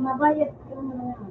Nabayad ko na yan.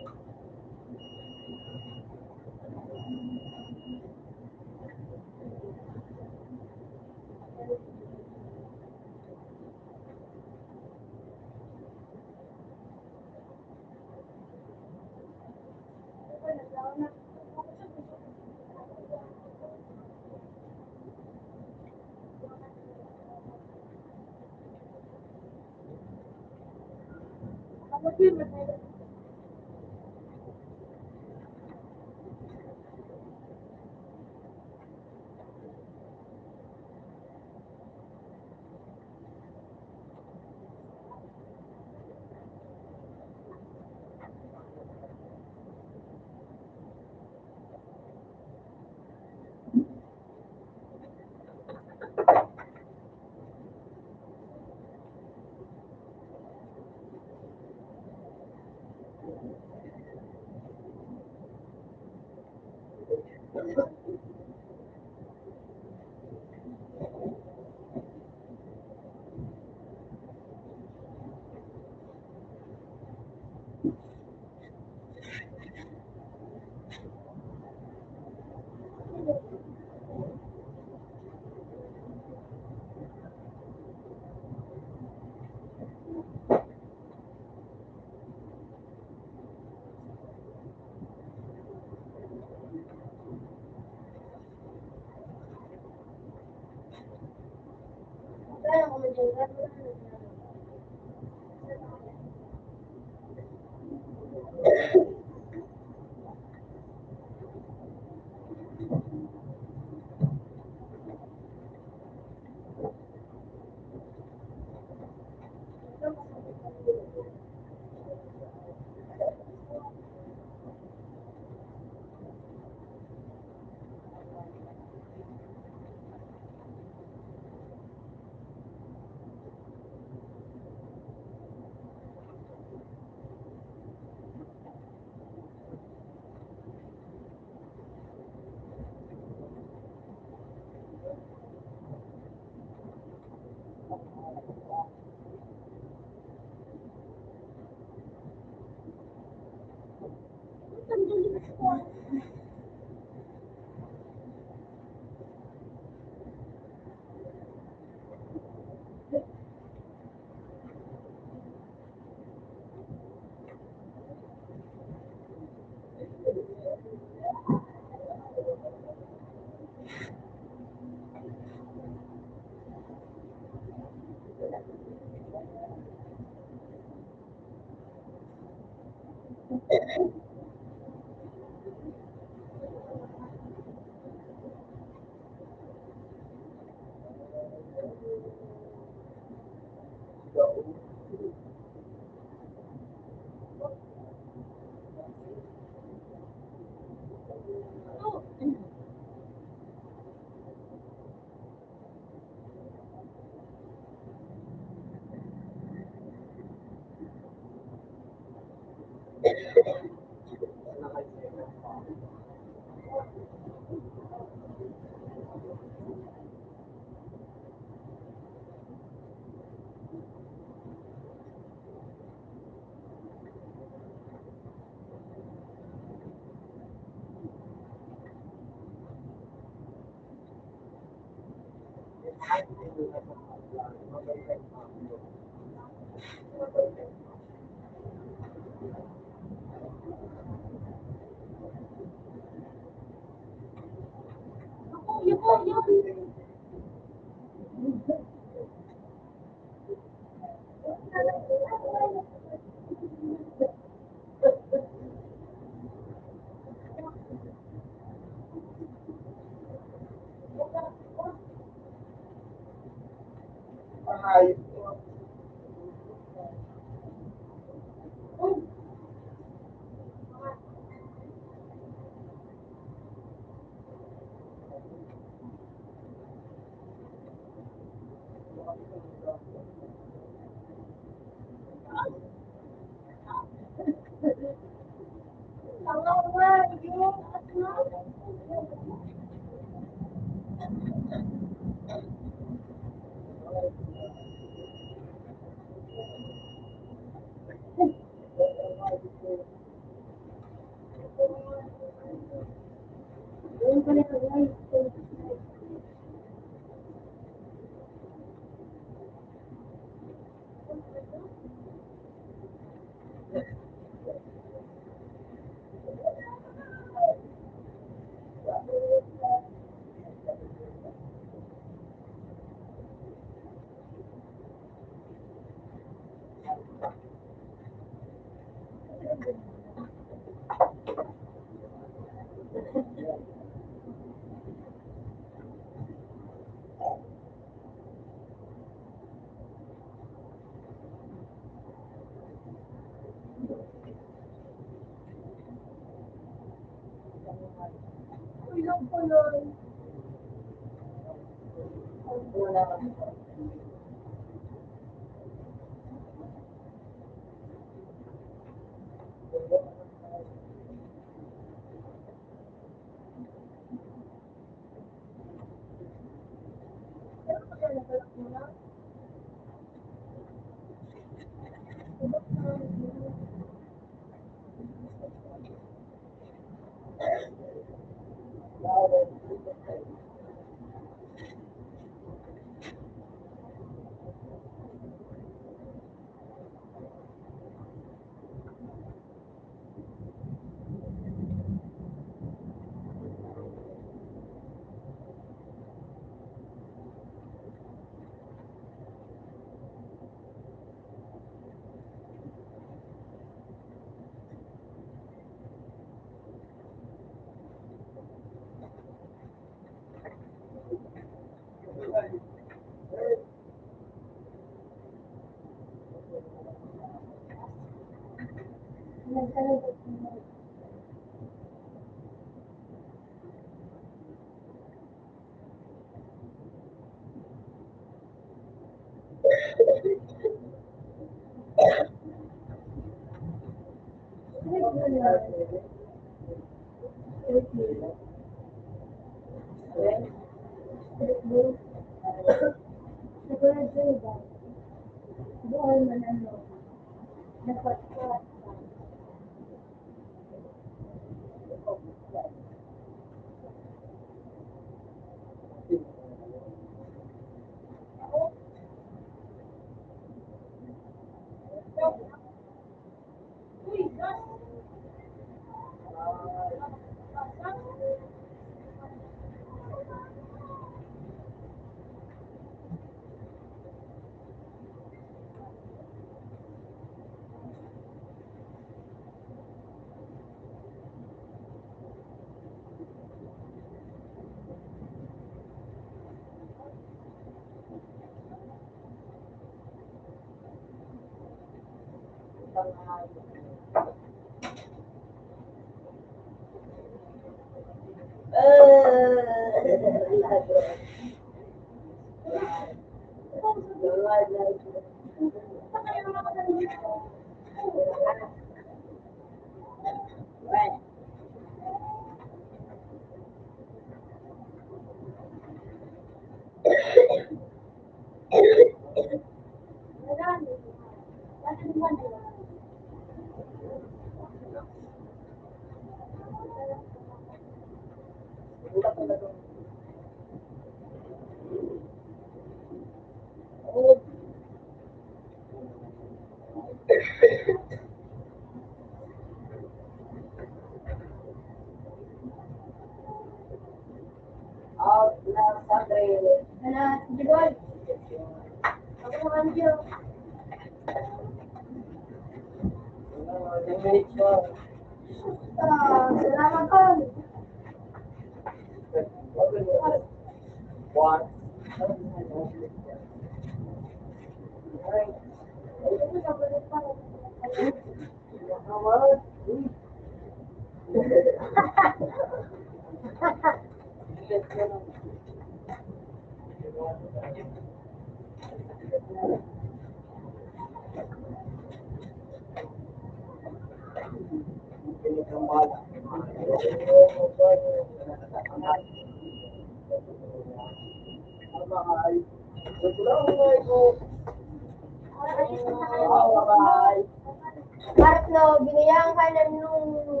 Marlo, binayaan ka na nung...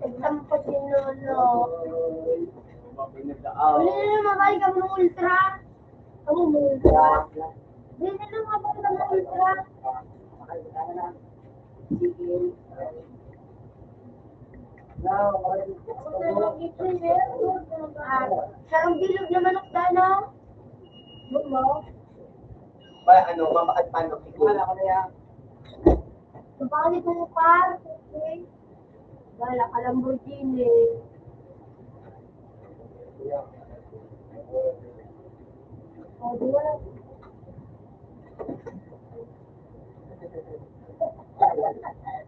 Exam ko si Lolo. Hindi na mabalik ka ng ultra. Ako mo ultra. Hindi na mabalik ka ng ultra. Sarang bilog na manok dano. Ano, mamakad paano? Wala ko na yan. Mabalik mo mo par. Okay. Wala ka Lamborghini. Oh, di wala.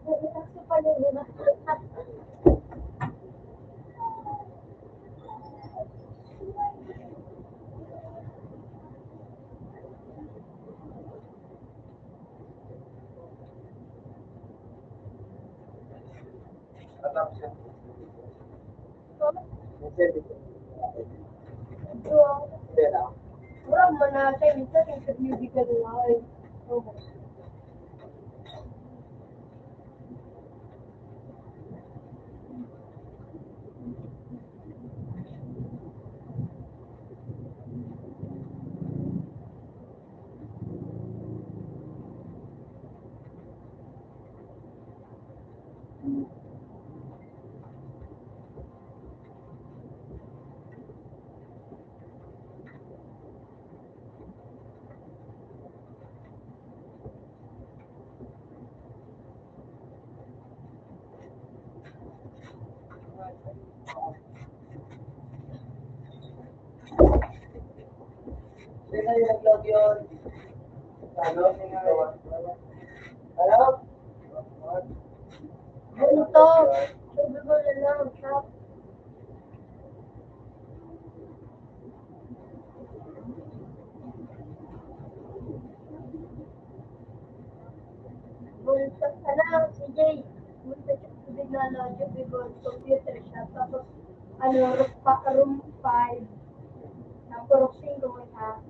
Kasi pala, di ba? Murag mo na siya, minsan interview ka nila. Sino yung nag-log yun? Ano? Ano? Ganito. Sabi ko na lang, shop. Bulsa ka lang, si Jay. Bulsa siya sa technology, because computer siya. Tapos, room 5. Tapos, 5 ka.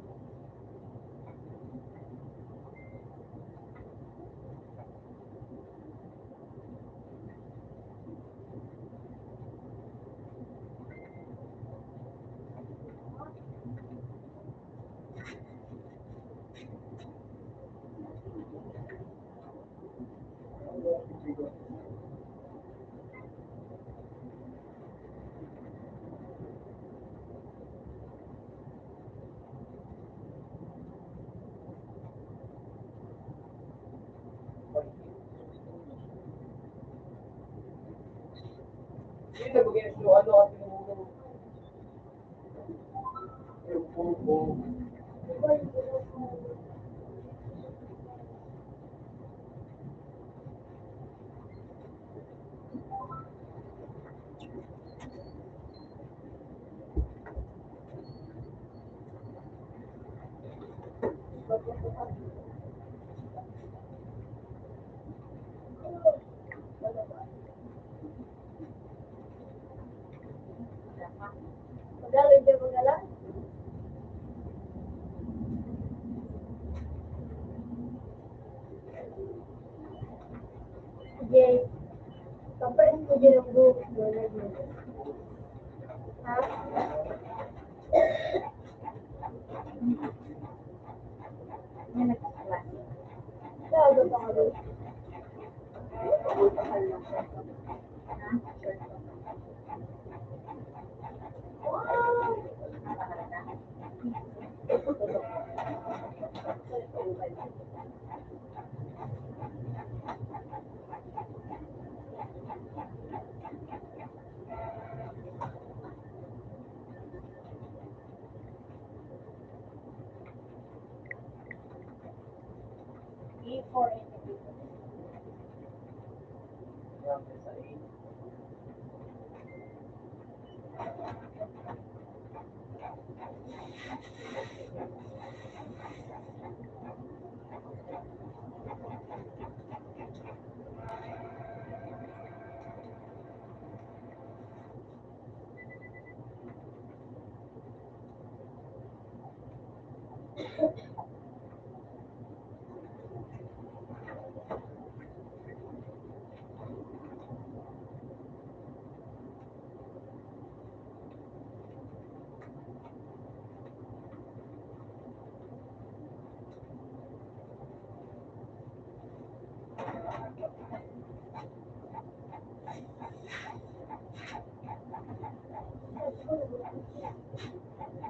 Hindi nabagay yung ano kasi yung pupo. Magaling din magalang. Sige. Kapain mo din ang buhok mo na yun. Ha? Yan nagkaklase. Sabi pa ka doon. E4 Yan, sa eight.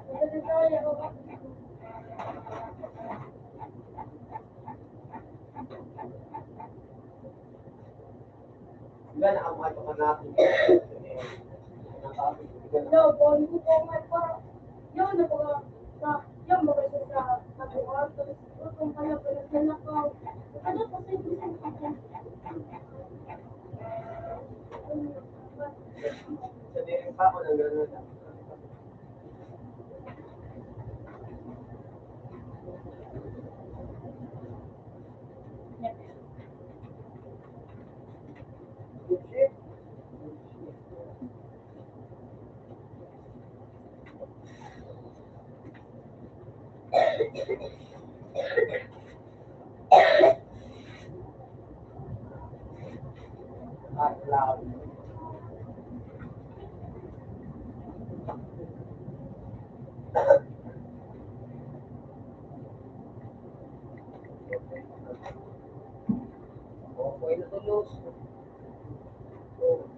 Magaling tayo. Diba nakamato ka natin? No, bon ko po nga pa. Yun, yung mga sa kabuhan. Tapos, kung kaya pa na ko. Ano pa sa ito sa akin? Sa diring pa ako ng gano'n lang. Good shit. At loud. Okay na tulos. Oh.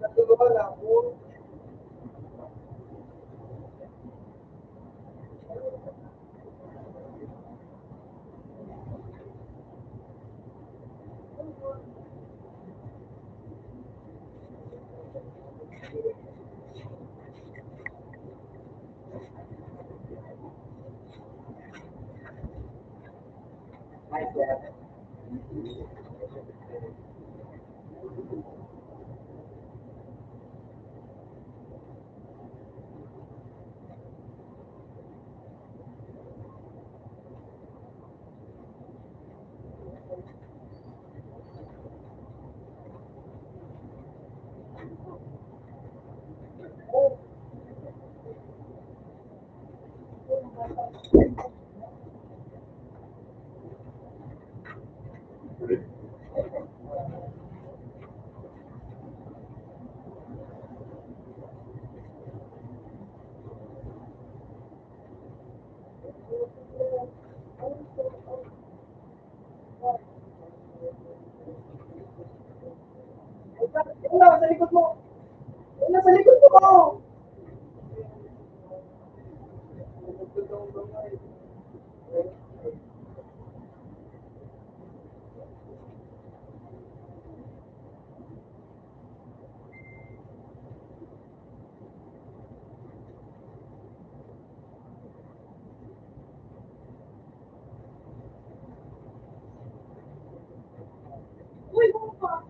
Natulungan ako. Ay, sir. Wala, sa likod mo. Wala, sa likod mo. Uy, mo pa.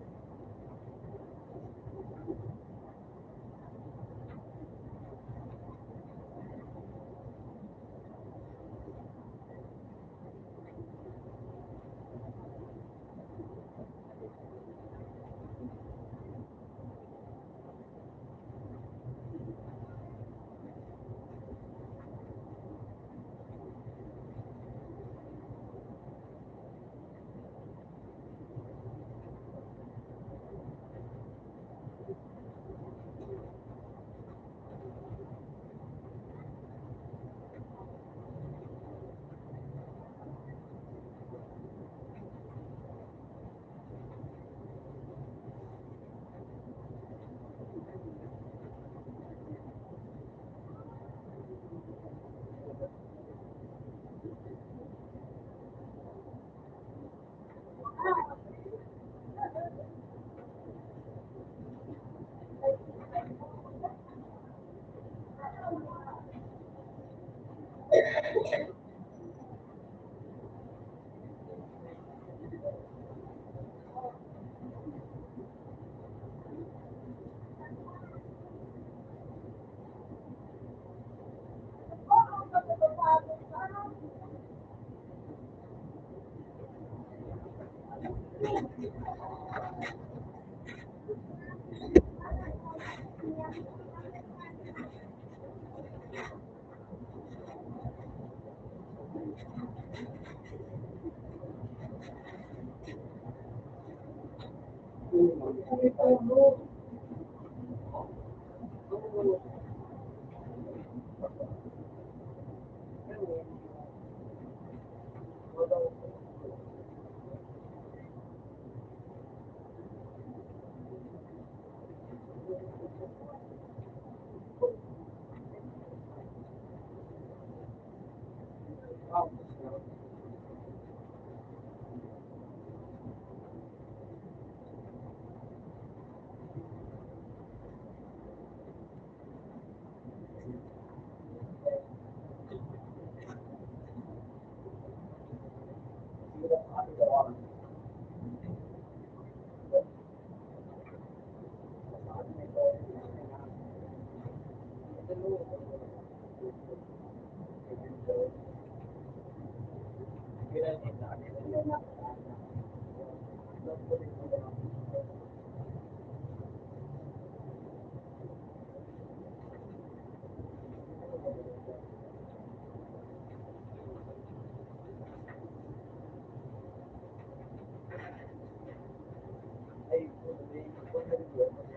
Ay,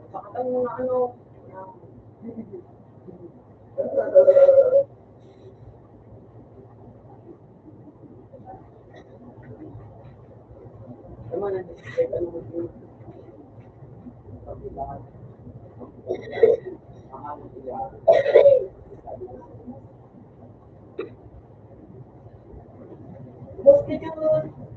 Sakatan mo na ano. Naman, nandisipate ano mo yun. Boss ka dyan.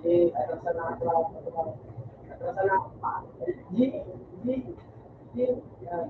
Hey. Atrasan na ako. Atrasan na ako. G, G, G. Yan.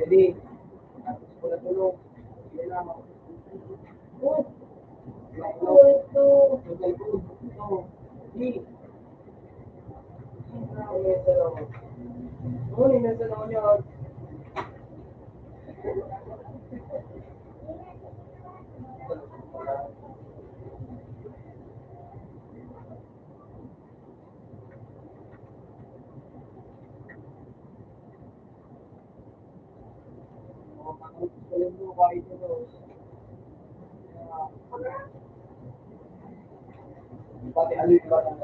Ready? Wala tulog. Hindi na ako. Pati ano yung iba ng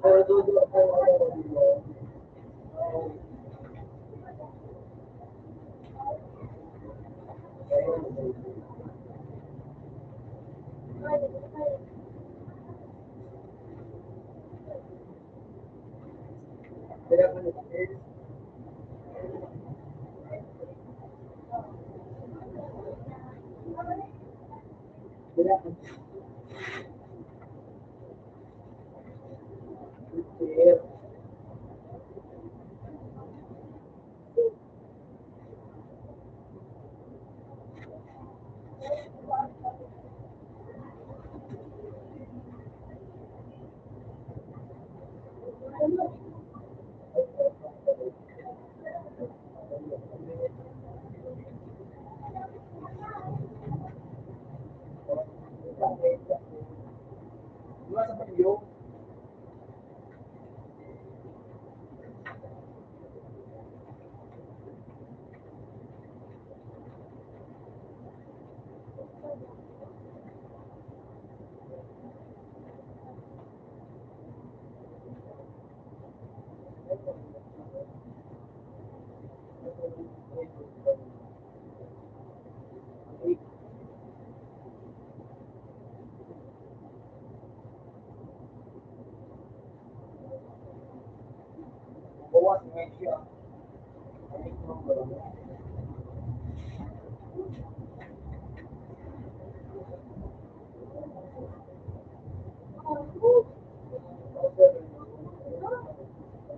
pero dudu ako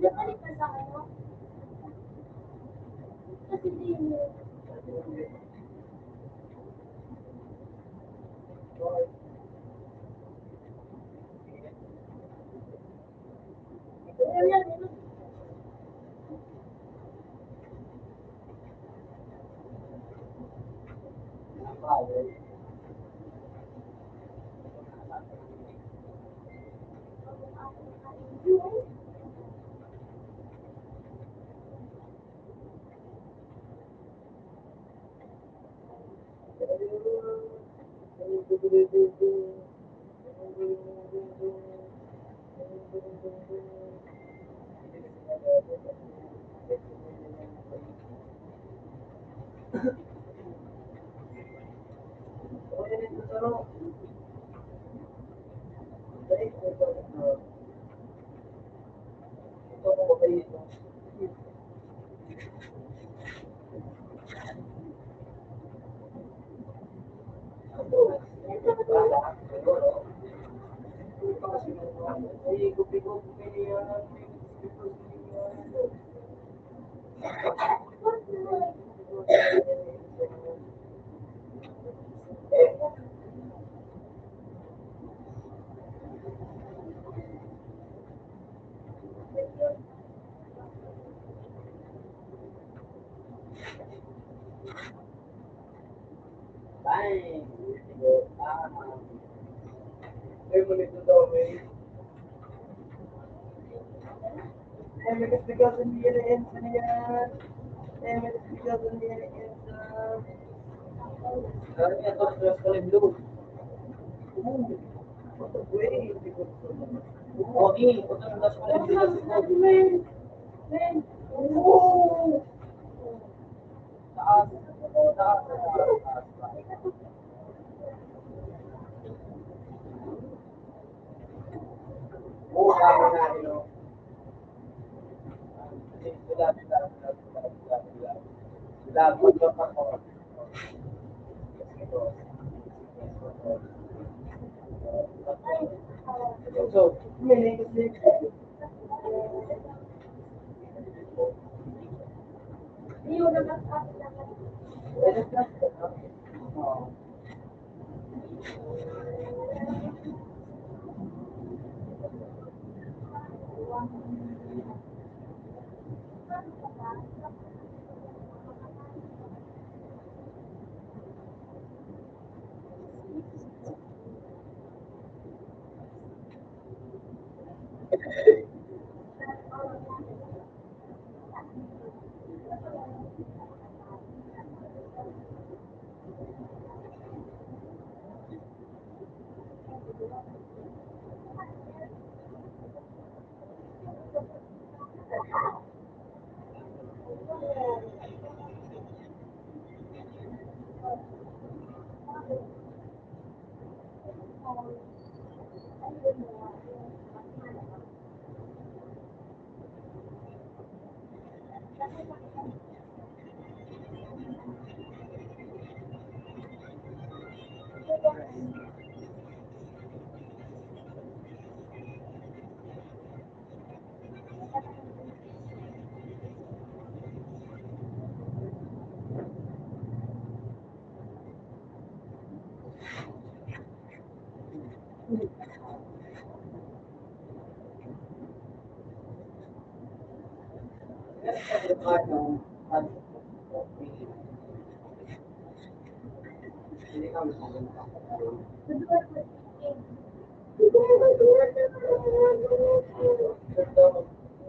Nakalik ka sa ano? Kasi di mo.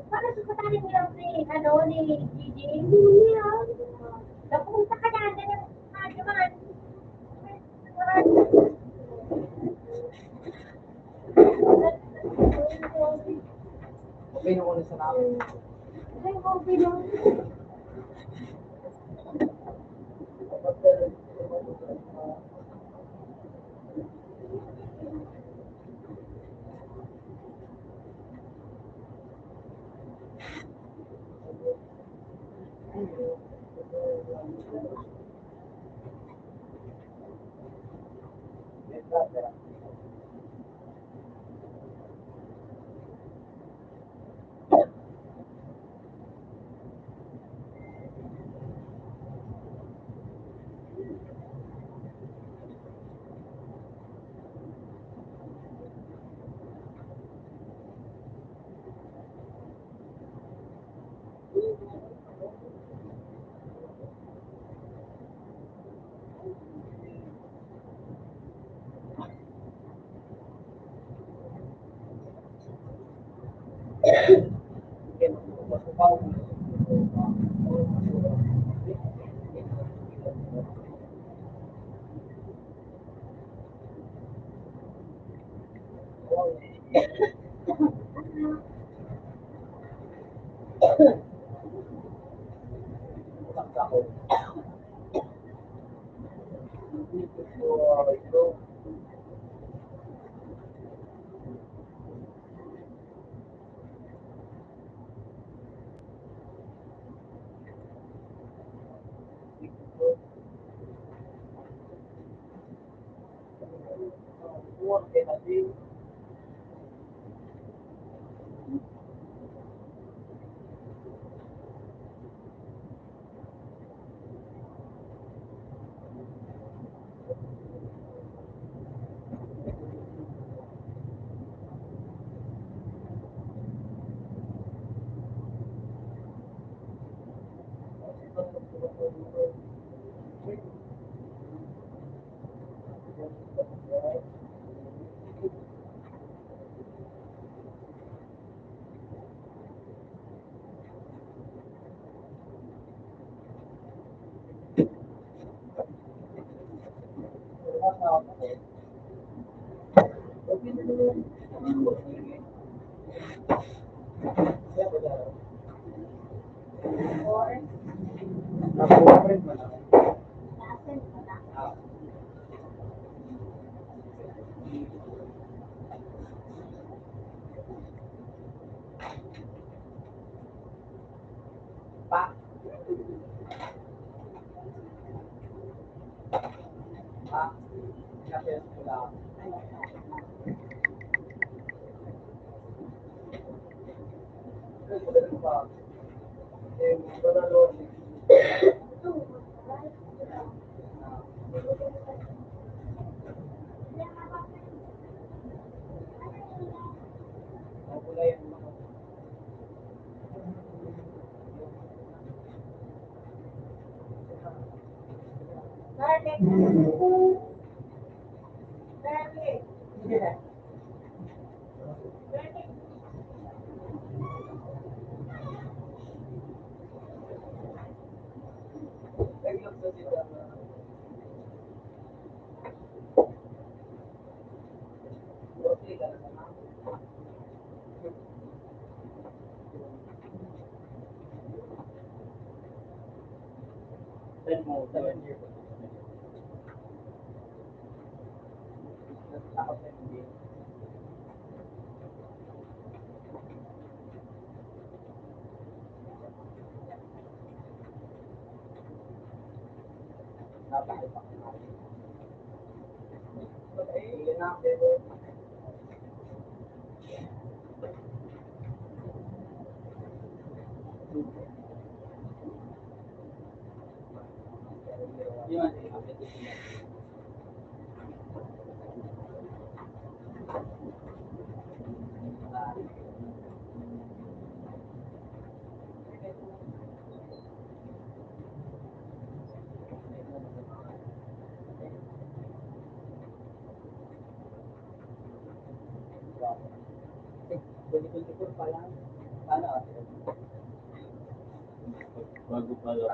Para sa kataling niya ni Gigi. Hindi ah. Napunta ka na, naman. Okay na ko na sa namin. Ay, okay lang. Bago pala.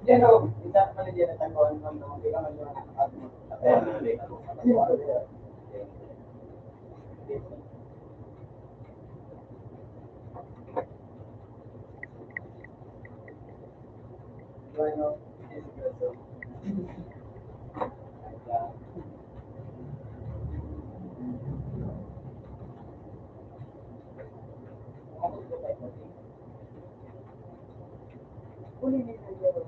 Yan o, isa pa rin yan ang taguan ng mga bilangan ng at Bueno, uli ni Nagyaro.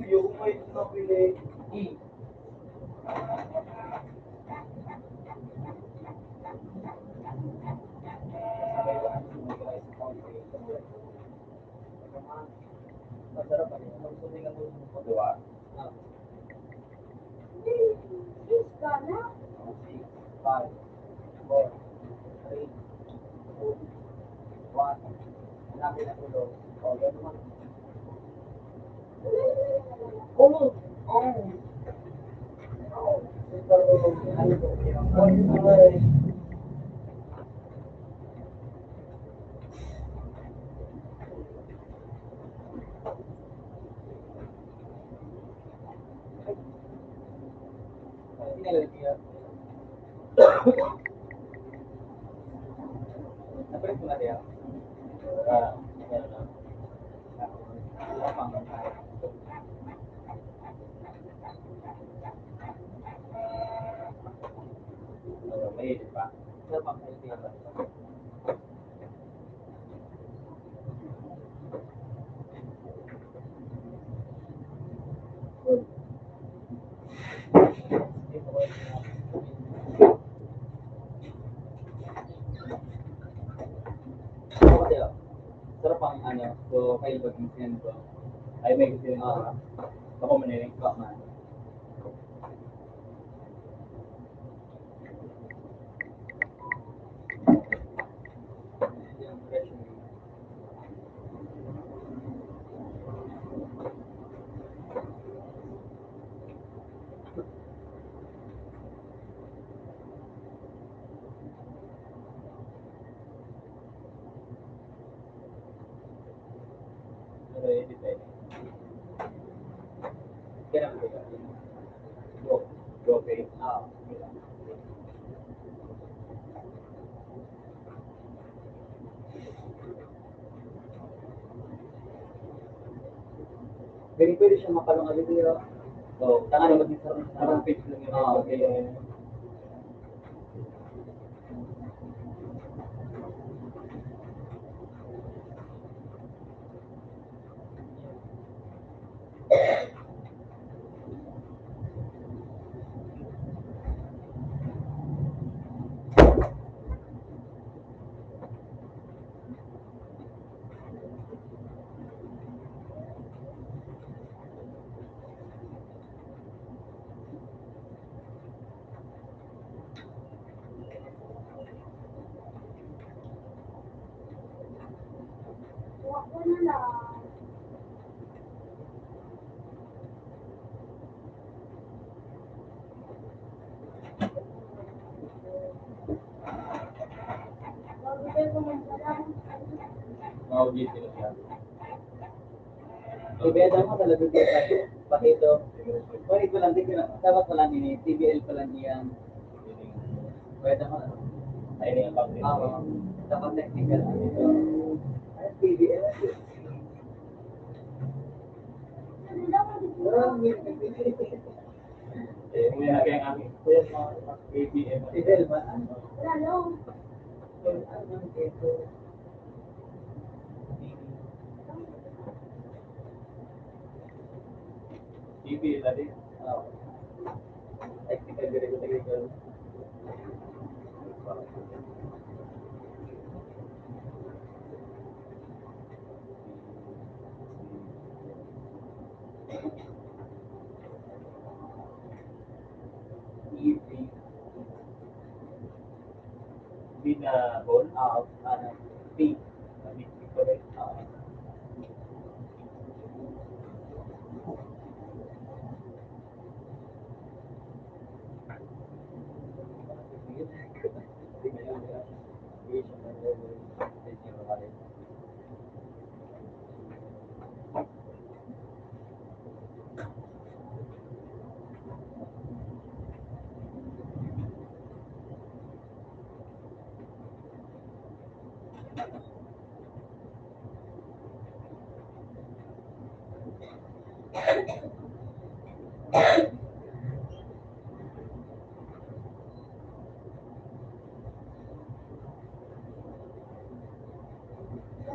Yung may napili. Masarap pa rin. Magsusunod ka doon sa diwa. Is ka na? 6, 5, 4, 3, 2, 1. Hanapin na tulog. O, yan naman. Oo. Ito, ano to? Ay. Napalit mo na diya? May pa. Sarap ang ano, so kayo ba yung sinendo? Ay, may gusto yun. Ako maniling ka man. Yung fresh na Pero edit eh. kaya naman diba? Go. Go, okay. Pwede siya makalong agad niya. So, Tanga na mag-isarang sa parang fix lang yun. okay. Huwag ko na lang. OGC na siya. Ibeda mo talaga dito. Pakito. Wait ko lang, di ko na. Dapat pala ini, TBL pala niyan. Ibeda mo na. Ayun yung account. Dapat technical ano ito. TBL. May na kaya ang ABM. TBL ba? Lalo. TBL na din. Technical. Easy. Binabol. P. Correct.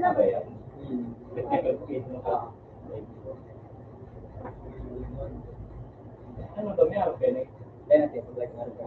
Ano ba yan? Technical skills mo ka. Ano to? May harap kayo? Then natin, pag like natin ka.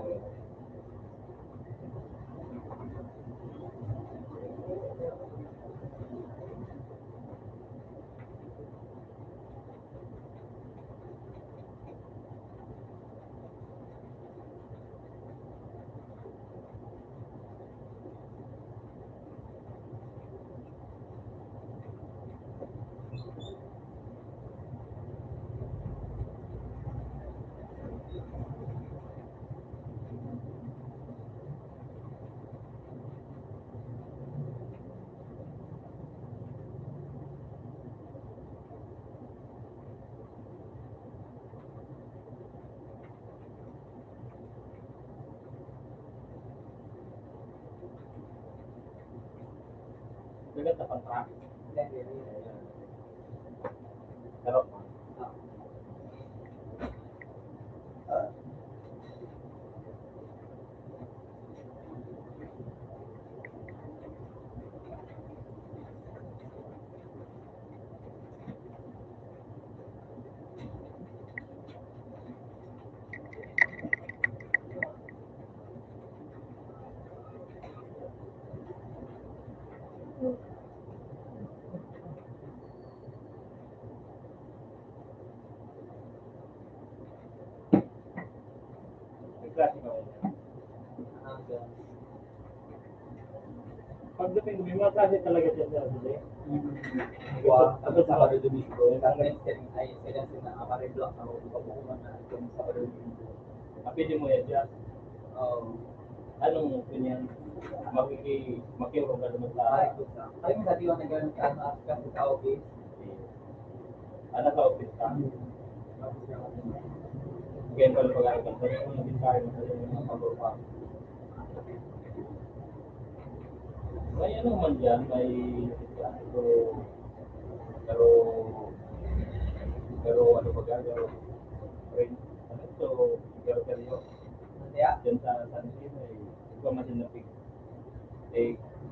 Bigat na contract. Then, Pero, may klase ka ba? Pagdating, may mga klase talaga siya sa Saturday. Tapos Sabado Domingo, ay sila na apariblock ako pagkukuman na itong Sabado Domingo. Pwede mo yan dyan. Anong ganyan? Makirong ka naman sa... Ay, may satiwan na gano'n ka kasi sa office. Ano sa office ka? Kaya pala pag-aaral ka. Pero kung naging tayo mo sa mga pag-upa. May ano man dyan, may... Pero ano ba gano'n? Ano ito? Pero Kaya, dyan sa San Jose, may ikaw masin na pig.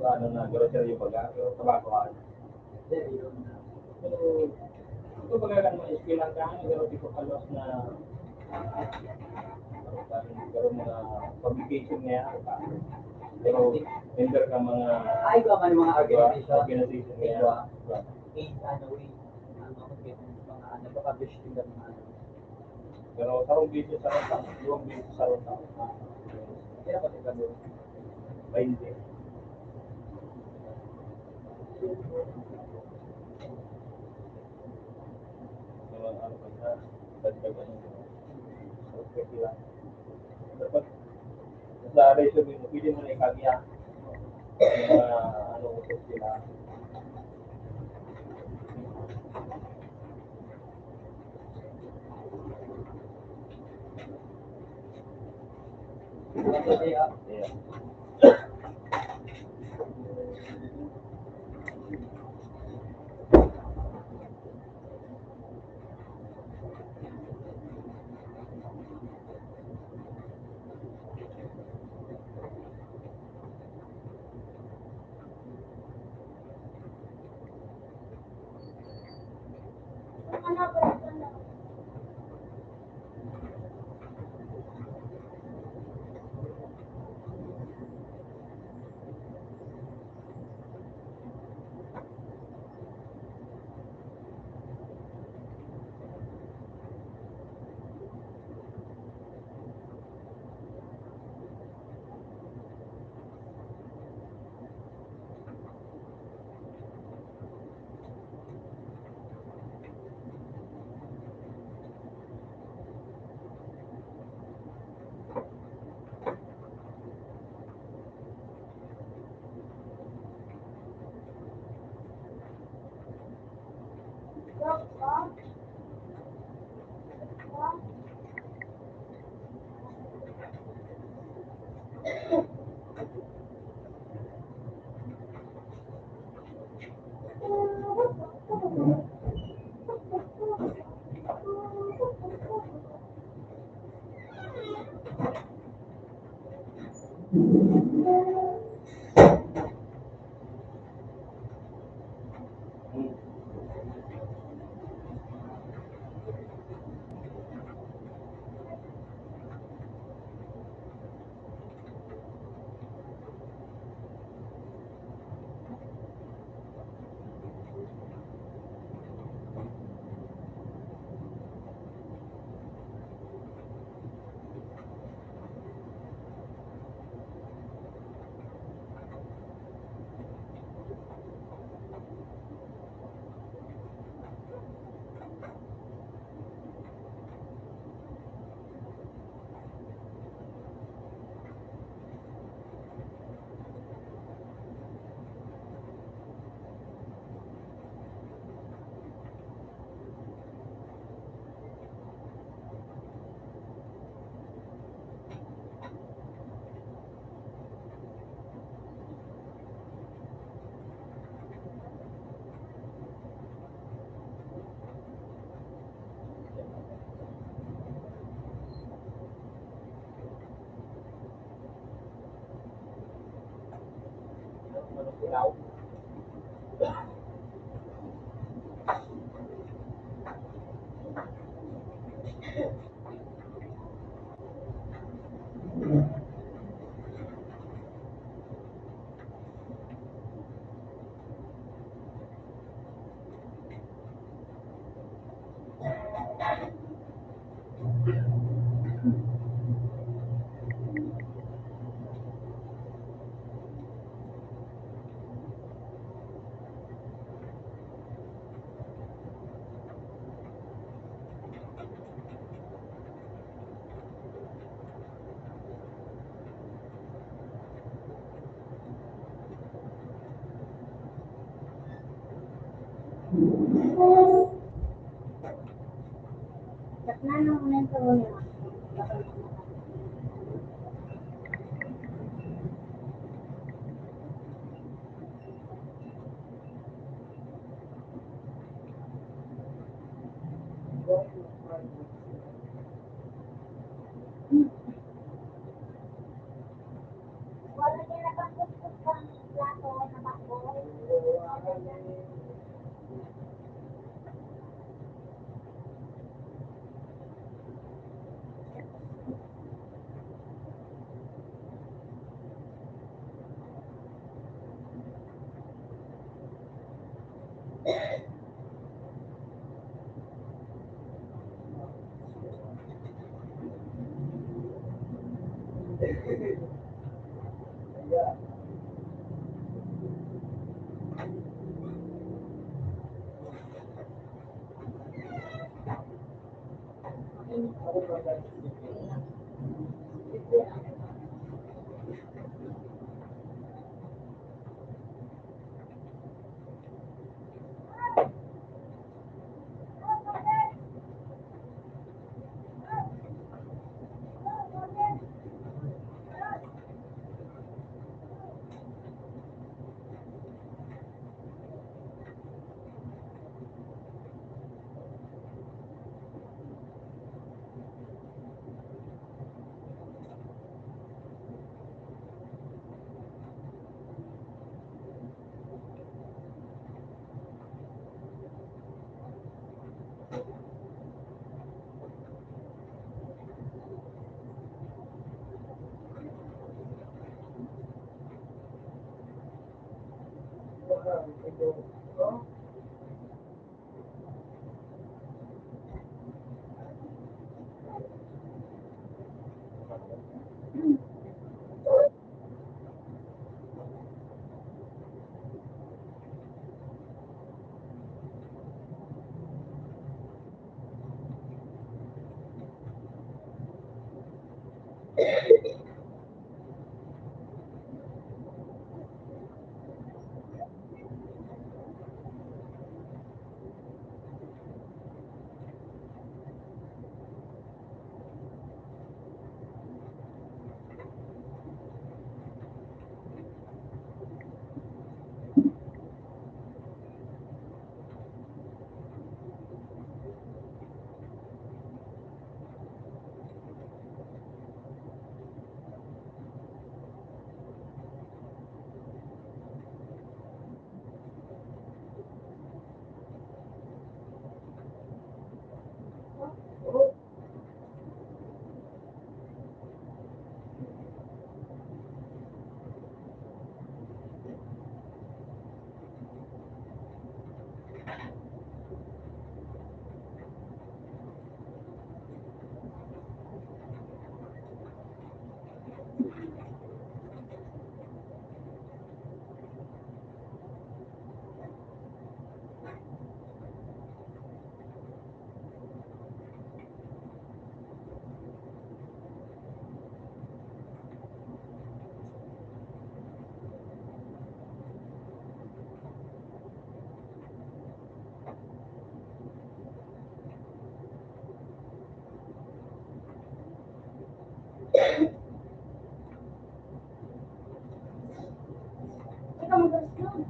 Ano na, grocery baga, pero tabakuan. So, ito baga kan mga iskilang ka, pero di ko kalos na pero mga publication niya, pero member ka mga ay, ba man mga organization niya. Nagpa-publish din ng mga ano. Pero sarong video sa ron, yung video sa ron. Kaya pa tingnan mo. 20. So, ano ba na? Dagdag ano? Okay lang. Dapat sa resume mo, pwede mo na ikagya. Yung ano utos sila. Yeah. Yeah. Ano ba ito na? Manok ilaw. Ba't na nung muna ito niya? Wala din nakapustos kang plato na bakbo. Ikaw magalis yun.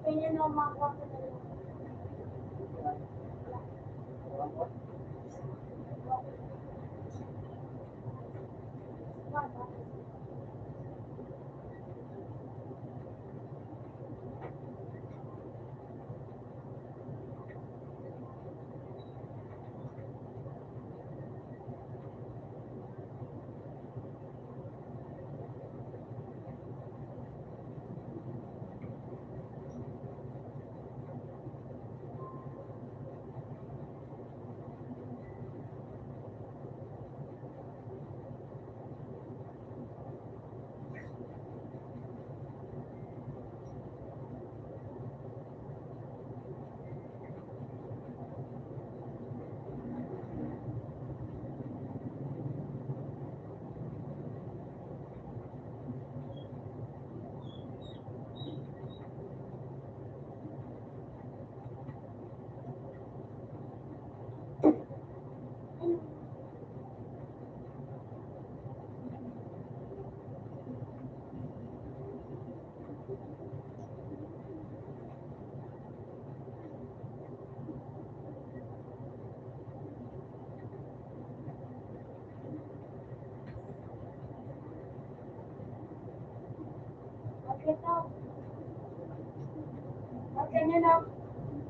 Kanya na umakuha ko na lang.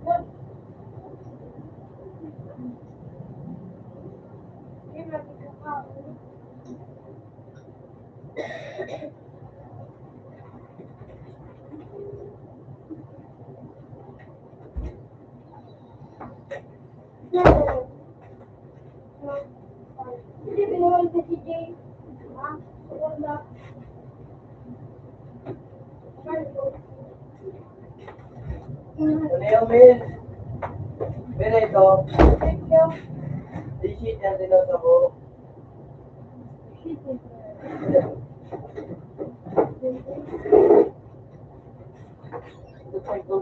Hindi magkakaon. Hindi binawal ko si Jay. Ha? Wala. Ano yung Mel? Mel, ito. Thank you. Di-sheet yan din sa buhok. Ito pa ito.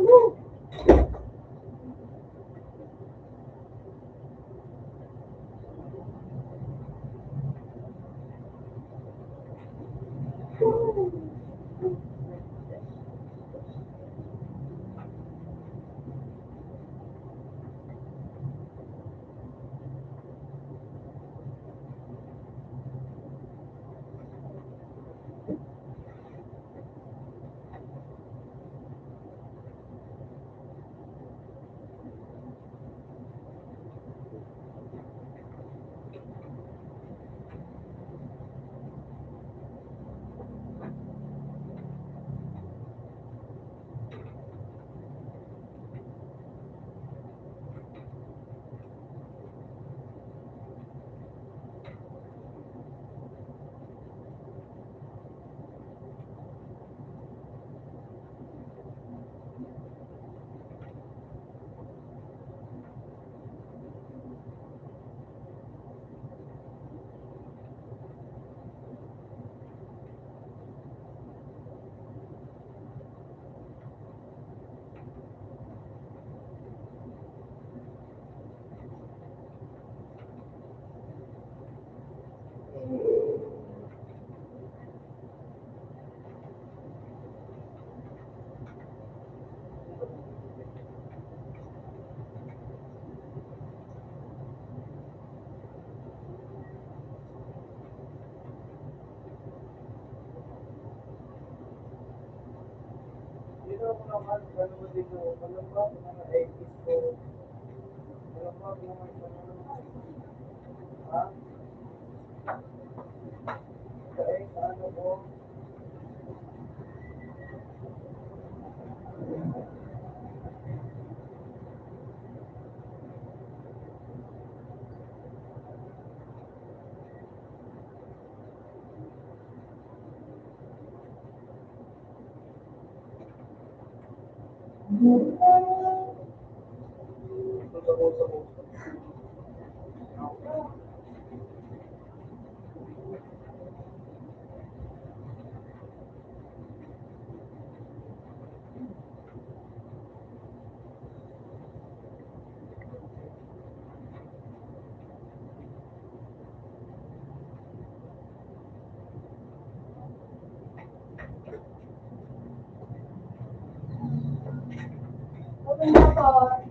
Dito ako naman, ano mo dito, malambot mga 80s ko. Malambot naman sa mga, ha? Sa ano ko, ito sa puso. Open na po.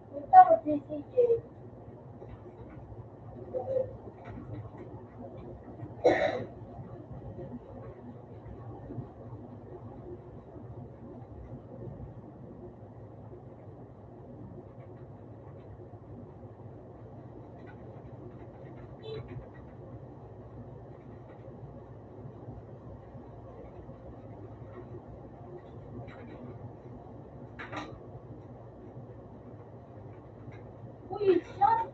Punta ko si CJ. Uy, shot!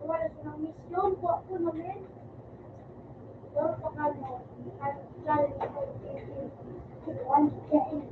Wala silang misyon po ako namin. Pero pakalo, at dahil ako one chain.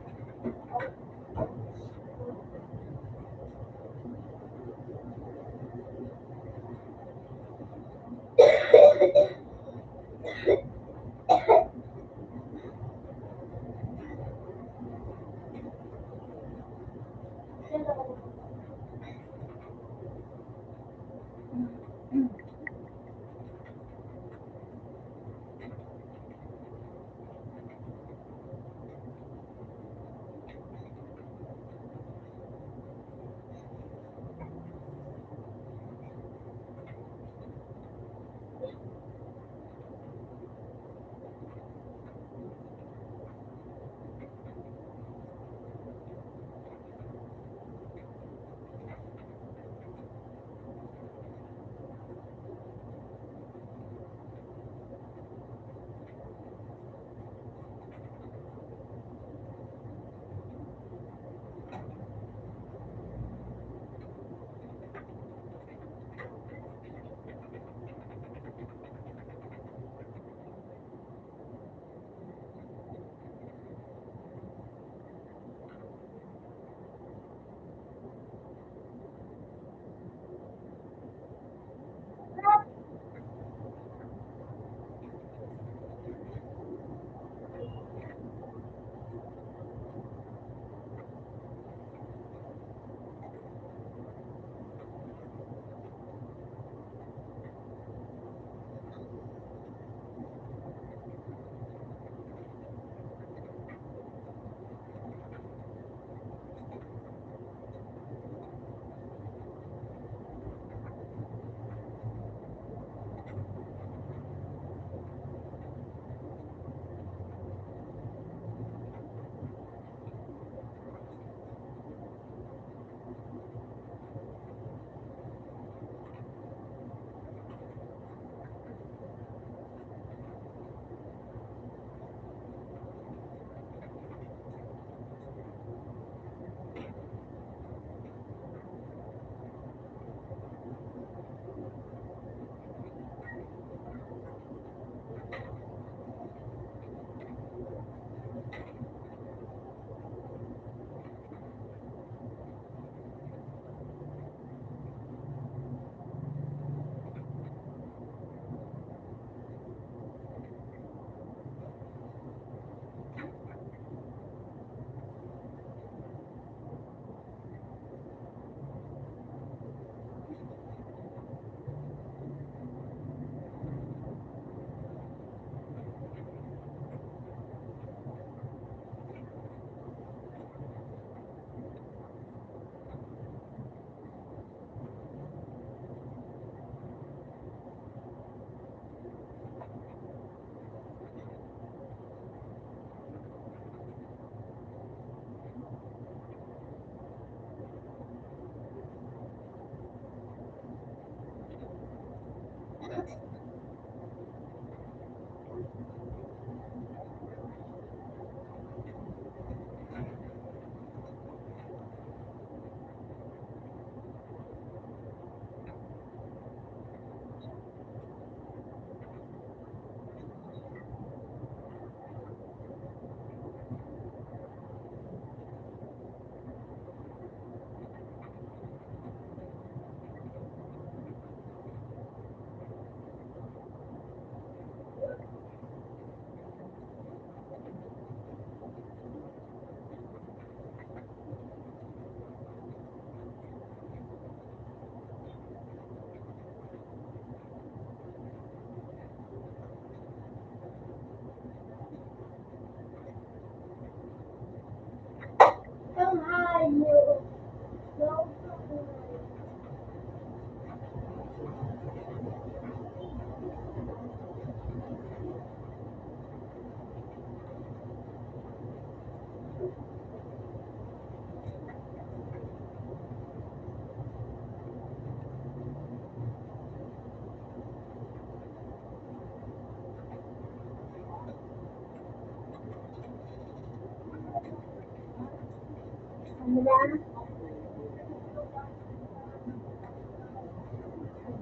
Ano na?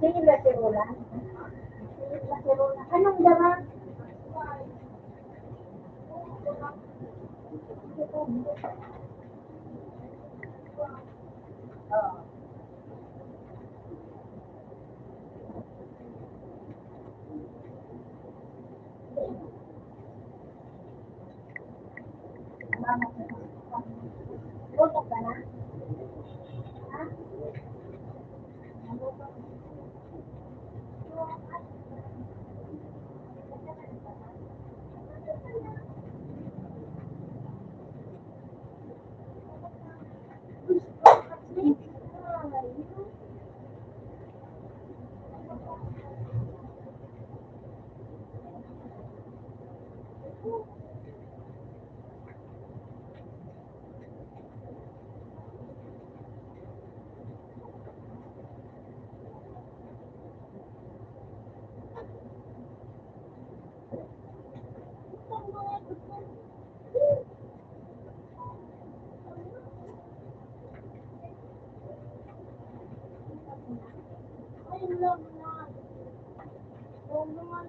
Hindi la sirula. La sirula. Anong dama? Oo. Bukas ka na? Ha? I love not. Oh, not.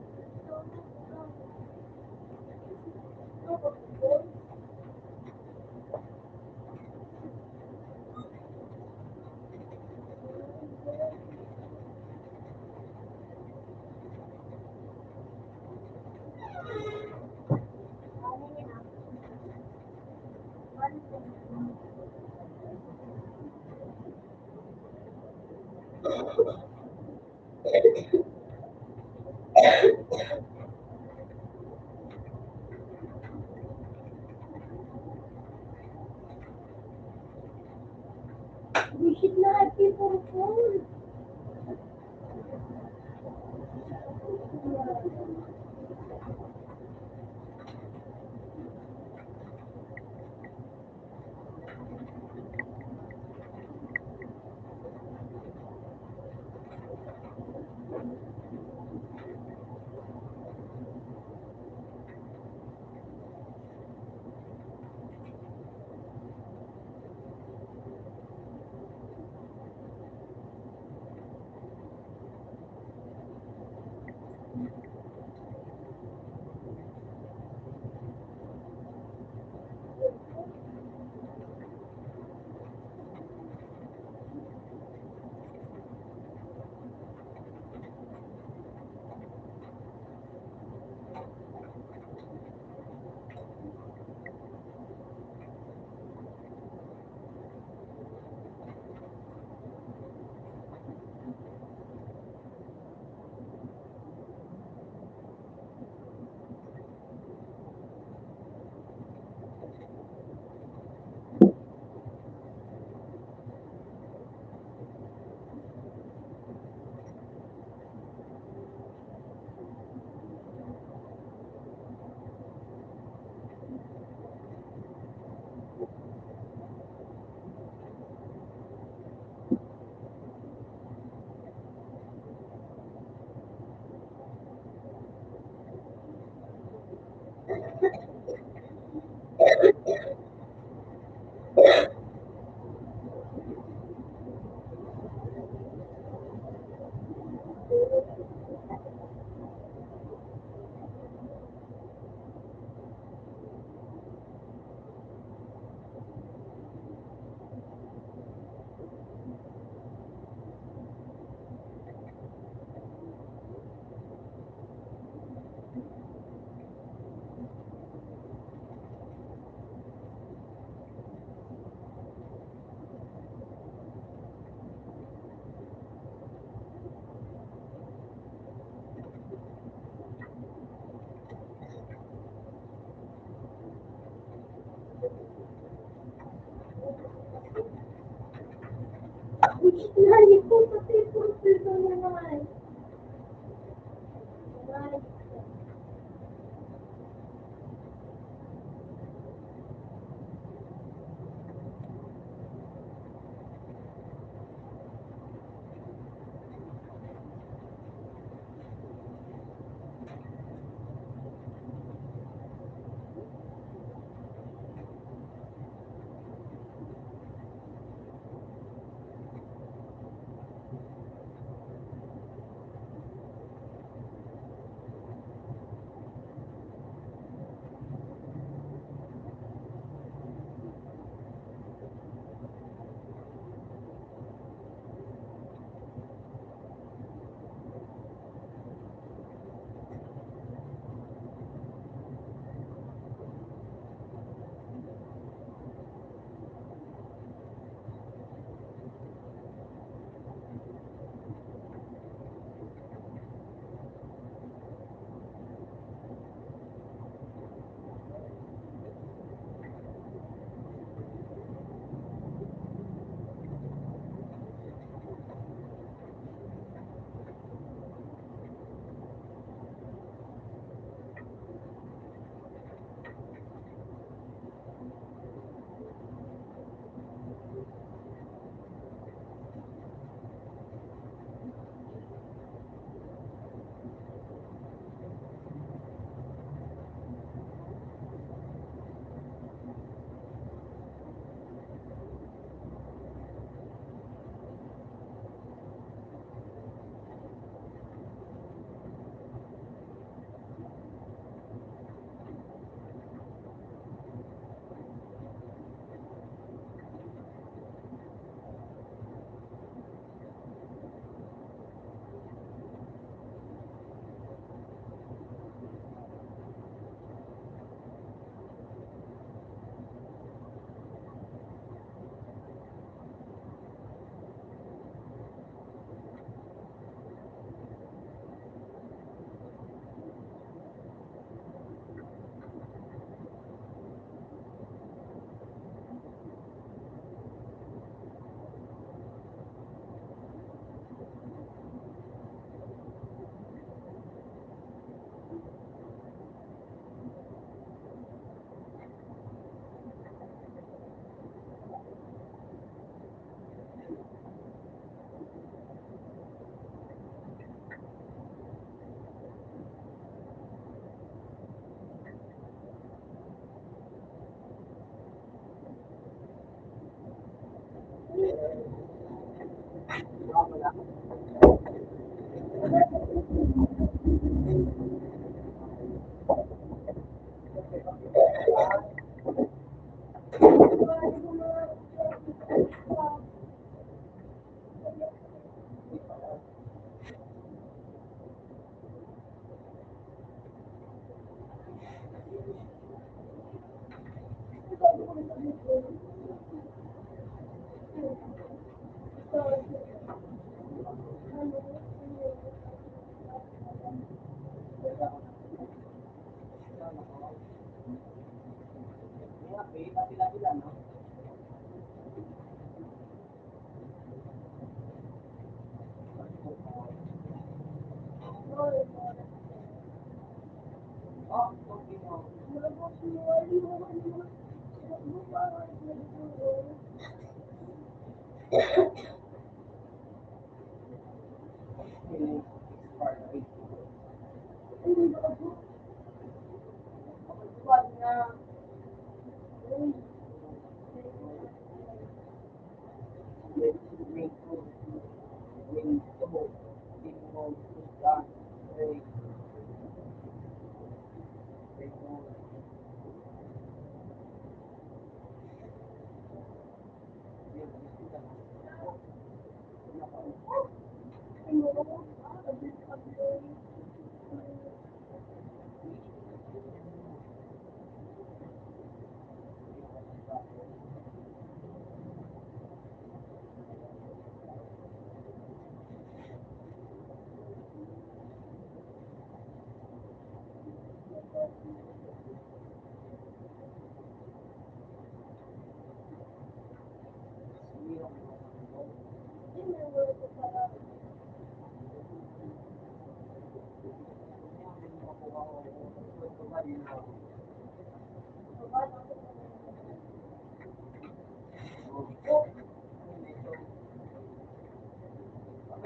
We should not be for phone. Lagi po pati po sila naman.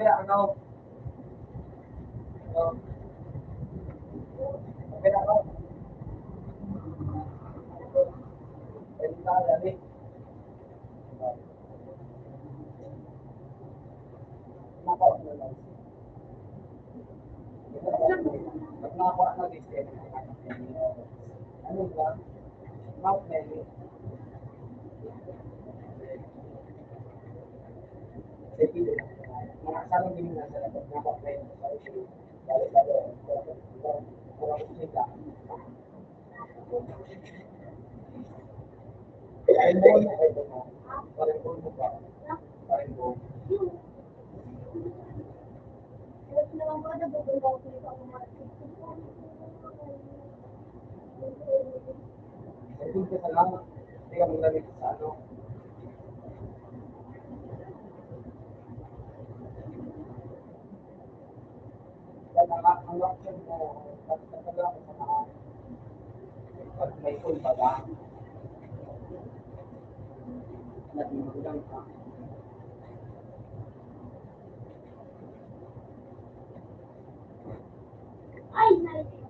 Kaya ano, kaya ano, kaya ano, pag nakakuha ka ng step, ano ba? Mount Mary. Sige, makasama din na sa labas na pa-play sa issue. Balik-balik, kurang sila. Rainbow na ito na. Rainbow mo ba? Rainbow. Rainbow ka sa lang. Hindi ka maglamig sa ano. Yan ang option mo. Pag natagal ako sa mga pag may full pa ba? Naging magulang ka. Ay, nice.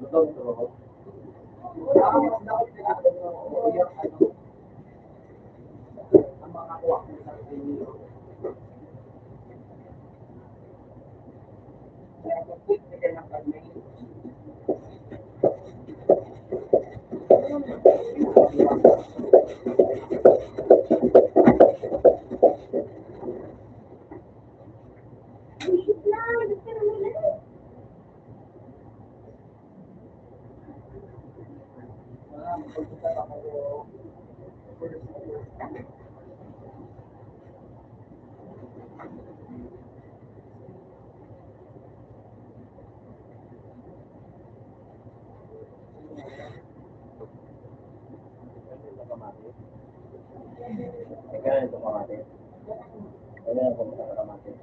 Betul, betul. Mas dapat na yung ang makakuha ko sa inyo. Kaya mag-quit ka din ng kami. Wala, magpunta ako. Sa kamatis. Ay, kaya ito kamatis. Kaya ito sa kamatis.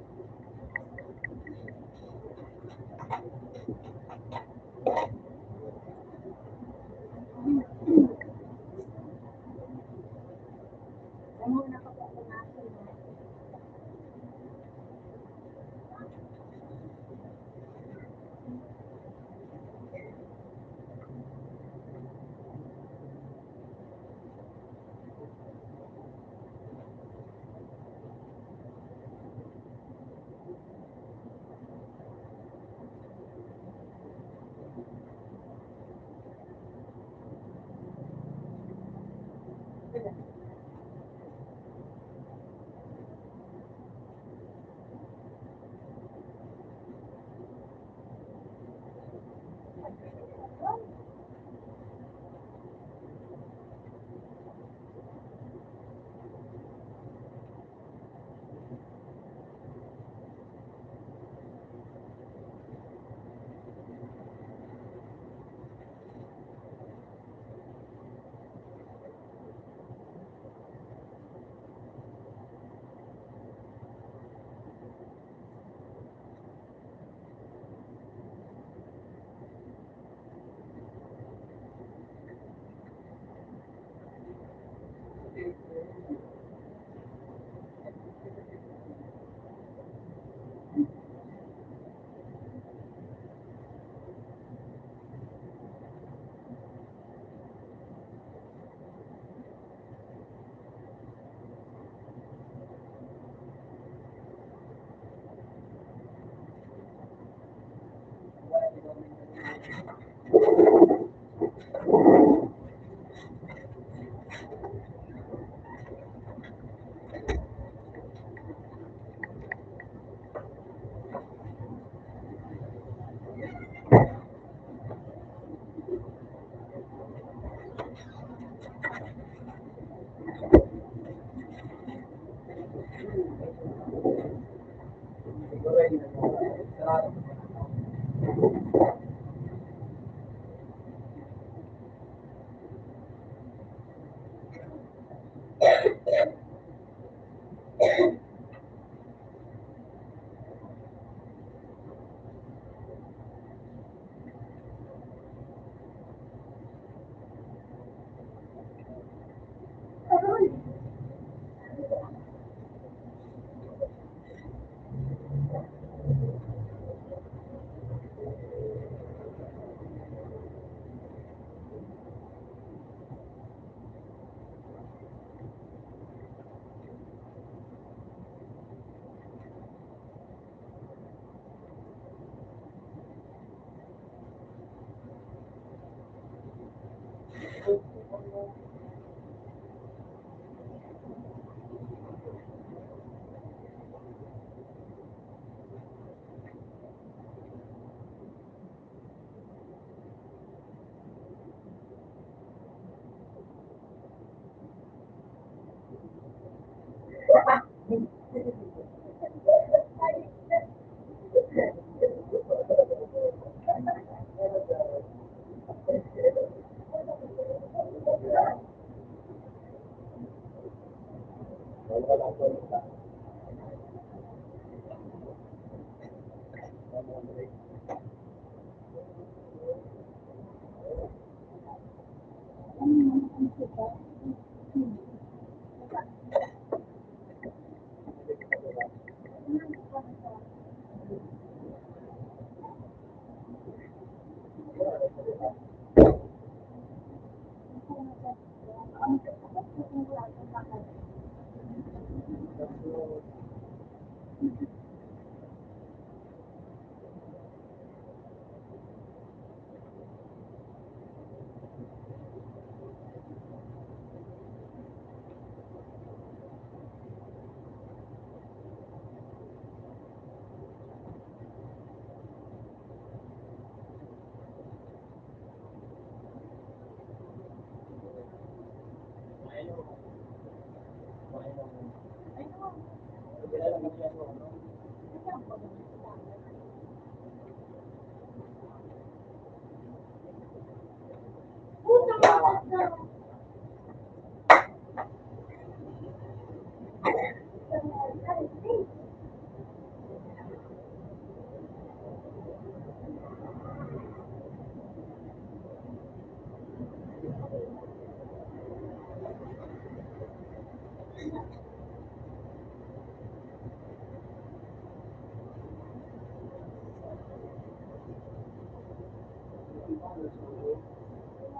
Siguro yun. Sarado. Wala lang po yung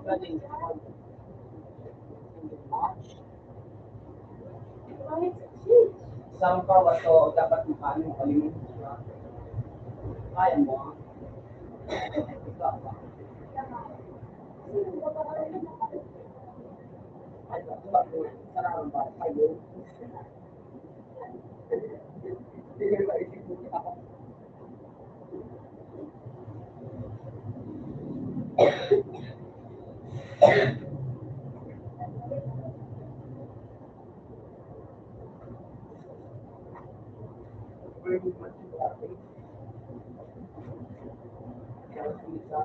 Galing. Kahit sa cheese. Isang kawa to, dapat makaano, kalimutan siya. Kaya mo, ah. Ikaw ba? Ay, dapat mo. Sarang ba? Kayo. Hindi ba isip mo ka? Very good man siya. Kaya siya.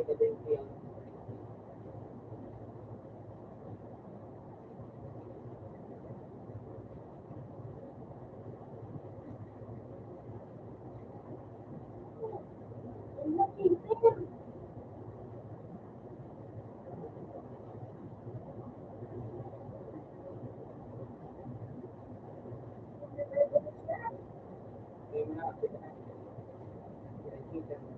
Galing yan. Kaya mo na. Kita mo.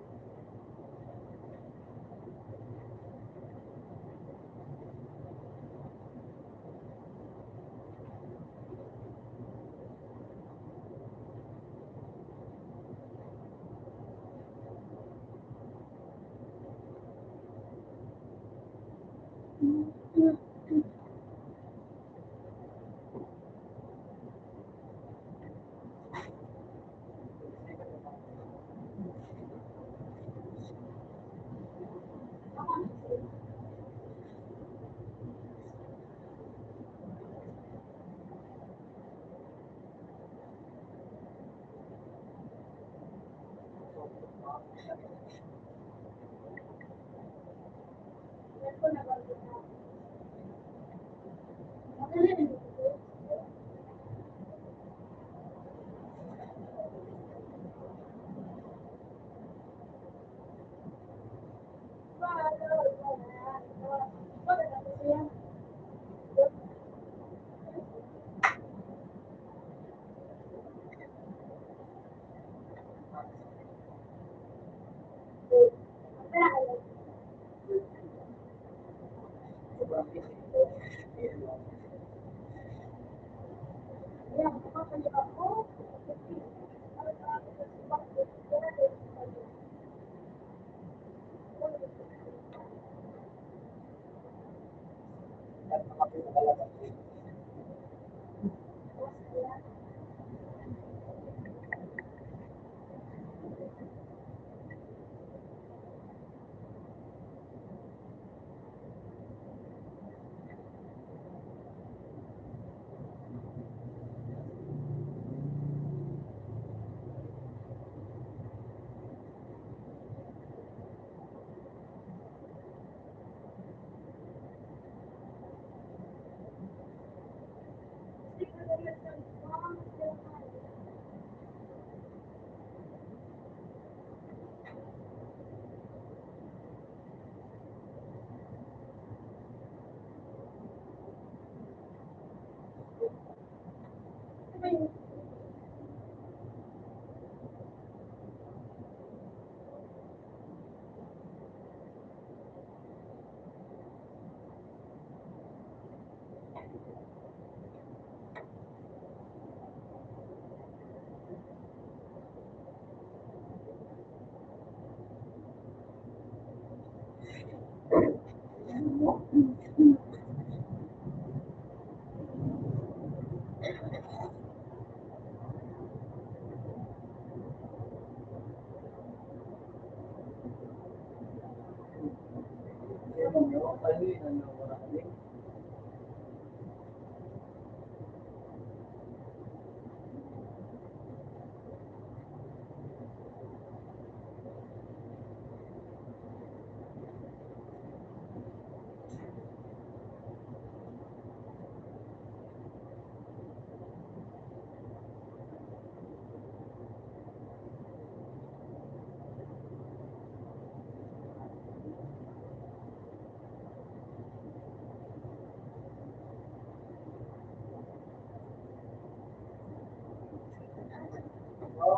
Sobrang busy. At makapit talaga.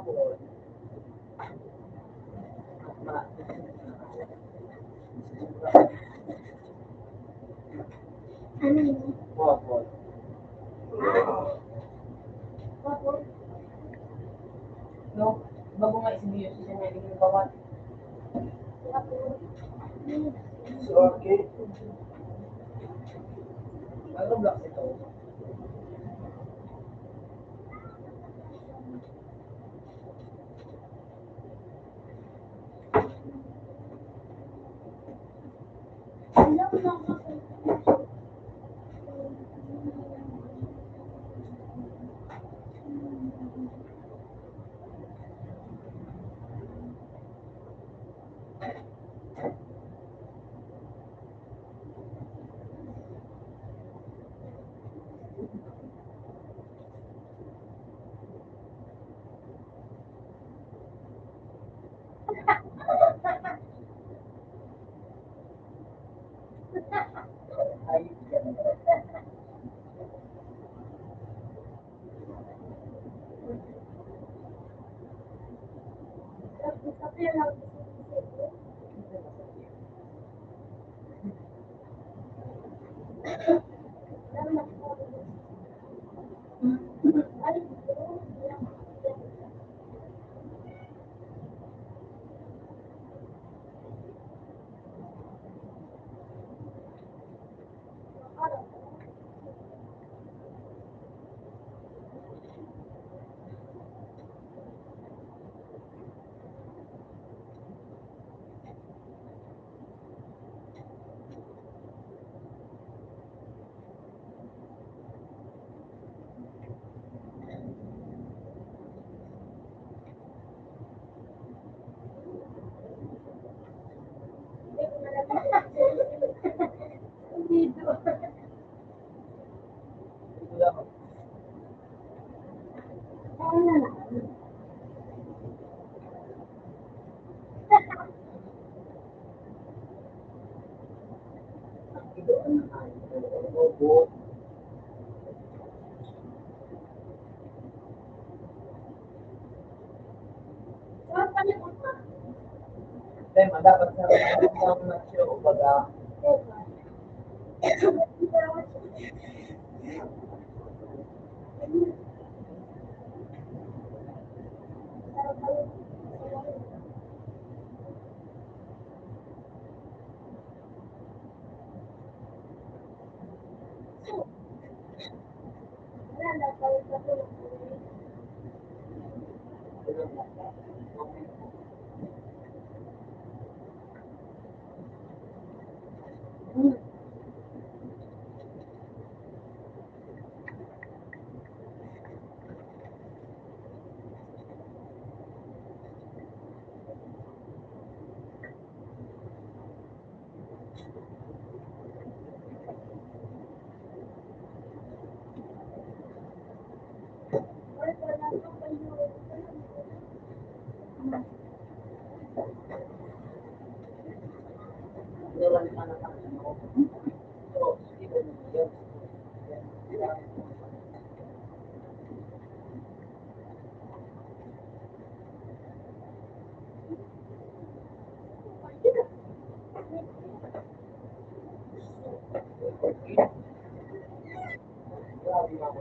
waffle. Ano yun? Waffle. Tapos, No, bago nga isibiyo siya nga yung bawat. tapos, So, okay. Ano block ito? alam lang ako. Ay, Tapos, kape lang. Alam na ako. Ay, dito. ito lang. Ano na lang. Ito ang nakain. Sarap pa niya po. Tema, dapat sa mga siya o baga. Meron ka na ano. So, ito yun. Grabe ako.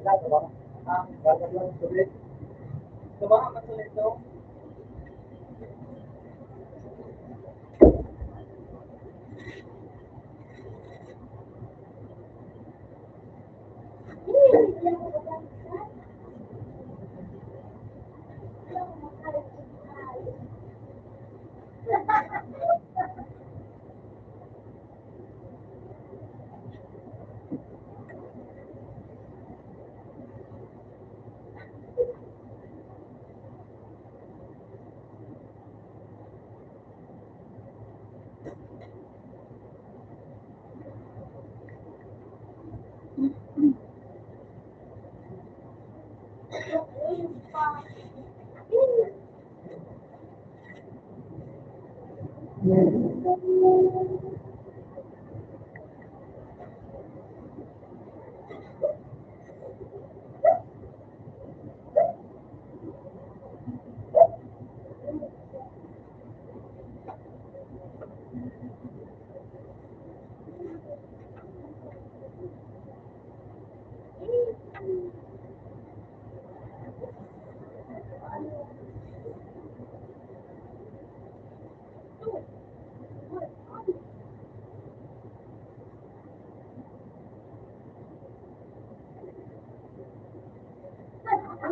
Wala ba? Wala lang sulit. Tumahan ka sulit daw.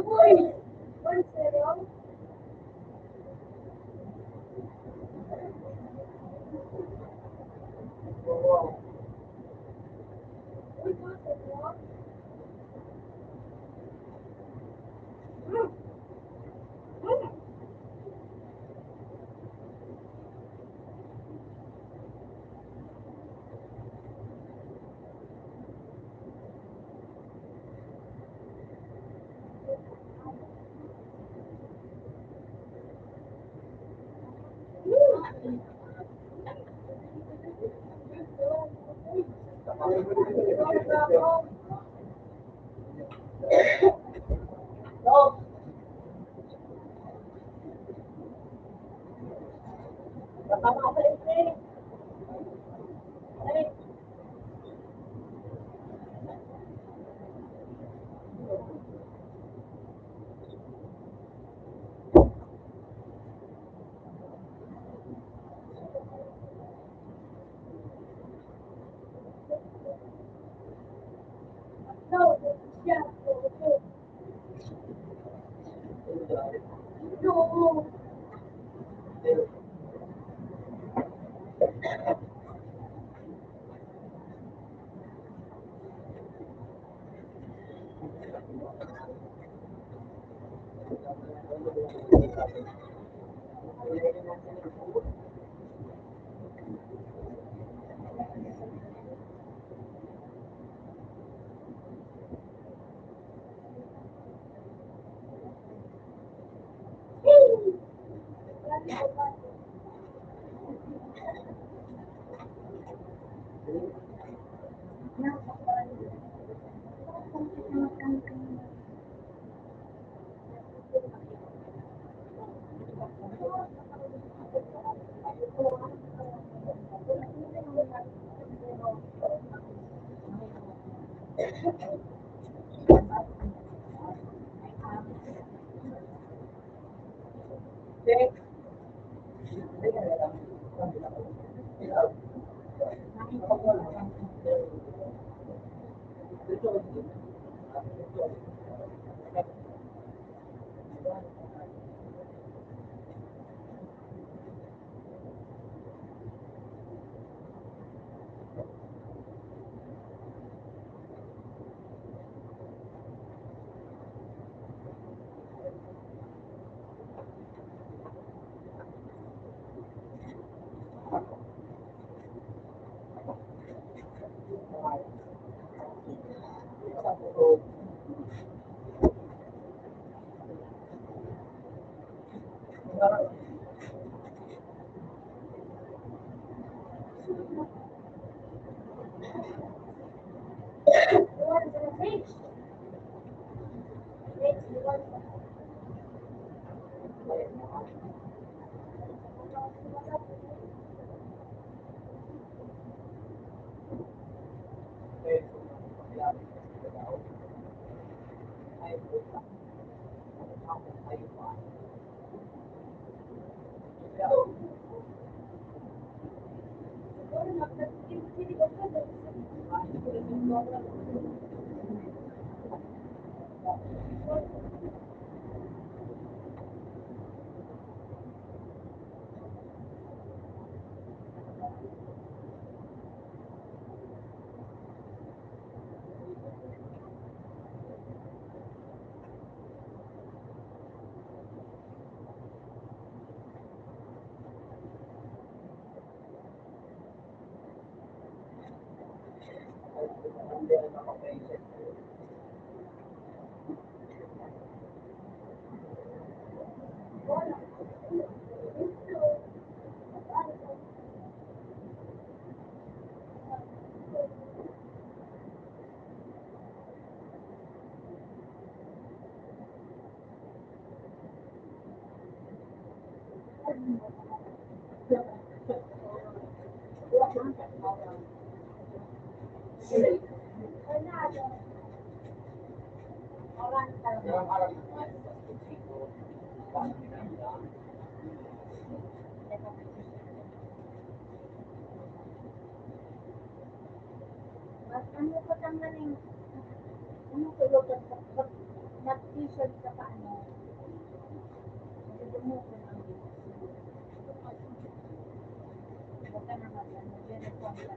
Uy! 1-0? Uy, 2-0? No. Nakama ka rin eh. Ay. No, yeah. No. Check. You want to fix? Fix, you want to mas ano ko naman yung ano tulog at nag-t-shirt ka pa ano. Hindi mo ko lang. Huwag ka naman ano, uniform ka.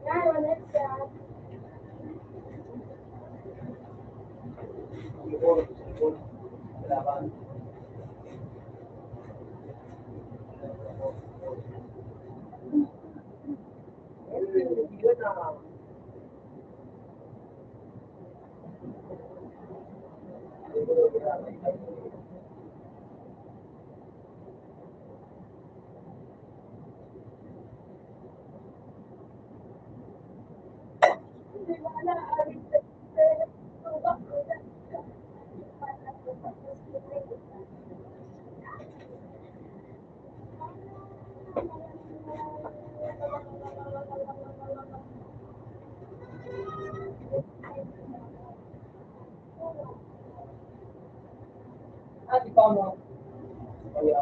Kaya wala siya. Hindi wala aring tubak ko na. Di ba mo? Kaya,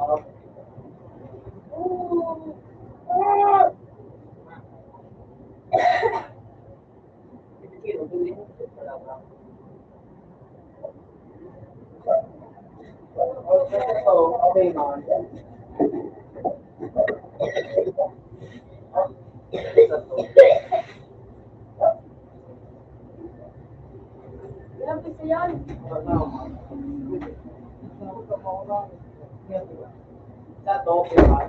okay man. Ilang piso yan? Sa to, diba?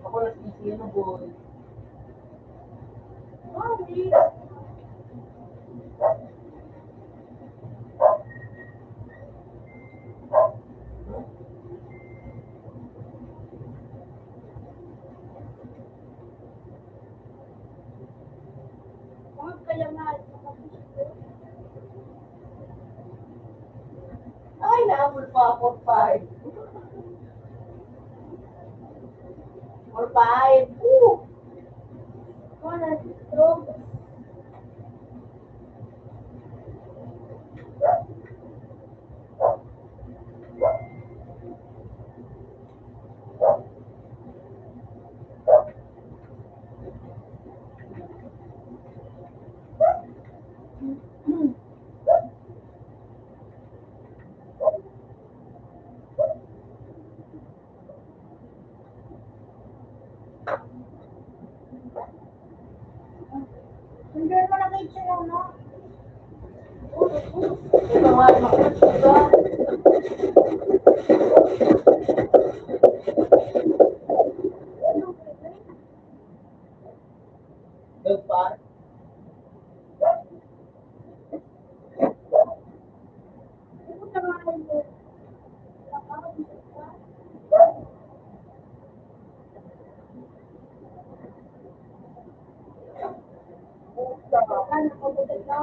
Ako na si ano boy. Mommy. Huwag kaya mahal sa kapatid. Ay, naamol pa ako 5. 4-5. Wala, strong. Hindi mo na kayo siya, no? Ito nga, makikita. Dog pa? Puta mahal mo. Ano ko ba ito?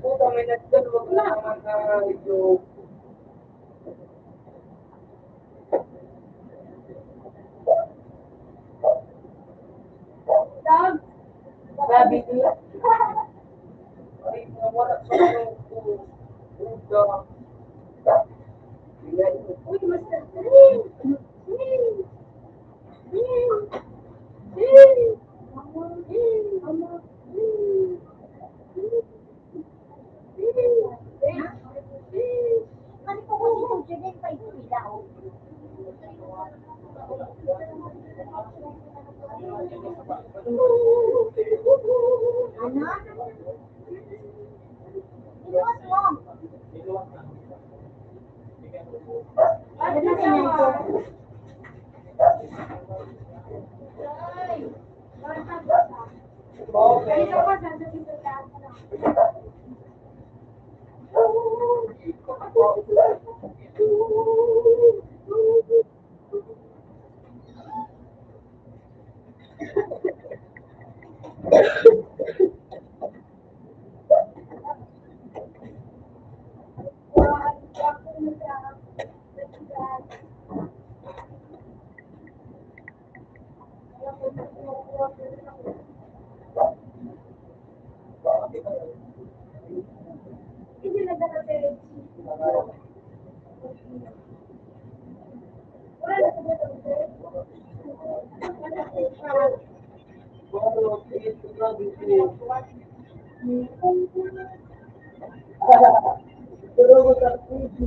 Puta, may nagdan, wag na naman na ito. Dog. Grabe niya. Ay, nawala sa ako. Puta. Yan. Uy, Master Green. Ano po ko dito dyan pa ito ilaw? Ano? Iluwas mo. Ano na tingnan ko? Ay, Okay. ganito ka, sasabihin ko sa akin. Hindi na dapat wala na dapat Boro, sige, grabe siya. Pero ko sa puso.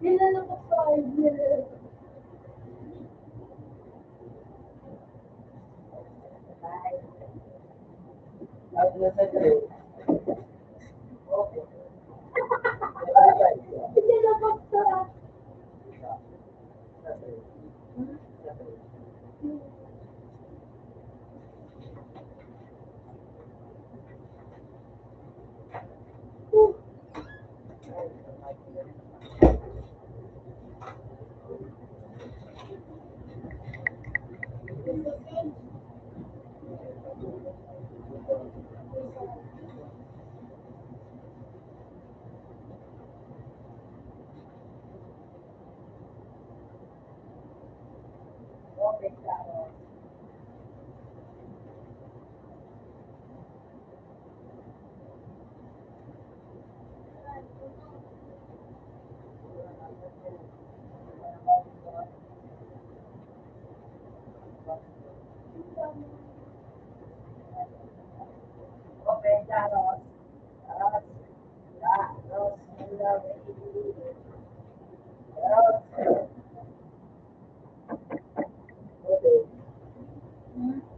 Nilalabas ko ay nilalabas. Tapos na sa trip. Okay. Nilalabas ko. Okay, claro. Okay, claro.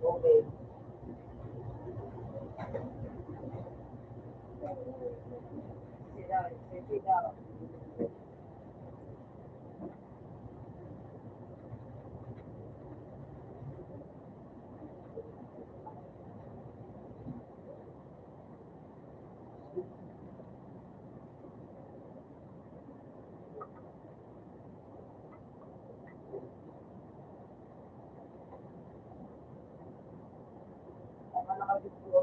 Okay. Sit down. Tama na kami po.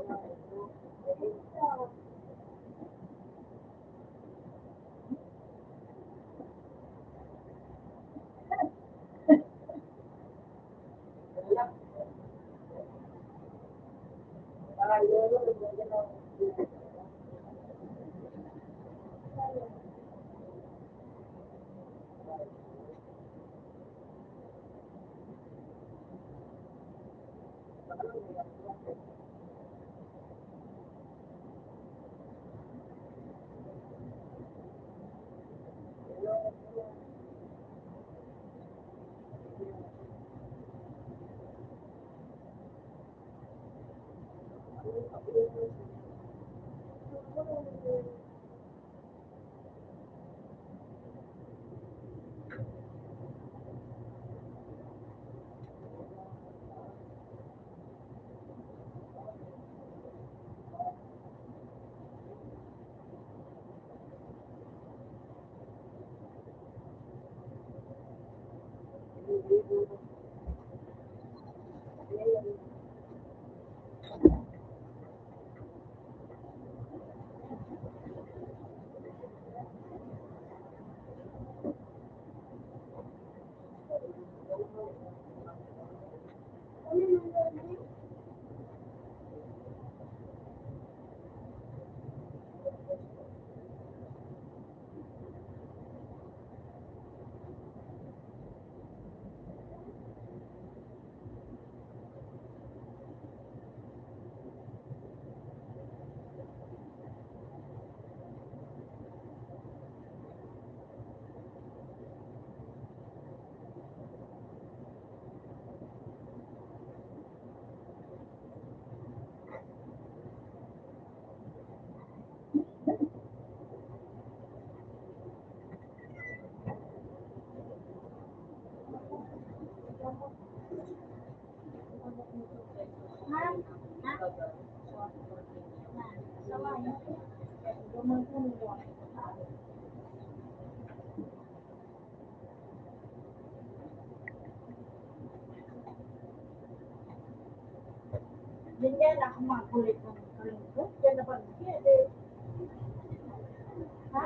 Ganyan ako makulit ng kalungkot. Yan na ba? Ha?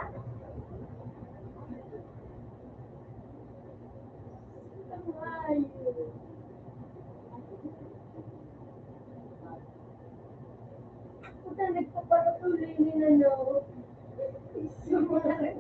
Ay. Puta, nagpaparatuloy nila no. Sumari.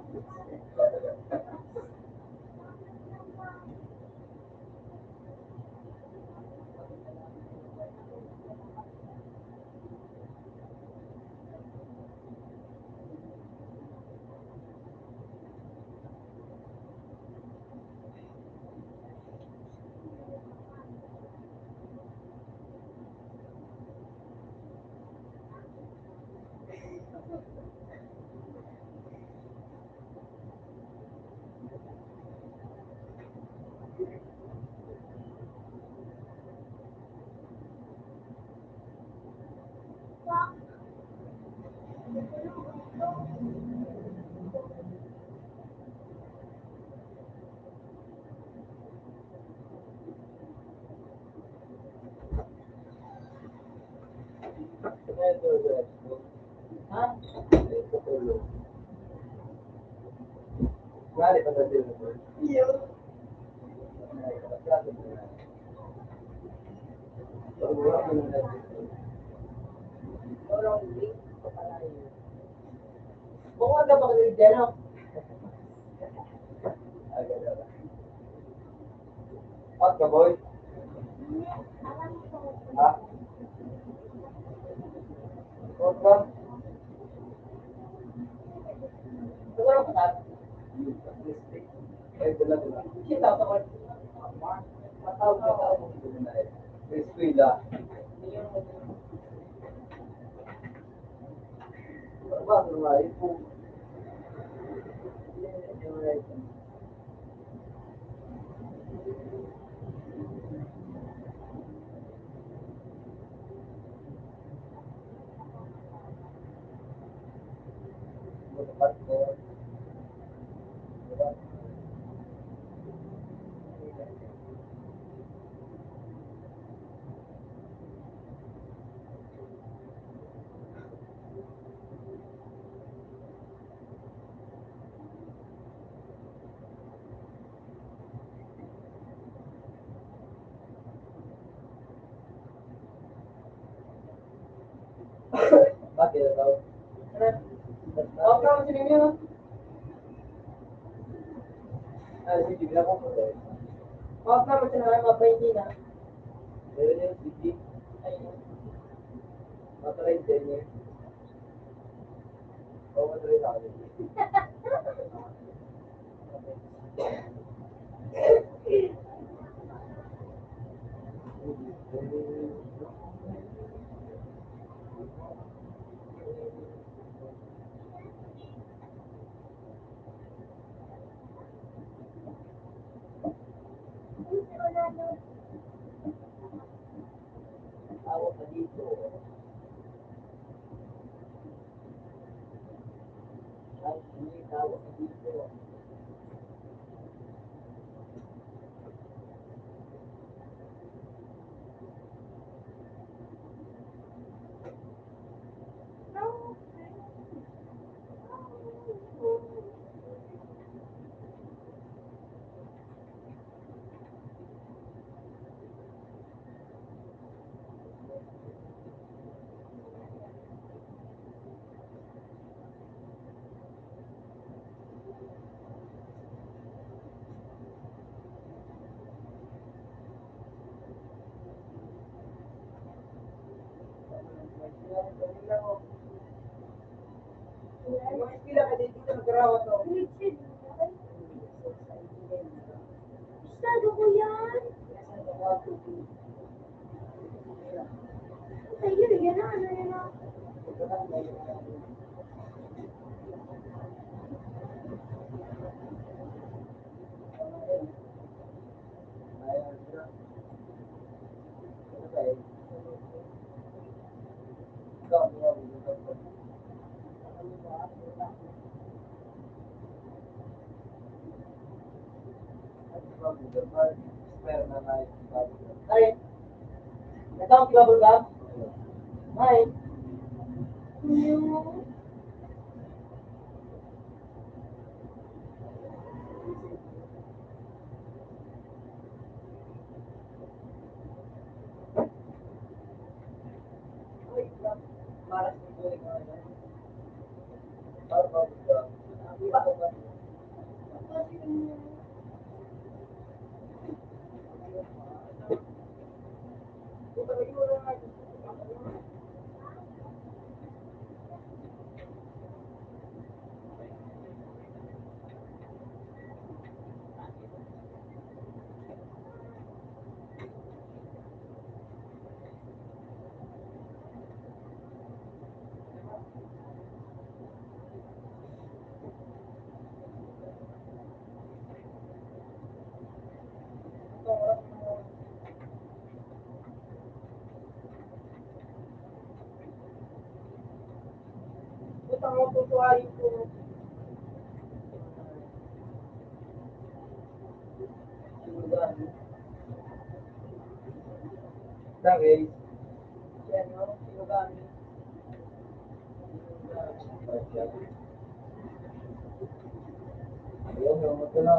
Ha? Mari pa tayo dito. Iyo. Kung aga pa kayo dyan, Hot ka, boy? Ha? Hot ka? Siguro pa tayo. Eh, dala. Kita ko. Matawag ka ako. Eskwela. Ba, ano nga, ito. Bakit daw? Huwag ka kasi ninyo. Sige, bila ko po tayo. Huwag ka kasi naman mapahingi na. Meron yung sige. Ayun. Mataray din niya. Oo, mataray sa akin. Tawag ka dito. Ay, hindi tawag ka dito. Mga pila ka dito sa nagkarawa to. Estado ko yan. Sa'yo, yan na, ano yan na. Ay, natawag ka ba? Ay, Yung... para sa tuloy ka na. Para ba? Iba ko ba? sa mga tutuhayin ko. Dahil, Yan, no? Sinugami. ayun, yung ito na.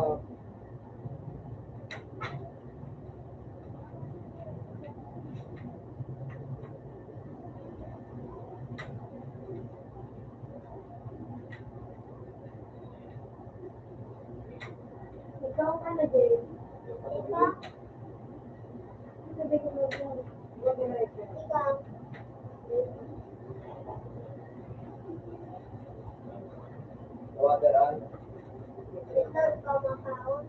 Ikaw ano din? Ikaw? Sabi ko mo din. Ikaw. Tawagaraan. Ikaw makaon.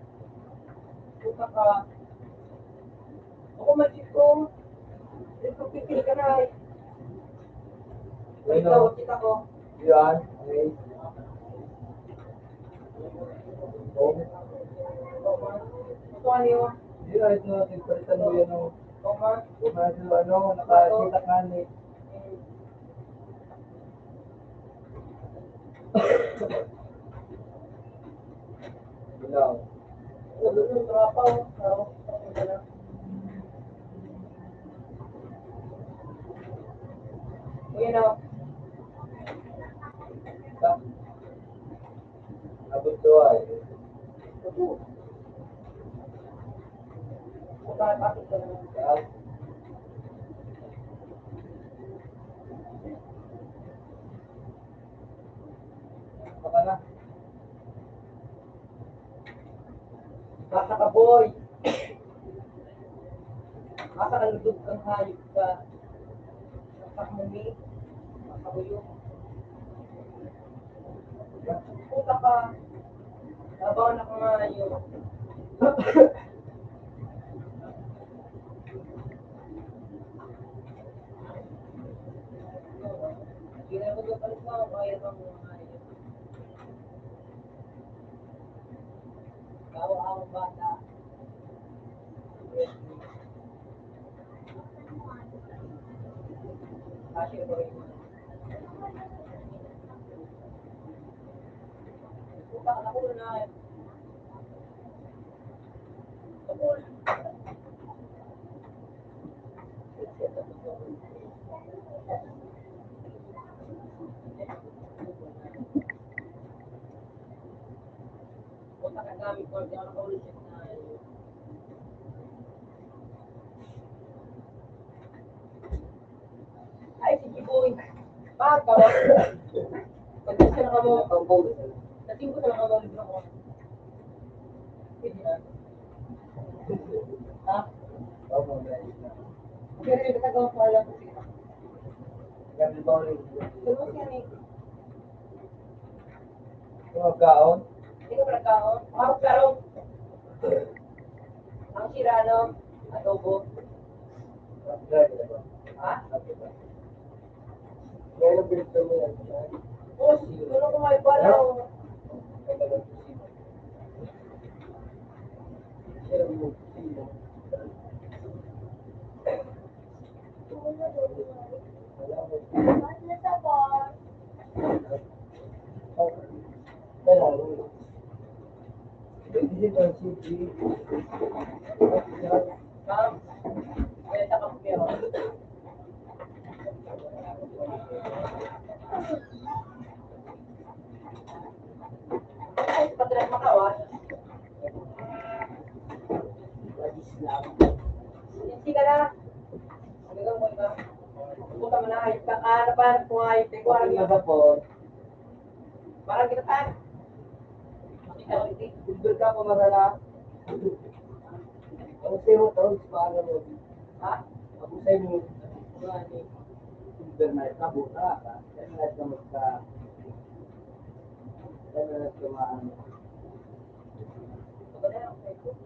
Puta ka. Ako masik ko. Ito pipili ka na eh. Ayun, Ikaw, no? kita ko. Yan, okay. Oh, Ito ano yun? hindi na ito natin palitan mo yan, no? Ito man. Kung ano, nakakita ka ni. Bilang. Nagulong trapaw. Pero, ito na. Ayan o. Abot to ay. Ito. Ito na pasok ko na. Yan. Baka na. Basta ka boy. Basta ka lutog kang hayop ka. Basta ka mumi. Basta ka buyo. Puta ka. Labaw na ka nga yun. Hindi na ko doon palit na. Kaya ka mo nga yun. Ikaw ang bata. Kasi ko rin. Puta ka na ko na. Kapul. Puta ka gamit ko. Hindi ako nakaulit na. Ay, sige boy. Baka. Pagkas ka na ka mo. Nating ko sa mga mga libro ko. Pwede na. Ha? Opo, guys. Pero yung katagawa ko alam ko siya. Ganun ba ulit? Tulong siya ni. Yung magkaon? Hindi ko nagkaon. Ako pero. Ang sirano. Adobo. Subscribe na ba? Ha? Kaya lang pinito mo yan. Oh, tulong ko may balaw. Share mo. Sino? Wala mo. Ano sa bar? Kaya lang. Hindi ba si G? Ma'am. Kaya sa kampyo. Ay, patras makawas. Hindi ka na. Hanggang mo ka. Puta mo na, hayop ka. Ano pa, kung hayop, hindi ko alam Ano yun. ba po? Parang kita tan. Ikaw, hindi. Bundol ka po marala. Ang sa'yo mo ito, paano mo? Ha? Ako sa'yo mo. Internet ka, buta ka. Internet ka magka. Internet ka maano. Ano ba na yung Facebook?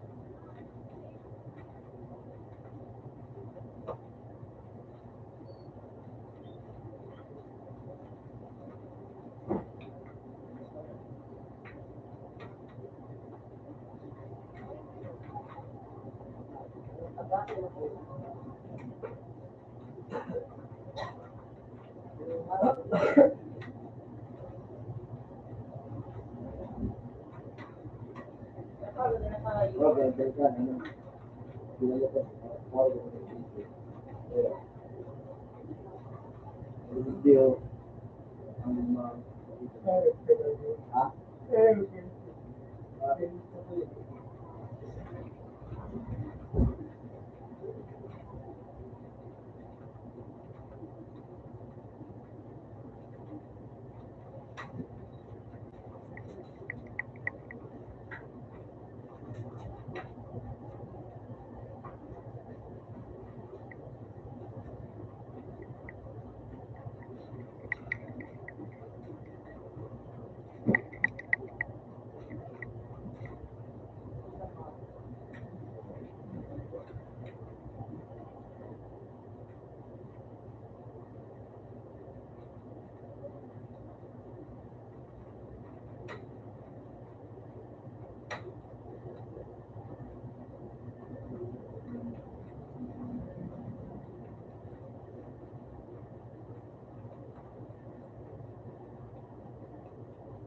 Video ang mga ha?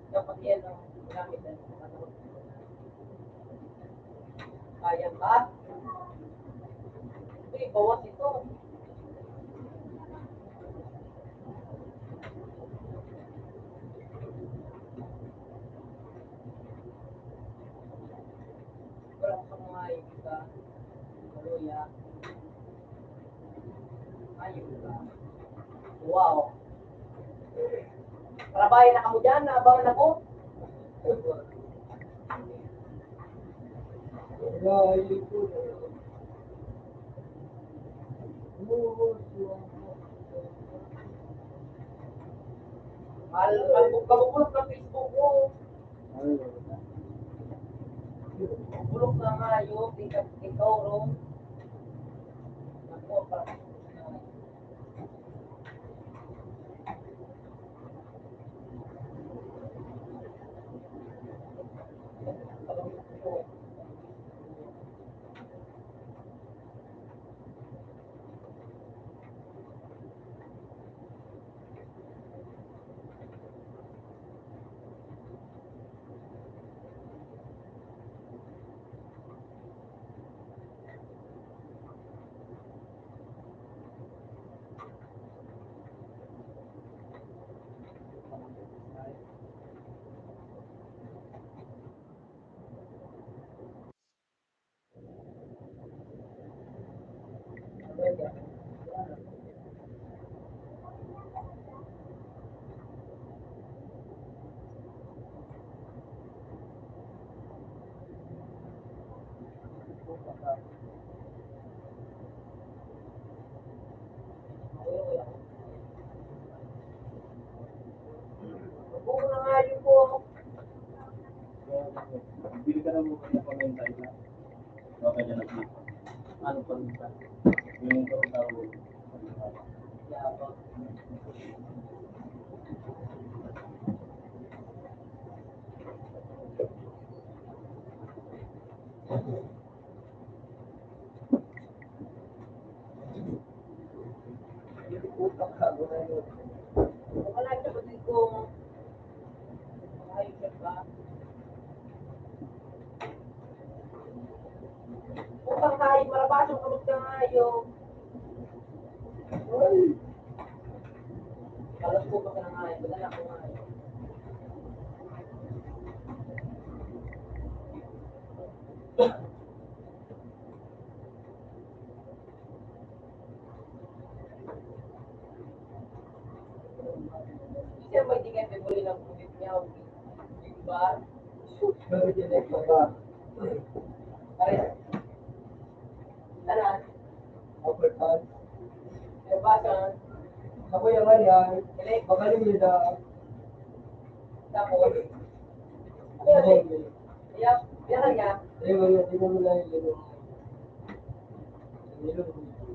Dapat yan ang gamit na ano. Kaya ba? Uy, bawas ito. Wala sa mga iba. Kaluya. Ayun ba? Wow. Trabahin na kamo dyan, naabangan ako. Pagpupulok ng Facebook ko. Bulok na nga yun, ikaw ron. Ako, parang buko na nga yun po. Bili ka na mo ng pamintay na. Baka dyan ang ano pa rin ka. Yung tao. Yeah, po. Wala siya kasi kung ayos siya ba? Utang kayo, marabas yung kamot ka ngayo. Kalas ko pa ka na ngayo, badala ko ngayo. Siya may di kayo buli ng kulit niya, di ba? Pare, tanan, nabasan, Ako yung yan, elek, magaling nila. tapos, ano yun? Iyak, iyakan niya. Di mo nila yung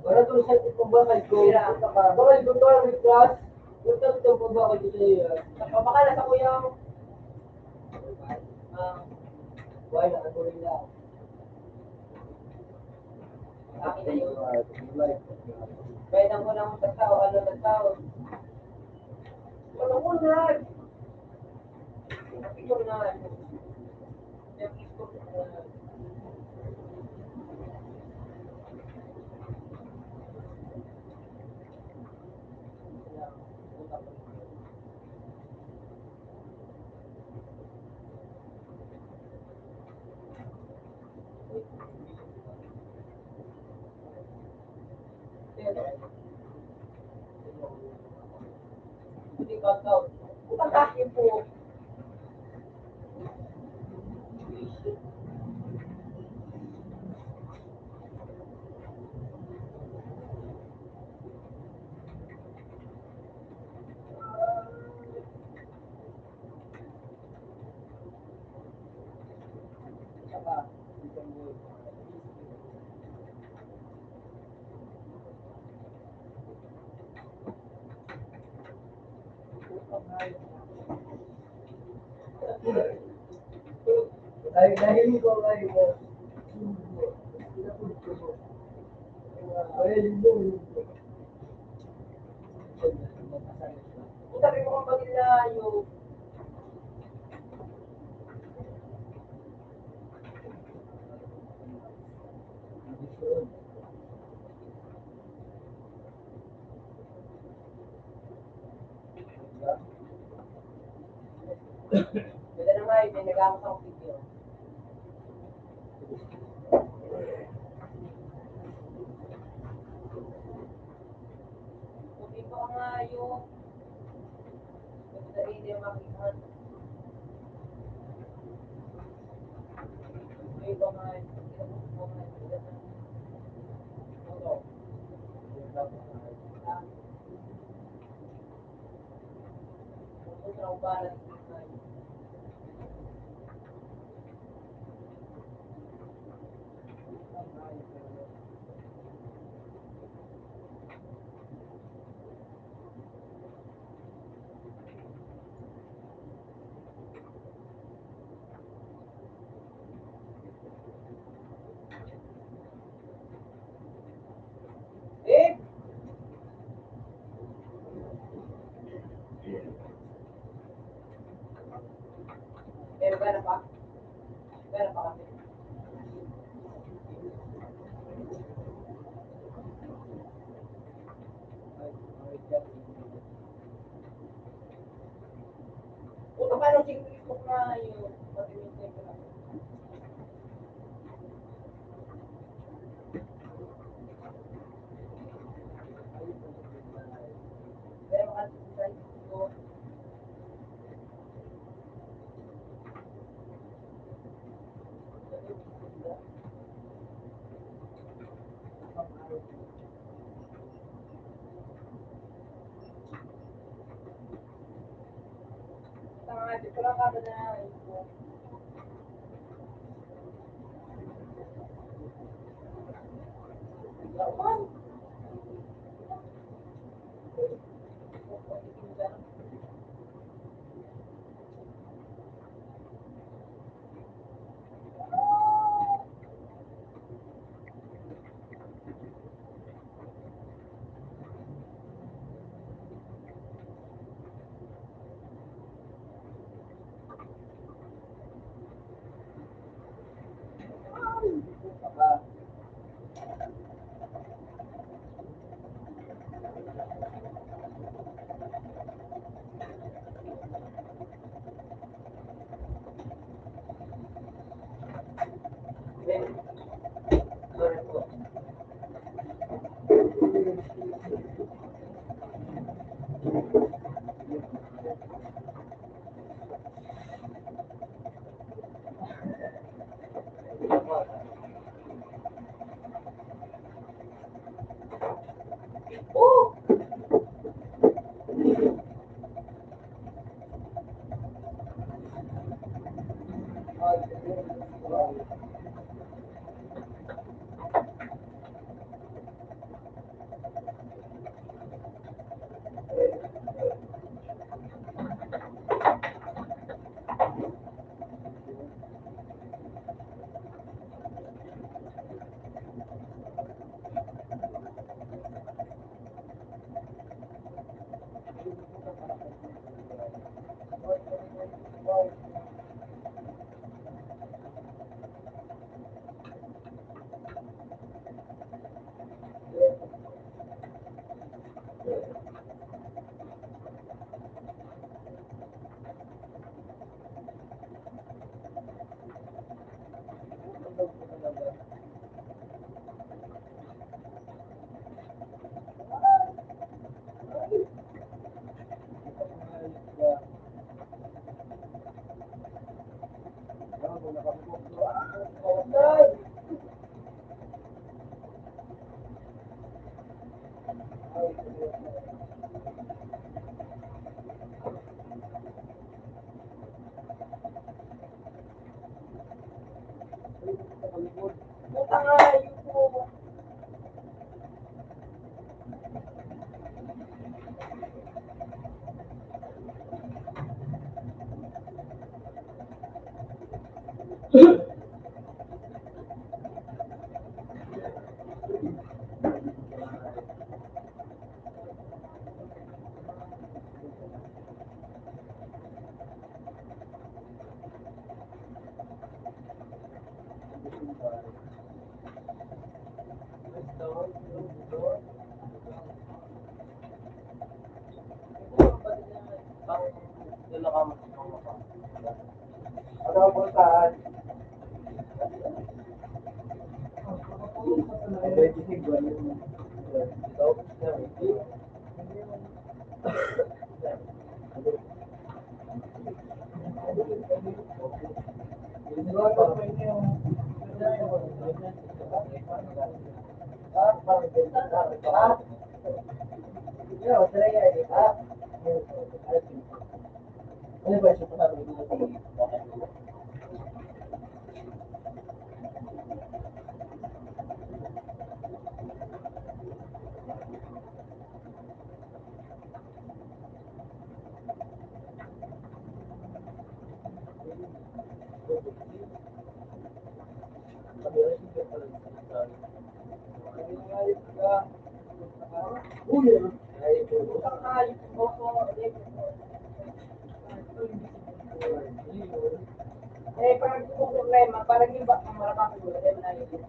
para to sa itong bakal ko. Bakal ko to ang class. Punta ito po bakal ko sa iyo. Napapakala sa kuya ko. Why na ako rin lang. Akin na yun. Pwede mo lang sa tao, ano ng tao. Wala ko na. Napicture na. Yung Facebook na. ka. Isang buwan. Dahil ko kayo mo. Sabi mo kung pagila yung Ganda naman, may nag-amas ako video. Kung dito ka nga yung dari din makikita. May iba nga, Eh! Pero pera pa? Pera pa kami. Puta paano TikTok na yung matimintay ko lang. Pero makatintay ko. Tanga, di ko lang kada na info. Laman! Sorry po. Oh! Puta nga, yun po. Ano ang puntahan? Ano ba siya pasabi dito sa eh, parang kung problema, parang yung ba, ang marapang ko, eh, na yun.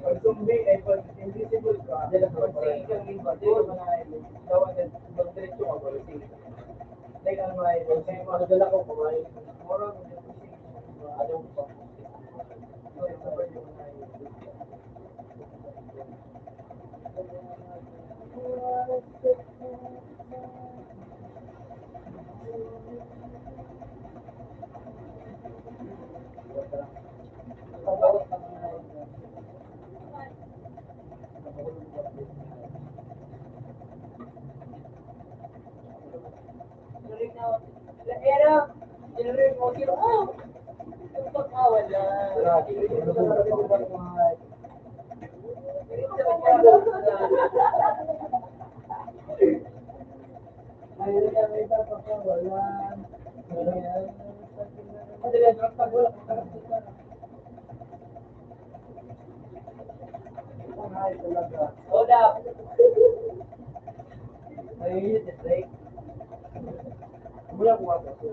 Pag zombie ay pag invisible ka, pag tingin kang iba, di ko manahin. Daw ang diretso ka, wala tingin. Like ano ay, kaya madala ko kumain. Moro, ayaw ko pa. So, yung sabay yung manahin. Pero, generate mo, sino, yung pagkawala. Hold up. Wala ko ako.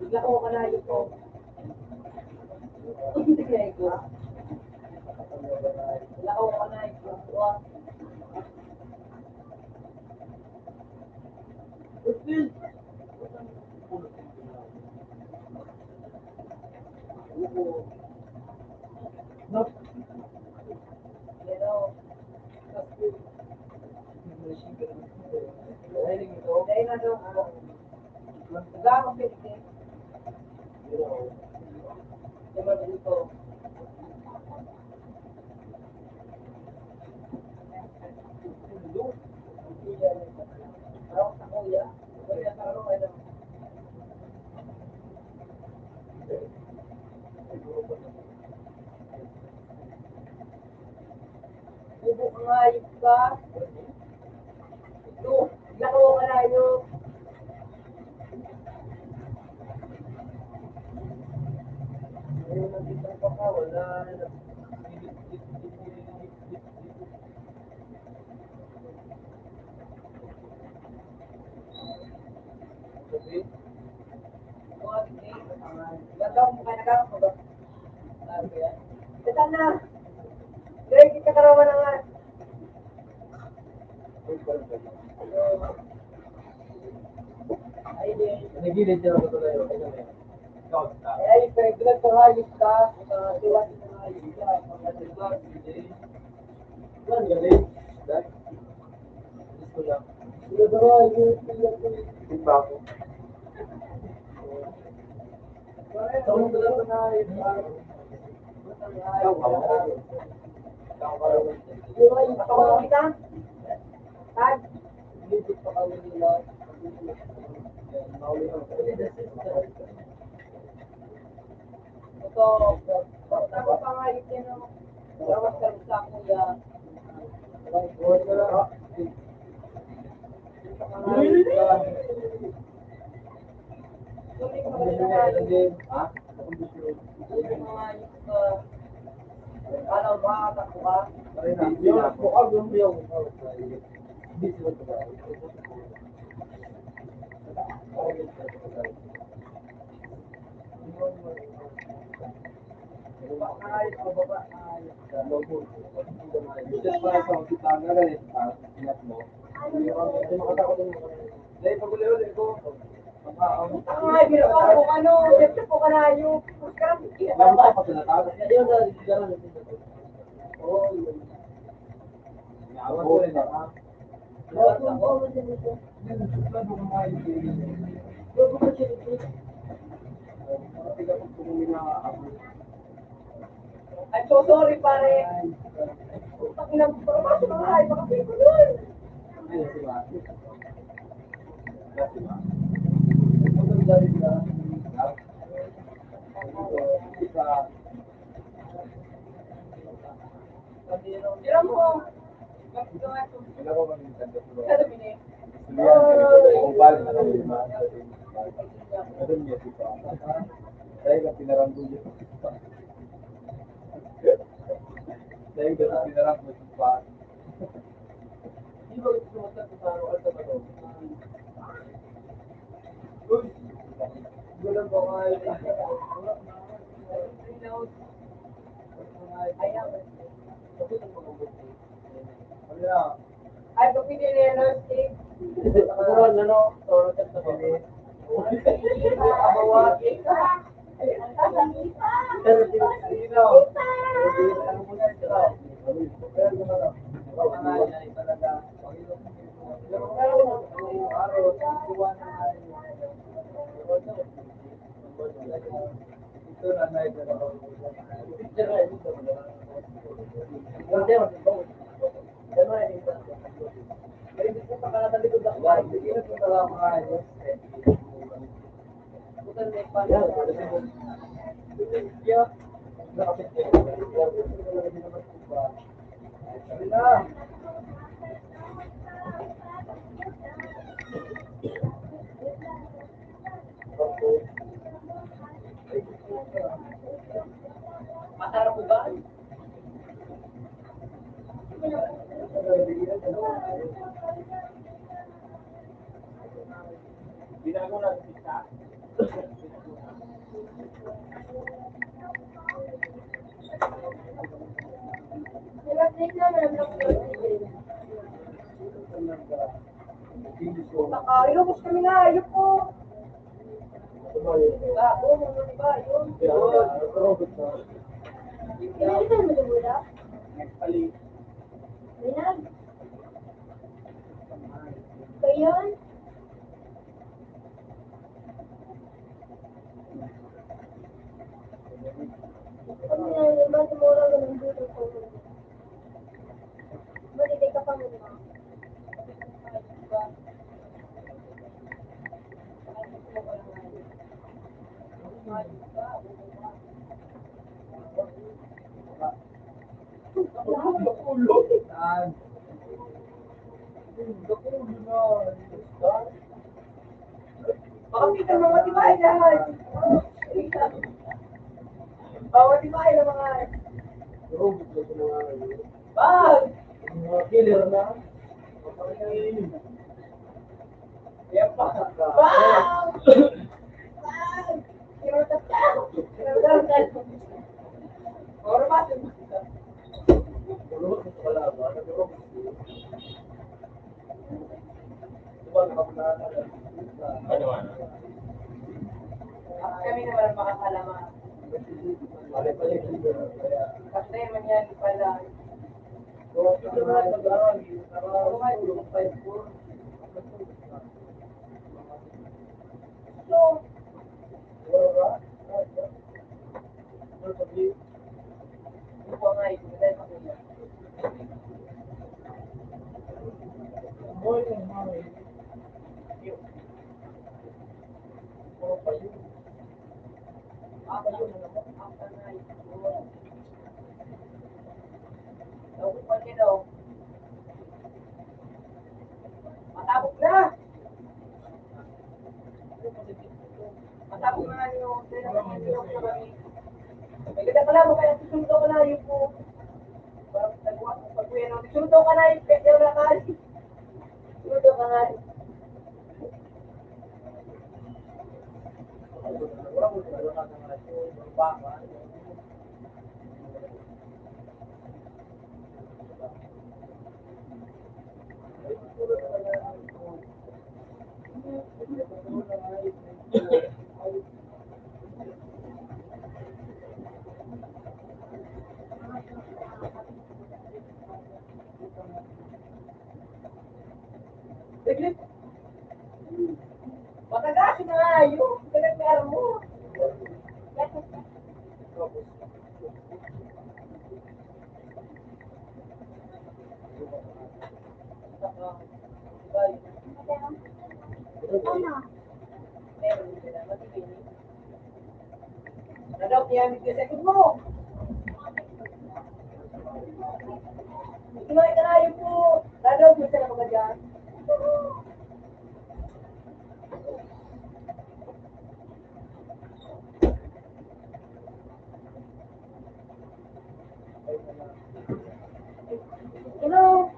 Bigla ko kanayo ko. Hindi kaya ko. Bigla ko kanayo ko. Pero, dahil na daw ako. Wala akong pwede. Diba dito? Parang sa kuya. Kaya parang ano. Bubo ka nga ayos ka. Ito, lako ka na yun. Ganda mo kayo nagkakapo ba? Sabi yan. Kita na. Greg, kita karawan na nga. Ay, di. Nagigilid siya ako tuloy. Ay, Greg, nagkakayos ka. Diwan ka nagkakayos ka. Saan galing? Dad? Gusto lang. Timba ako. Ikaw mo lang na Ikaw ka mo. Ikaw ka rin. Ikaw ka? Tag? Hindi pa kami nila. Ito, ako pa nga yung dapat ka sa kuya. Ha? Ano, makakatakbo ka? Ayos ko ba ba? Ay, ginawa ko ano, siyempre po ka na yung puskang. I'm so sorry, pare. Pag inang-promotion ng ay, baka ko nun. Ilan mo? Ano bini? Dahil pinaranggo niya. Dahil pinaranggo niya pa. Hindi ba gusto mo sa kusaro at sa bato? Uy! Gulang ko nga yun. Ay, kapili niya na steak. Kuran na no? Toro sa tabi. Abawa. Pero sino? Ano mo na ito? Pero naman talaga. Ito na na ito. Masarap po ba? Binago na sa pista. Ilubos kami nga, ayun po. Bago, mga di ba, yun. Pinalitan mo na mula? Nagpalit. Binag? So yun? Ano yan? Ba't mura ka ng dito ko? Ba't hindi ka pa muna? Baka pita mga matibay lahat. Matibay na mga. Bag! Killer na. Bag! Bag! Bag! Ano ano? Kami naman ang makakalaman. Kasi naman yan pala. So, yung po nga, yung dahil pa kuya. Ako yun, ako nga yun. Ako pa rin daw. Matapos na! Matapos na yung tinatapos na kami. May ganda pala mo kaya susunod ko na yung po. Parang nagawa ko pag kuya no. Susunod ka na yung pwede na ka. Susunod ka na. Biglit. Matagasin na nga yun. Pinagkara mo. Ano? Nadaw niya, may second mo. Ikinuha ka na yun po. Nadaw mo sila mga dyan. Hello?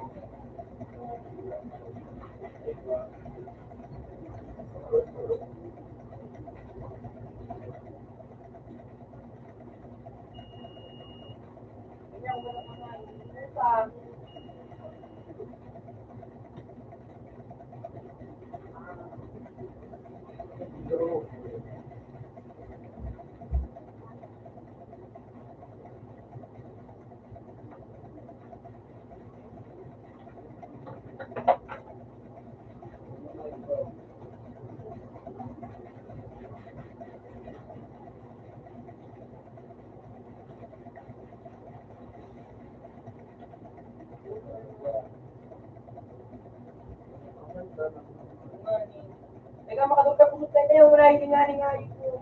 Teka, makadulta po sa kayo, wala yung tingali-ngali po.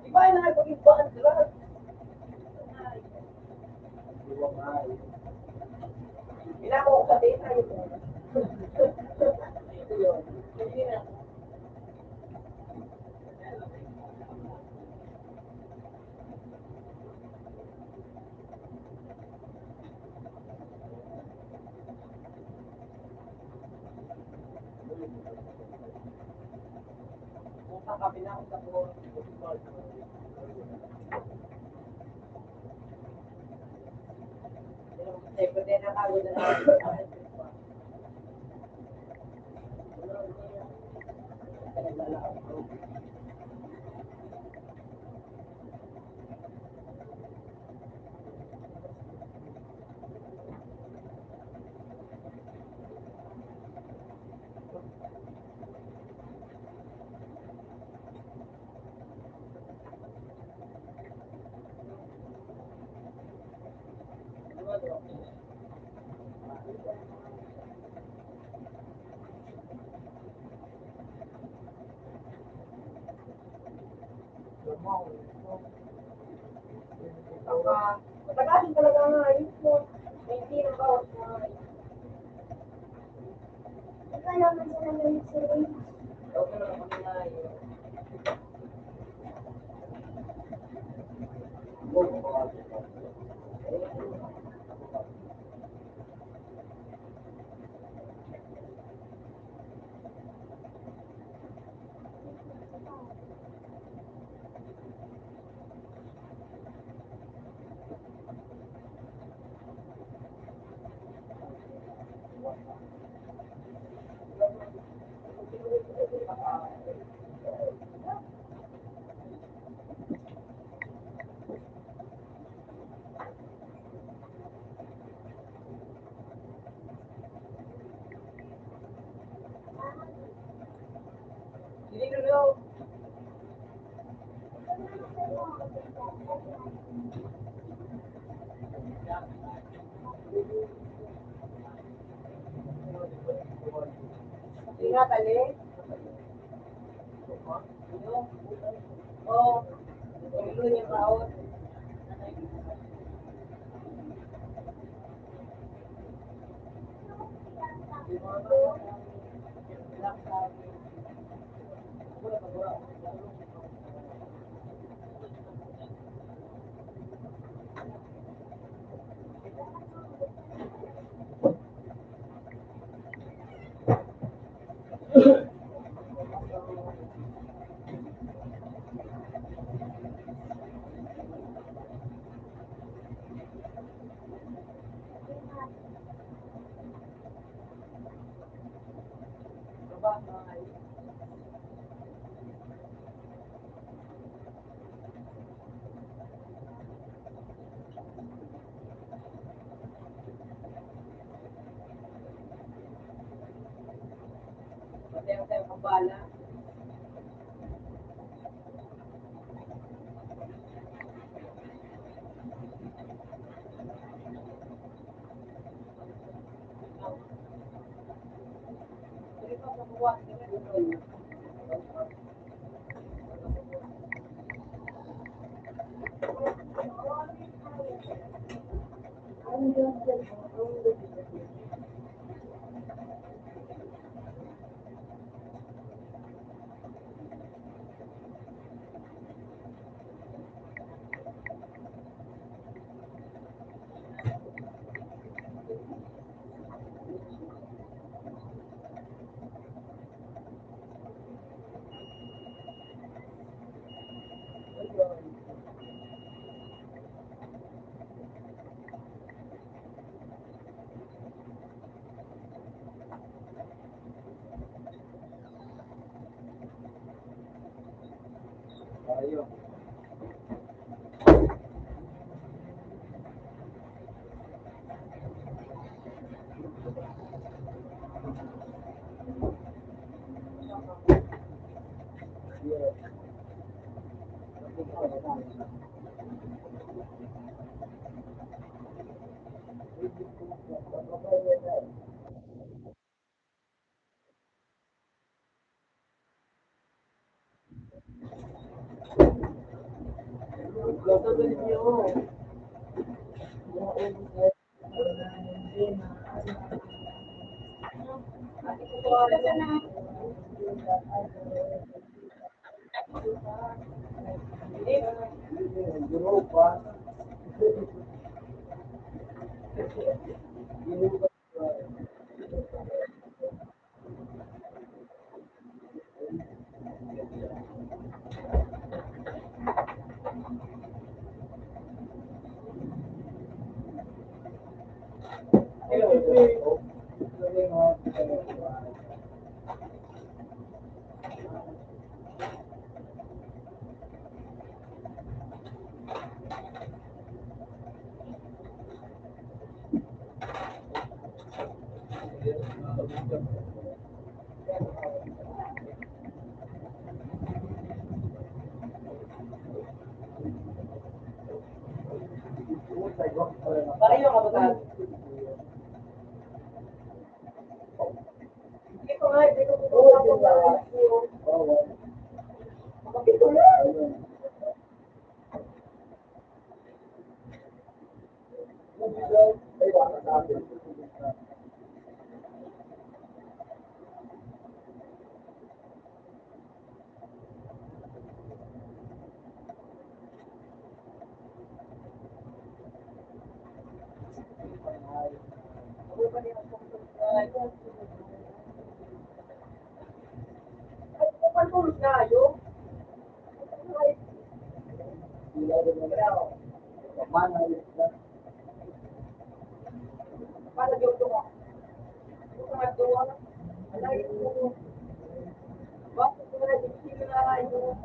Di ba yung nakapag-ibaan sila? Pinako ko sa data yun. Ito yun. Hindi na. Puta ka, pinako sa po. Pwede na kago na lang. Matagasin talaga nga, yun po. Hindi na bawat mga Ikaw naman sila ng sila. okay na kami na yun. Hindi ko know. Ingat, Ali. Oh, ito yung baon. Matayang tayo kabala. Hindi pa makuha. Ayun. Para yung kabataan. Hindi ko nga, hindi ko kukuha ko ba? Ito lang. Pantulog na yun. Para yung tungo. Yung mga tuwa. Alay ko. Bakit ko na hindi na yun?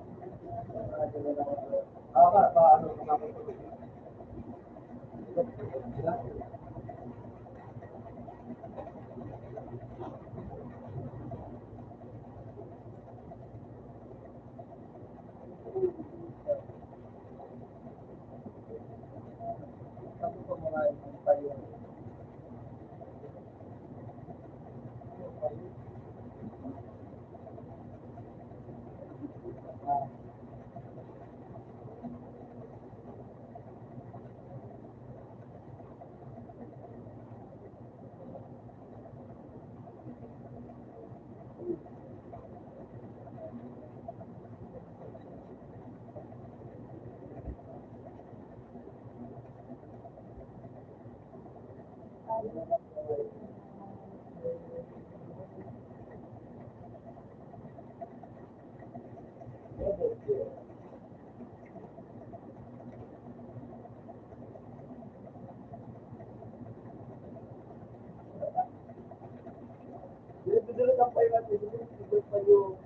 Dudulot ang payo at dudulot pa yung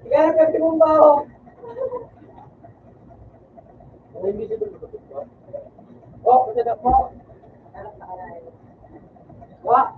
Kaya kasi mong baho. Oh, kasi na po. Wah.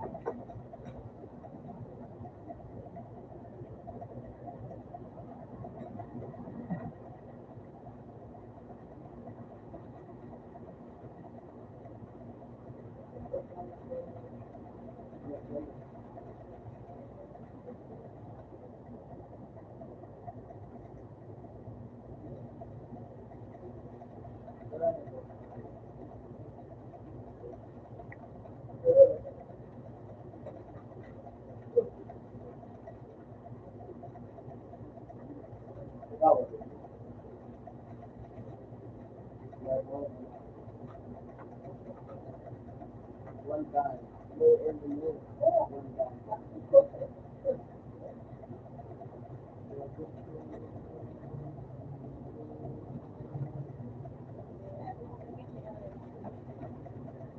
One guy, low and low, one guy.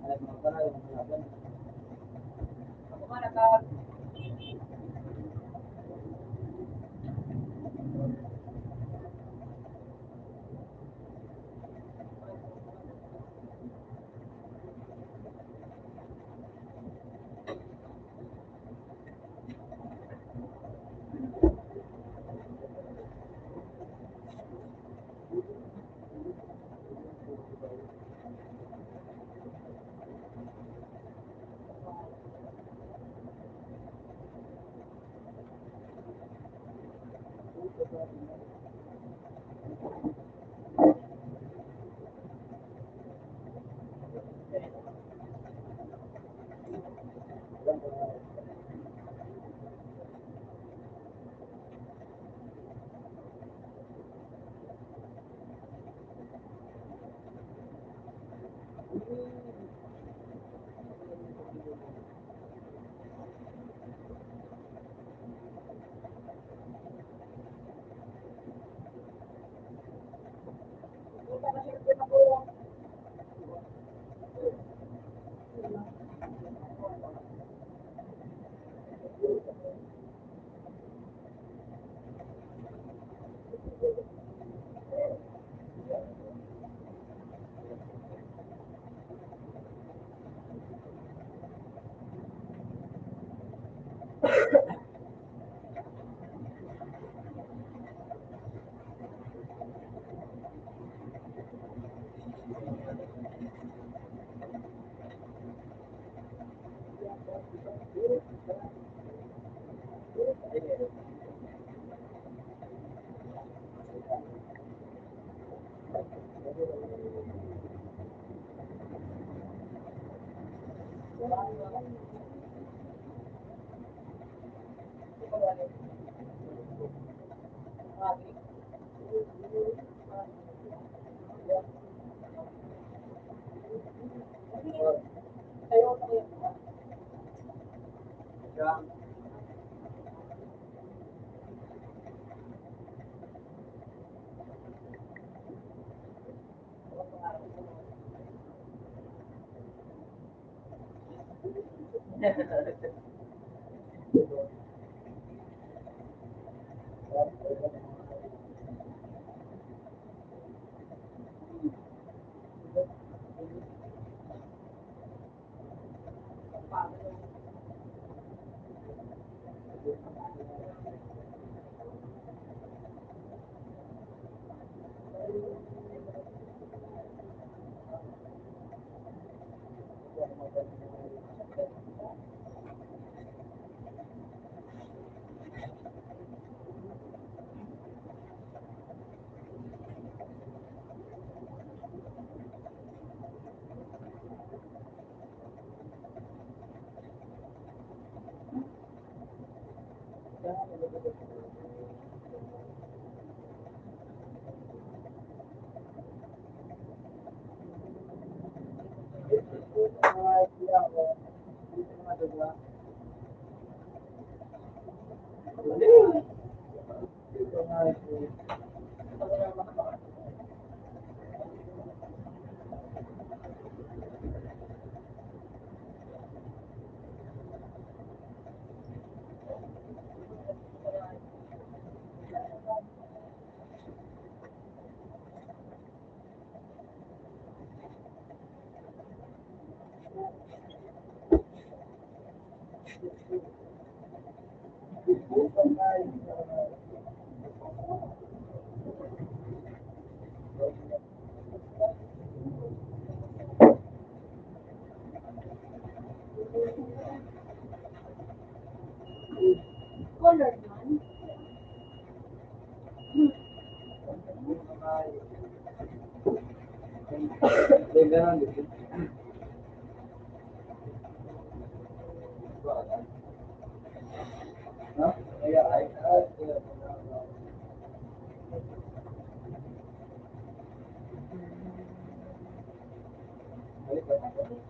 Ay, mga pala yung mga ganun. Ako nga naka- Color man.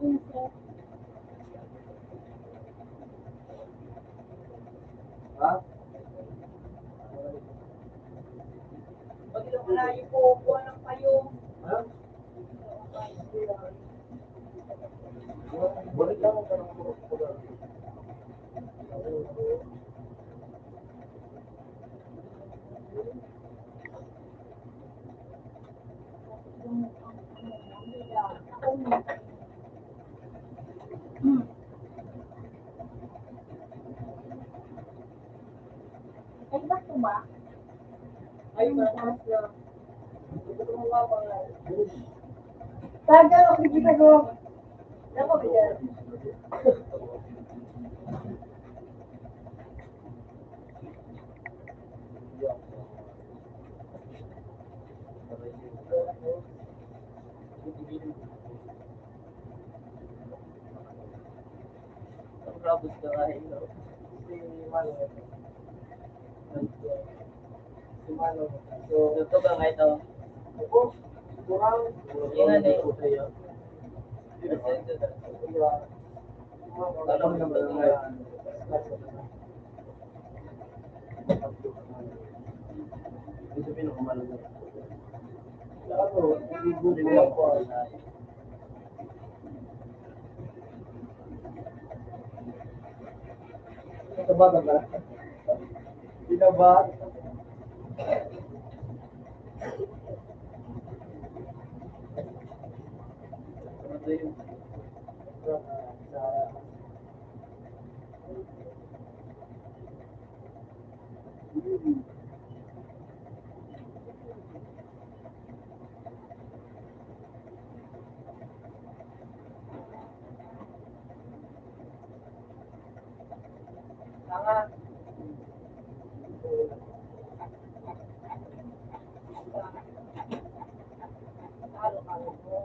Insect. Pag ilang malayo po, buwan ng kayo. Ay, ba ito ba? Ay, mataas na. Taga, okay, kita ko. Nako, biyan. Tapos ka kain, no? Si Malo. Si Malo. So, Ito ka nga ito. ako, kurang. Yan na eh. Alam naman na Ito pinakamalaga. Ako, hindi bumili ako. Tabata ka. Binabat. Ito yung Tanga. Talo-talo mo.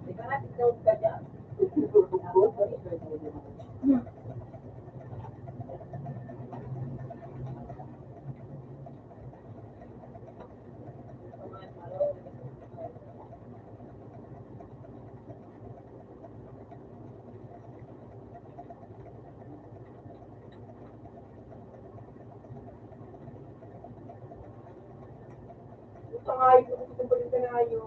Ikaw na, sit-down ka dyan. Tangayo, gusto ko rin tangayo.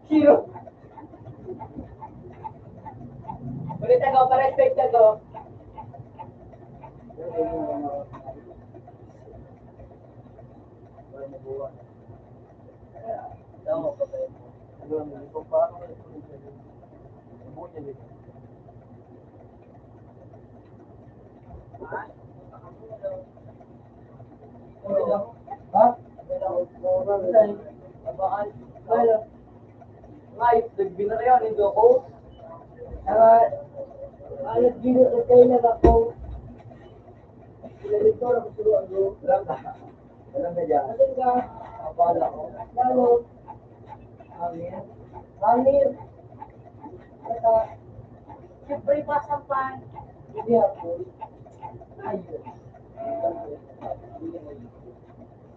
Zero. Ulit ako, pa-respect ako. Tama pa tayo. Kung paano ka ito, Abaan. Well, ngayon, nagbinarayan nito ako. Alat gino na kayo na ako. Pinalito na kusuruan ko. Alam ka dyan. Ating ka. Abala ko. Lalo. Hangin. Hangin. At Siyempre, pasampan. hindi ako. Ayun.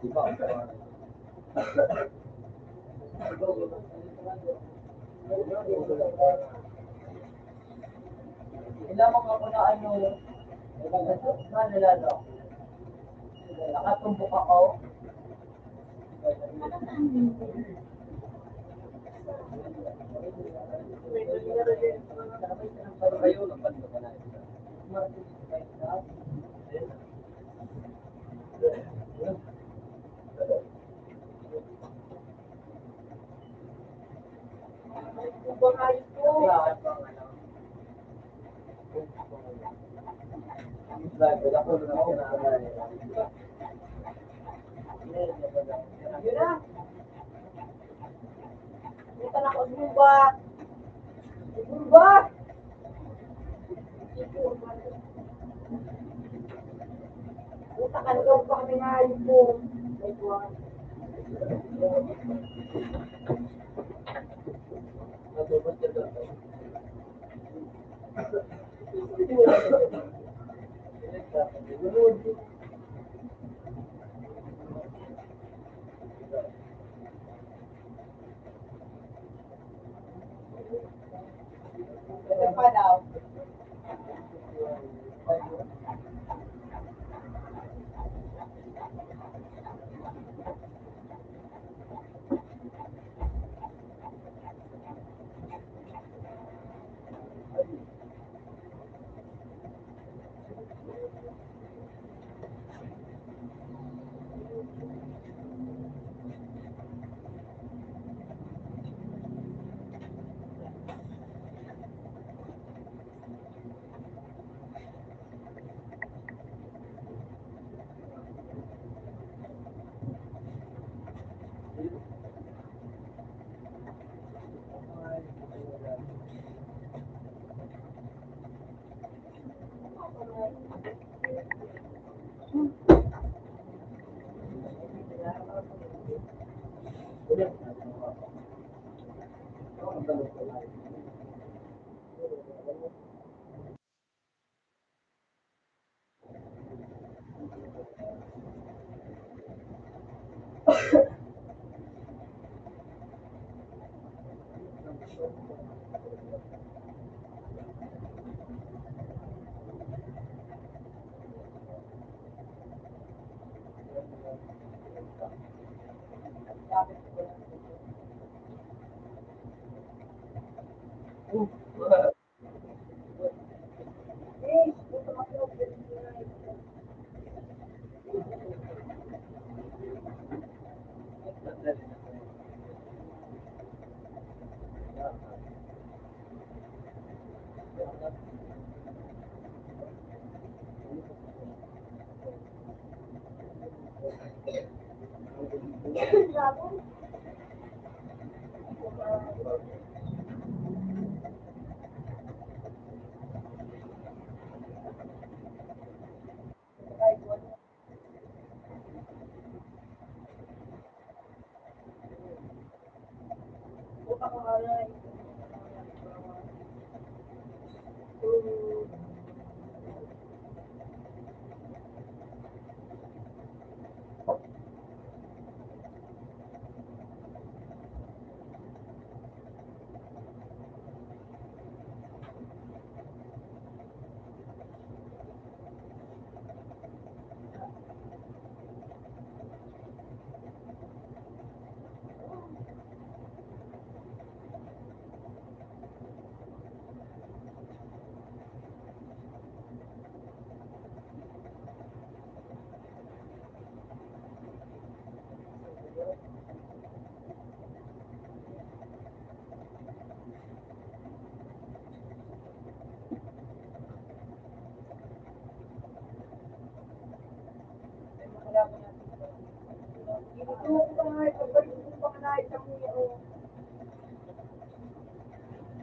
Di ba? Ilamang ako na ano, nalala. Nakatumbok ako. Kayo, nagpalito ka na. Kubang ayos ko. Yun na. Punta na ako sa Buba. Ba? Punta ka daw pa kami nga ayos ko. May buwan. Ito pa daw.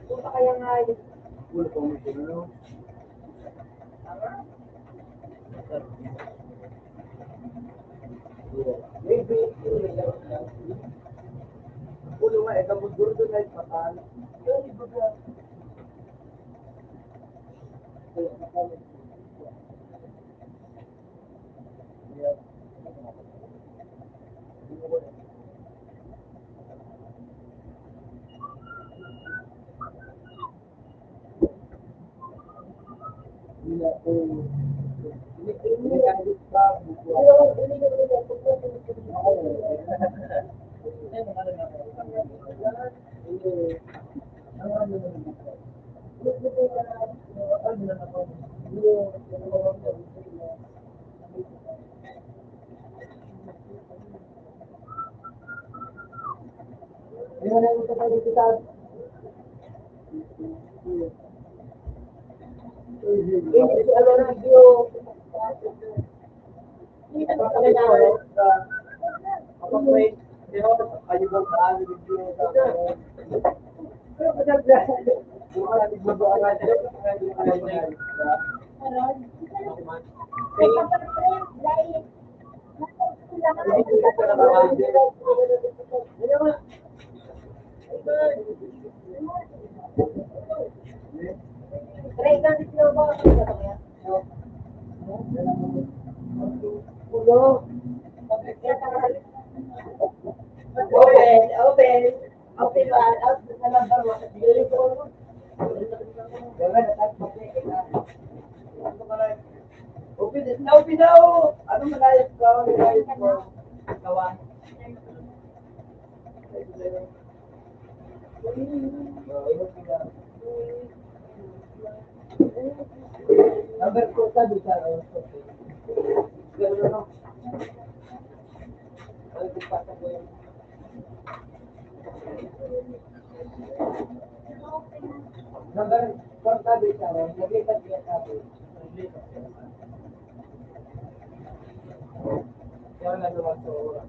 Puta kaya nga yun. Full commission, ano? Maybe, ulo nga, tapos gurdo na ipatal. Yun, iba ka. Open daw! Ano manayos ka? Manayos ko. Gawa. Number ko sabi sa pero no. Ay, pata ko yun. Number 4 sabi sa naglipat niya sabi. Kaya na naman sa oras.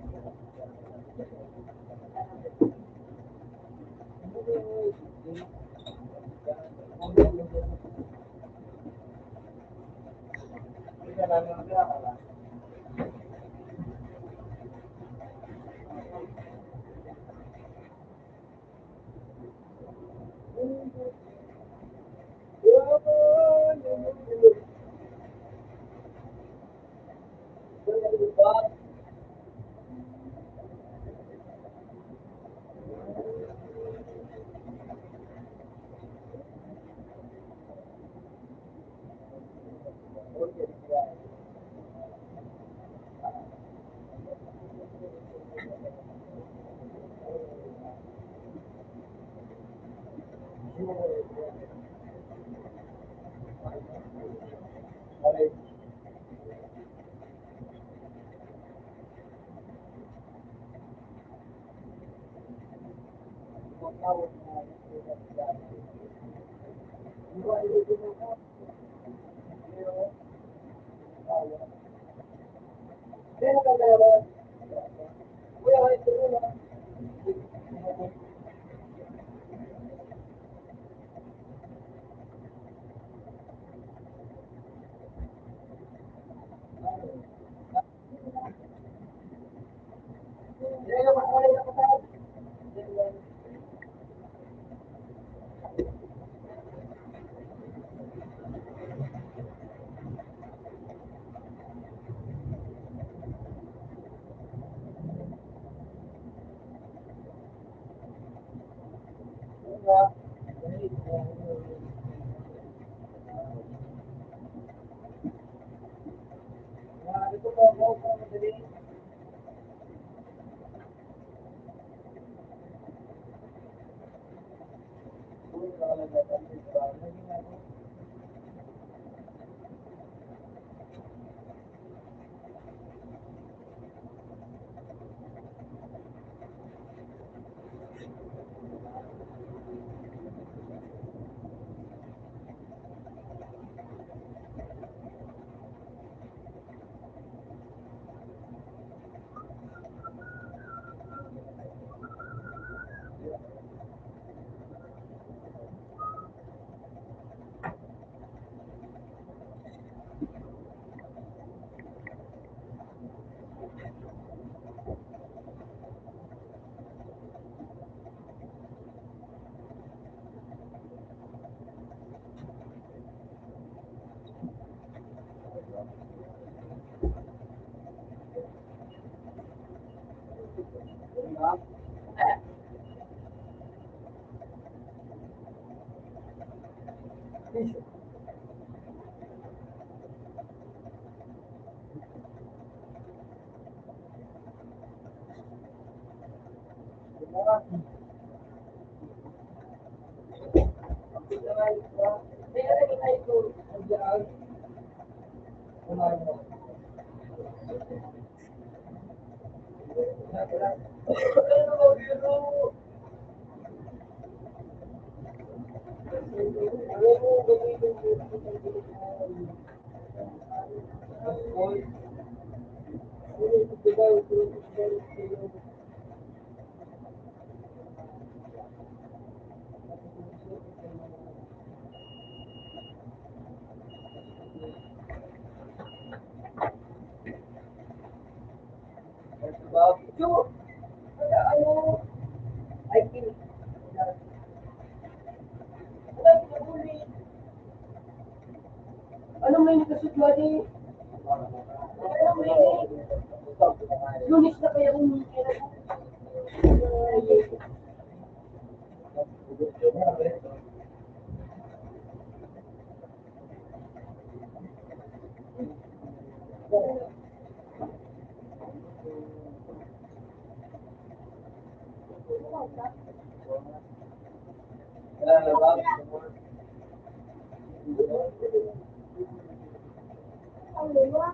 Ano may nakasut mo di? Ano may Lunis na kaya umikira. Ang lima.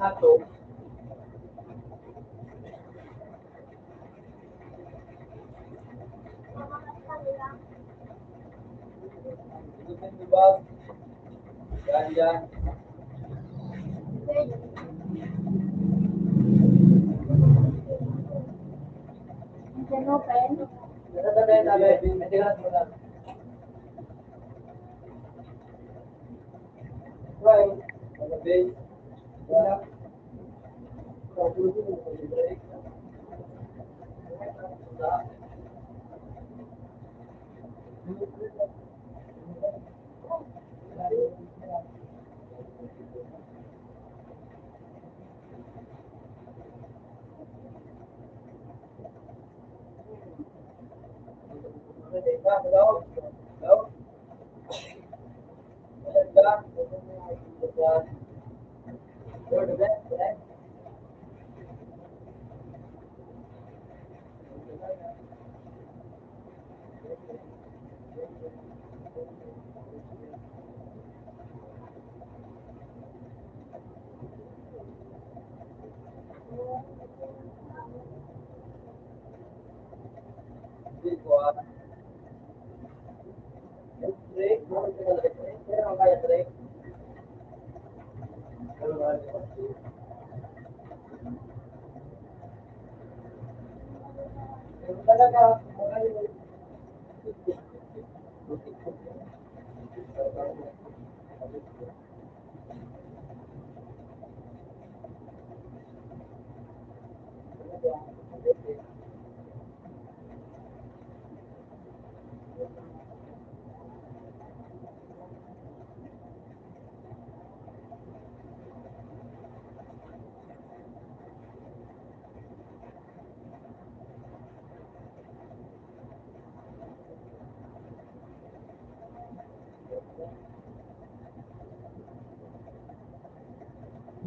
Satu. Ikutin di bawah. Jalan-jalan. Can open.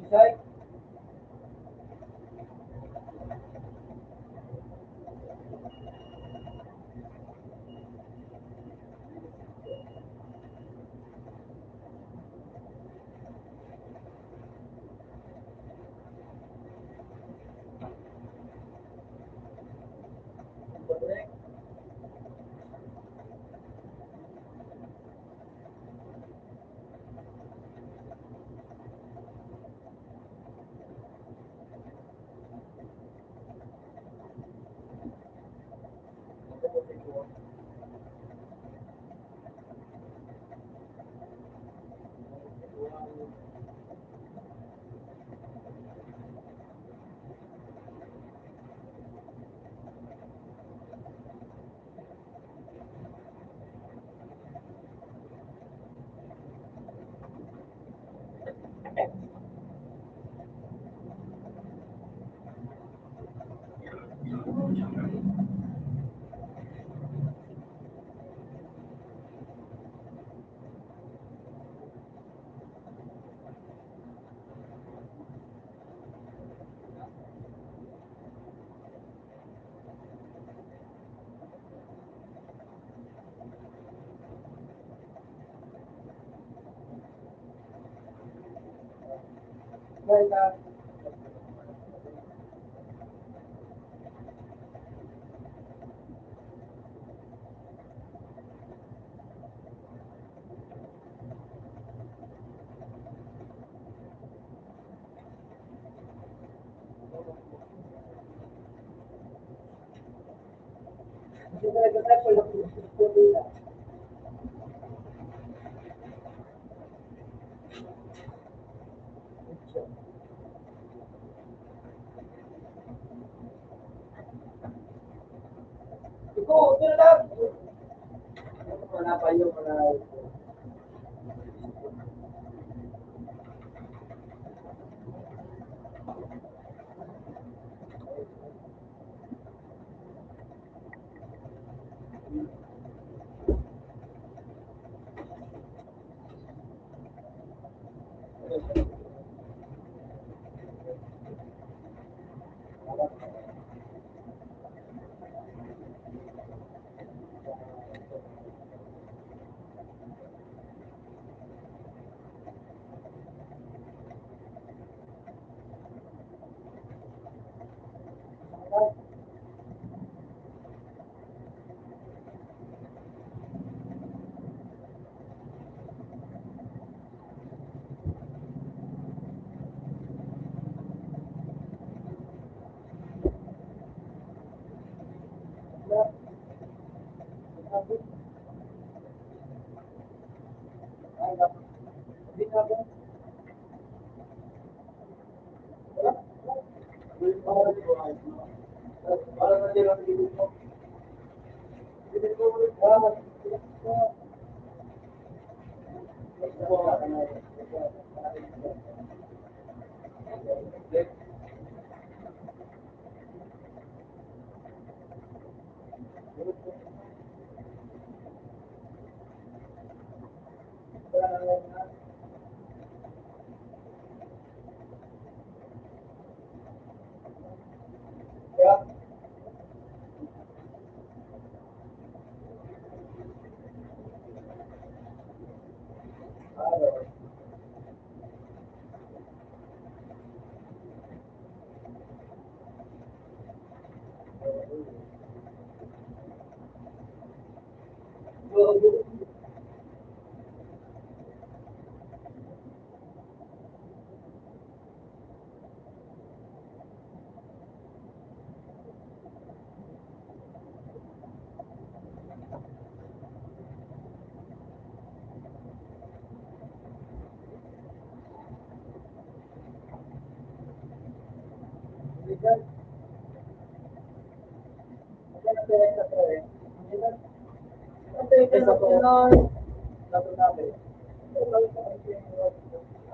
Bisay. Ito na lang. Wala pa yung mga...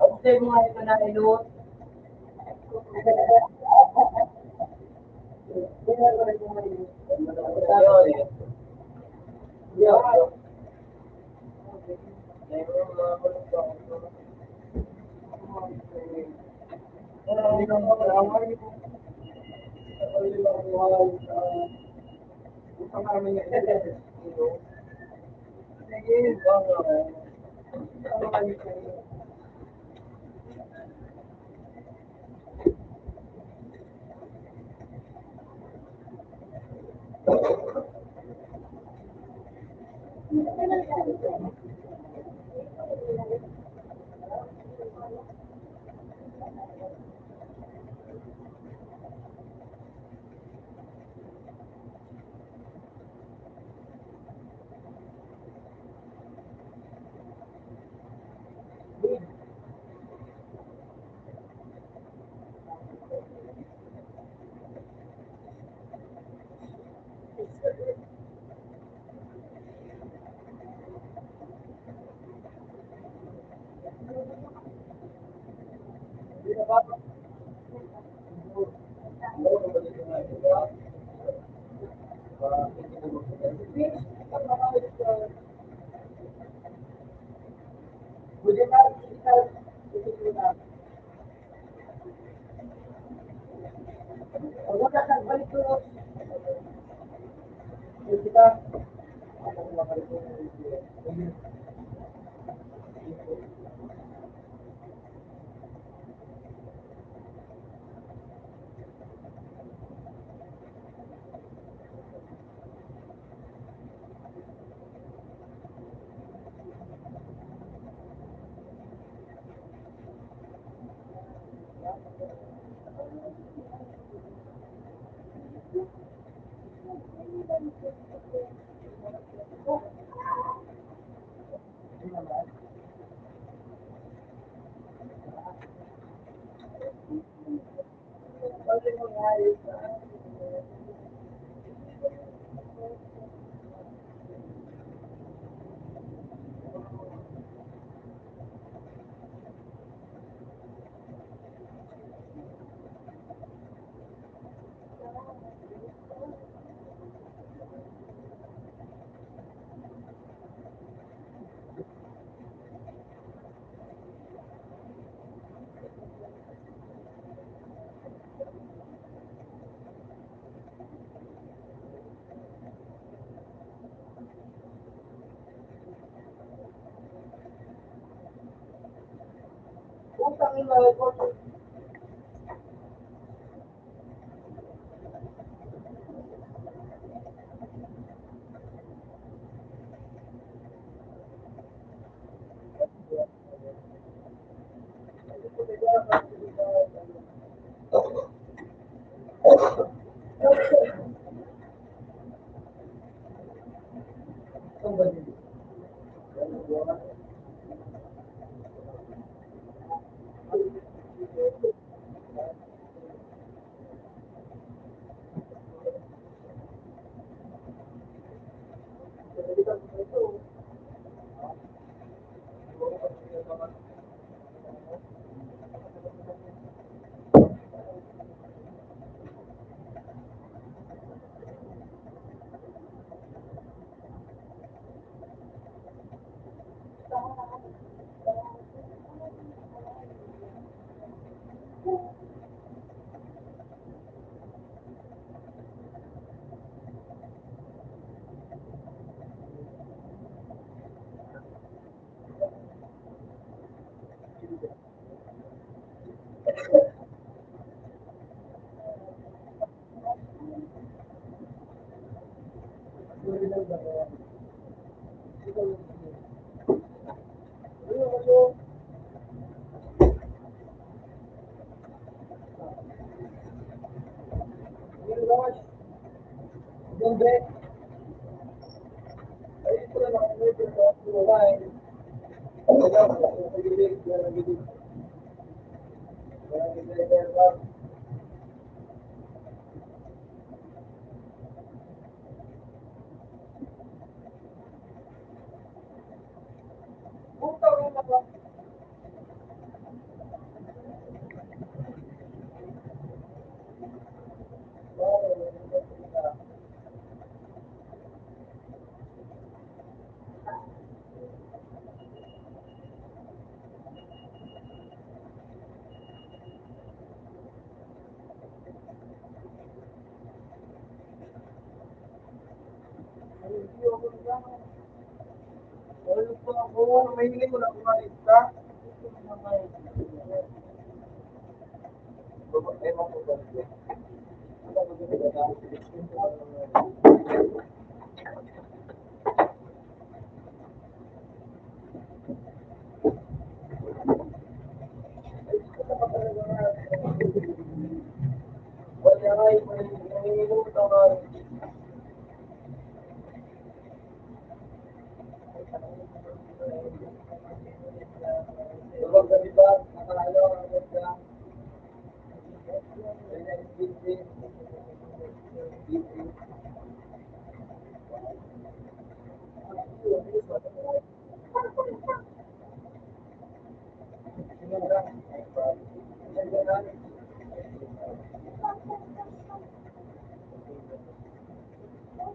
Observe mo nga ito na ilot. Utang ina ko. May hiling mo na kumain ka. Wala nga yung nanginginom ito nga. Kapag gabi ba, nakalayo ang ganda.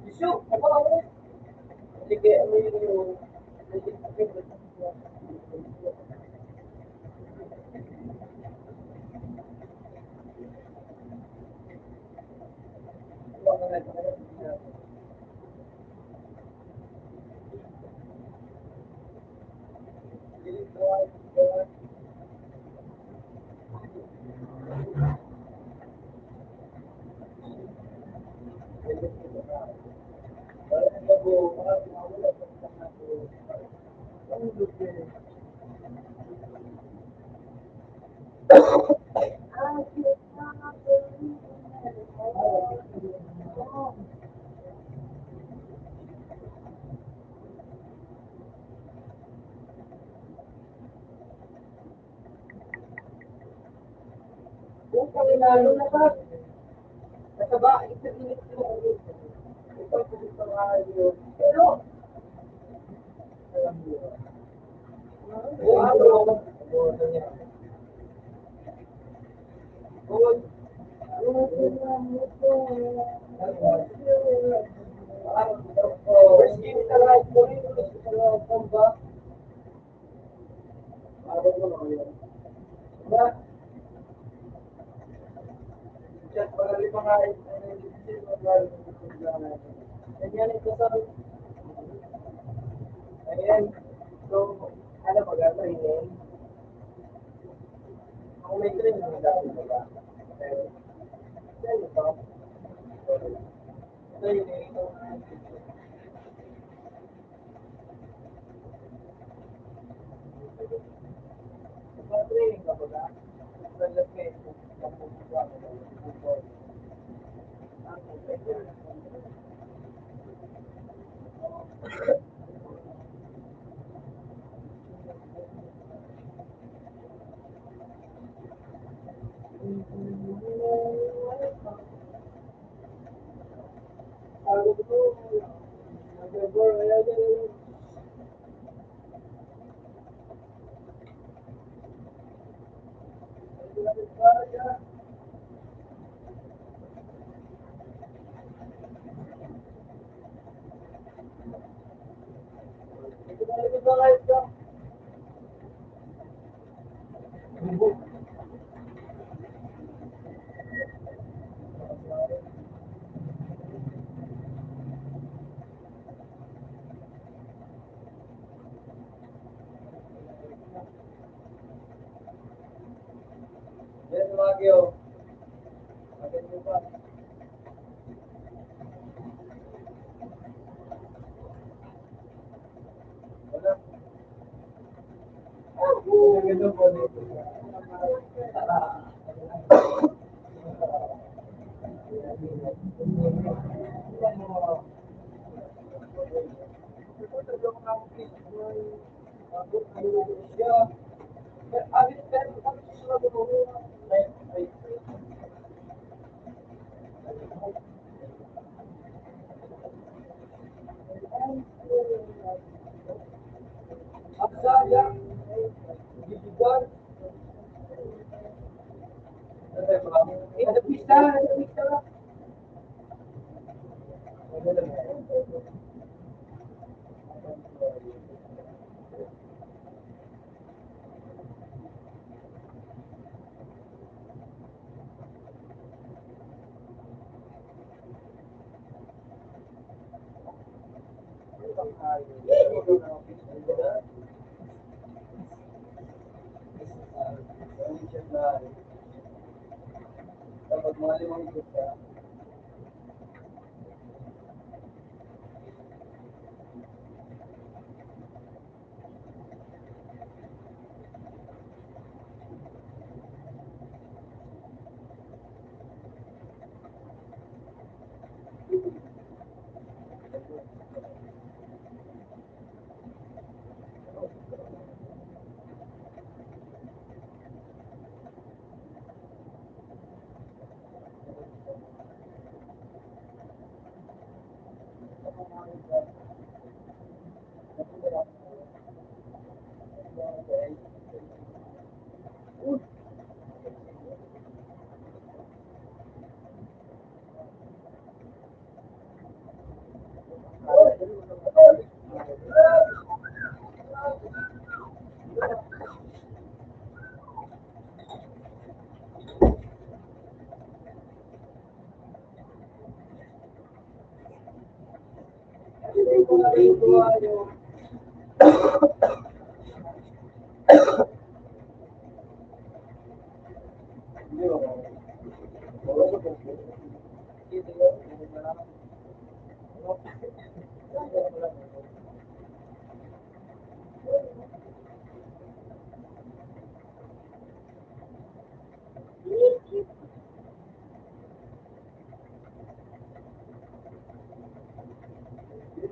Isu, apa kamu? Sige, ano yung Putang ina, ano na ba? Nasa ba, isang minutes mo. Ito, ito nga yun. Pero, alam mo. First game sa live ko rin, sa loob ng ba? Araw ko na yun. Diba? Chat, marami pa nga ganyan ito sa ayan. So, ano maganda rin. Kung may train, hindi natin ba? Pero, yan ito. Ito yun ito. Training ka ba? Salat ka ito. Yes, Magyo. Maganda ba? Wala. Maganda po dito. Aksaya, Gigigan, pista. Kapag mga limang gusto,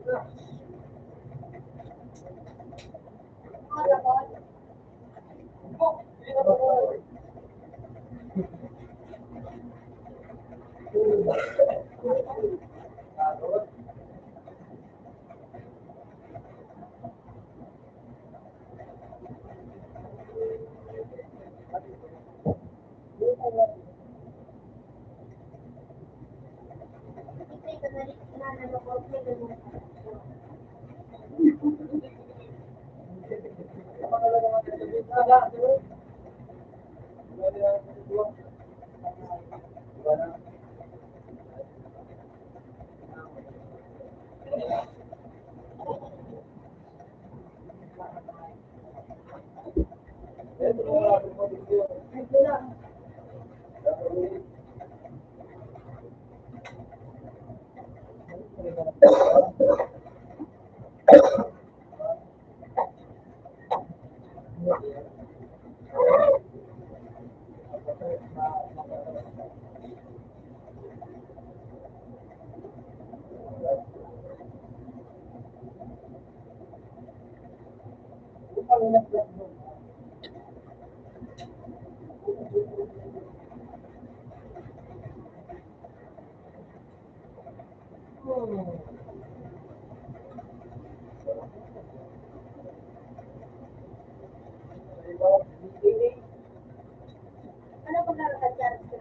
Hindi ka na nalokot na ganun. Ito lang. Ano ba kakadyan sa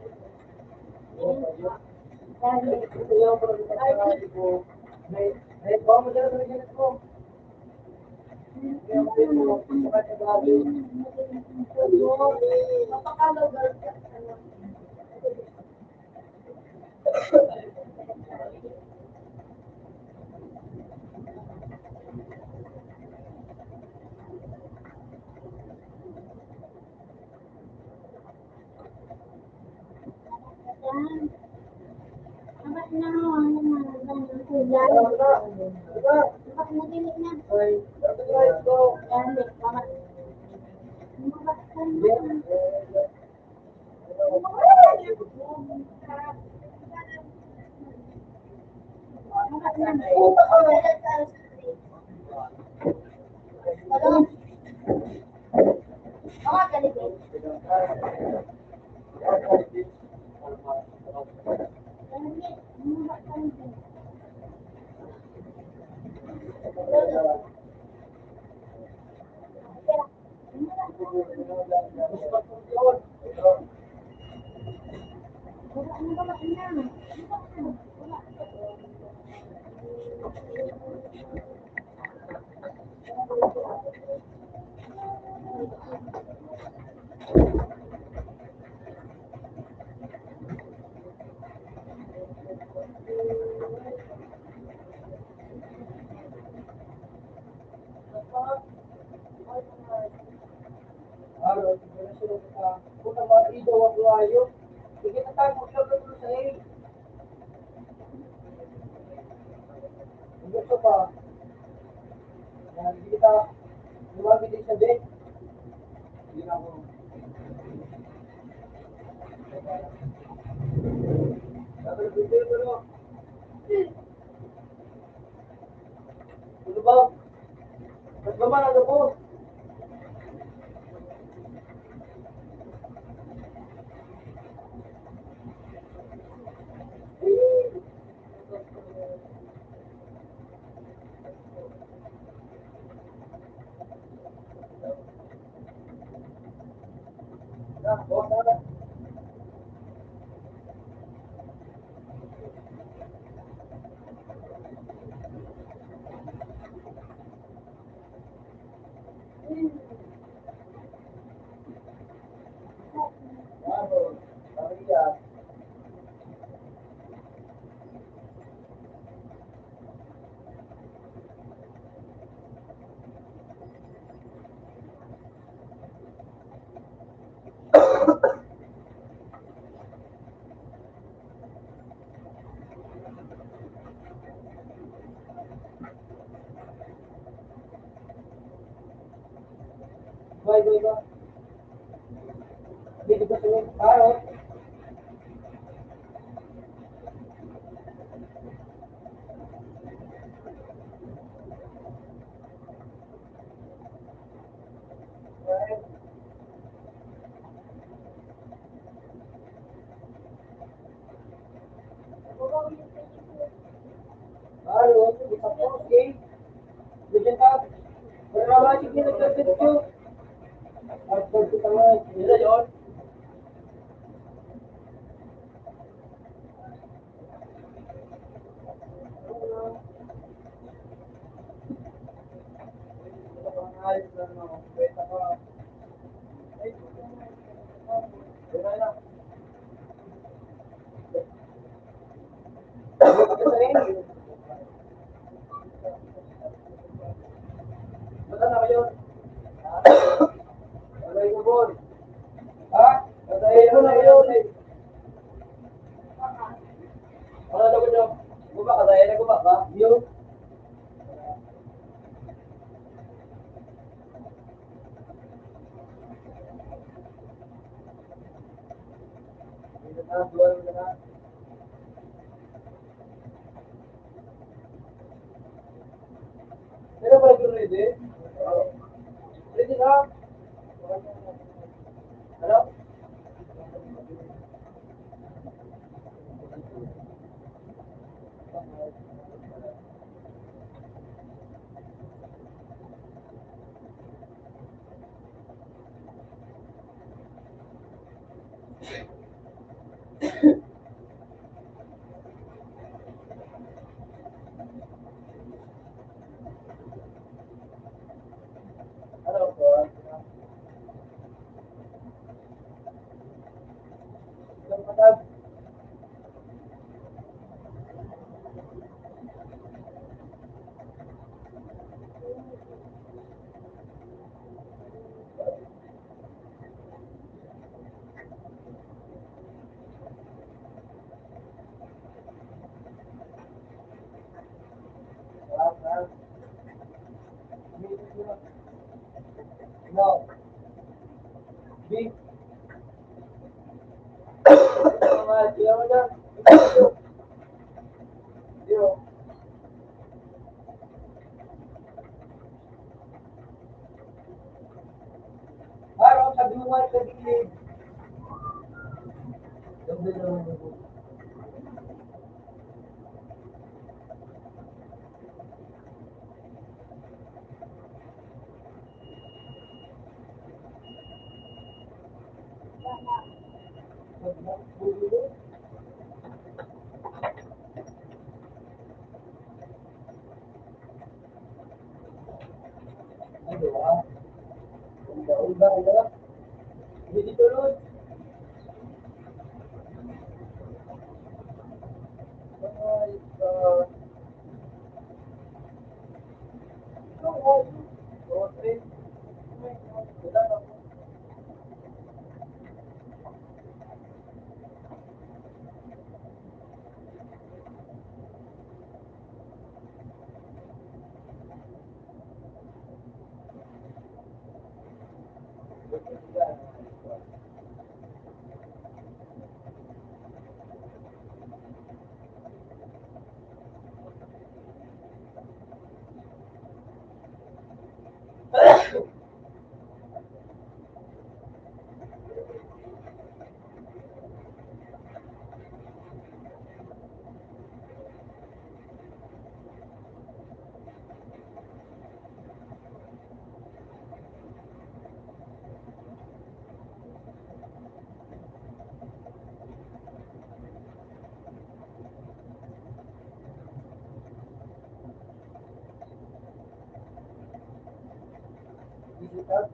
Mapakalagal ka. Yan. Abas na ako, ano na, ganun ko yan. Abas na dilit na. Yan, dik, abas. Abas ka na. Abas na. Ano? Abas ka dilit. Gusto pa. Hindi kita lumabit din sa bed. Hindi na ako. Sabi ng bibig ko, no? Ano ba? Ba't ba man ako? Bye. Dito ka sa araw. Carlos, kita po, okay? Bigyan ka. Berawa, sige, nagkakit ko. Hardcore kita nga. Hindi na yun. Mata na kayo. Alay ko, boy. Ha? Alay ko na kayo. Ano na ko nyo? Guba ka tayo na guba ka? Yun. Pero ba ito ready? Ready na? Ano? Ano po? Isang patag. No. B. Siya mo na. Zero. Araw, sabi mo nga sa gilid. Ganda naman yung buhay. Ano ba? Unda. Hindi tulod. Ay, okay. Wala na po. Digital.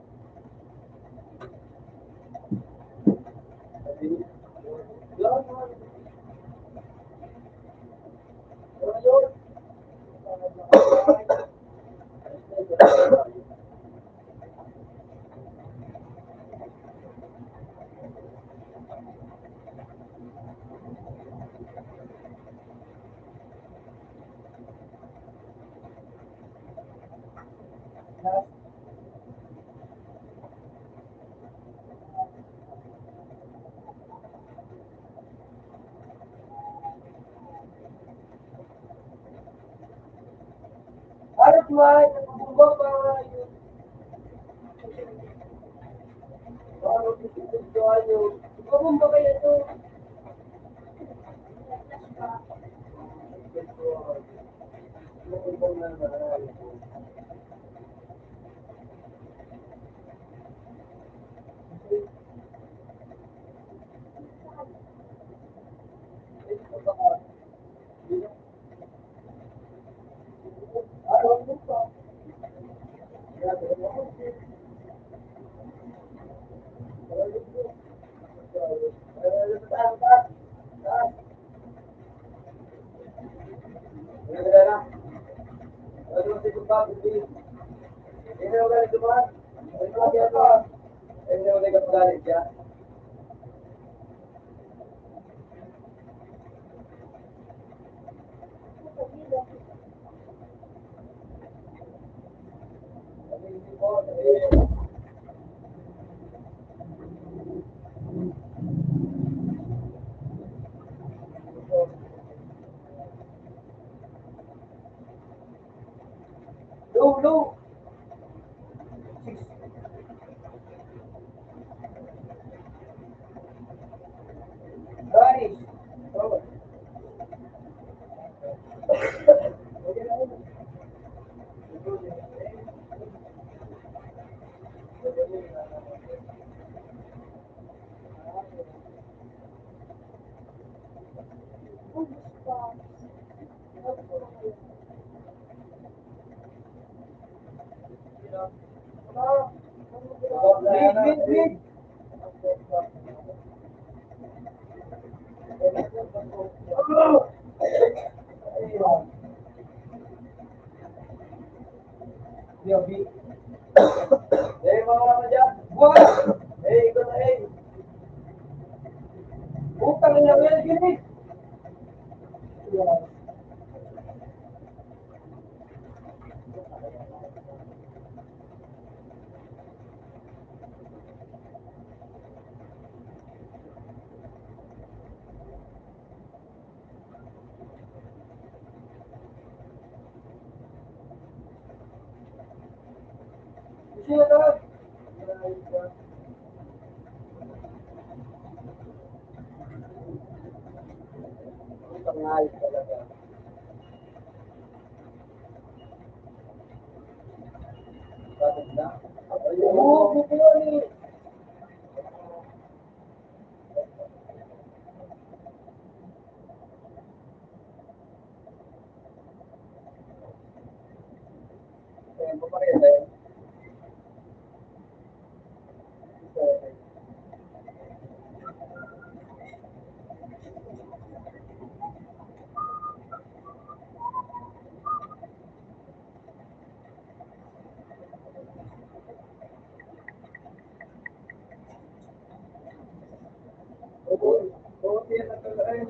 Harap may nagbubugbog pa yung ano dito yung bumba kayo to. Low. Guys. Mid. Yo, B. Eh, mga naman dyan. Buwan! Ikaw na Utang na yan, gini. Siya na. Utang na talaga. Bakit na? Oo, bubulong ni. Tempo pa rin eh. Oo, yan na talaga eh.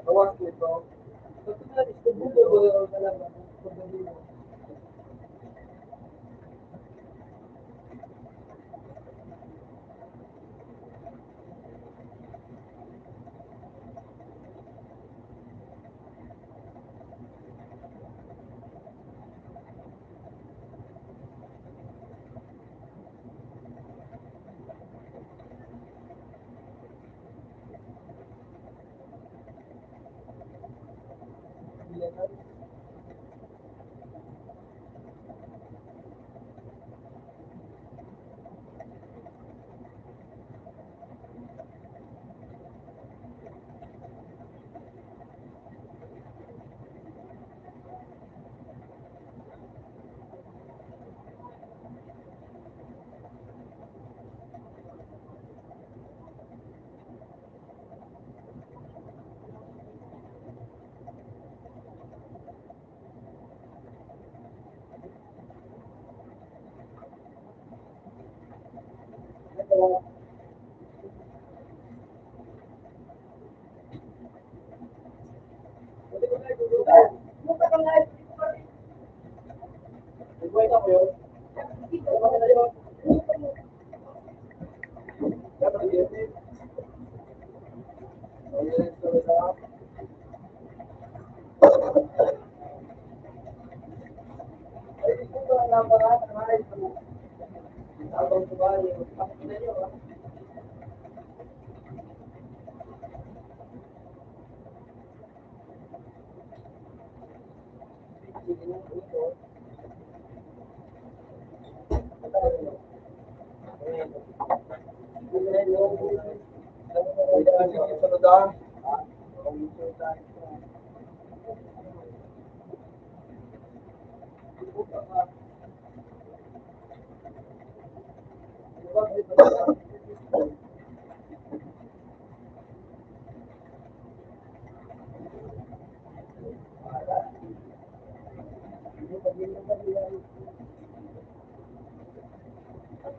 Bawas nito.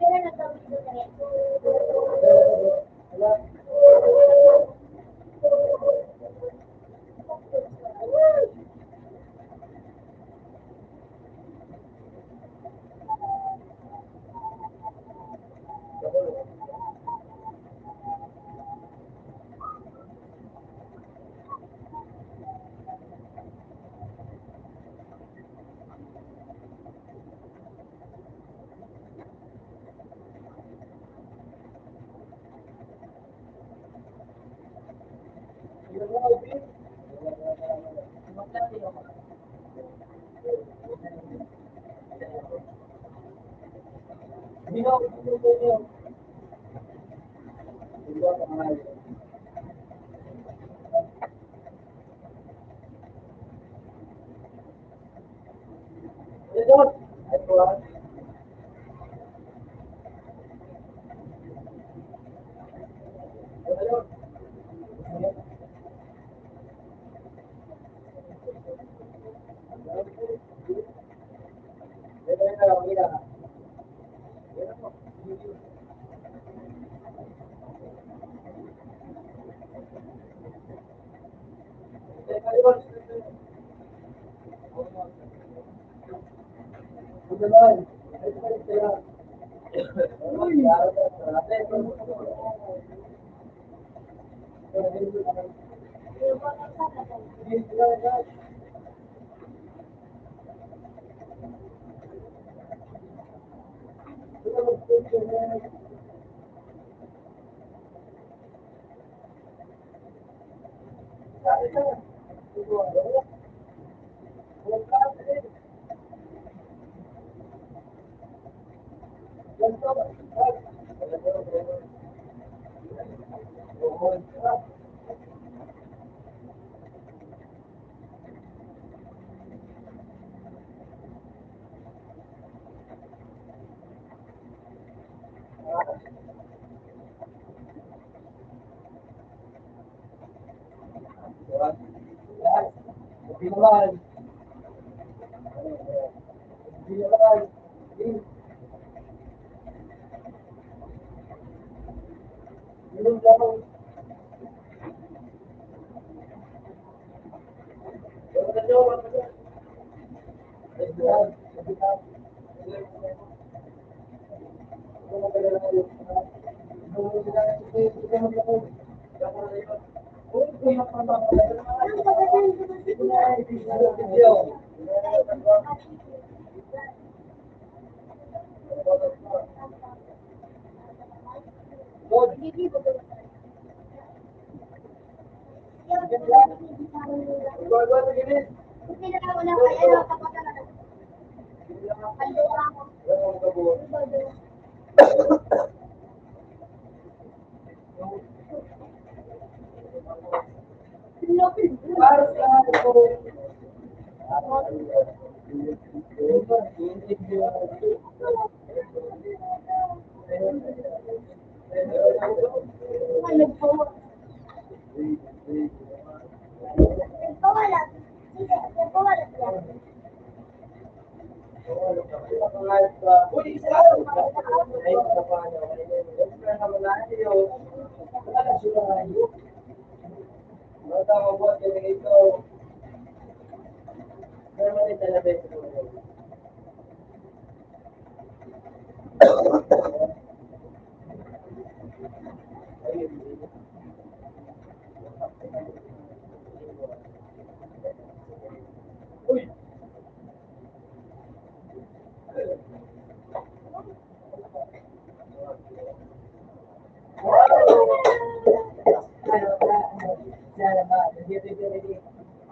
Pero nagkawin ko na rin.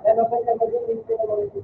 Pero pag nabagay, hindi ko naman ito.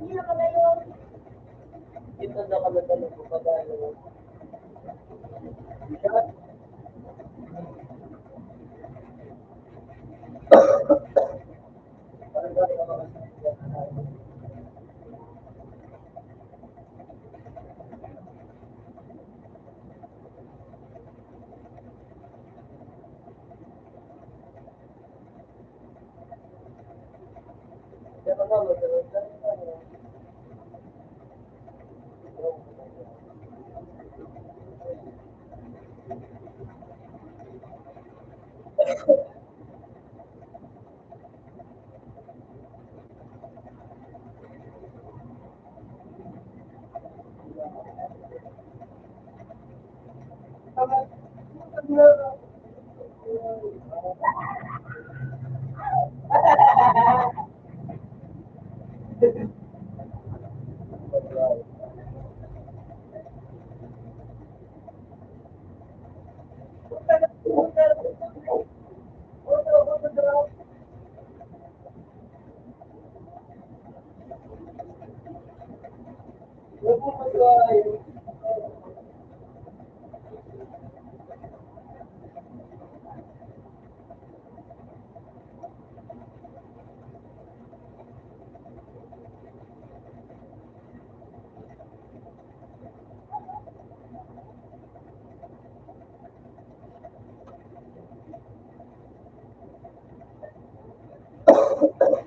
Hindi na malayo. Ito na kami talaga po padalo. Wala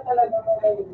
talaga kayo.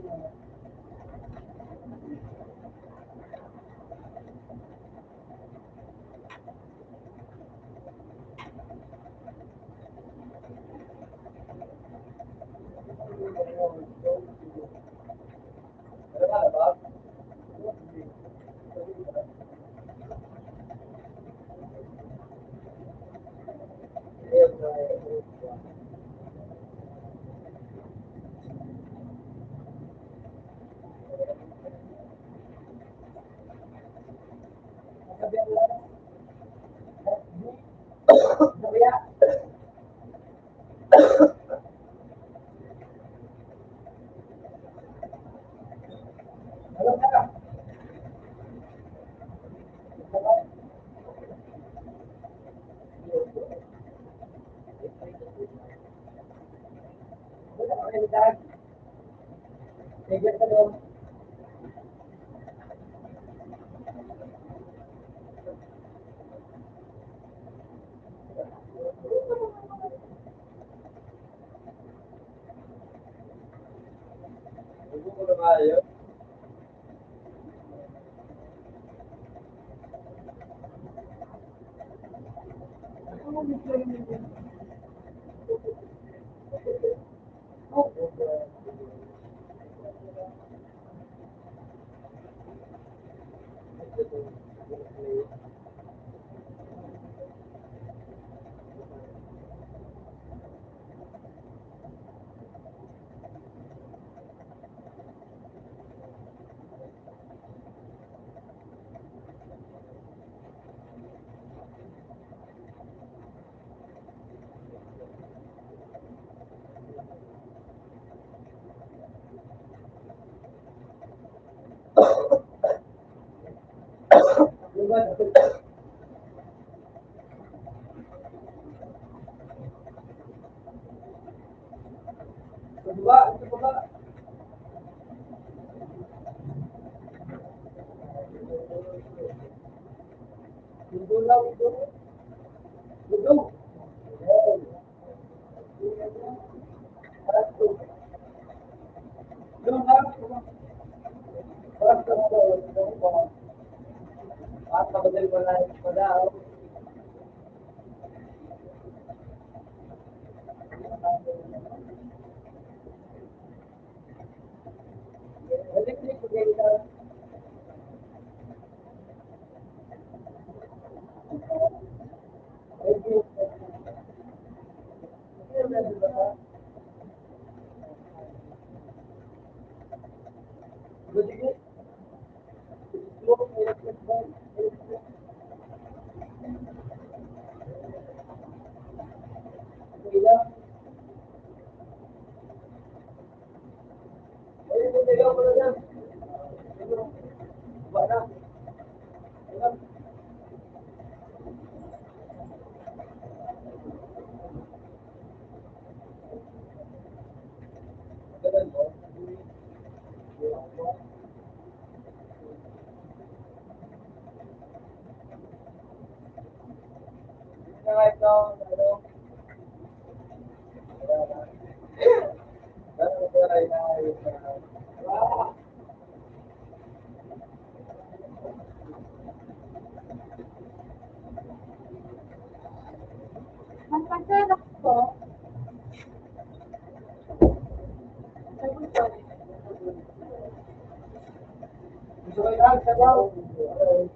Gusto ko yung sabaw. Gusto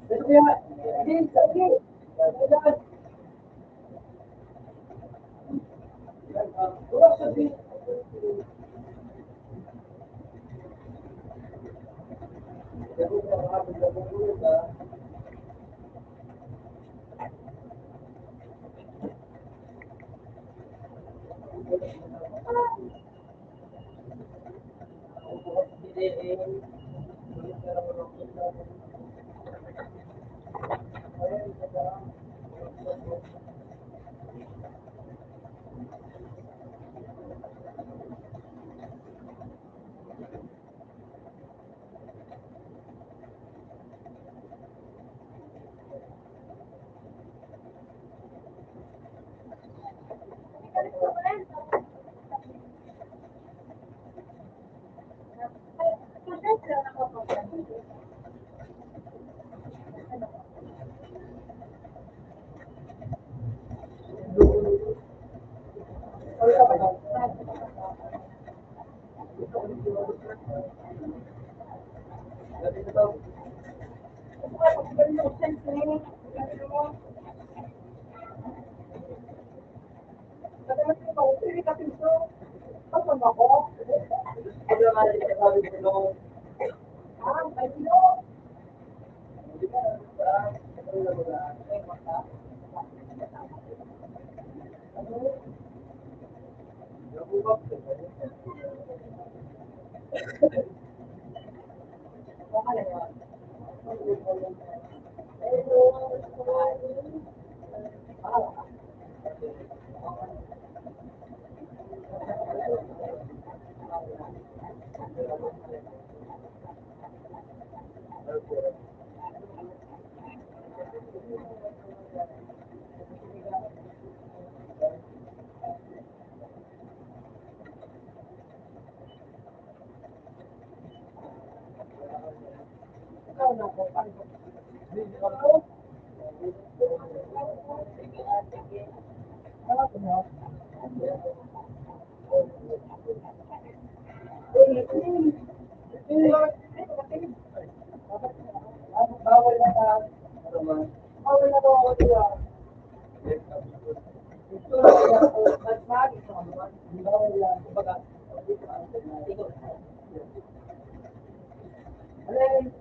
ko yung... Hindi, sige. Kailangan. Wala sa di. Bawal na sa... Bawal na ako diya. Ito na ako. Mas magi sa mga. Bawal lang. Kumbaga. Alay.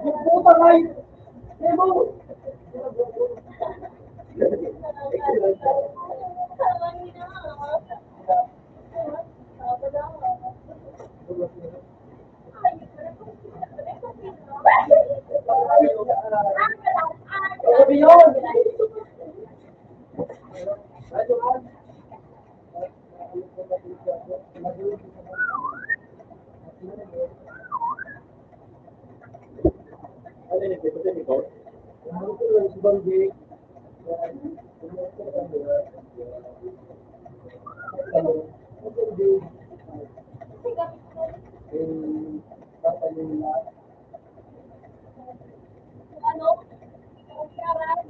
Puta kayo! Demo! Sabi yun! Banggi. Ano? Karan?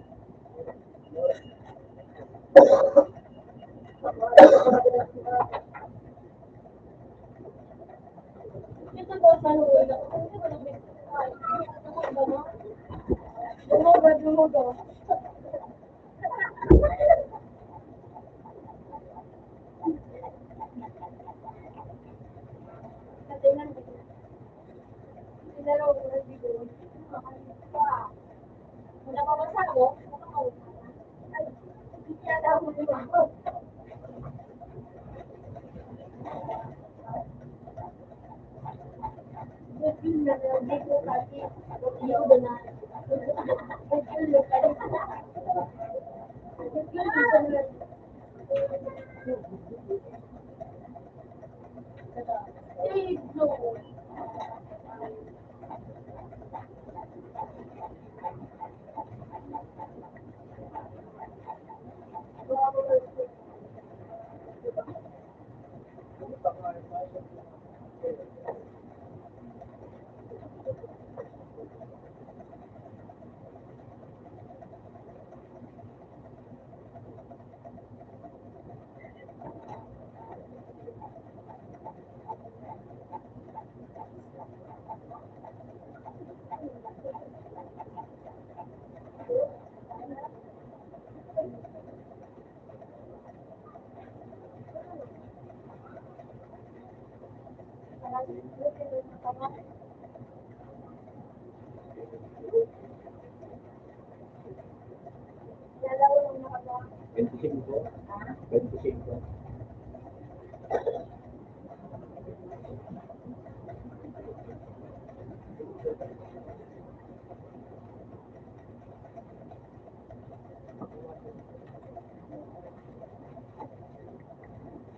Ito daw sa lulo. Ano ba namin? Dumugo. Wala pa ba sa mo? Ay, kaya daw mo di ba? Yun na lang, di ko kasi. Yun ba na? Yun na lang. Eh, no. Dalawa lang nakagawa. 25. 25.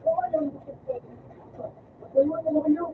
Oo lang, dalawa lang ulo.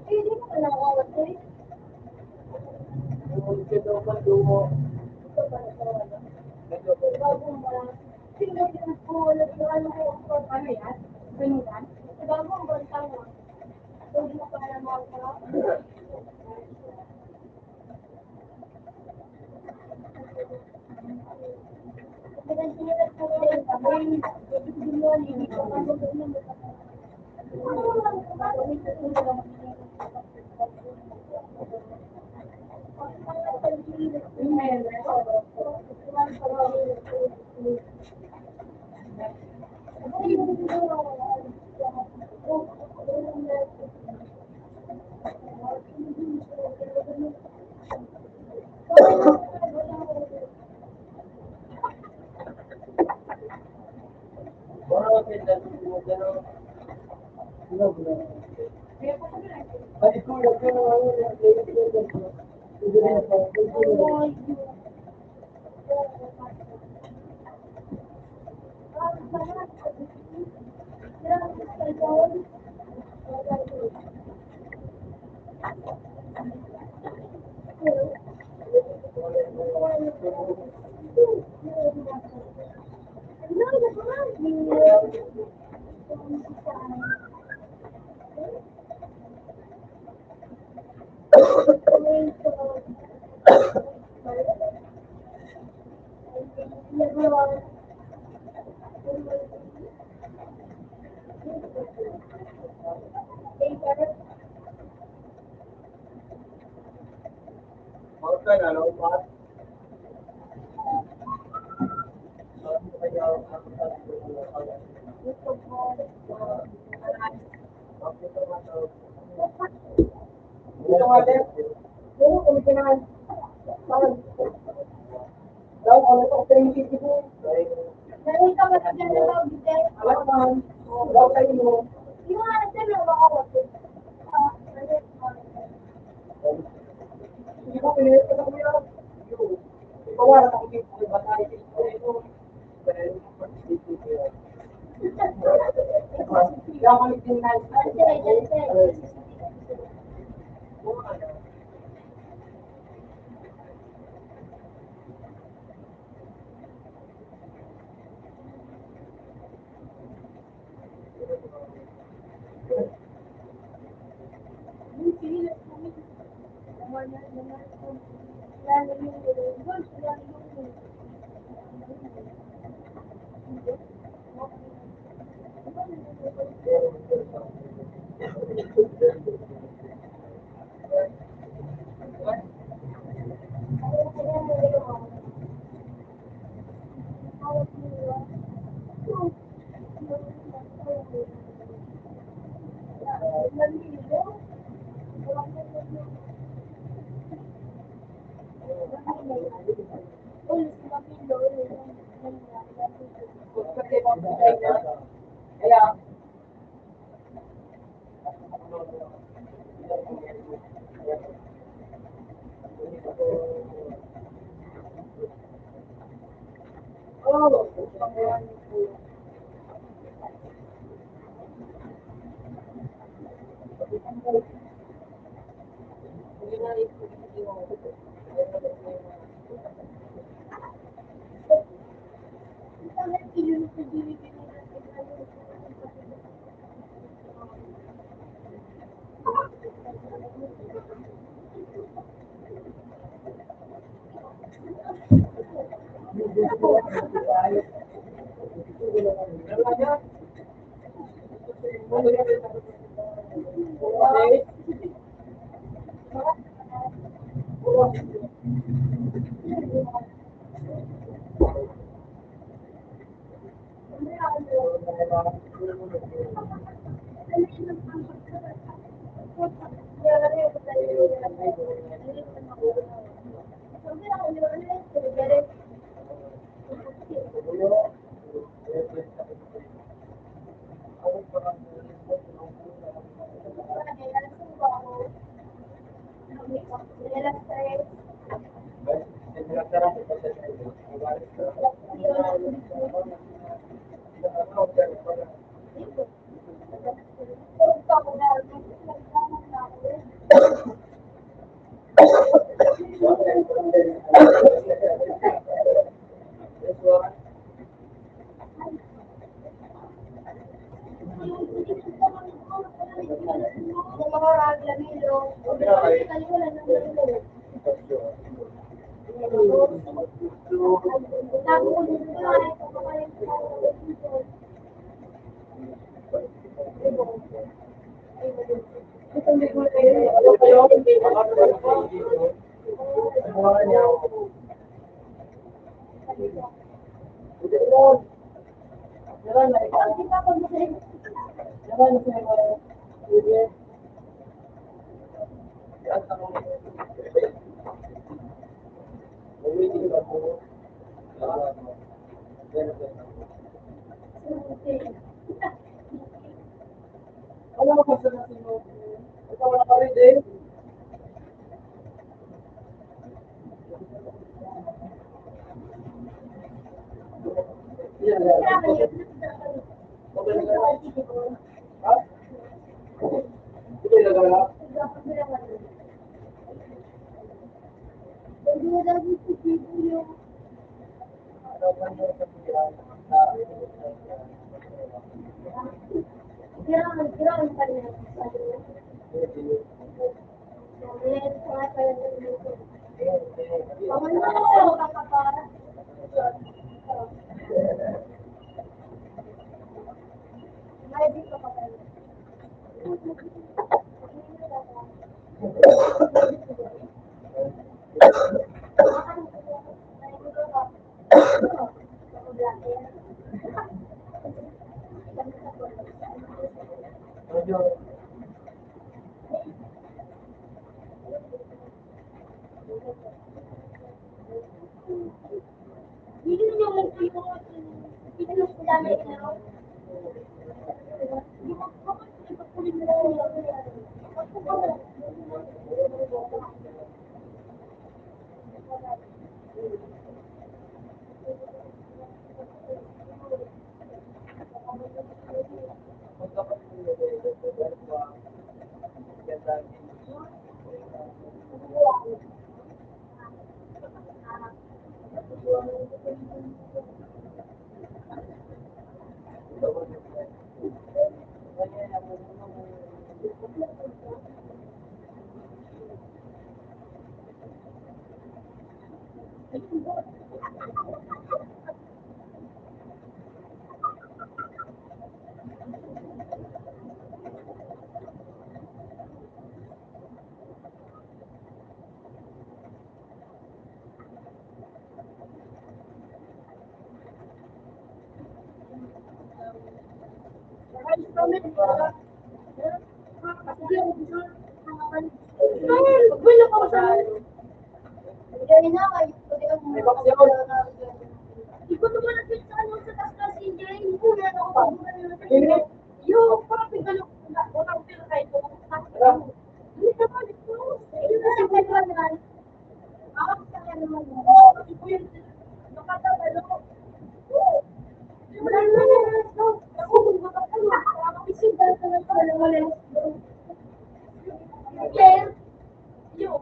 Hindi mo pala nakawat ko eh. Bagong ba? Tingnan din po, nagkaroon ko ang ano yan? Ganunan? Bagong bantang mo. Hindi mo pala makakawat. Dengan sinilat po rin kami, gulo, hindi ko Thank you. Mountain, ano, Pat? Ito nga din. Oo, kung kinahan. Daw, ano ito, 350 po. Meron ka ba dyan na tawag dyan? Alam naman. Daw kayo mo. Yung mga nasa na makawag. Hindi ko pinilit ko na kuya. Ipawala ako dito. Batay dito. Kaya ko din na. Kaya, Ay, dito pa tayo. Medyo, Hindi na yung hindi na yung dami na. Wala ko sa Hindi na, ay, pwede ka muna. Hindi ko naman natin sa ano sa taas na si Jay. Hindi ko na ako pag-muna. Yung, parang pinagano, unang pinakay ko. Hindi ka pa dito. Hindi na siya pwede naman. Ako sa kanya naman. Kasi po yun, nakatagalo. Wala naman. Ako, kung makakalo. Ako, isip dahil sa wala. Claire, yun.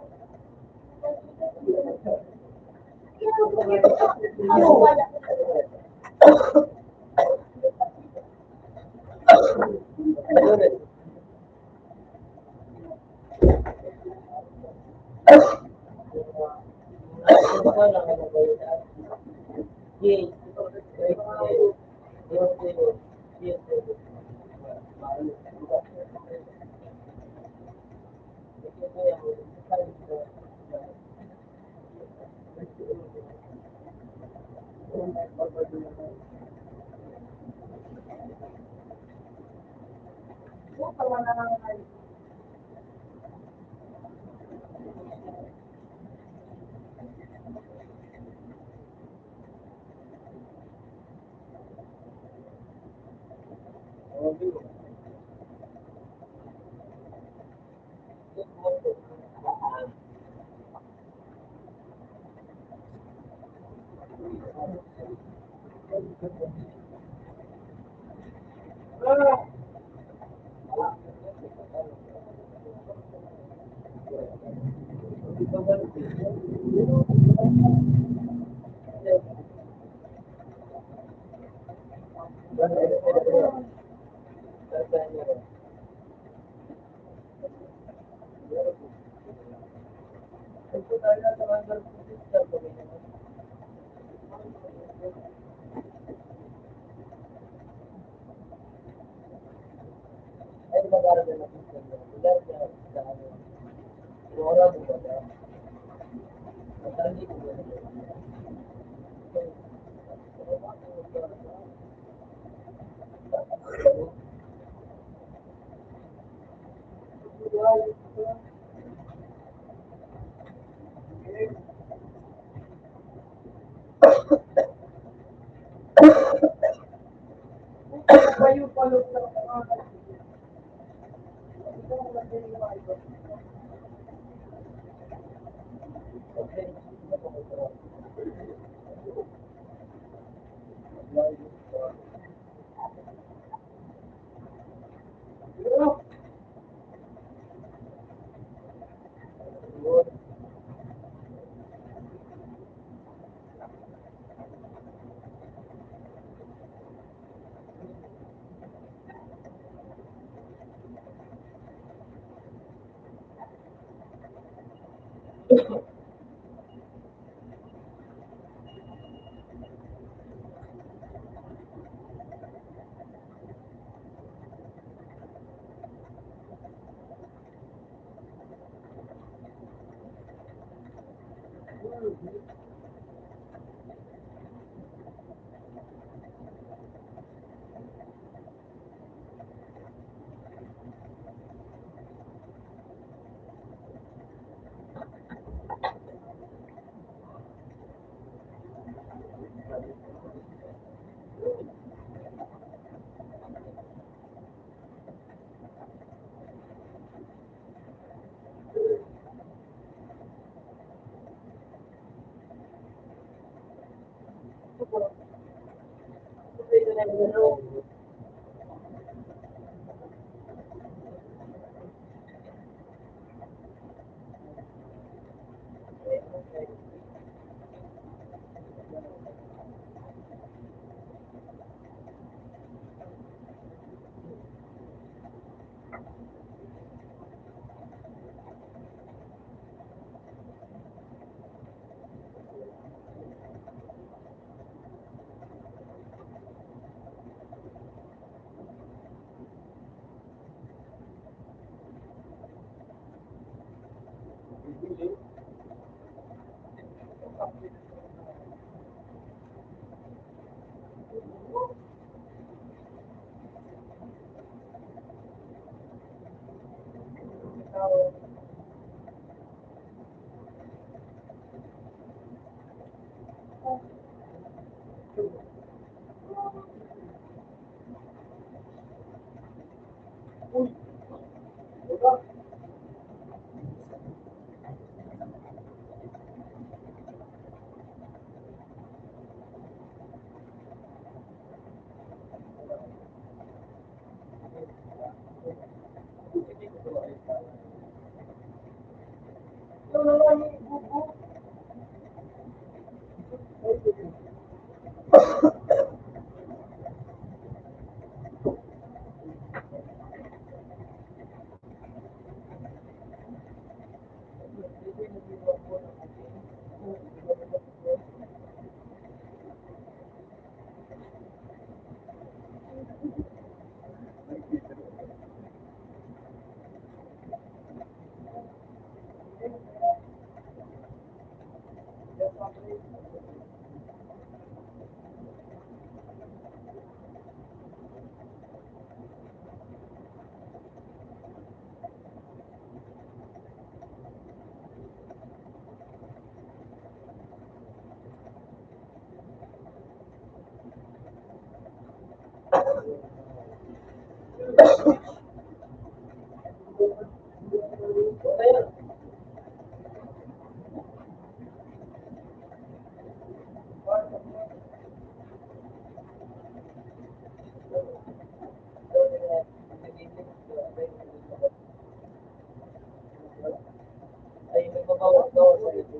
Ay, nagbabawas daw sa ito.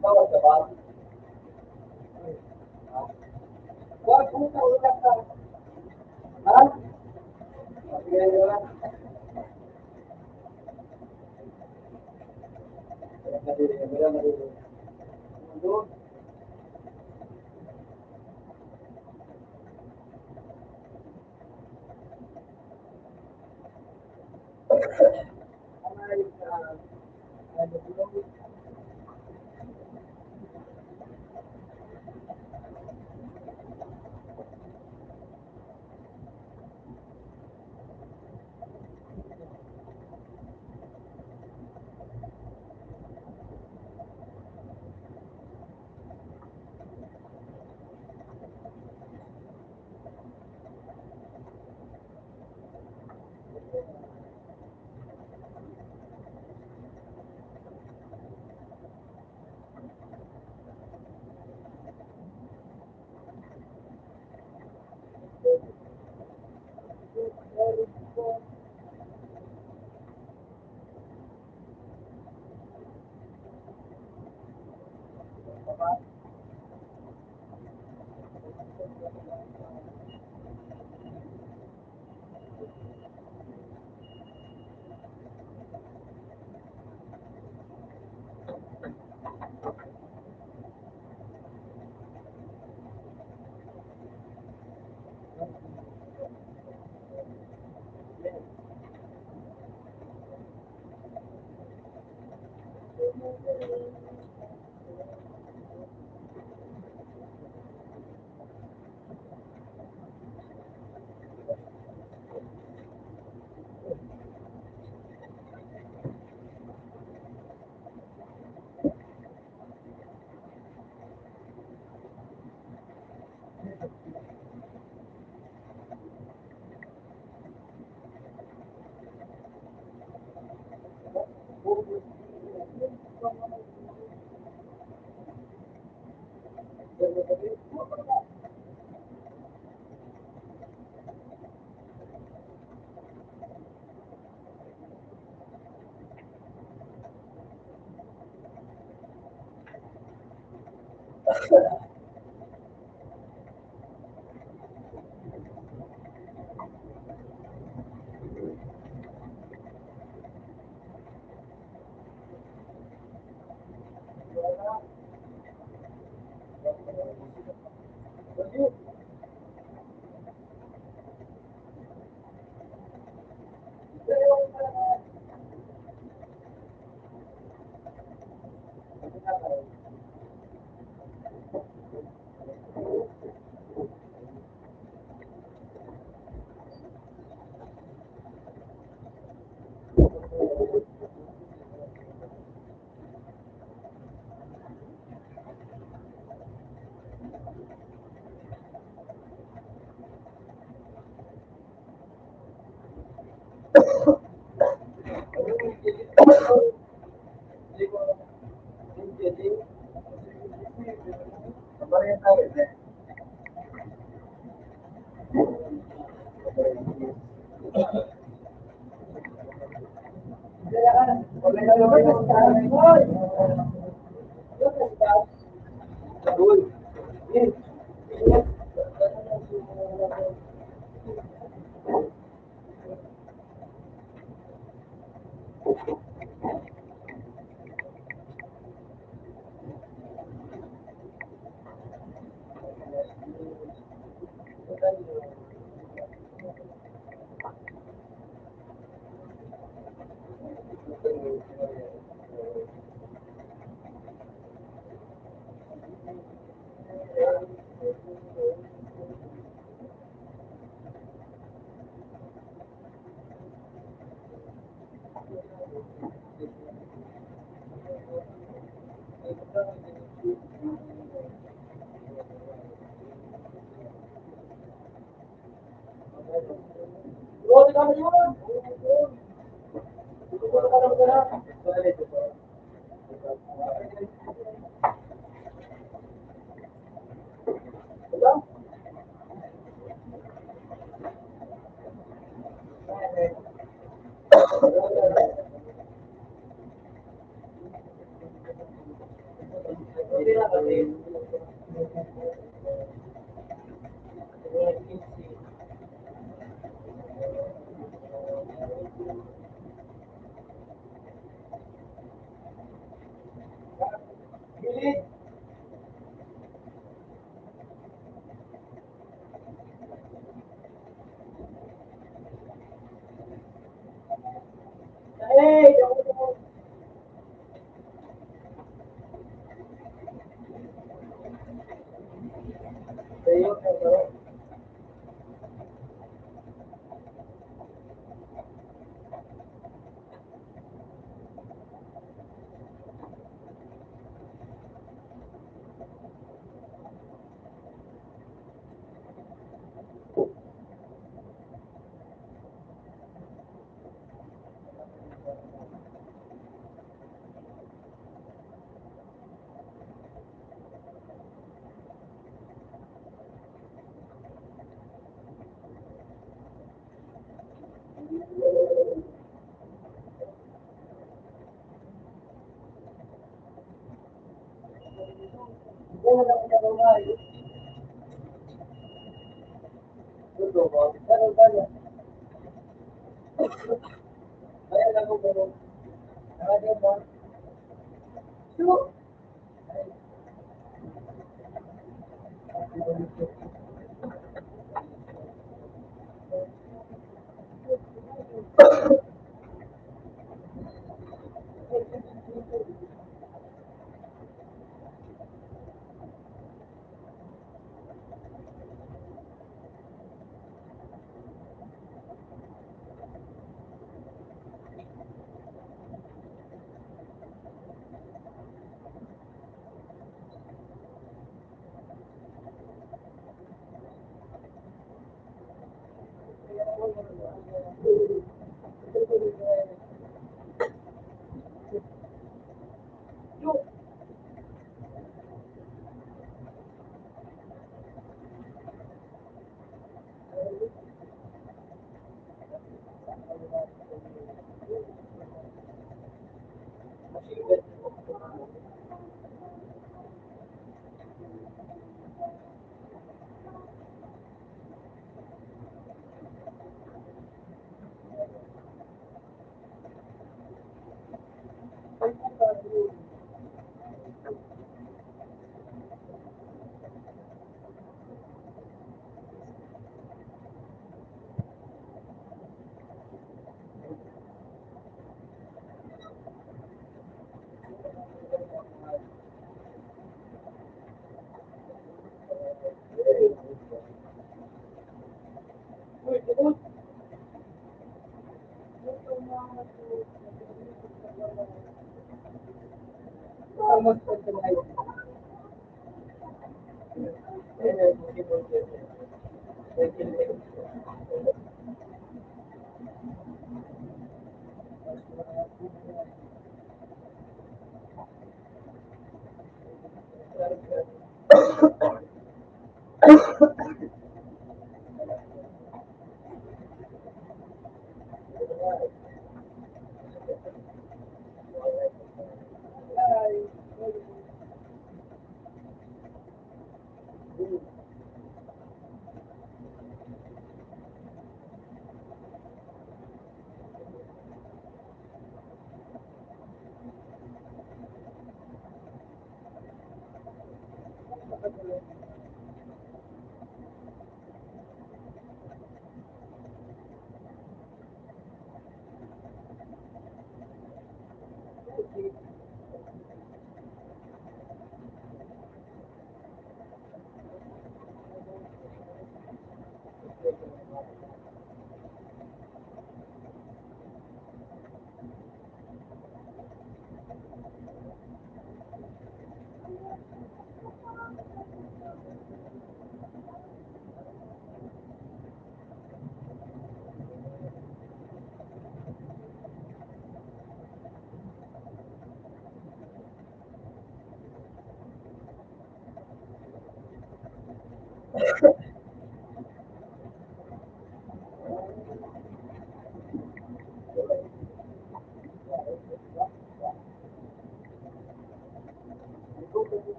Bawal ka ba? Wag mo ka ulang ka. Ha? Sige, yun lang. Doon.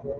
Iwan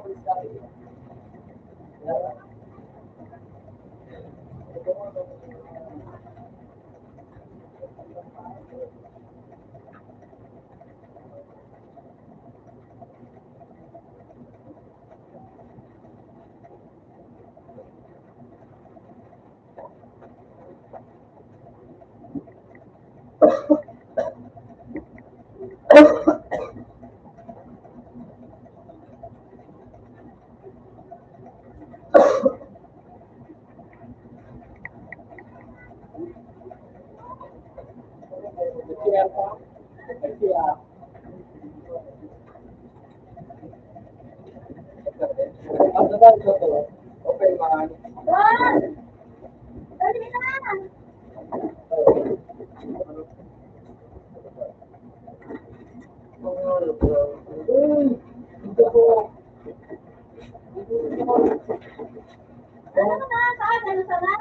ko sa akin. Okay, man. Ron! Dali na! Ano ka na? Saan? Ano sa na?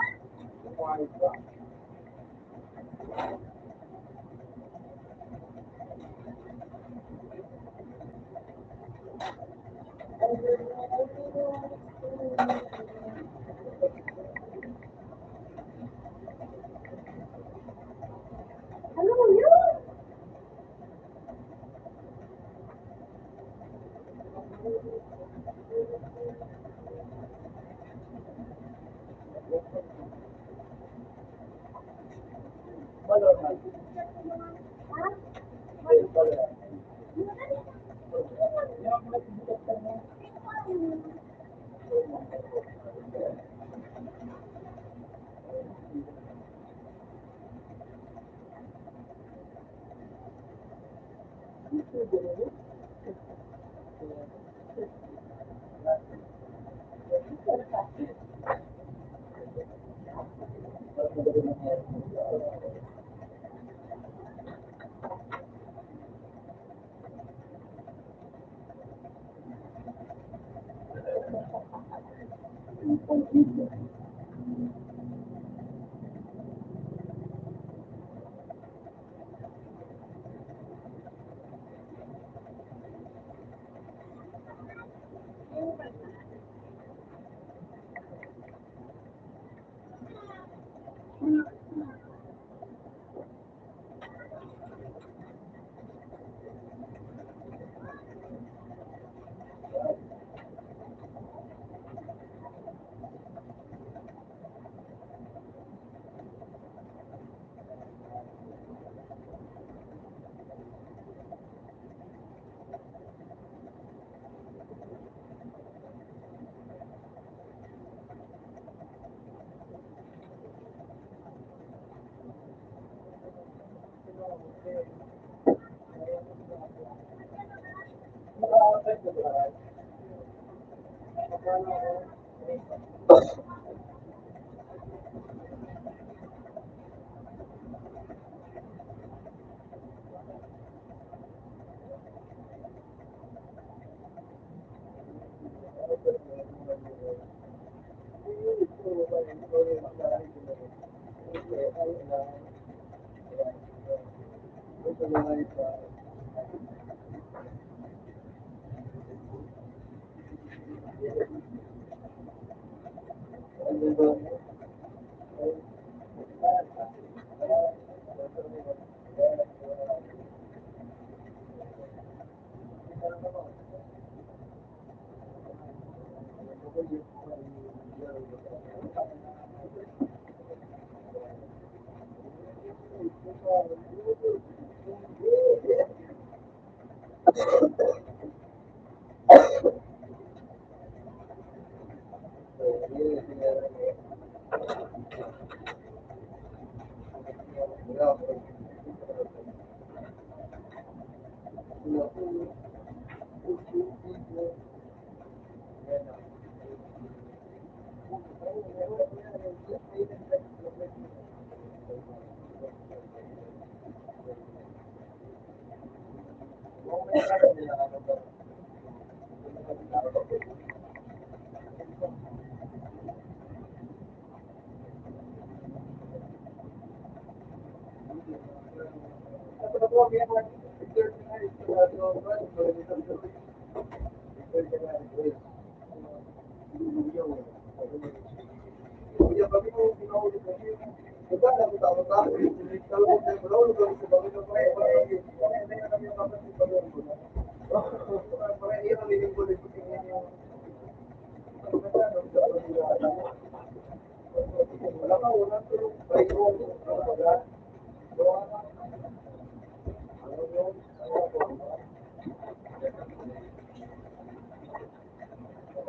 Ano yun? Ha?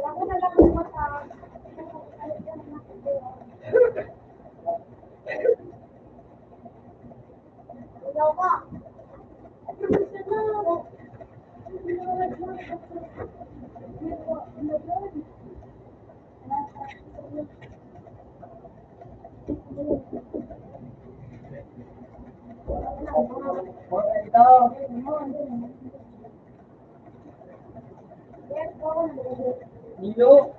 Ako na lang mo sa... Ikaw ka. Nilo.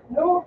No.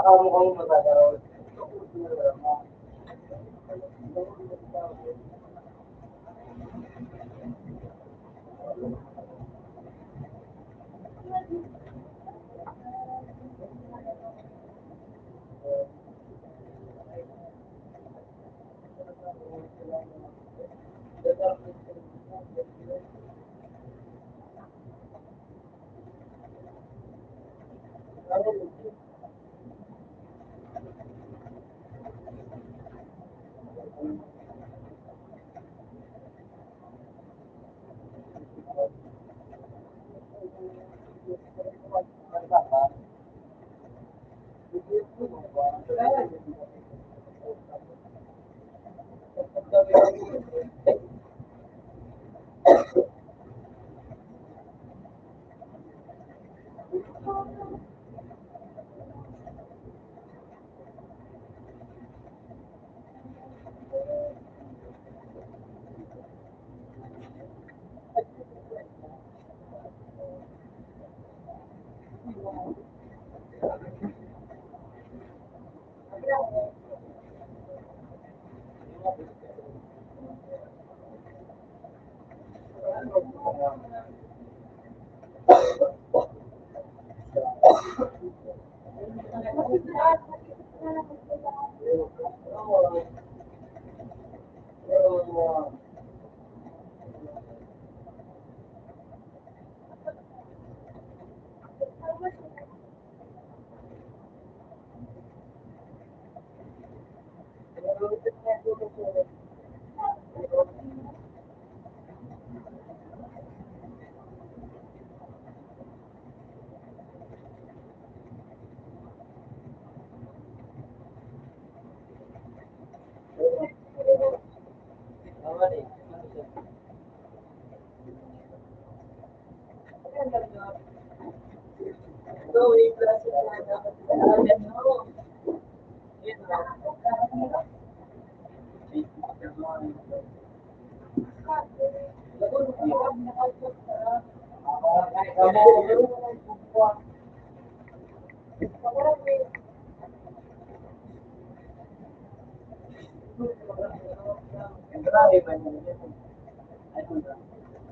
Nakamukhang matatawa.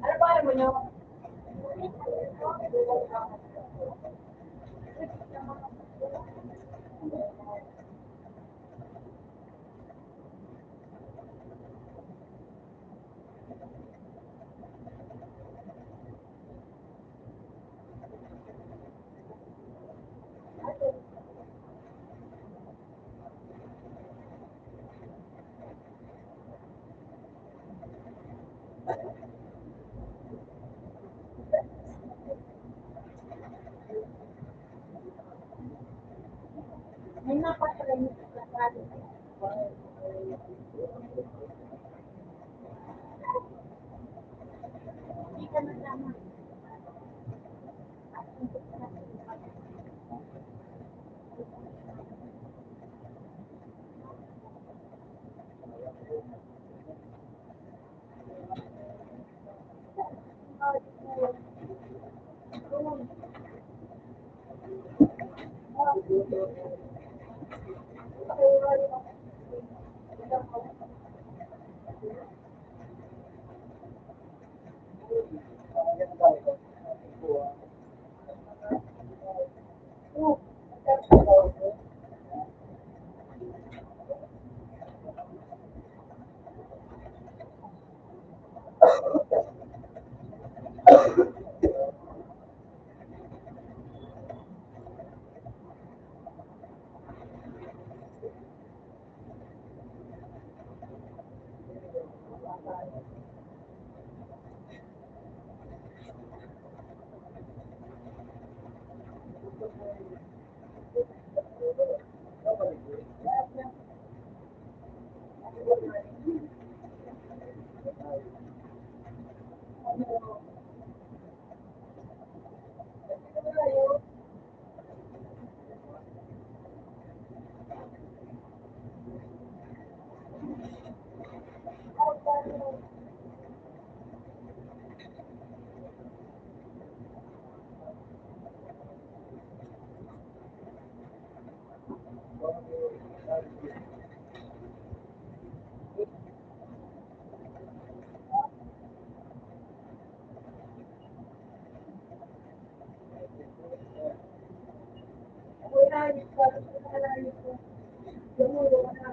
Ano ba alam mo nyo? May napatry sa kanya. Hindi ka na tama. kalayo ko. Kalayo ko. Gumulo ka na.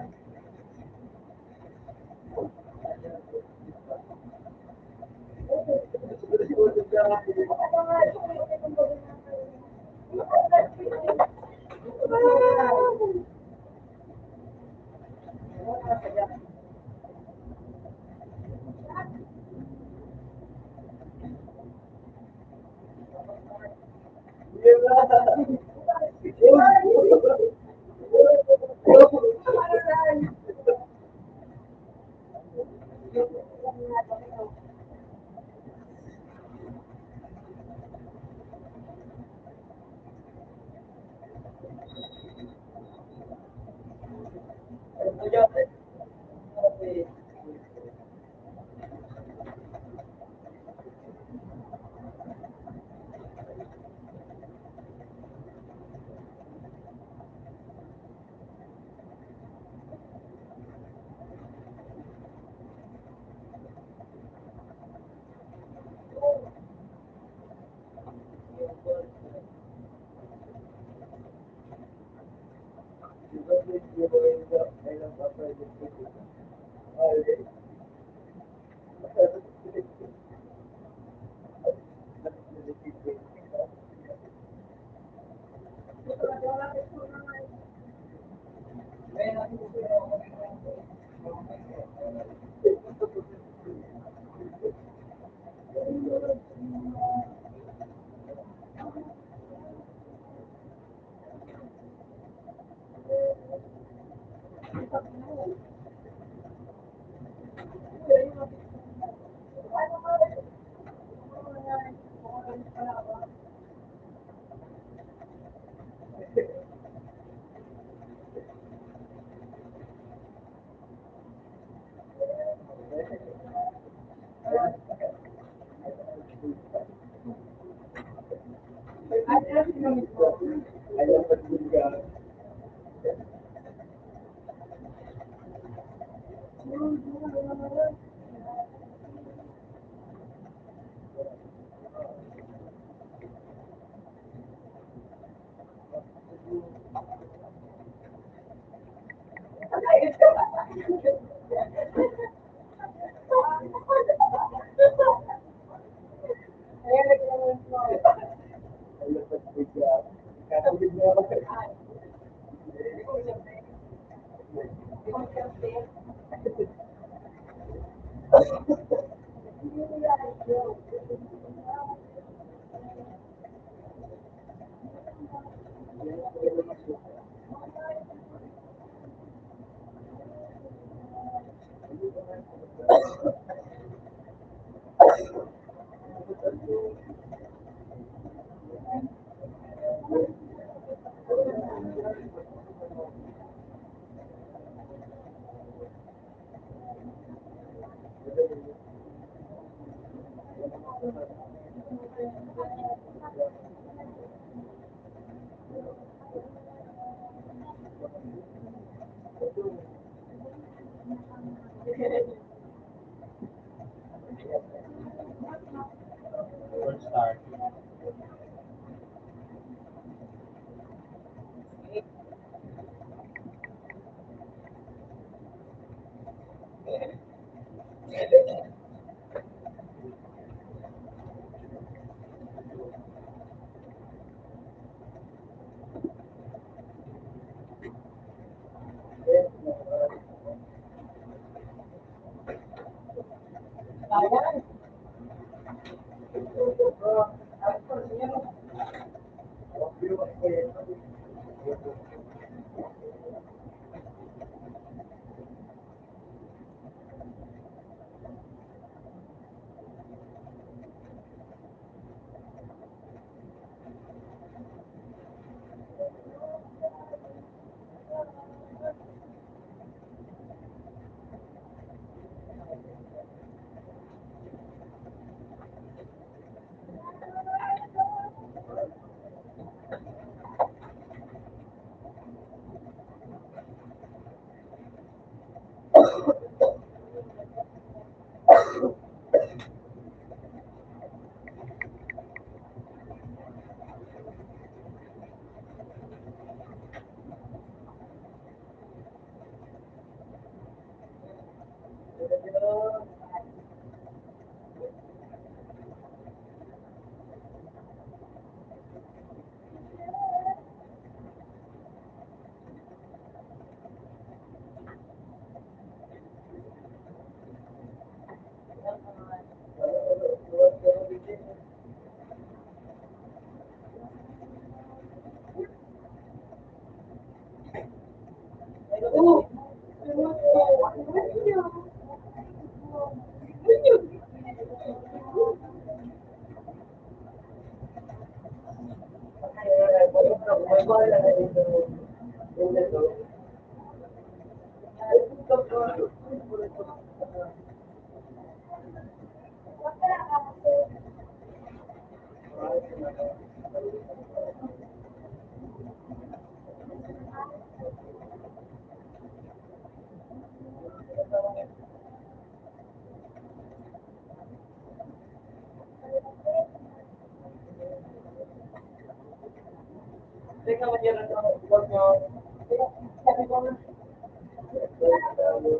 First start. Teka, magyan na ako. Huwag nyo. Sabi ko nga. Ito, ano,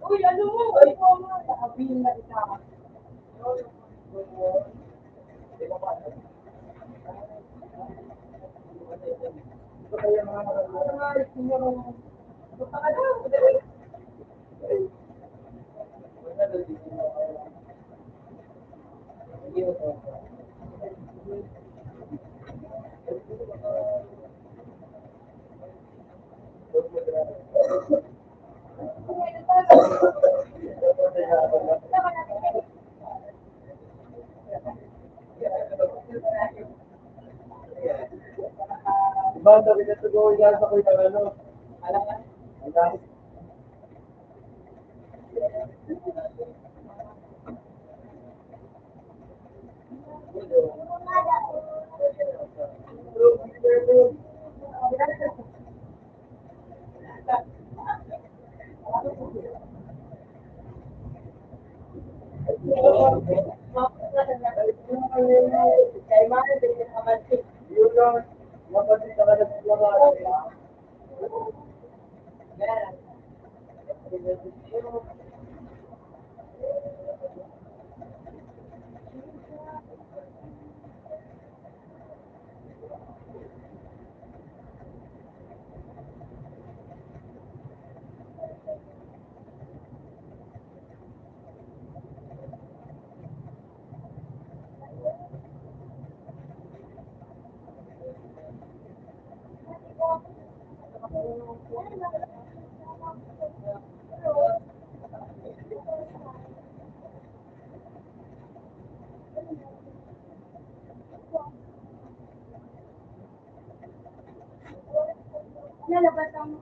Uy, ano mo? Uy, mo. Nakabihin na isa. Diba, sabi na to go, yan sa kuya, ano? Ang dami. Yun lang, mapatid na ka na sa mga. Lalabas ang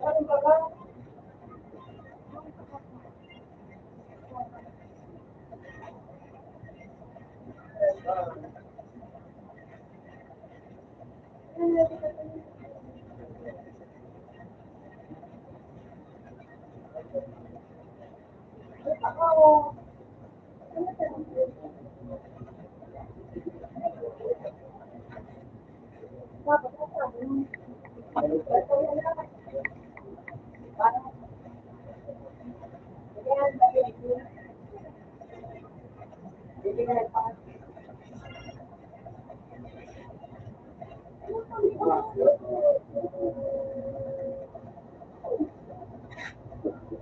Ano ba ba? Ako, dapat na sabi mo. Parang, kaya sabi ko, bibigyan pa.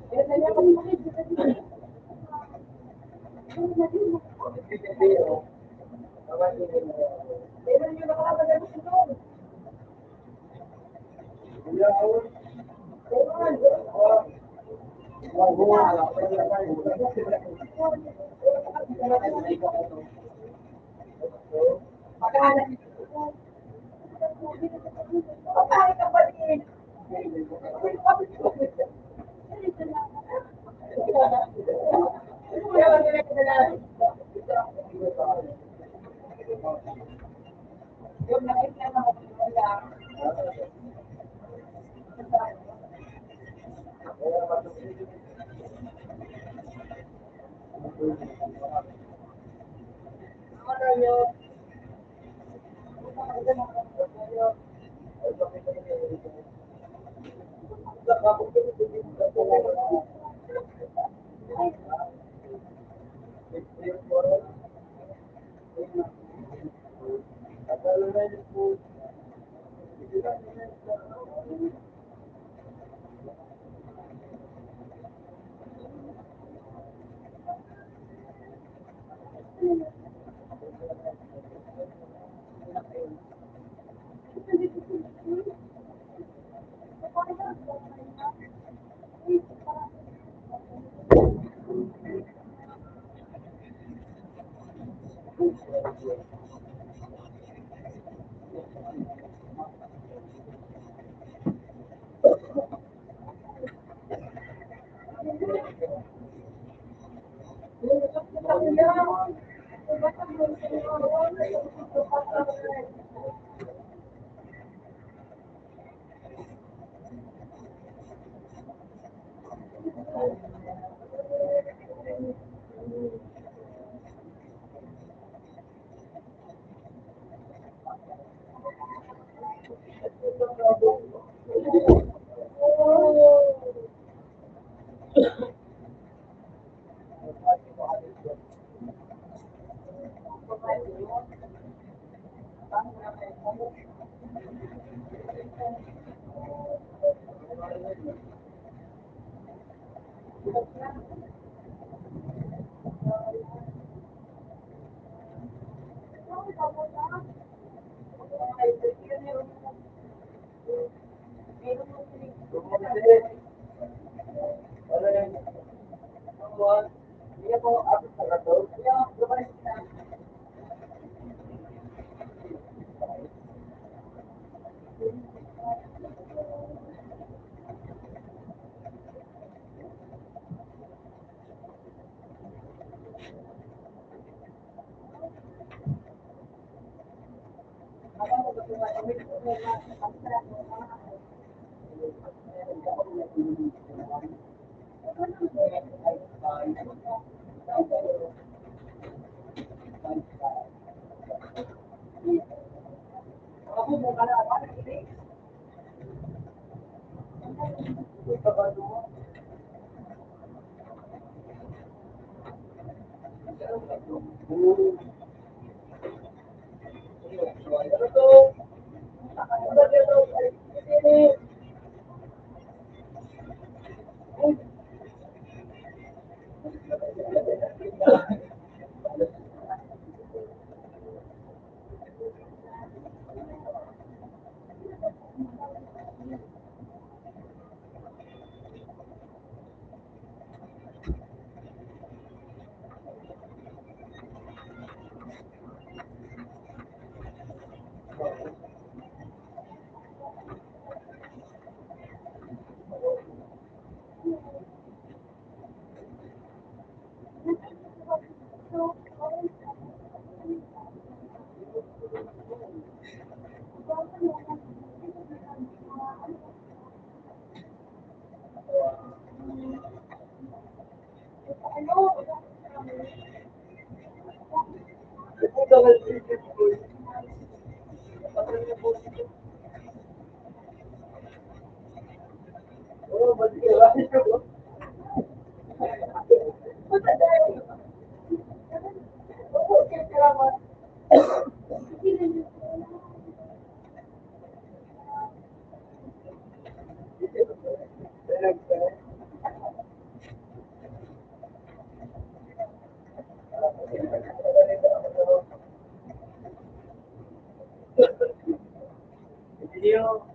Kaya niya kami makikita dito. Meron yung nakakagano sa doon. Pagkain ka pa din. Yung nakikita mo wala. Ano yun? Oh, ba't kaya? Video.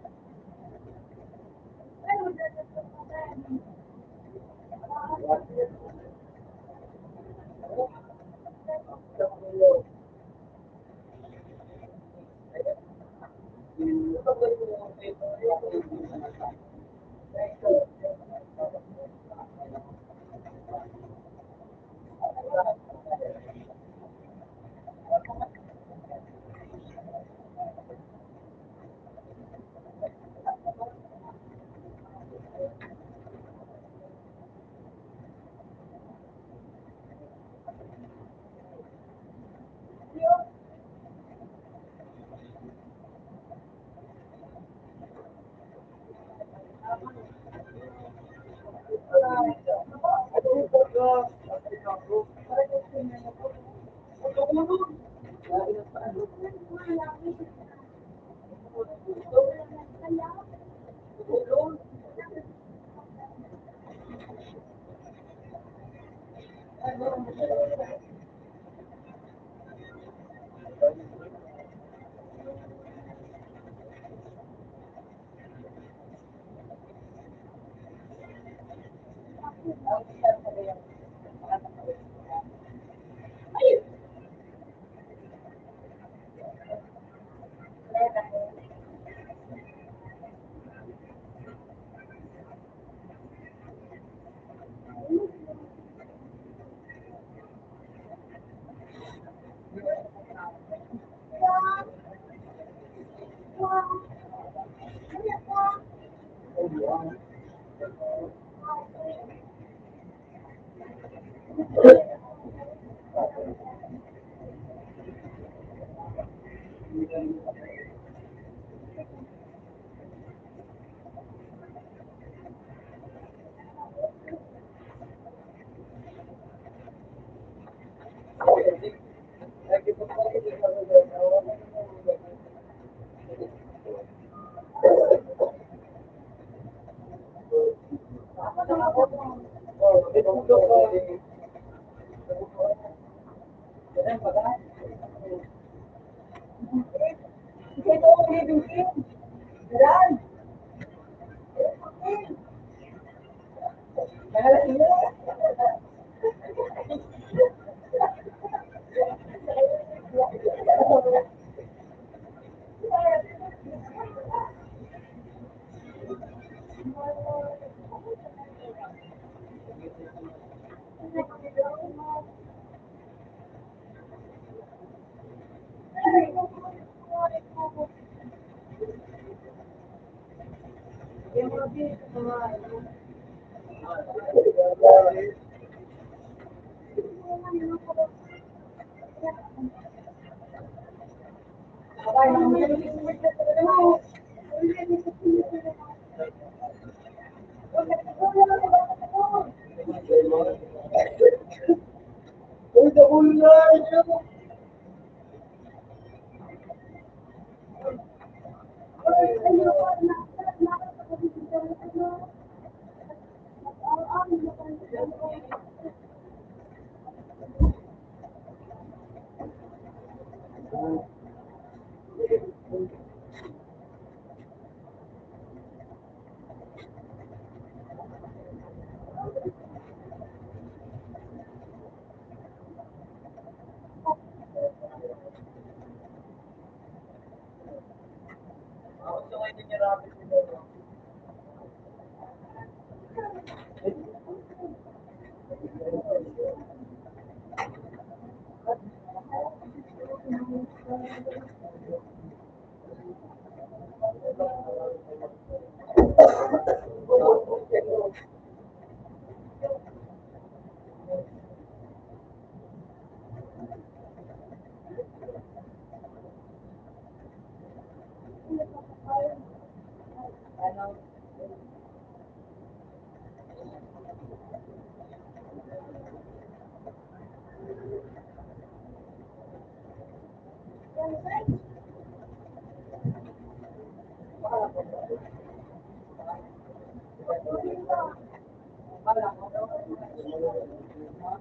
Okay,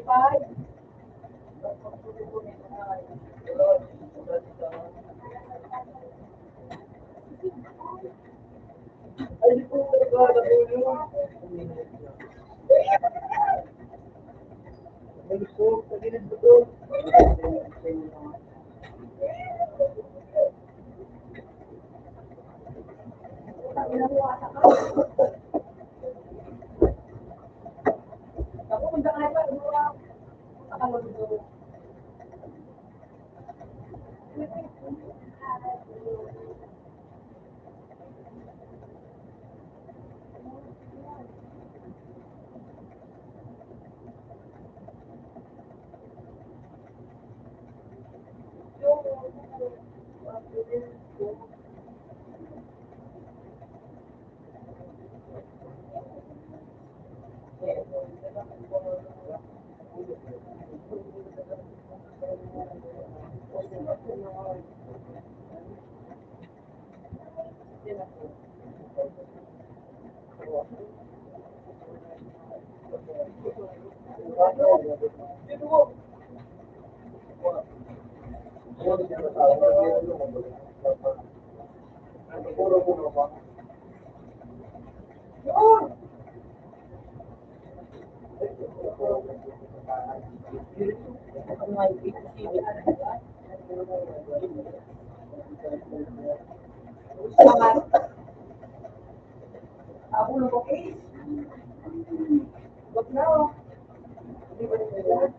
bye. Ay, di po talaga natulog. Ay, po, sa gilid mo to. Ako, punta ka na pa. Ano ba? Ako lang okay. Wag na. Di ba nila?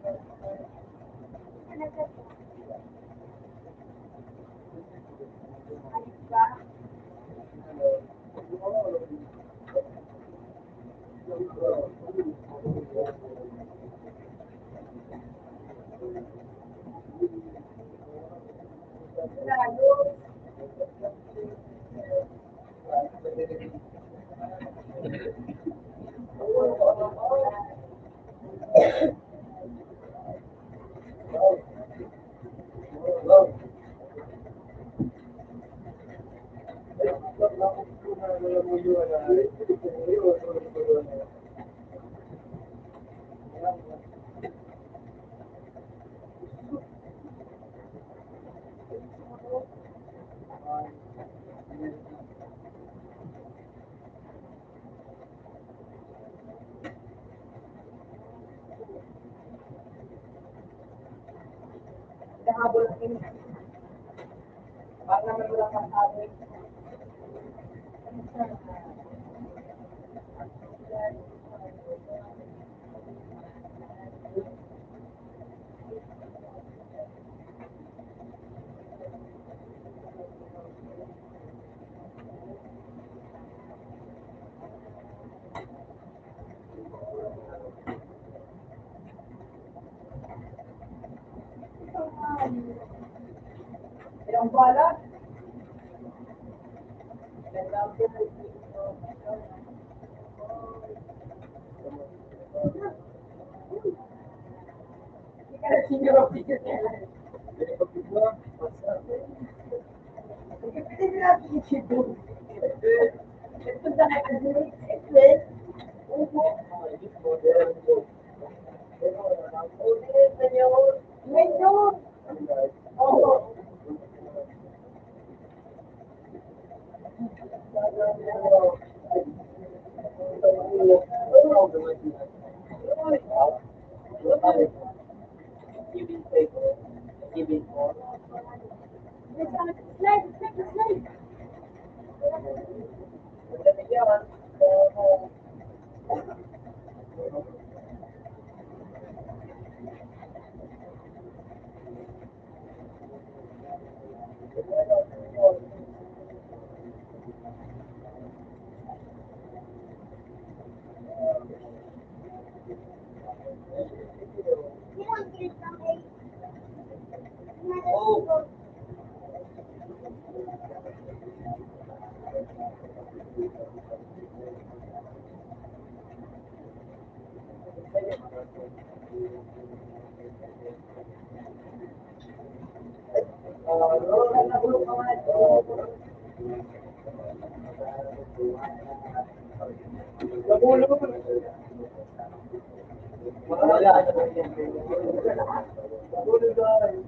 Nakahabol ang ina. Para naman wala kang sabi. Ilang bala? Hindi ka na sinuro. Hindi natin i-sinuro. Punta ka na dito. Express. Upo. Ngayon. Oo. Slide, slide, slide. Nagulo. Wala. Nagulo guys.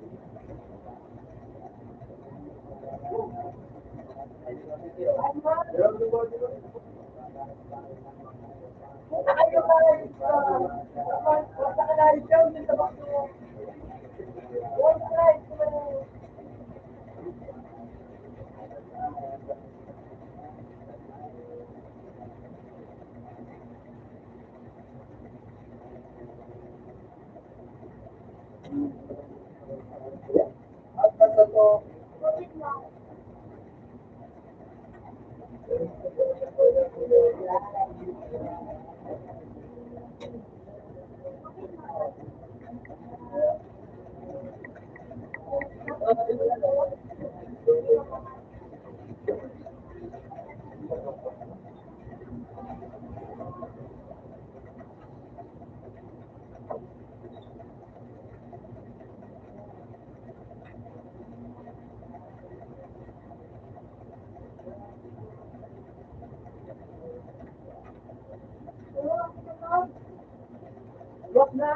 Wag na.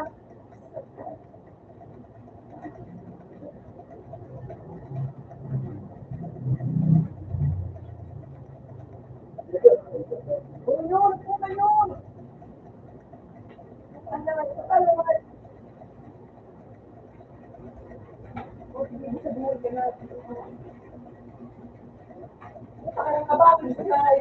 Ginay.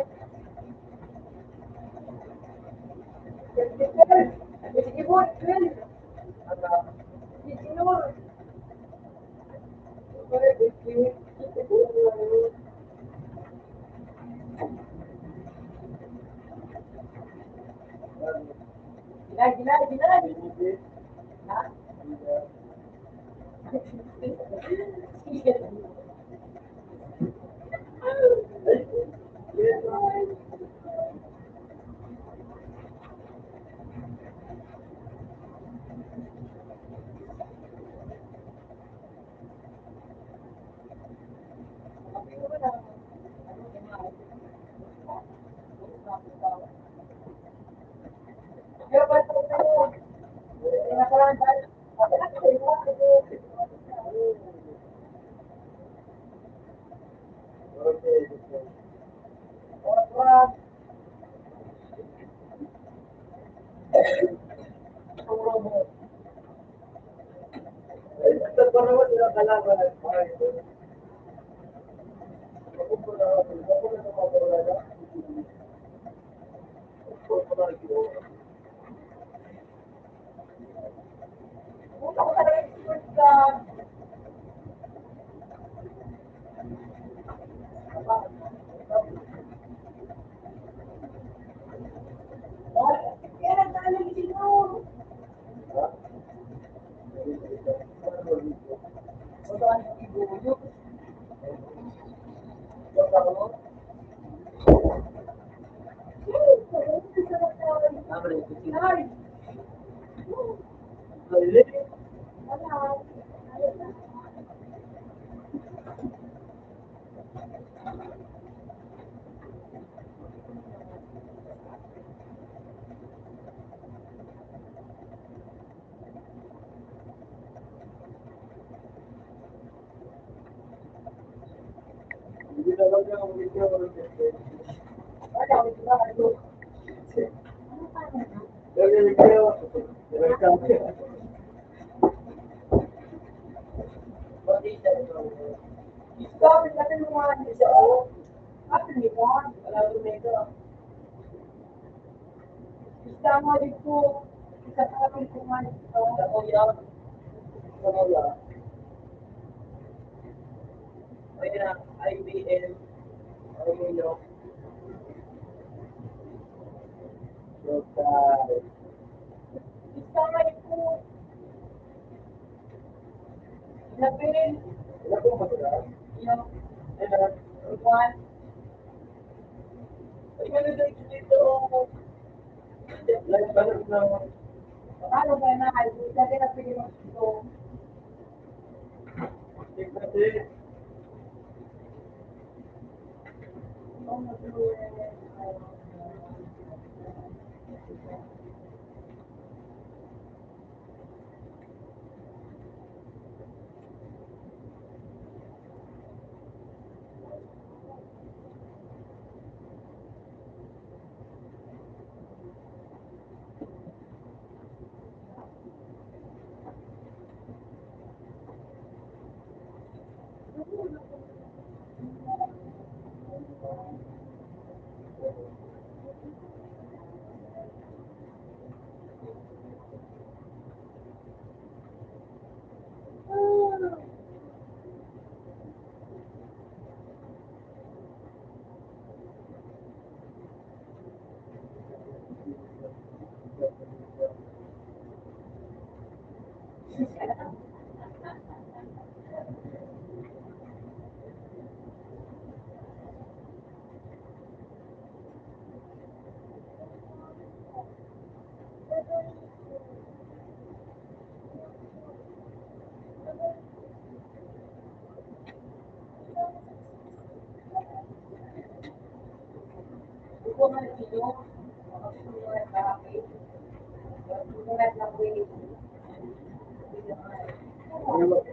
Ha?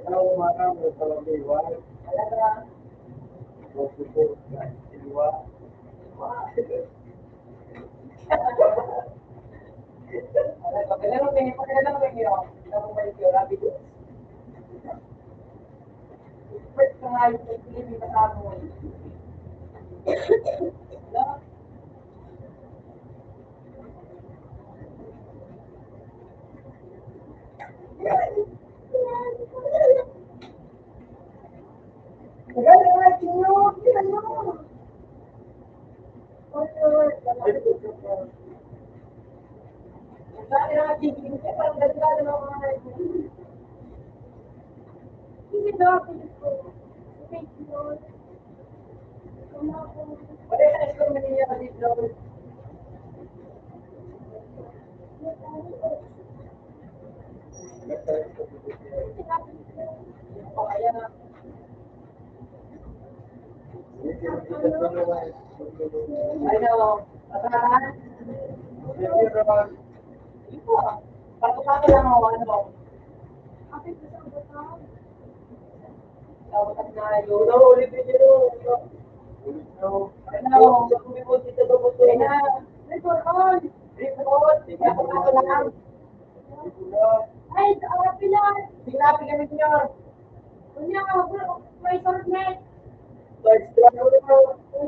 Ano umarang sa palabiwan? Opo, iwa. Ay, pilar. Sinabi kami niyo. Kunya, may sornet. May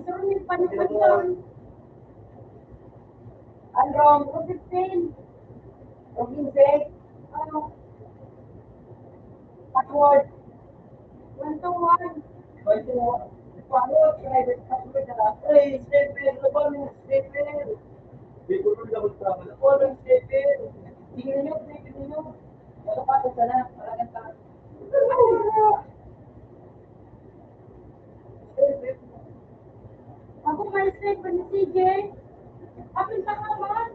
sornet pa ni Pagyan. Androng, 15. 15. Ano? Password. 121. 121. Password, private password na. Ay, stephen. Ano ba yung stephen? Hindi ko rin dapat sa akin. Ako ng stephen. Tingnan niyo, stephen niyo. Wala pa ito sana. Malagang tayo. Ako may stephen ni CJ. Akin pa naman.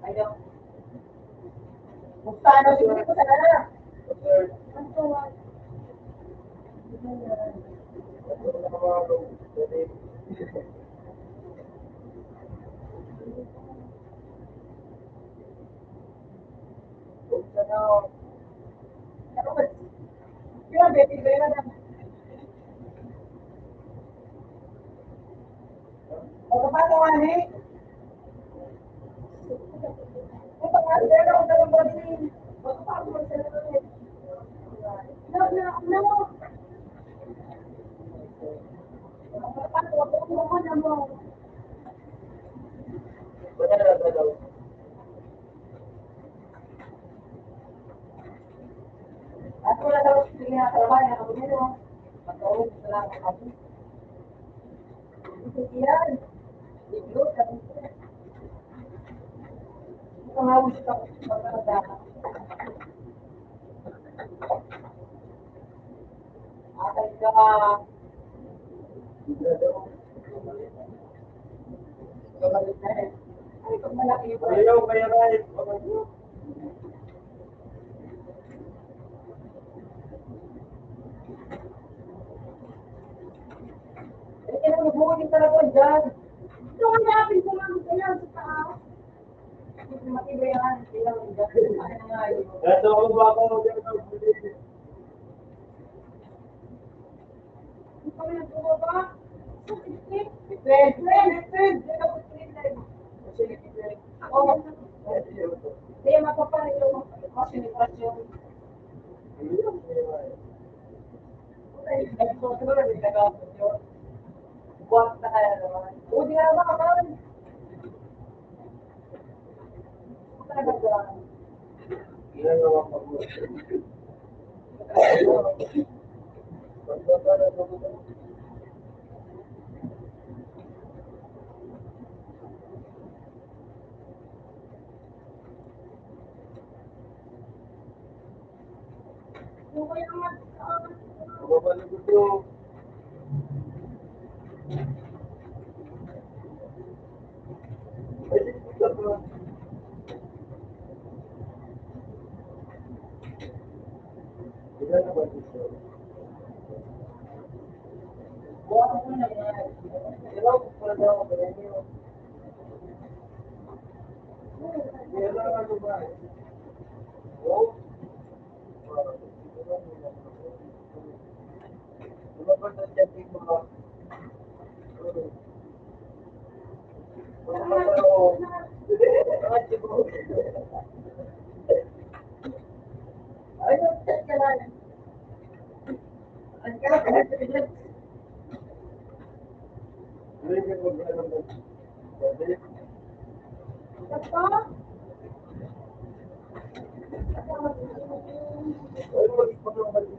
Ayaw. Buksan na siguro ko sana. Ako na daw sila trabaho na ako dito. Matawag sa lang ako. Yan. Ito ka. Ito nga gusto ko magkakasama. Atay ka. Kamalik na eh. Ay, kung malaki ba? Ayaw, kaya rin. mo, nabuhunin talaga dyan. Ito ang hanapin ko lang kaya sa taas. Matibay yan. Kailangan dyan. Ano na nga yun. Ito ako ba ako mag-ito? Hindi kami nagbubaba. Sa tiktik. Fred! Hindi ka po sinilid. Oo. Hindi, mapapalit yung konsentrasyon. Buwak na kaya naman. Hindi nga naman kaman. Ilan naman pag-uwi? Yung kaya nga, Babalik ito. Ilan naman ito? Buwak mo na yan. Hello, pula daw ako. Ilan naman ito ba? Oh? Lumabas ang chatting mo ka. Ay, nag-chat ka lang. Ang kaya ka nag-chat.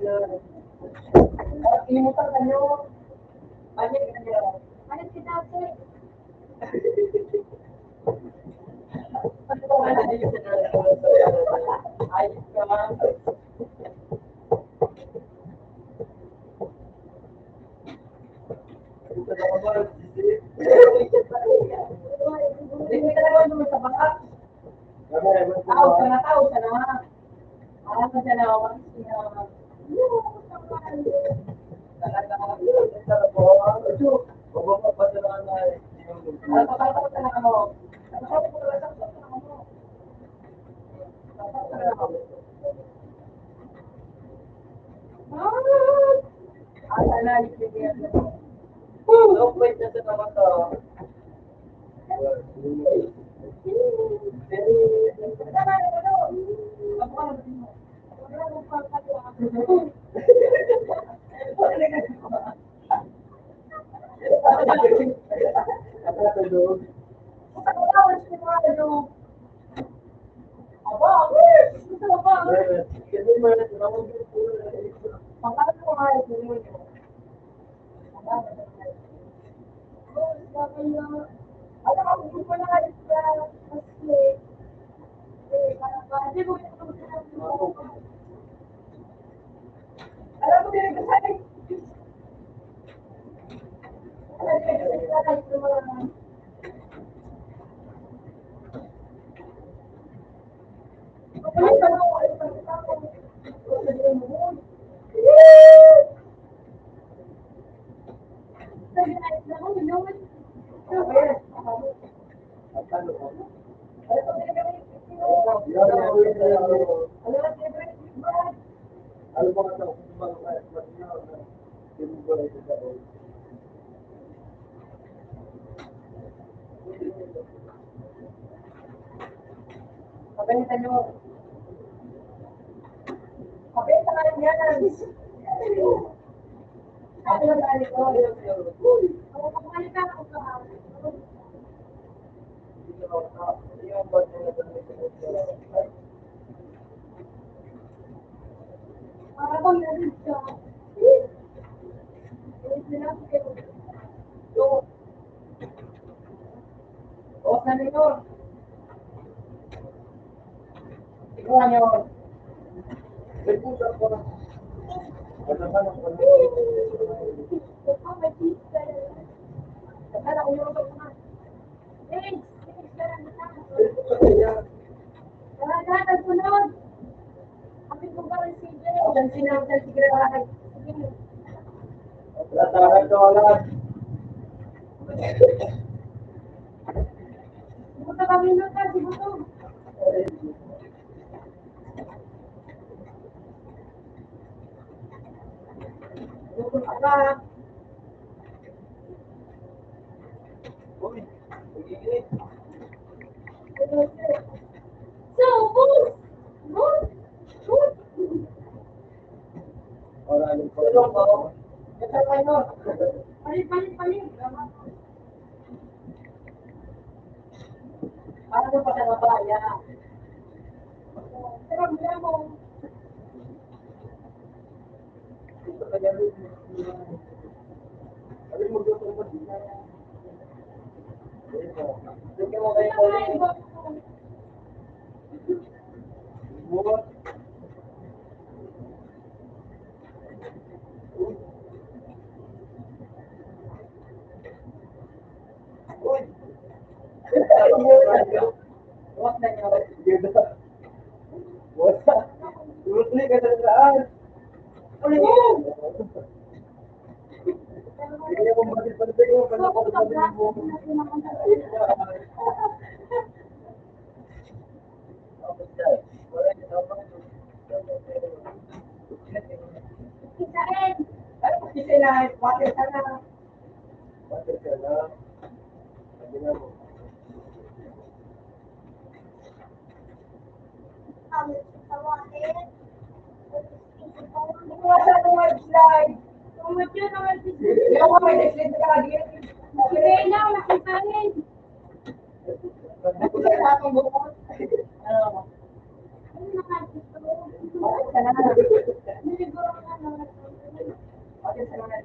ito. Inimutan ka nyo. Balik ka nyo. Ano si dati? Ano ba nga na yun? Ayos ka. Hindi ka naman naman sa baka. Tao ka na. Alam ka na ako. Talaga ka. Alam ka ko talaga mo. Alam ka ko talaga mo. Ala na, ibigyan mo. No point na sa naman to. Alam mo, din ka sa'yo. Pagalitan nyo. Pagalitan ka lang yan. Sabi lang tayo ko. Para bang narinig siya. Oos na ninyo. Ikaw nyo. Kaya ko yung mga. Ang sinang sa sigre ay. Buto kami nun ka, si Buto. Buto ka ba? Uy, nag-iinit. So, Bus! Bus! Bus! Wala nang Tulong ko. Ito kayo. Palit, palit, palit. Ano pa sa nabaya? Tara, mula mo. Ito kaya rin. Ano yung magluto mo? Sige mo kayo ko rin. Buwan. Uy! Huwag na niyo. Ganda. Wala. Tuloy ka na saan? Ulit yun. Hindi ako matin-pansin ko. So, Kaya ako kung sabi black, mo. hindi naman Isain. Ano po si Sila? Water ka na. Bakit ka na? Sabi nga mo. Hindi ko masyadong mag-slide. Tumot yun naman si Hindi ako may nag-slide ka lagi. Si Bella, nakita rin. Sabi ko Kasi na. sa akong bukod. Ano? Ano nakakita mo? Water ka na. Niliburo ko na naman. Water ka na.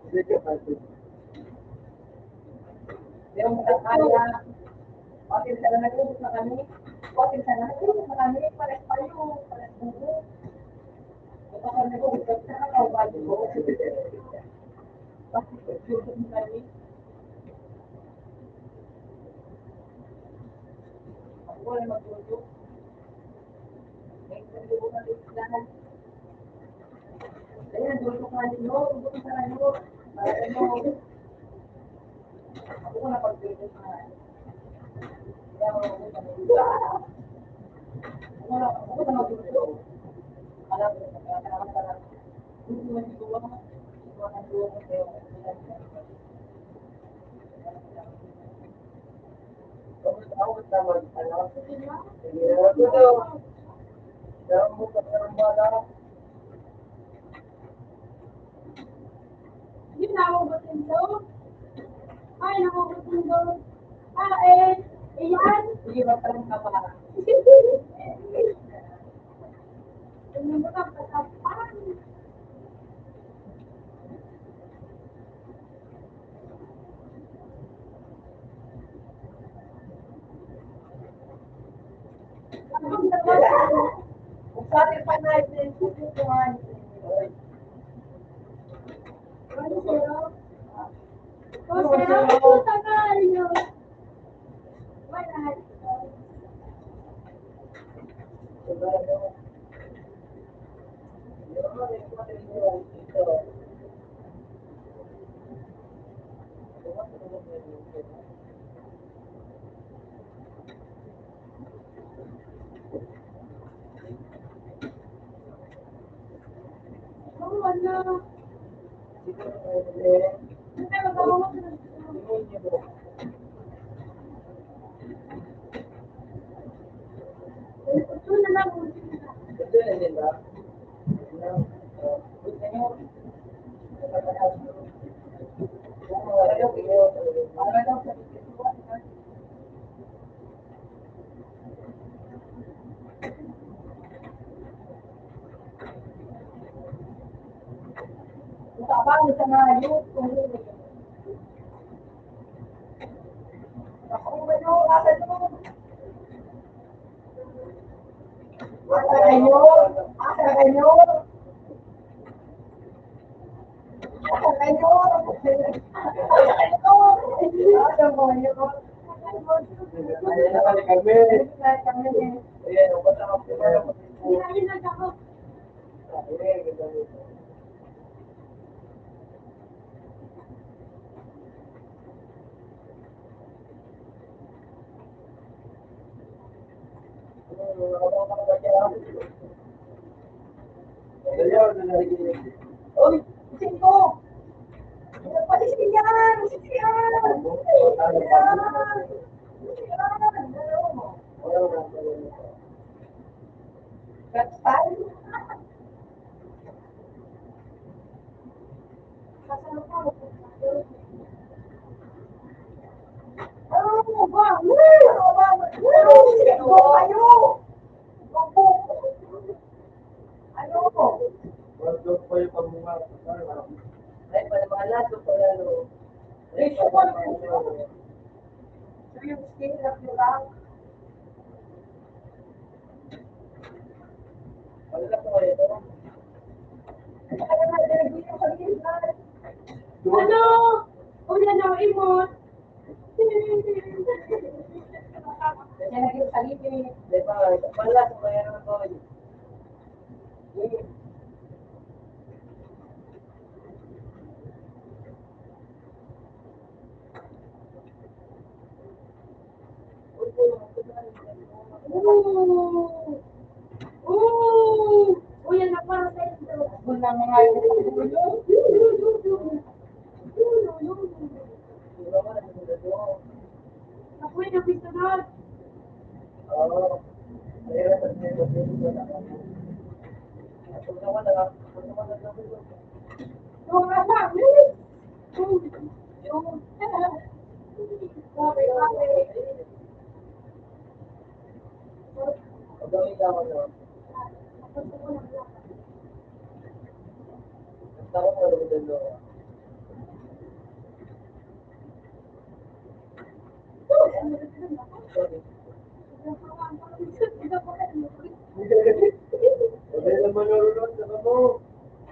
Hindi ka pati. Hindi ako makakaya. Water ka na. Nag-ubos na kami. Water ka na. Nag-ubos na kami. Pares pa yun. Pares buo. Ito ka nag-ubos ka na. Nakawal ko. Bakit nag-ubos na kami? Ako wala mag-ubos. May nag-ubos na rin sila. Ayan, dulo ko nga ninyo. Ubos na sa ano. Para ano. Ako ko napag-ubos na. Kaya ako ubos na rin. Ako na mag-ubos. Alam ko, kailangan ka lang. Hindi mo siguro. Siguro na siguro ko sa'yo. Ako naman, ano? Sige na. Sige na. Ito. Kaya mo pa ng bala. Yun, nakugutin doon. Ay, nakugutin doon. Iyan. Sige, magtanong ka pa. Ano ba ka patapan? Ang dalawa. Kung sa atin pa na ito, susukuhan. Ano sa'yo? O, sa'yo, tagal nyo. Wala. Oh, wala. Ano tayo magawa mo? Ito na lang. Usapan sa mga youth, kung ako ba nyo, asa nyo? Asa kayo? Asa kayo? Asa kayo? Asa kayo? Ayan na kami kami. Ayan, upad ako. Hinahinag ako. Ayan, ganda nito. Uy, isip ko! Pasisin yan! Pasisin yan! Gatsal? Ano ba? Ano ba? Ano ba kayo? Ano? Ay, pala ito pala, no? Ay, suwan ko. So, yung skin na lang. Wala ko ito. Ano na, nilagay ko sa gilid. Ano? Una daw imot. Yan lagi sa gilid. Diba? Pala, so kaya naman ko. Ooh! Ooh! Uy, yan na para sa ito. Wala nga nga yung Ako'y napisunod. Oo. Yung anak, bilis. Yung,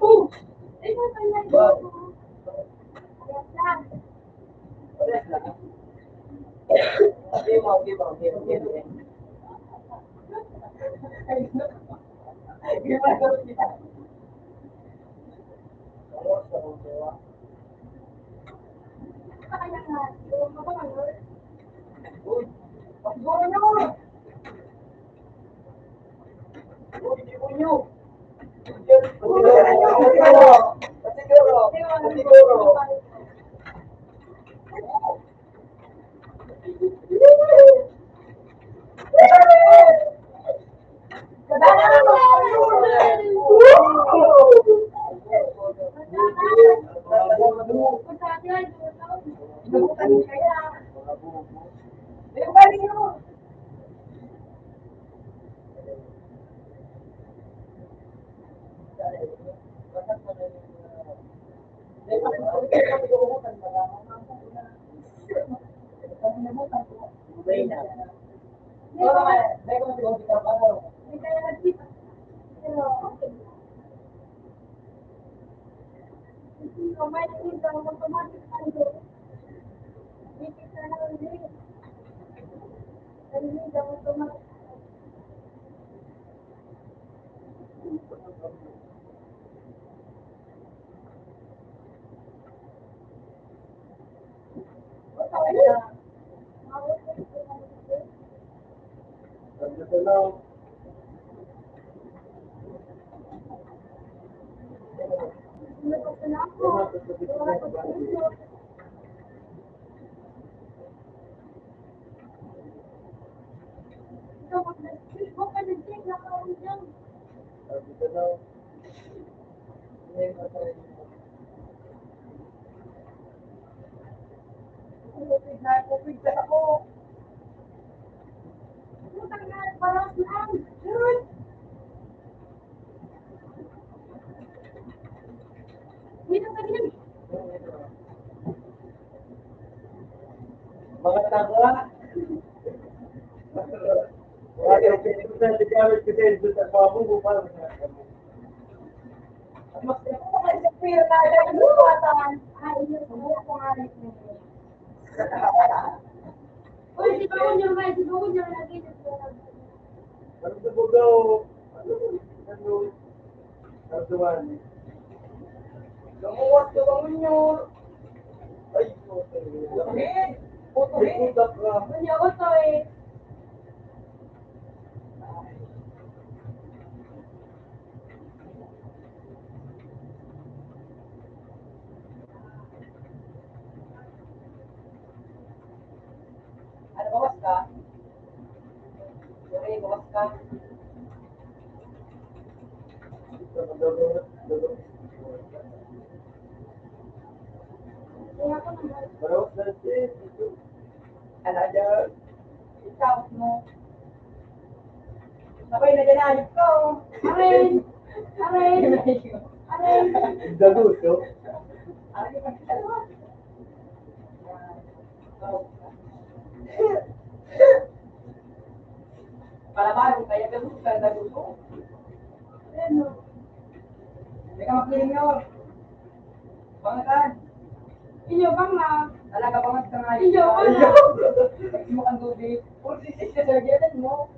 Oh! Ay, wala na yun. Ayan lang. Kaya nga, yung mga ano, Mga tanga. Wala yung pinikutan si Carlos kasi doon sa mga bubo para sa kami. Mas ako kasi sa pira na yan, luwatan. Ay, yun, ko nga rin. Uy, di ba ko niyo ba? Di ba ko niyo lagi dito? Ano sa bugaw? Ano? Ano tuwan? Lumuwas ka bang ninyo? Ay, puto. Puto. Kunya ko to eh. Kaya ako naman. Bawas natin. Ano dyan? Itapos mo. Sabay na dyan ayos ko. Aray! Aray! Aray! Dagusto. Ay, magkalawa. Palabarin, kaya ka gusto ka gusto. Ano? Hindi ka makiling yun. Pangalan. Inyo bang na? Talaga bangat ka nga. Inyo ka na? Text mo kang dubi. Kung sisis ka sa giatan mo.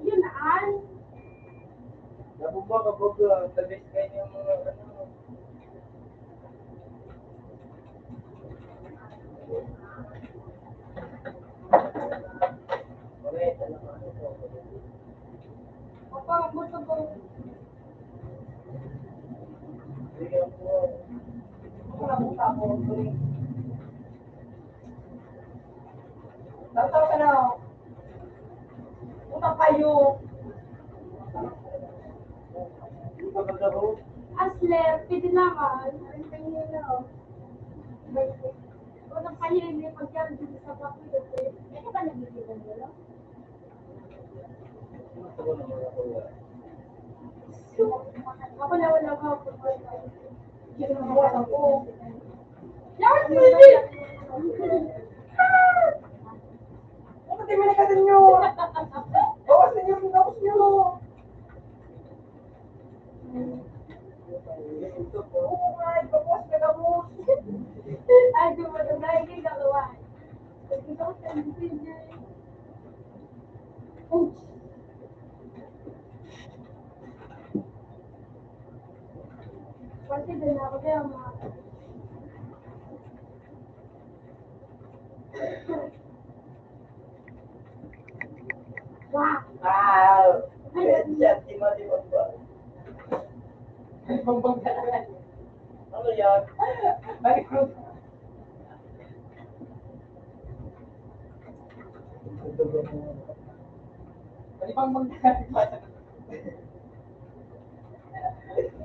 Yun aan. Nabumba kapag tabis kayo yung mga ano. Okay, talaga ano po. Opa, gusto ko. Bigyan po. Ako na punta mo. Tataw ka na. Punta kayo. Yung pagkakaro. Asler, pwede naman. Ang kanya na. Kung ang kanya hindi pagyan dito sa bakit. Ano ba nagbibigan nila? Ako naman ako yan. Ako na wala ko. Hindi mo buwan ako. Yawan mo yun! Bakit di manikasin nyo? Bawas ninyo, bawas nyo. Oo nga, ipabawas ka gabos. Ay, di mo na dahil kayo gagawa. Kasi ito ko sa hindi. Ouch! Kasi din ako kaya mga... Wow! Wow! Headshot, di mo ba? Bumbong ka lang. Ano yan? Balik mo. Balik pang magkakasip.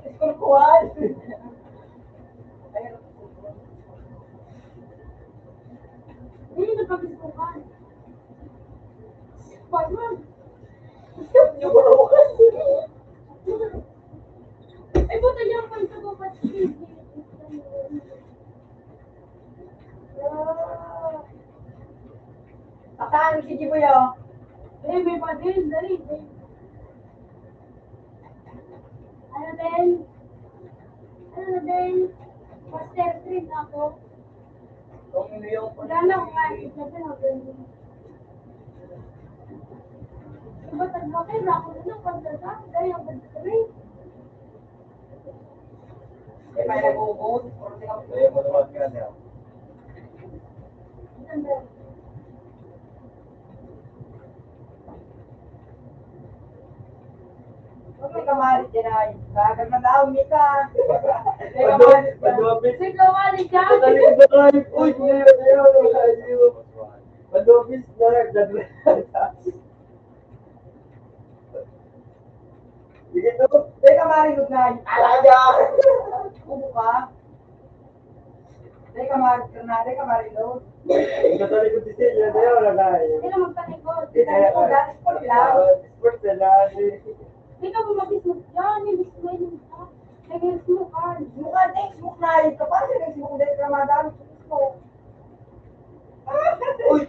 Iskurkuhan. Ayun. Hindi na pag-isukan. Paano? Yung burukan. Ay, buta niya ang pag ko pa Saan si Jibuyo? Eh, may pa din, dali. Ano din? Ano din? Master 3 ako. Kung yung Wala na akong kahit isa din ako. Diba, tagba kayo na ako na pagdasa? Dahil ang pagdasa. Eh, may nag-uubos. Ayaw mo naman ka na. Huwag may kamarit dyan ay. Bagal na daw, Mika. May kamarit dyan. Madwapit. Sige, wali dyan. Patalikod na tayo. Uy, ayaw. Madwapit na. Sige to. May kamarit dyan. Alaga! Ubo ka. May kamarit ka na. May kamarit doon. Patalikod si Celia. Ayaw na tayo. Hindi na magpanikot. Kaya ko, dati ko lang. Sports na lang. Hindi ka bumabisok dyan. Hindi ko may nisa. Nag-smoke. Mukha din, smoke na ito. Paano yung smoke dahil Ramadan? Smoke. Uy!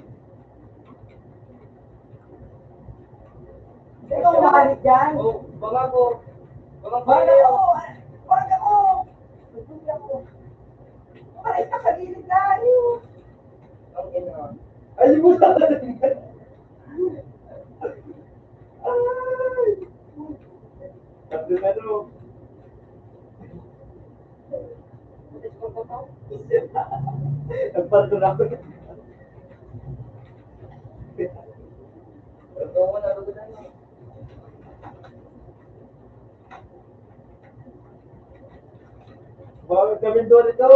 May kamarit dyan. Oh, baka ko. Baka Wag ko. ako! Wag ako! Wag ako! Maray ka sa gilid na yun! Ang ina. Ay, mo na. Ay! Tatlo na no. Nagparto na ako. Ito ko na ito na. Bakit kami doon ito?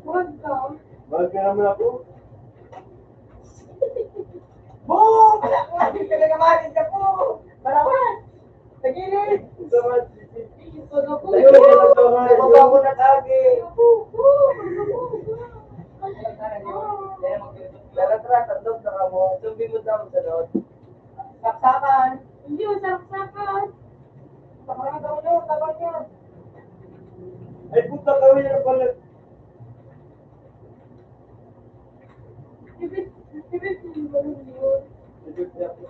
Huwag ka. Mahal ka naman ako. Boom! Pinagamatin ka po! Malawan! Sa gilid! Ito nga, Pag-apo. tayo na lang daw nga. Nababa ko na kagi! Lalatras at doon na mo. Sumbi mo daw sa doon. Saksakan! Hindi mo sarap-sapan. Saksakan daw nyo! Tabang nyo! Ay, puta kami na pala. Ibig yung balon yun. Ibig niya po.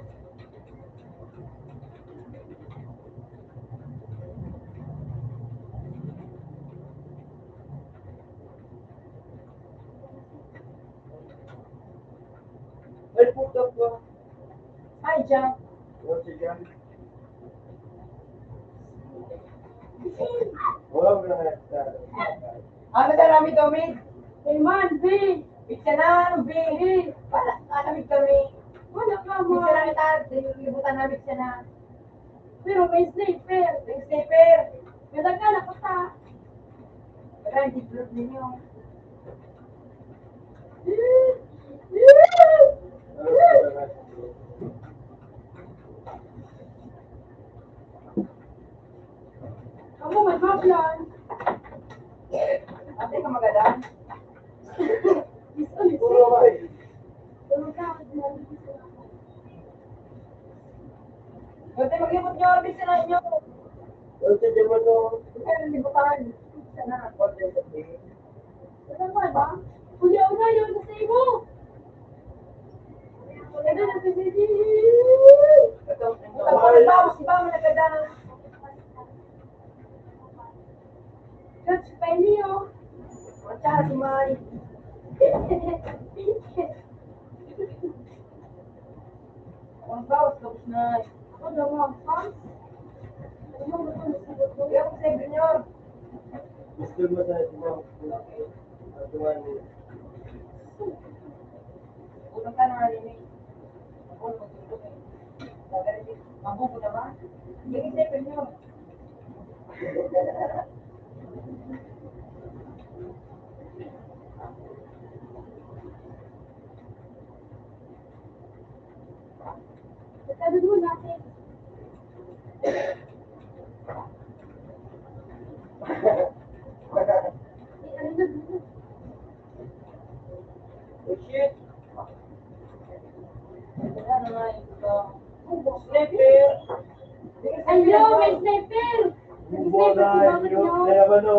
Ay, puta po. Hi, Jack! O, sige. Wala mo na nga. Ano na namin kami? Kaiman, B. Pizza na! Bili! Para namin kami! Wala ka Pizza mo. na kita! Libutan namin pizza na! Pero may sniper. Yung sniper! Ganda ka na kata. Wala, hindi blood ninyo. Kamu may haplan. Ate ka magadan? Puro ba eh. Ate maglibot nyo! Pizza na inyo! O, sige mo no. Ay, libutan! Pizza na! Ano ba? Uli-uli yun sa iyo. Ano na sa sige? Ito, bawas, iba mo nagkadaan. Coach Pelio. Ang tsara si Mai. Ang bawas, tapos na. Ako daw mo ang pants. Ano mo ito sa buto? Kaya ko sa inyo. Gusto mo sa ito. Atuan mo. Utang ka na nga rin eh. Ako na magtutok eh. Gagalit. Mabubo na ba? Yung isa inyo. Sabi mo natin. Ano na dito? Oh shit. Wala na nga ito. Sniper. Ayo, may sniper! Bubo na yun. Kaya ba no?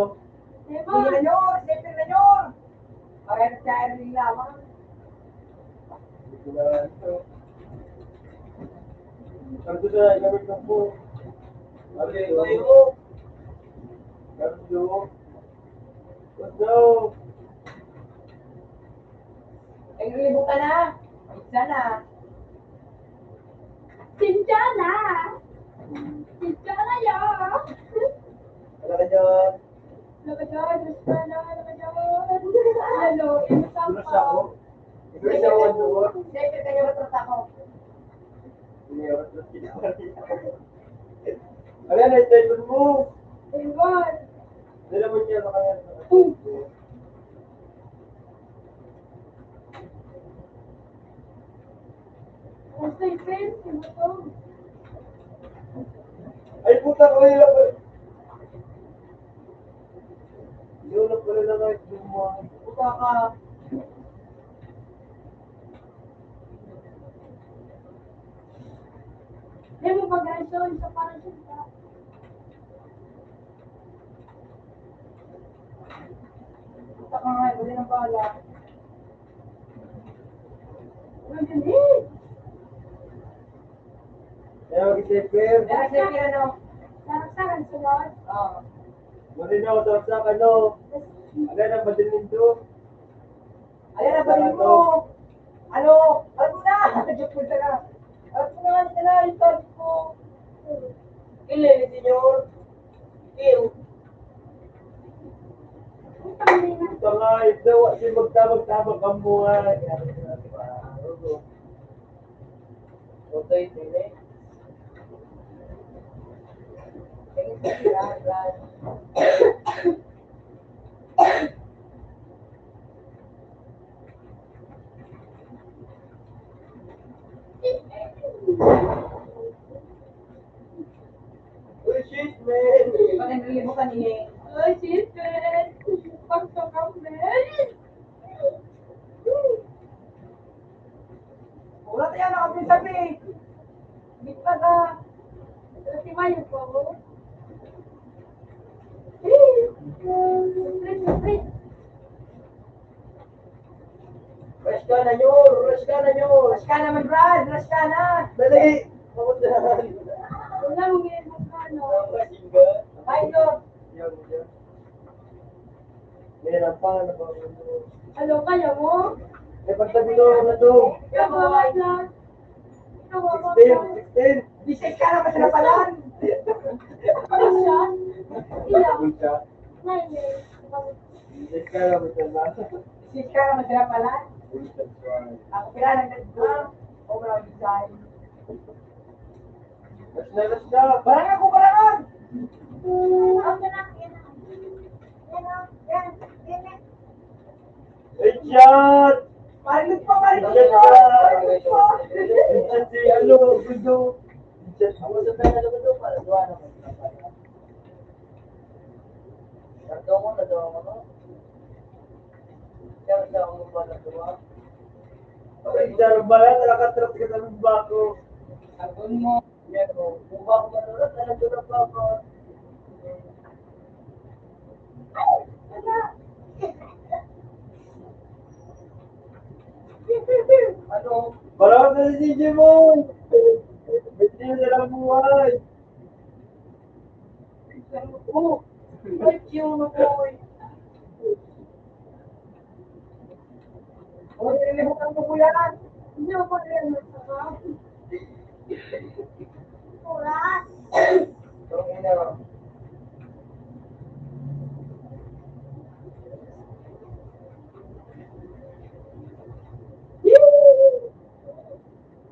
Diba? Hindi na yun. Sniper na yun. Kaya na siya rin lamang. Ito na ito. Ito na, gamit na po. Okay, kayo. Gamit nyo. Let's go. Ay, libutan na. Isa na. Sinjana! Sinjana yun! Ano ka dyan? Lakadan, Sinjana, lakadan. Hello, ito Tulus ako. Ikaw isa ako ang doon. Sniper kayo matras ako. Ayan, na-type mo. Ayun. Dala mo niya sa kanya. Ang sniper, sino to? Ay, puta ko nila ko. Yun ang pala na kahit gumawa. Puta ka. Hindi mo pag-ansyon sa parachute ka. Puta ka nga. Huli ng bala. Ang galing! Kaya mag-isipin. Dahil sniper ano? Sarap-sarap sunod. Oo. Marinaw, tapos sa ano. Ayan ang madilim doon. Ayan na, balik mo. Ano? Alam mo na. Joke mo na. Alam mo na. Ito na. Yung target ko. Ilan, senyor? Kill. Ang tangin na. Ito nga, ito, kasi magtabag-tabag ang buhay. Otoy, sila. Uy, shit, man! Pag-enrili mo kanina. Ay, sipit. Pagkakamel. Wala tayo na kami sabi. Bigla ka. Kasi mayo po ako. Sipit. Rush ka na nyo! Rush ka na nyo! Rush ka naman, Brad. Rush ka na. Dali! Pakundahan! Wala mong ginagawa ka, no? Rushing ka? Tayo doon. Yan. Meron pa, ano ba? Ano kaya mo? Eh, pagtabi ko na to. Kawawa na. Kawawa 16, na. 16. Bisay ka naman sa napalan. Ano siya? Ilang? Bulsa. Nine. Hindi ka na maganda. Bisay ka naman sa napalan. Bulsa, swan. Ako pila ng nagdang. O mga bisay. Rush na! Barangan ko, barangan. Okay na. Yan na. Yan na. Yan. Yan na. Headshot! Marinig pa, marinig Headshot pa. ka! Marinig pa. Headshot si ano, Gudo. Headshot. Ako sa tayo na Gudo, para duwa naman. Nagawa mo, no? Kaya nagawa mo ba nagawa? Ay, Darbala, nakatrap ka sa bako. Sabon mo. Yan o. Kung bako manulat, nalagulat pa ako. Ano? Parang na si DJ mo! Hindi na lang buhay! Oh! Ay, yung boy! O, nililibutan mo po yan. Hindi ako rin masarap. Oras. Itong ina.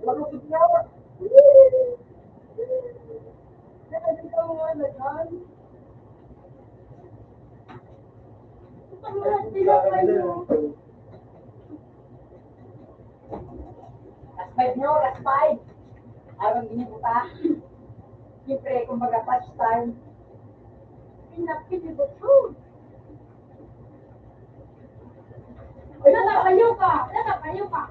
Malusog na. Nakadito mo nga na dyan. Ito mo na sila kayo. Last five nyo, last five. Ayaw ginibuta. Siyempre, kumbaga touch time. Pinapilibo to. Nakapayo ka. Nakapayo ka.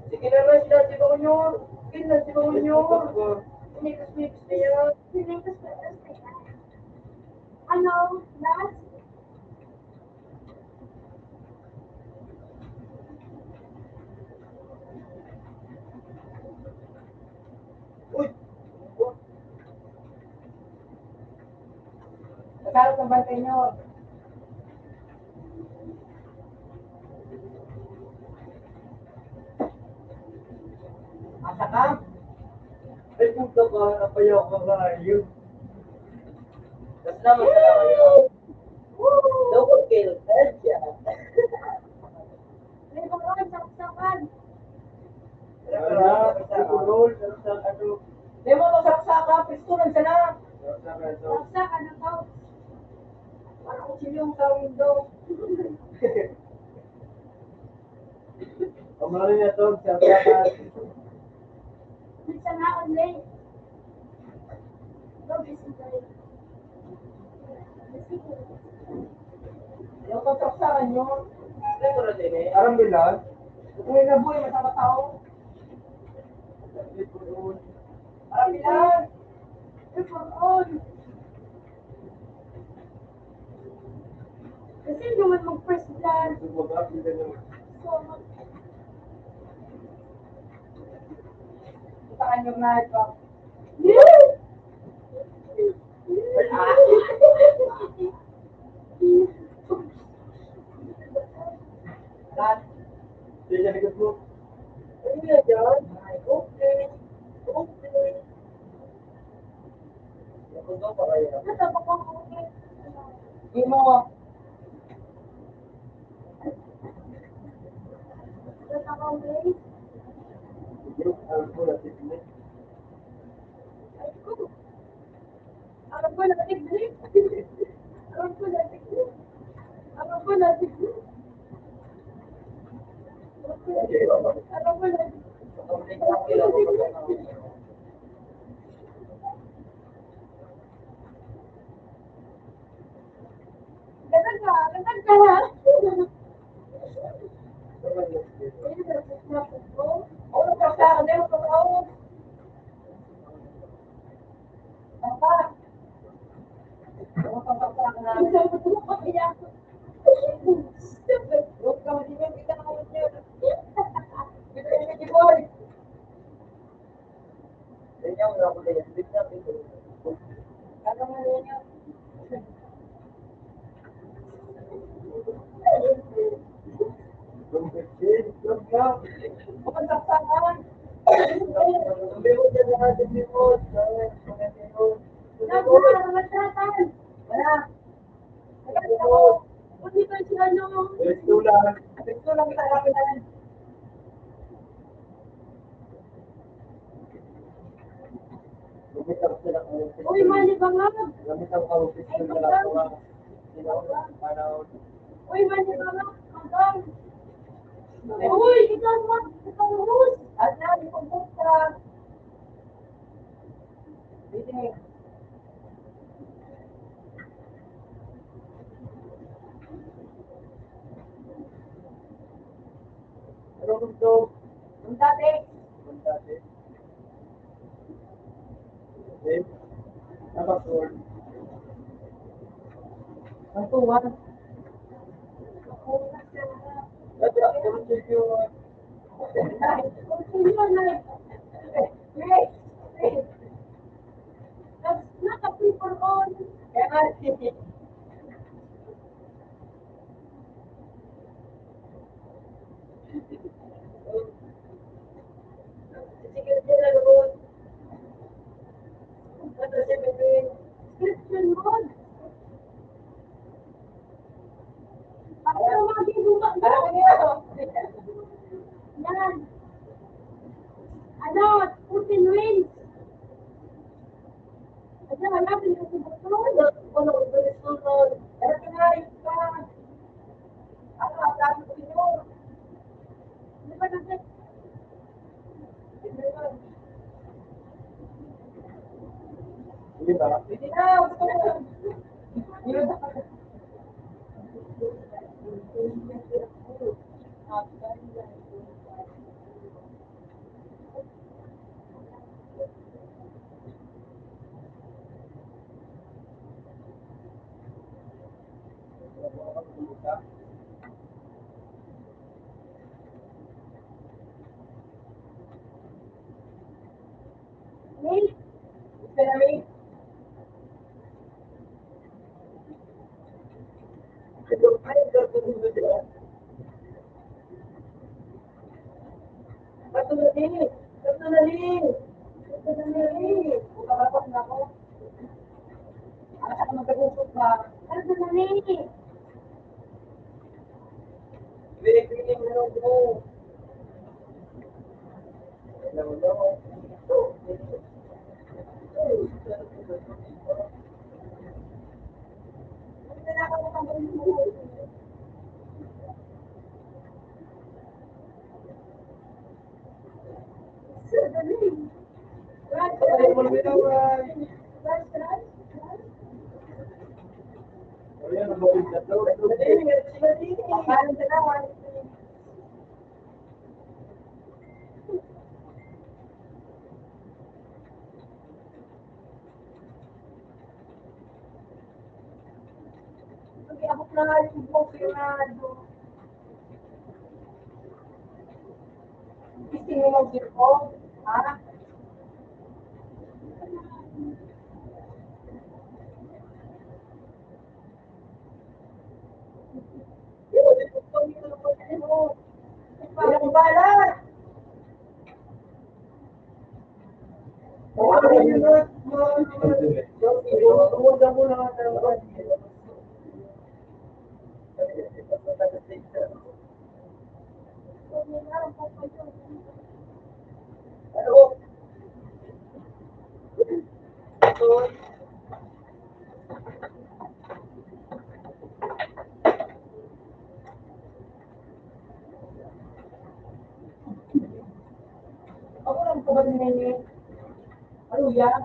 Sige na lang sila, si Bangunyor! Sige na, si Bangunyor! Sinikas-nikas na yan! Sinikas ka. Ano? Last? Uy! Nakalot ng bantay nyo. Asa ka? Ay, puta ka, napayaw ka nga yun. Tapos naman sa kayo. Double kill, headshot. May mga saksakan. Wala, sigurol, sa ano. Demo to saksakan, pistulan sana. Saksakan ang tao. Parang kutsilyong sa window. Kamali niya to, sa kapat. Bisa na online. Don't be sorry. Yung kontraksakan nyo. Ay, ko na din eh. Aram bilan? Kung na buhay, masama tao. Parang bilang. If I'm on. Kasi naman mag-first blood. So, Itakan yung night pa. Lahat. Hindi siya likod mo. Ano yan dyan? Ay, okay. Okay. Ako daw, para yan. natabak ako. Hindi mo. Natakamay. Yung alam ko na tignan. Ay, ko. Alam ko na tignan. Alam ko na tignan. Alam ko na tignan. Alam ko na tignan. Ganun ka ha. Ano pa sa akin? Ano pa sa akin? Apa? Ano pa sa akin na? Huwag ka masinip, kita na ulit yun. Kita yung medyo boy. Ganyan, wala ko na yan. Ano nga yan? Uy, mali ba nga? Uy, mali ba nga? Hanggang. Uy, ikaw mo. Ikaw mo. At na, di ko buka. Hindi. Ano gusto? Ang dati. Ang dati. Okay. Napasol. Ang tuwan. Dati ako ng sityo. Naka-paper on. Kaya nga, sige. Sige, sila doon. Ano si Bebe? Description mode. Ako naman ginuha mo. Alam mo niya. Yan. Ano? Putin wins. Kasi wala, pinagsusunod. Ano ko ba sunod? Pero kinarin ka. Ano, ang dami ko inyo. Di ba kasi? Hindi ba? Hindi na, gusto ko. Hindi na. Wait. Gusto namin. Ay, gusto ko sila. Patulali! Patulali! Patulali! Makakapag na ako. Ano magkagusok ba? Ano na nani? Binibigyan mo lang mo. Alam mo daw. Ay, mo daw ay. Wala na mabigyan daw. Paano ka naman? Kaya ako na yung confirmado. Gusto mo mag-girko? Ha? Ilang balat? ba ni Nene? Ano yan?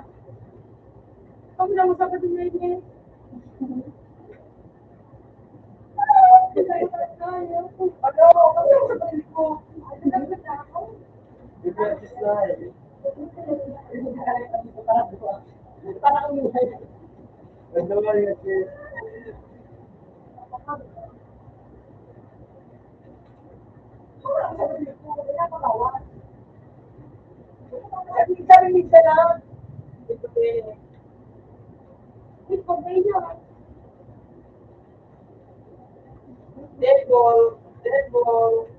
Kami lang sa patuloy niya. Ano? Ano yung sabihin ko? Differences na eh. Parang umuhay. Ganda nga yun kasi. Sabi minsan lang. Ito eh. Ito ba yun? Dead ball. Dead ball.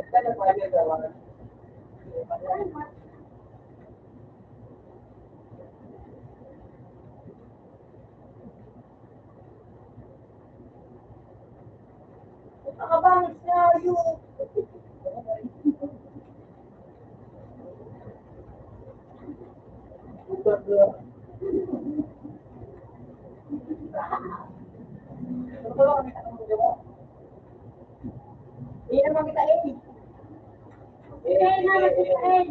Ito na pwede gawin. Nakabangis na yung... Utak na. Hindi naman kita eh. Kaya naman sa akin.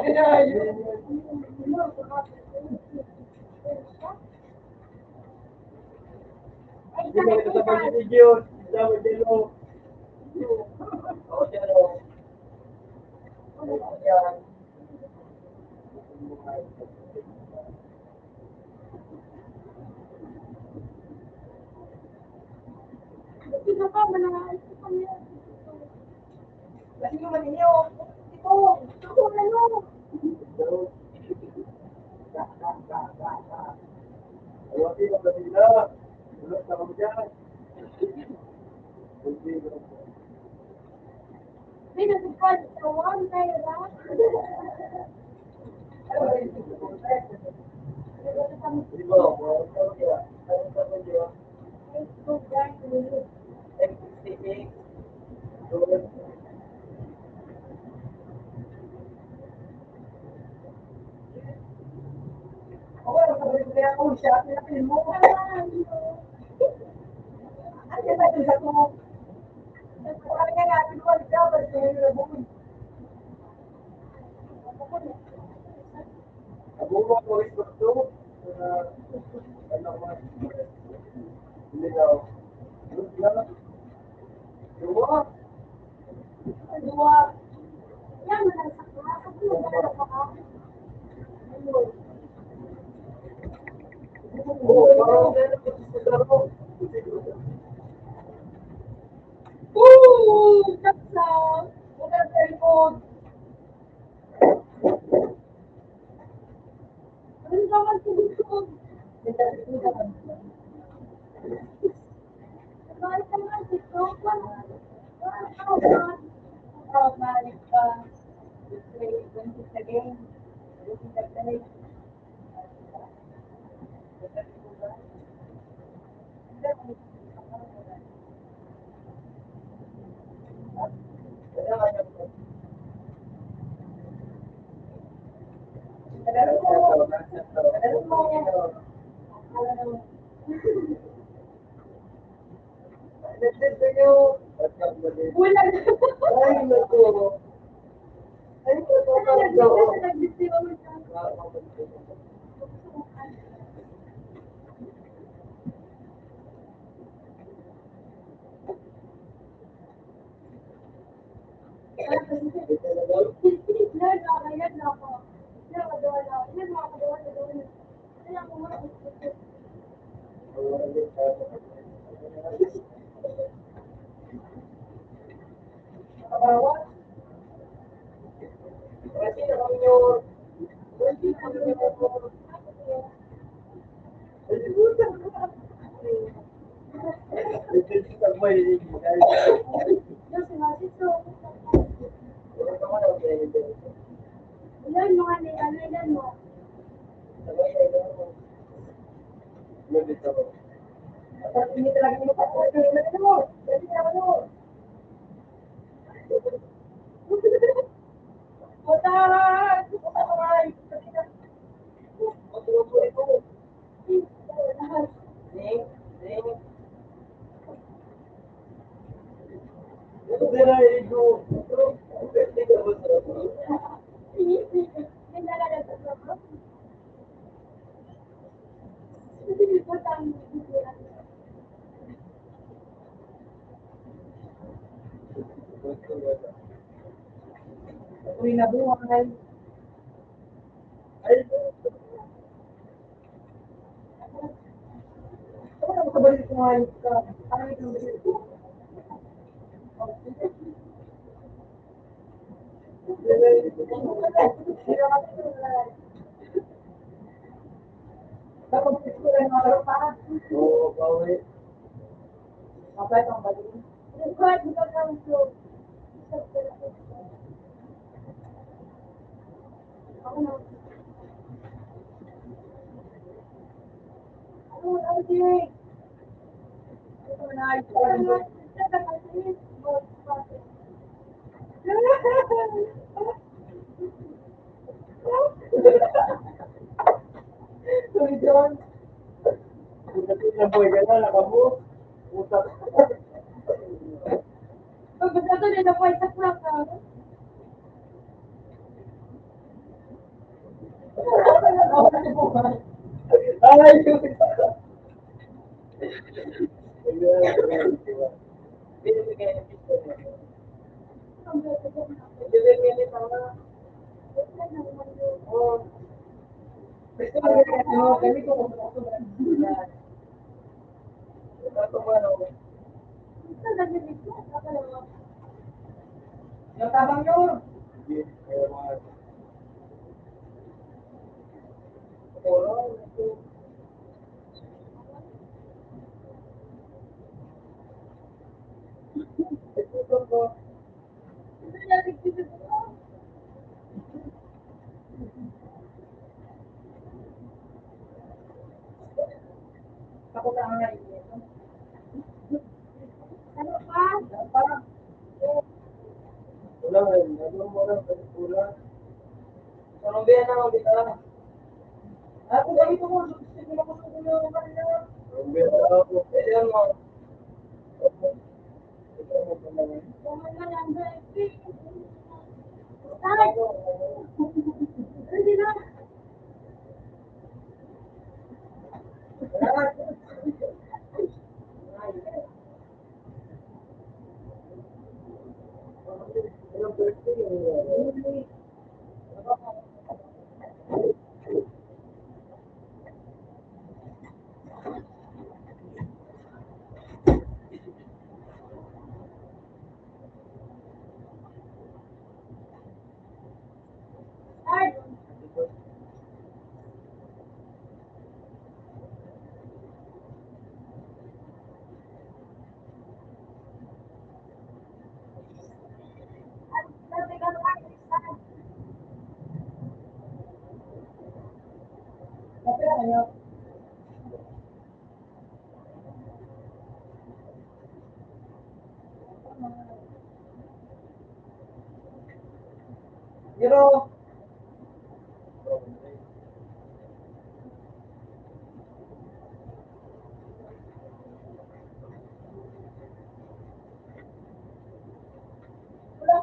Ay, Hindi mo ito sa pag-video. Sama din mo. sino ka? Manangalit ko kanya. Kasi naman ninyo. Ito. Ako ano? Awati ang kanila. Wala sa kami dyan. May nagkakal sa one tayo ba? Di ba? Ano sa kanila? Ay, so guys, Abuwa ko rin gusto. Ano ko? Hindi daw. Dua. yan mo lang sa class. Ako nagdala pa ka. Oo, parang ganun ko sa laro. Ooh, that's ano naman tugtog? Bakit naman tugtog? Balik ka. Again. Wala na. Ay, naku. Ay, Ilan mo, ano mo? Tahan! Ay! Matuwa po ito. Ning, ning. Ito na ito. Uy na buhay. Ay, ako na makabalik ko nga ka. Ano ito? Dapat gusto ko lang mga pa. Oo, bawi. Kapag ang balik. Sorry, John. Pagdating na boy ka na, nakabo. Utak. Ay, yung tabang yun. Ako na nga ito. Parang, wala rin. Ano mo lang, wala. Anong biyan na ako dito? Ako ganito mo, sige mo ko sa ulo ng kanila. Anong biyan na ako? Pwede mo. Pero,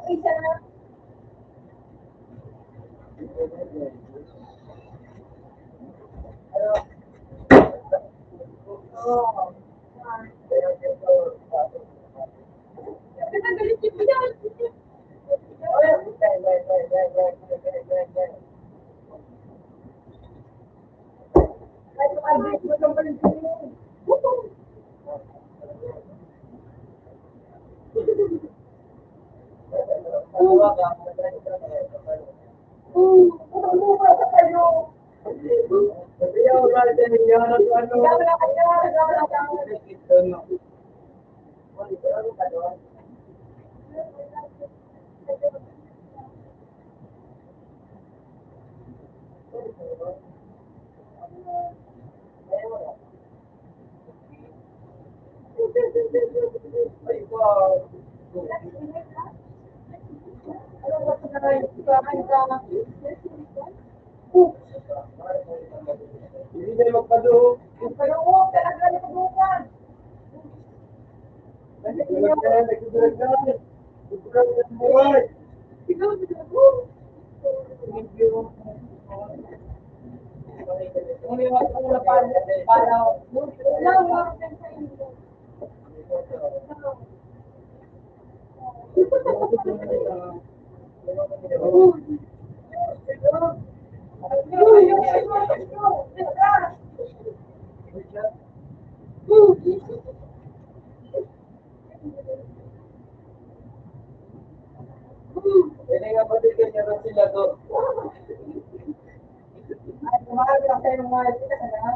isa na. Ay, wow. Hindi na magpaduhog. Pagkaroon, talaga na pagbukan. Nagdudulag na. Nagdudulag ng buhay. Umiwas ko na para Hindi nga ba din kanya rin sila to? mahal na tayo ng mga sila na.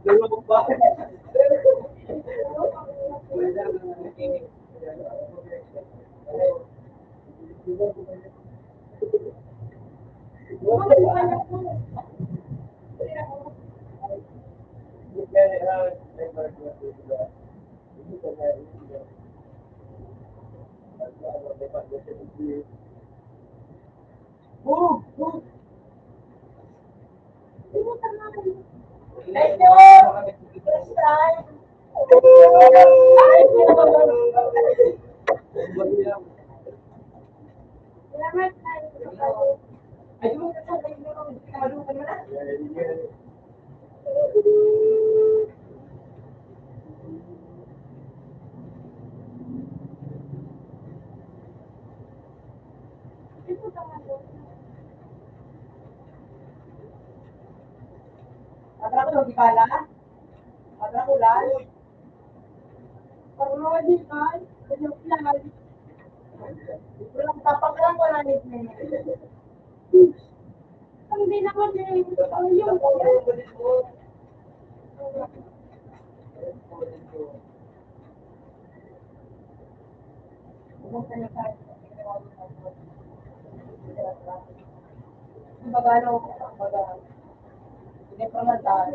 Dalawang ba? Thank you. First time. Ay, mo na sa tayo mo malukan mo na. Padra ko ng bikala. Padra ko lang. Parodi ka. Kanyang plan. Walang tapak lang ko na nito. Hindi naman eh. Ang yung bagano, bagano. Hindi pa naman tayo.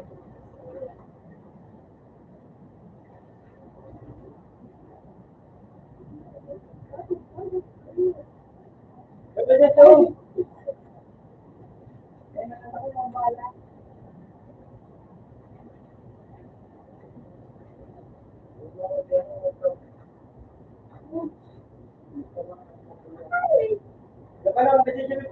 Sabi na to. Kaya nakita ko ng bala. Dapat lang kasi siya.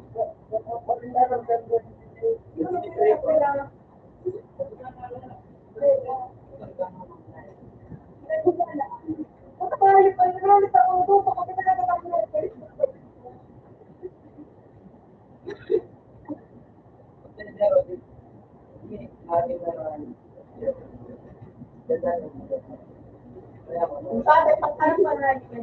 Sabi, pagkaroon pa na yun.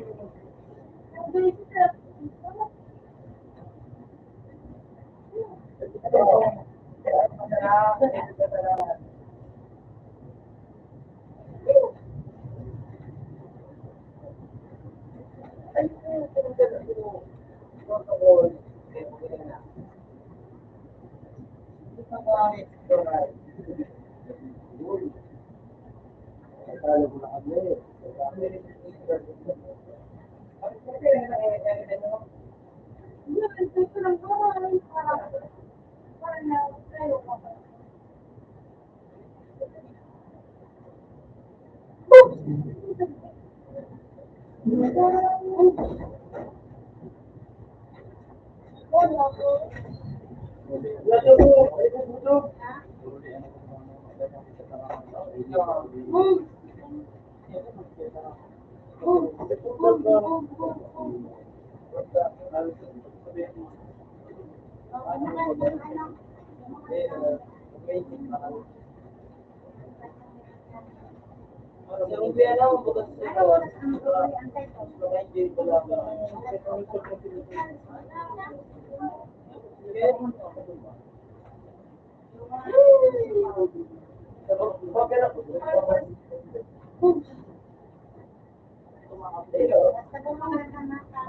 Okay lang. Basta bumaba ka na ka.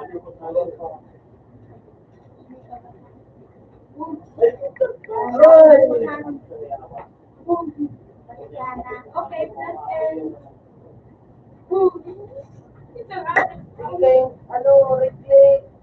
Okay, that's Okay, ano, reflect.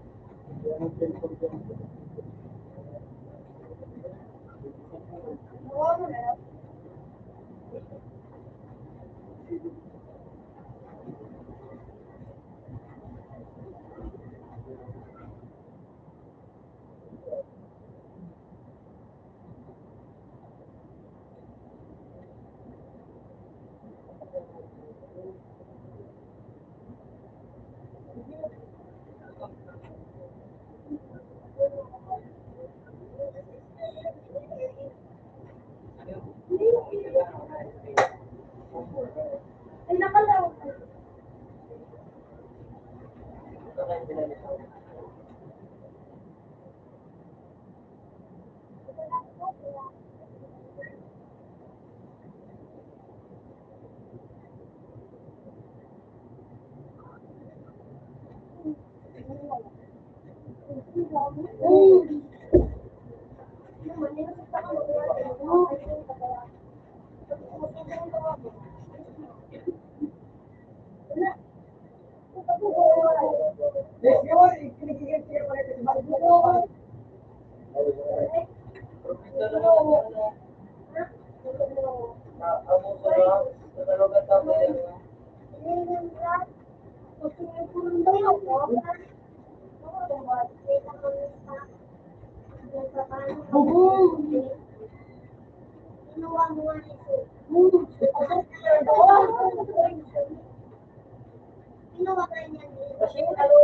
Ay, nakalaw. Let's go, kinikigil siya pa rin sa bago. Kinuha mo nga ito. Kinuha ka niya dito. Kasi ano,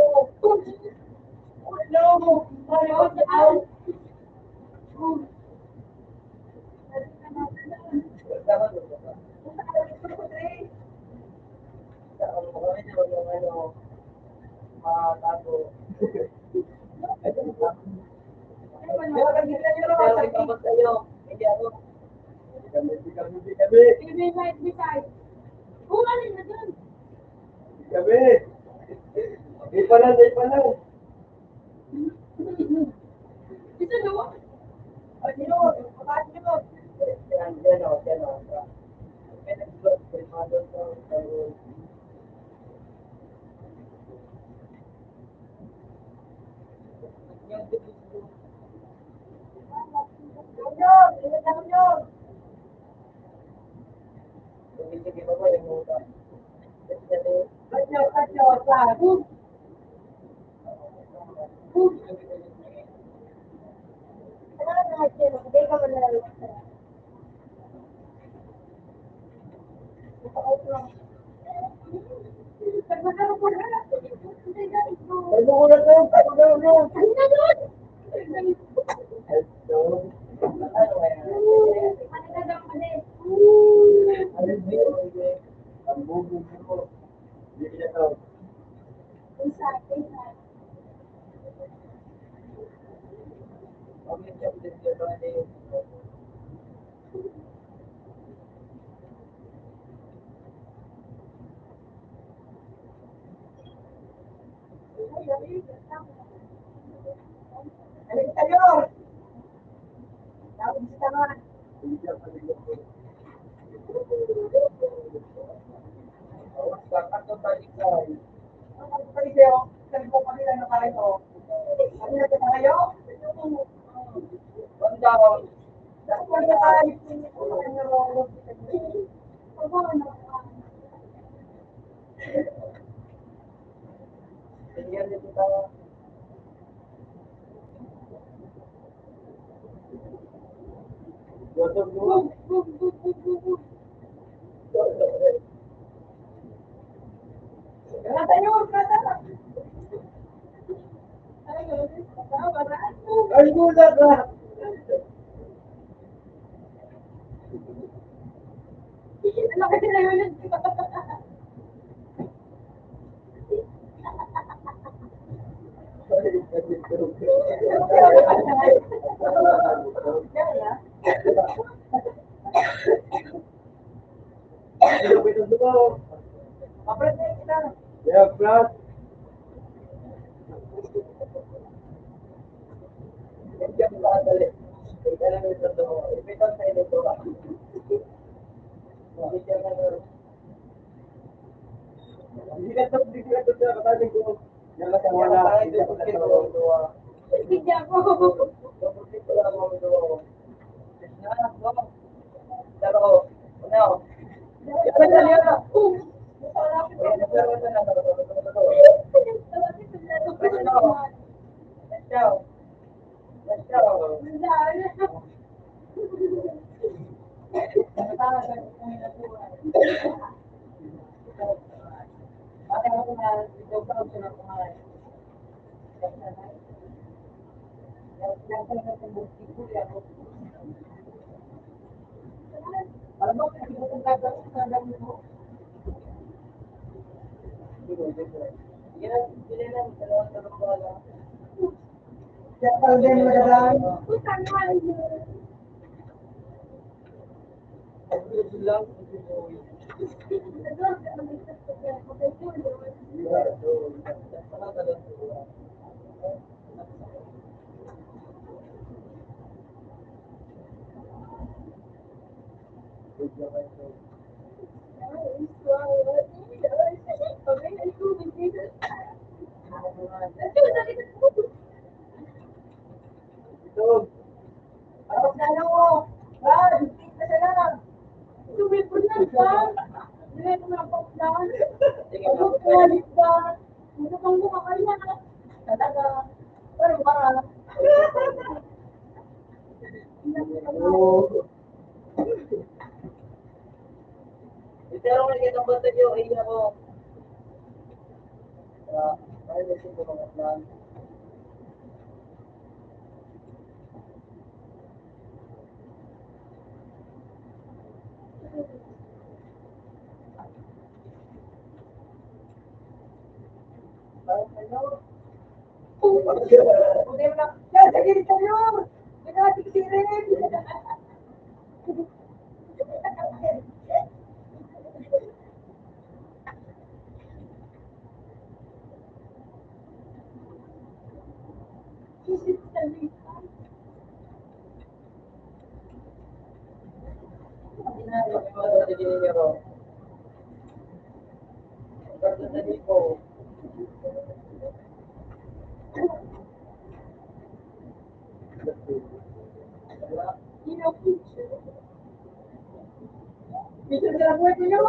Di pa lang. Ay, sino? Bakit sino? Yan o. May nag-vlog kay Mother sa Alin tayo? Dapat sa tangan. Ay, gulat na! Ano kasi na yun? Dugo. Kapres na kita. Yeah, Brad. Hindi ako makadali. Ito lang yung totoo. Ipitan sa ito ko. Hindi siya na. Hindi ka to siya. Kataling ko. Yan lang siya wala. Hindi ako kito. Hindi ako. Kapag ko lang ako ito. Pero, ano? Yan lang yan. Let's go. Let's go. Ito. Tapos na ano mo. Brad, tingin na siya lang. Tumipon na ba? Hindi ko na paklan. Ano kumalit ba? Ano kang mukha ka na? Talaga. Pero para. Pero may kitang bata niyo, iya ko. Ay, may sino mga plan. Hindi mo na. Yan, sige, kayo! Hindi ka natin sirin! Bisa sila buhay ko nyo!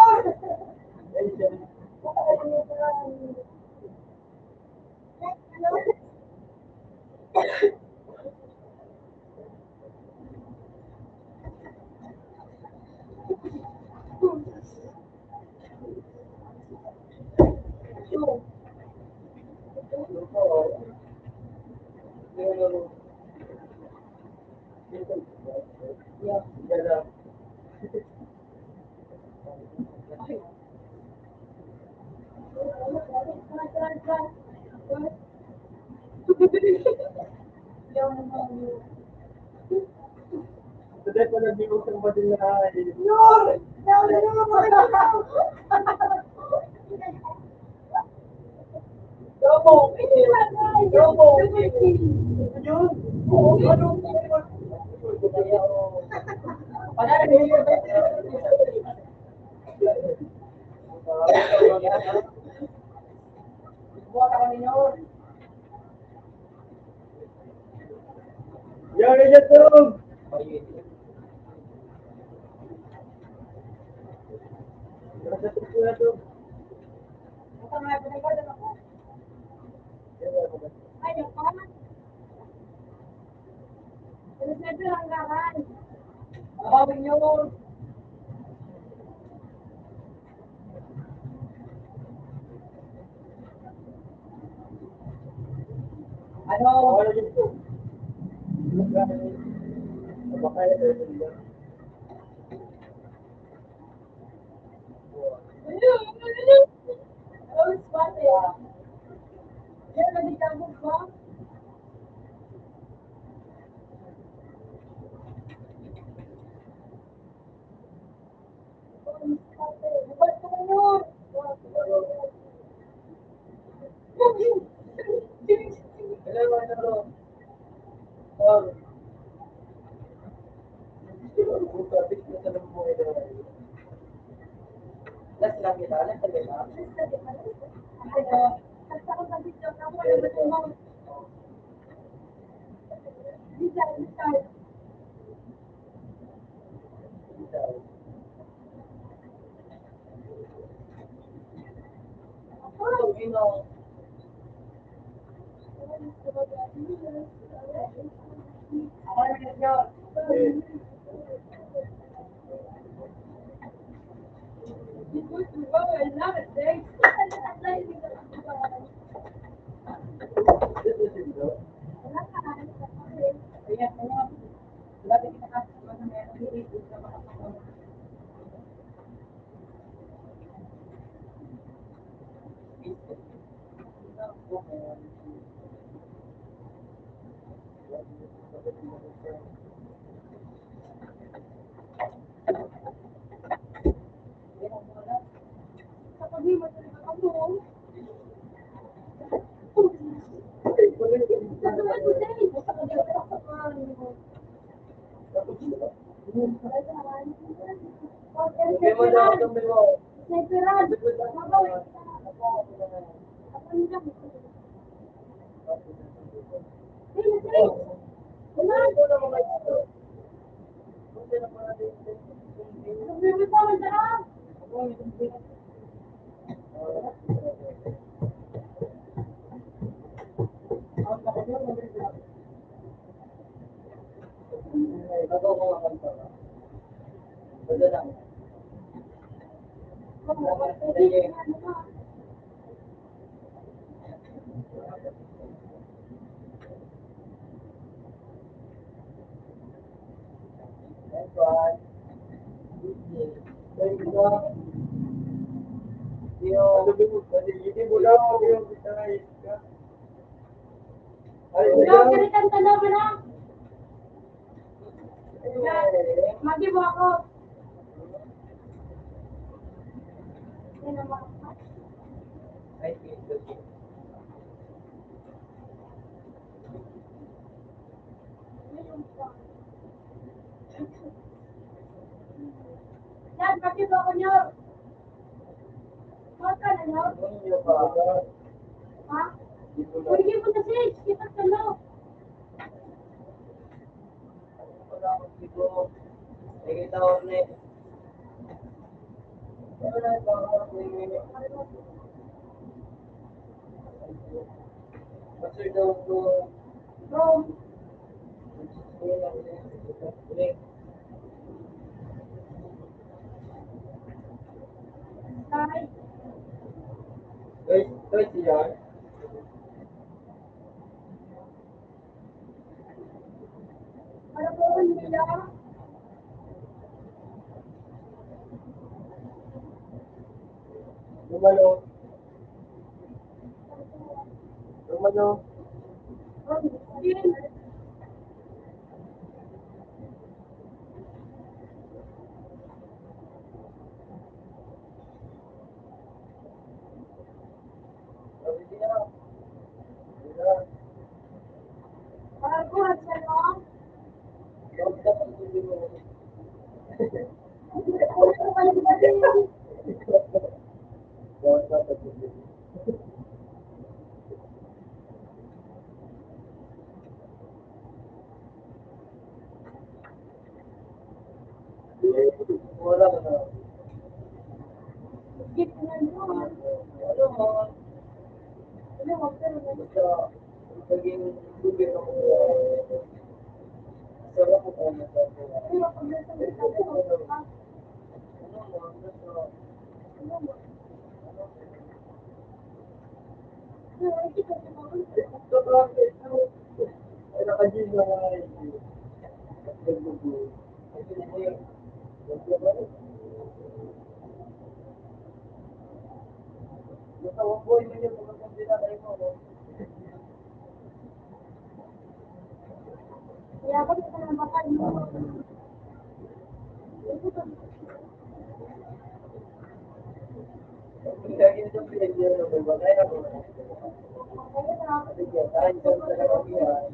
Today ko nag-ibig sa mga din na Yun! Dobo! Dobo! Yun! Ano? Buat ako ninyo. Yan na dyan to! Nakasatot ko na to. Ito mga pinagkada ako. Ay, yung pa. Ano sa ito lang laman? Abawin nyo. Ano? Wala dyan to. Baka na tayo dyan. Oh, spotted. Yan, nagitagog ba? Oh, spotted. yun. Basta ko sa video, ako wala ba ito mo? Design. Kapag di mo talaga ako. Sasabihin ko din. Magi mo ako. Yan naman. Yan, magi mo ako nyo. Maka na nyo? Ha? Pwede mo na sis. Kita ka no. Bro. Bye. Ano po ang nila? Din. Bago, sa no? Skip na yun. Ano, wag ka na. Pero pag nasa may sabi ko, ah, ano mo? Pero, hindi ko siya kaya ako sa namakan mo. Kaya ginagawa ko yung yun, bagay ako. Sige, tayo sa talagang yan.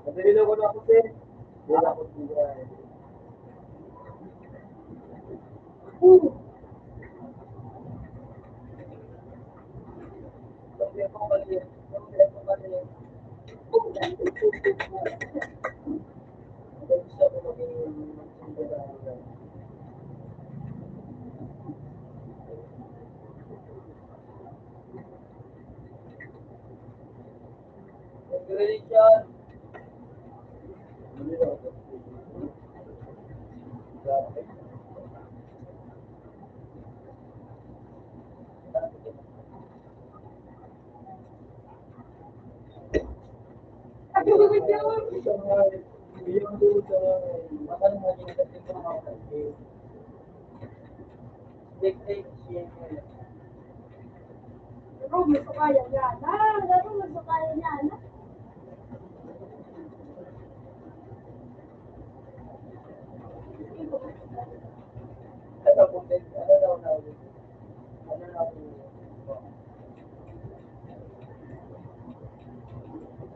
Madali ko na ako, sir. Hindi na ako siya. Kasi ako mali. Kasi ako mali. Gusto ko maging magsimba. Congratulations. Pero gusto kaya yan. Pero gusto kaya yan.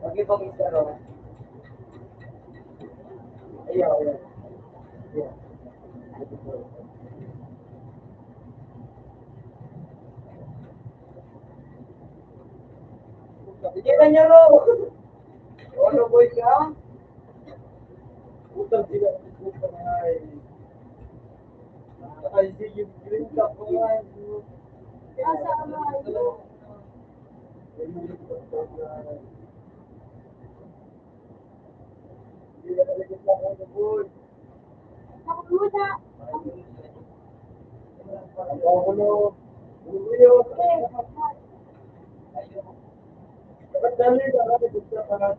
Okay po, Mr. Ro. Ayaw, ayaw. Yeah. Kita niyo, Ro. Ano boy ka? Utang sila. Ay, sige, green ka po yan. Asa ang mga ito? Hindi na talaga sa ako, boy. Ako muna. Ako no. Uyo. Dapat dali na kami gusto ka na.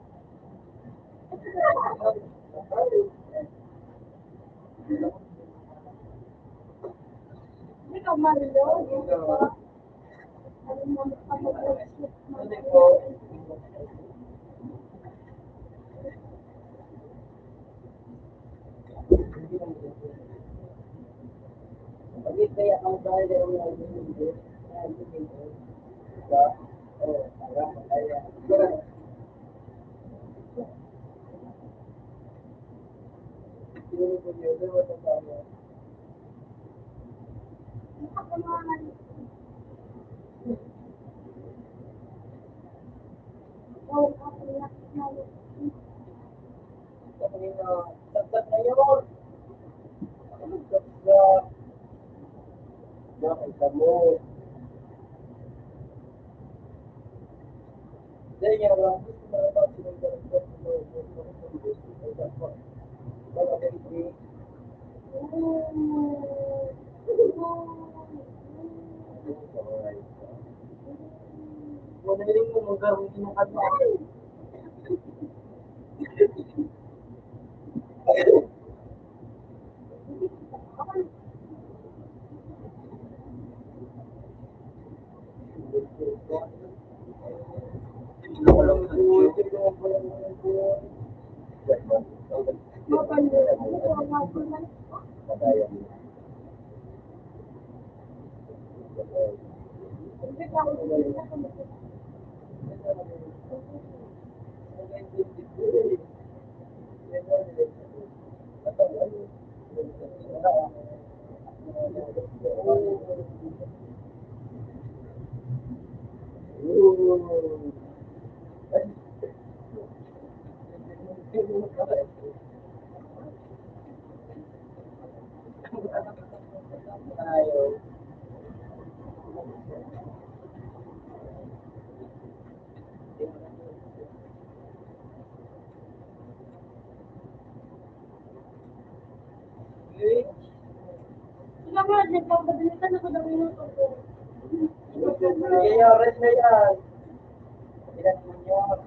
Hindi ka marilo. Ano mo mag-pag-sleep mo? Hindi po. Bakit kaya ang dahil na mga hindi? Diba? Oo, parang kaya. Siguro po yun, di ba ito tama? Ako naman. Oh, ako na. Sabi na, tagtag na yun. Tagtag. Nakita mo. Dahil nga lang, gusto na naman sinagdagan ko mga ganito. Wala rin mo magkaroon ng ano. Ayaw. Sila nga, nagpapagalitan ako ng minuto ko. Sige, oras na yan. Ilan mo yun?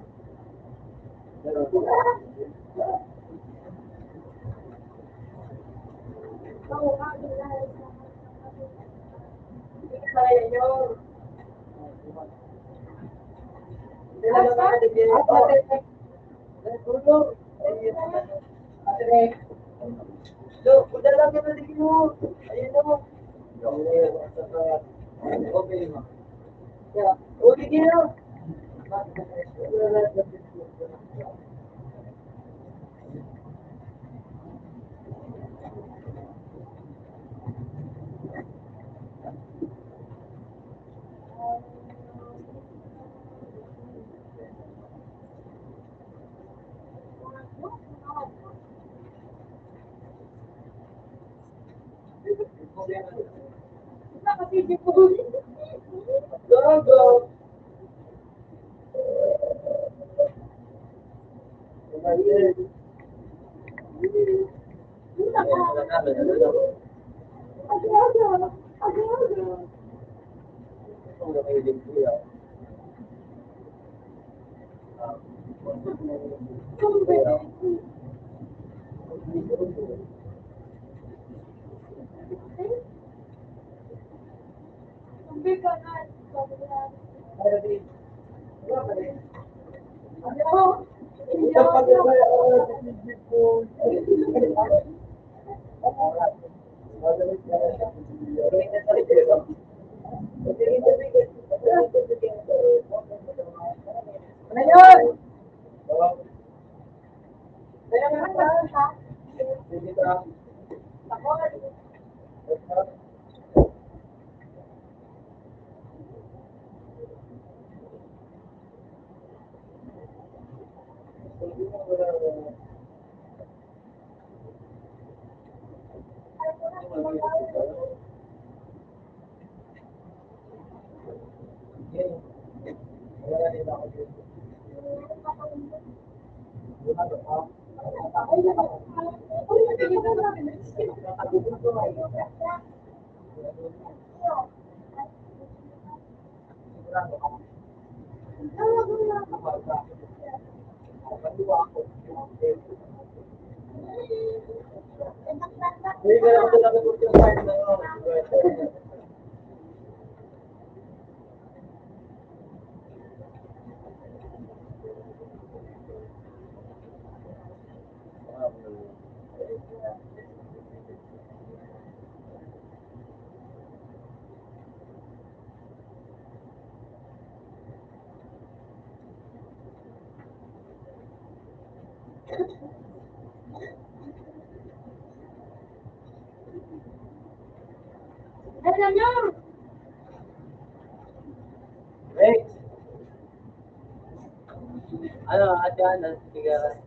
Ano, ate Ana, tiga.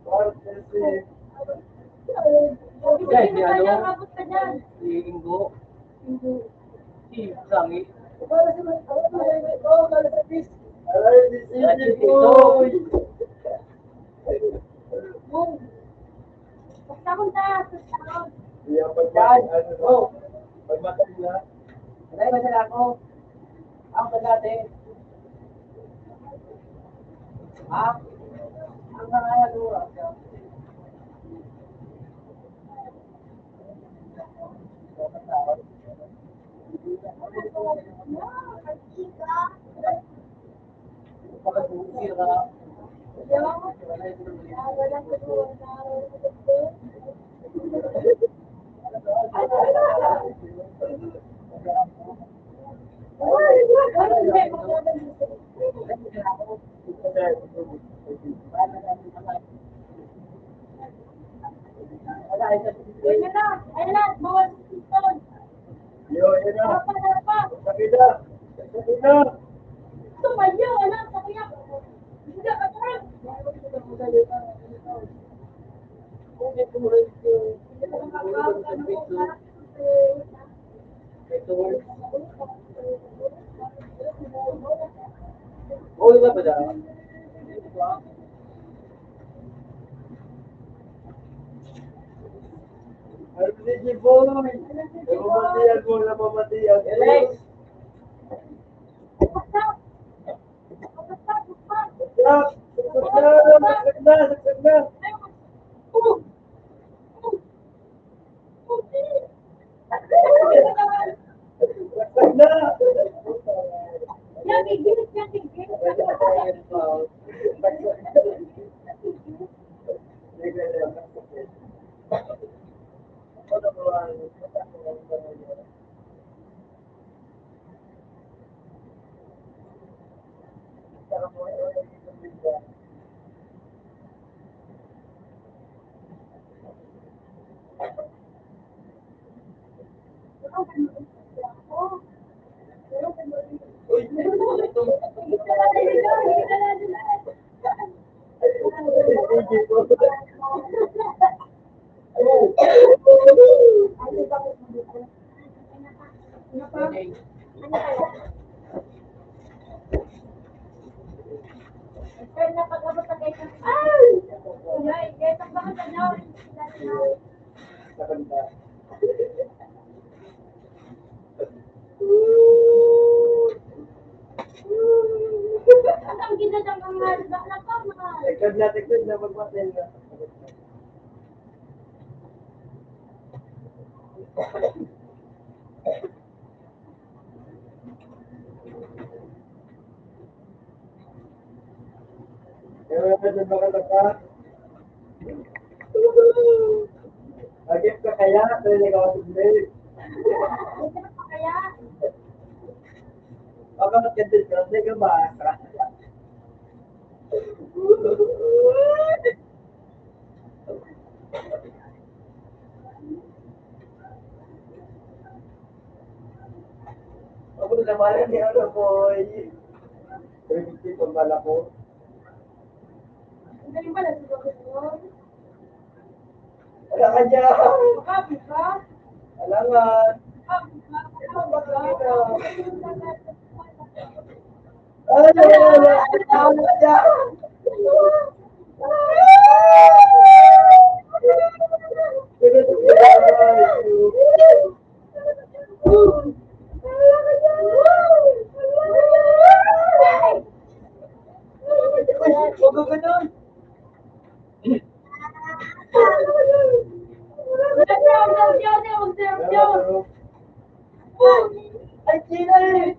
Guys, si ano? Si Ingo. Si Sangi. Ano ba sila ako? Ako ba dati? Ha? Ang nangyayari ko. Oh, iba ba daw? Alex! Yan, gigit, yan, gigit. Ang ginadang ang halba na pa, mahal. Tekad na magpatin na. Kaya ka dyan makatapa. Agip ka kaya, dahil ikaw sa bilis. Ito pa kaya? Baka magkandil ka, hindi ka maasa. Ako na naman ni ano, boy. Primitive ang bala ko. Ang galing pala si Bakit mo. Wala ka dyan. Makabi ka? Alangan. Makabi ka? Ay, wala ka dyan. Huwag ka ganun. Ay, China eh.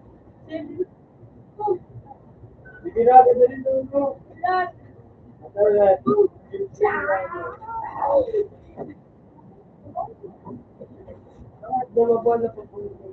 Sige natin na rin doon ko. Dumabal na pagpunta.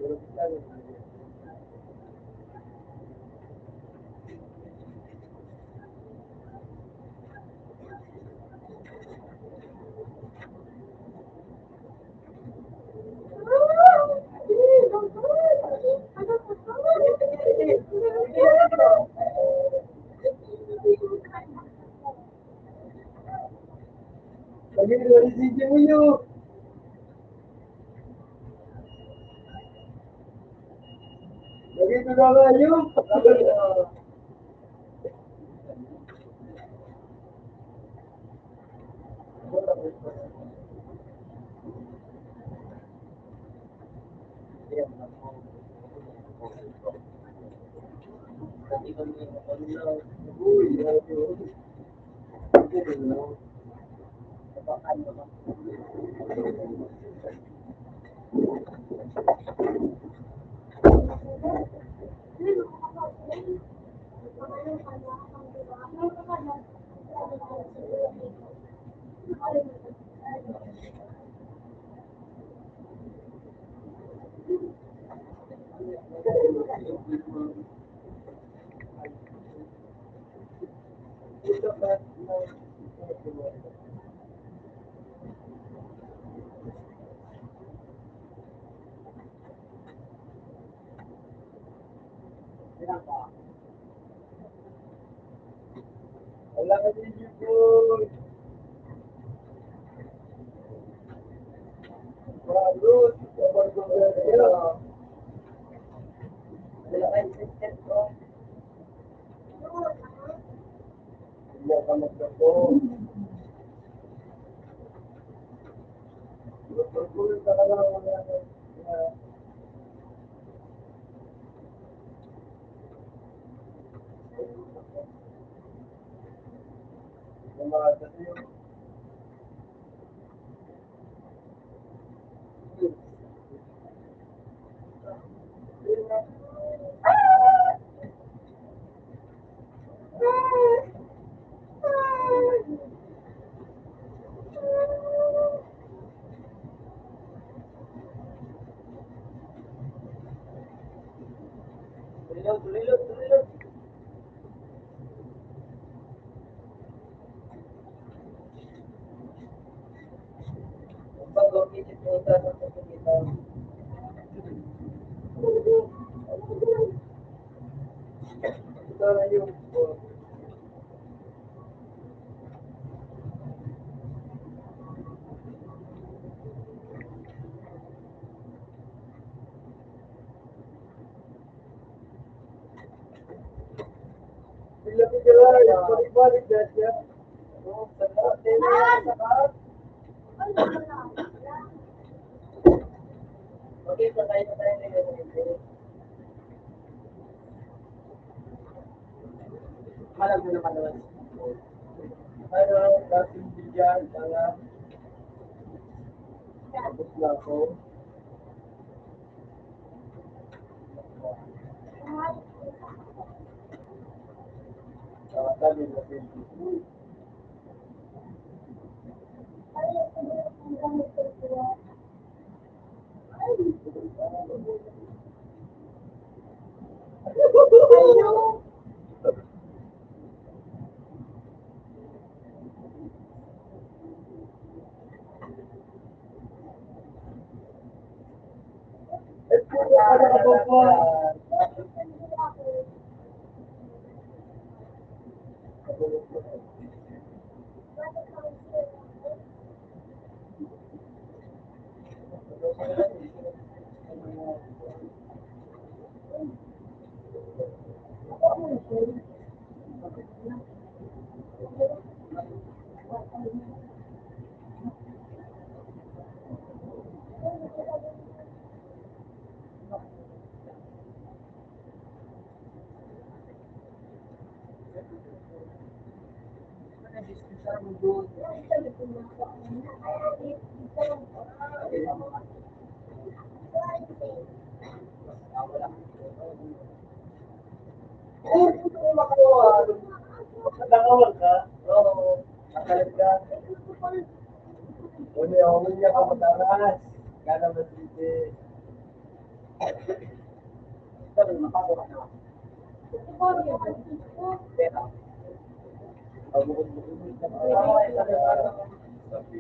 Lagi dua di sini punya. Lagi tu dah ayu. Wala ka din yun. Bagus, kabar gembira. Wala kayo tiket ko. Iya ka magkapo. Pagkulit ka lang wala ka. Mga yun. Tulilot. Pag isip mo sa kita. Ito na yung Bila pigilay, balik-balik dyan siya. Sa lahat, sa lahat. Okay, patay na yun. Malam mo naman naman. Ano, dating bigyan, mga tapos na ako. Sabi na pinto. Nakawal ka? Oo. Nakalit ka? Uli ka mataras. Gana ba sige? Sabi, mapasok ka na. Pera. Pagbukud-bukod ka na. Sabi,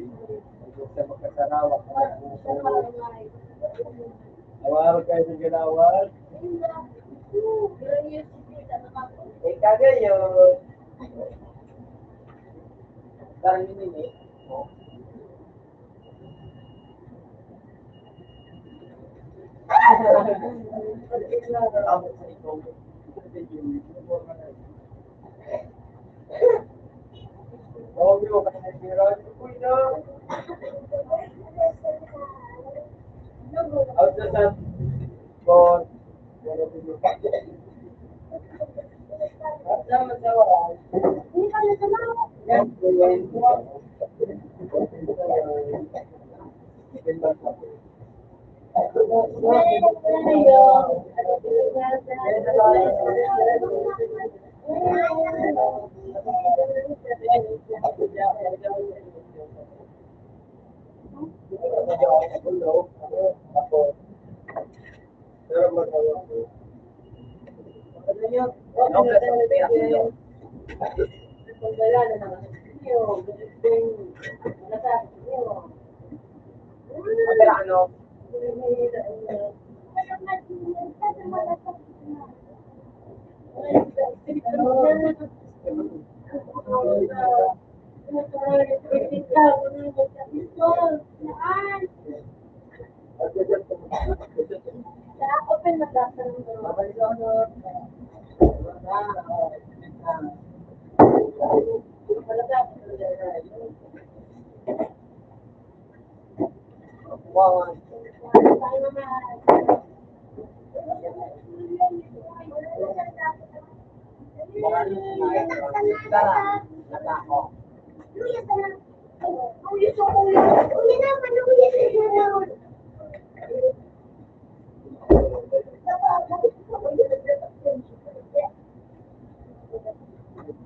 sa magkasarawa. Awar kayo sa ginawad. Eh, kagay yun. Parang yun yun eh. Oh, bro, kasi nagsiran. Uy, no. Out na sa bon. Sama sa wala. Yan, yan. Ano? Open na dasa ng Wow.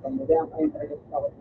Kemudian apa yang terjadi pada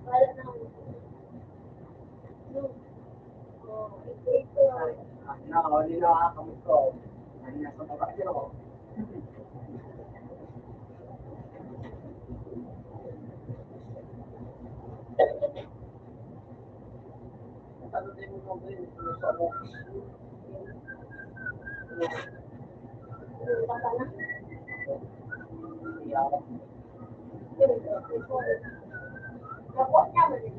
Wala na. Oh, ito. Hindi na nakakamit ko. Ano na sa baba ko. Ano din mo ba yun? Sa mo? Baka na. Iyak. Nakuha niya ba rin?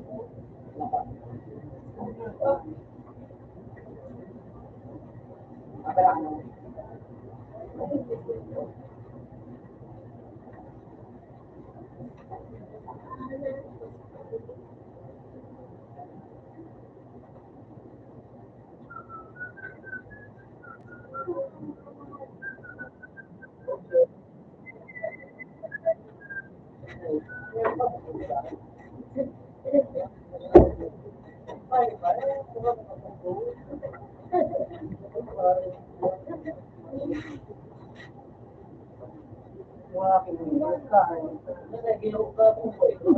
Mga kinulit ka. Kasi ginawa ka kung po ito.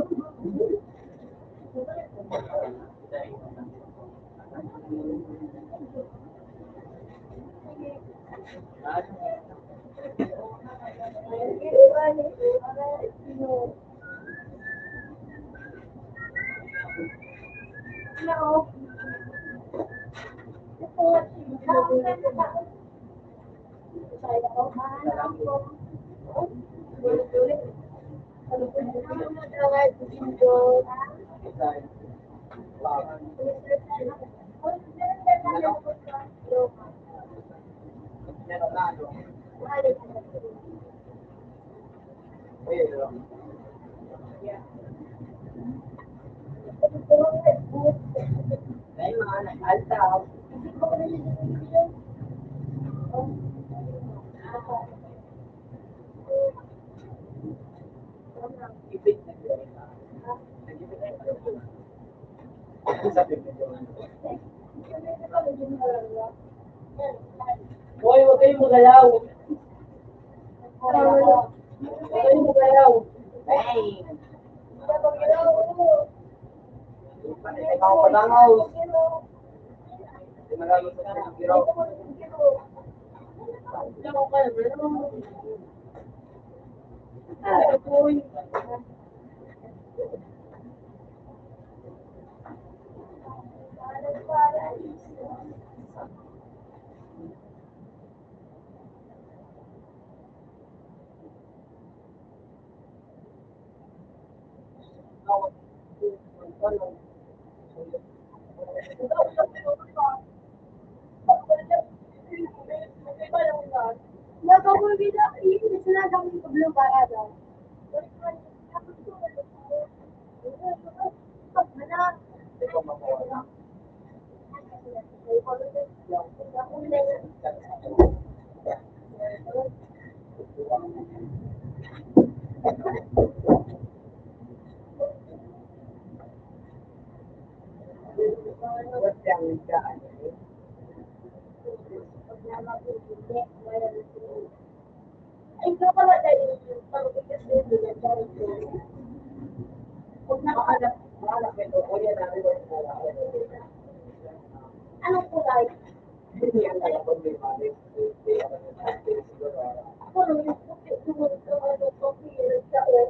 Ay, mga nag-alta. Ipit na yun. Hoy, huwag kayong magalaw. Huwag kayong magalaw. Ay! Ikaw palangaw. Hindi magalaw sa pagkiraw. Anong kulay? Ako nung yung puti tungod sa ano ko, pilit sa o.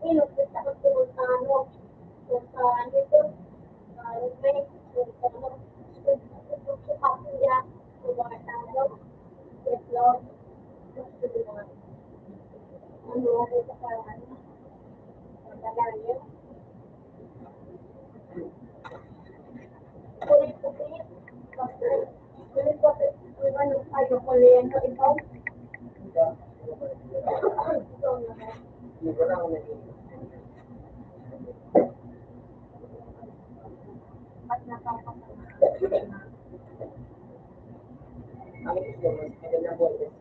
Inupit ako tungod sa ano. Kung sa ano ito. May kung sa ano. Kung sa kapilya. Kung mga talo. Itlog. Ano, ano sa paraan. Pagdagan yun. Puti-puti. Puti-puti. Ano, ayaw ko liyan ko ikaw. yung mas magandang boses.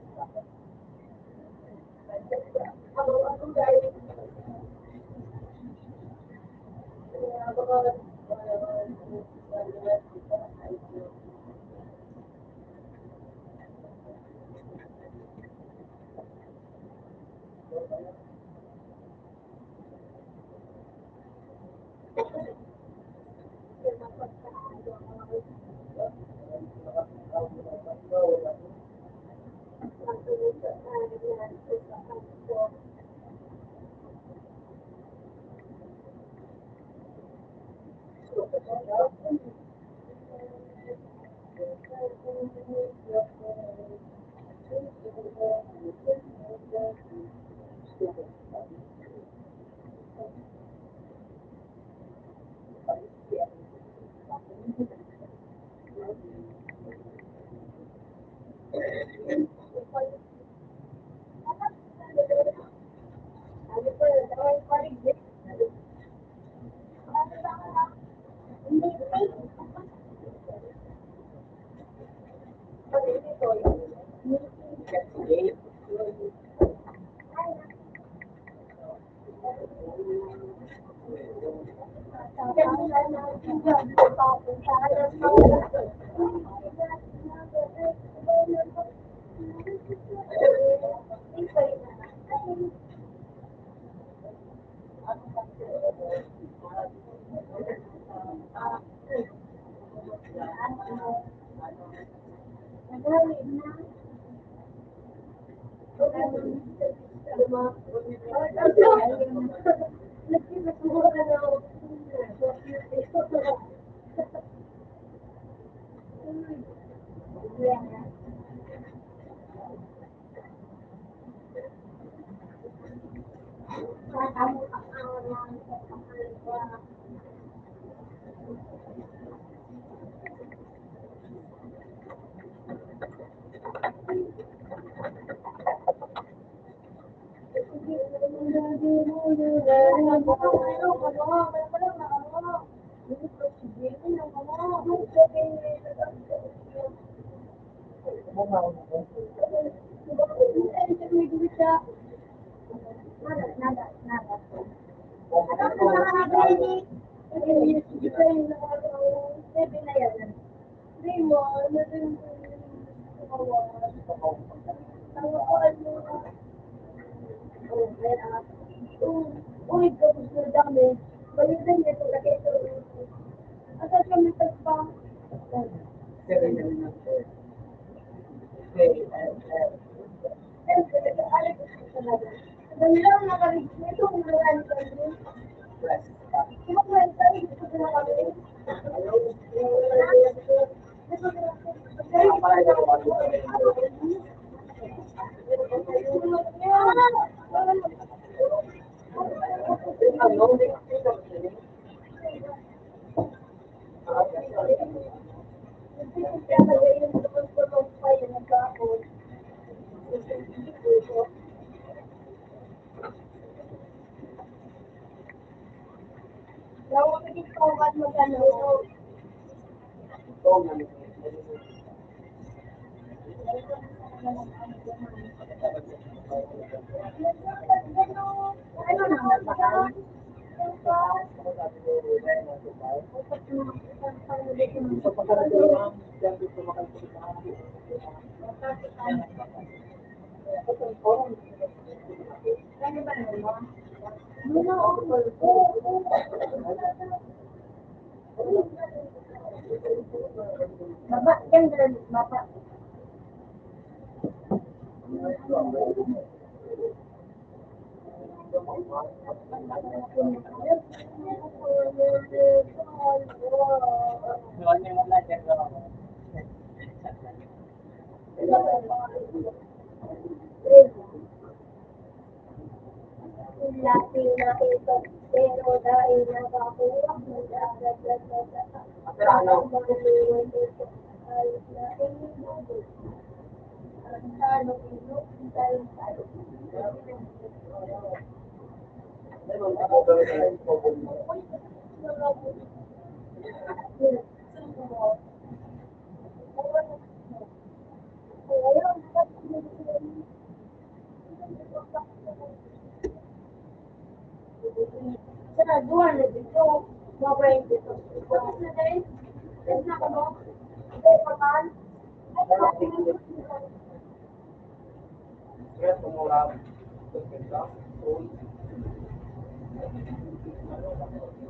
mga 20. Tapos na din. Tapos na ka mo. Okay, papan. Kaya tumulong.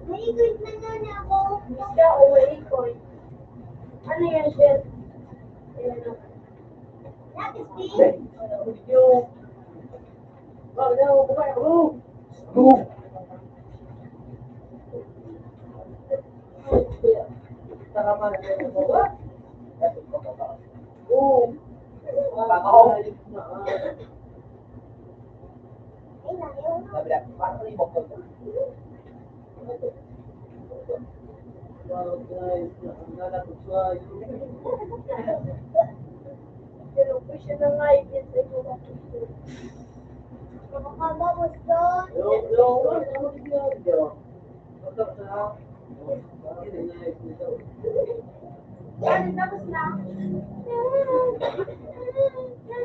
Naikot na nga ako. Siya o maikot. Ano yan, Sher? Lapis din. Ay, layo. Pero po siya na nga ibig sa iyo. Makakabamos doon. Ano, tapos na?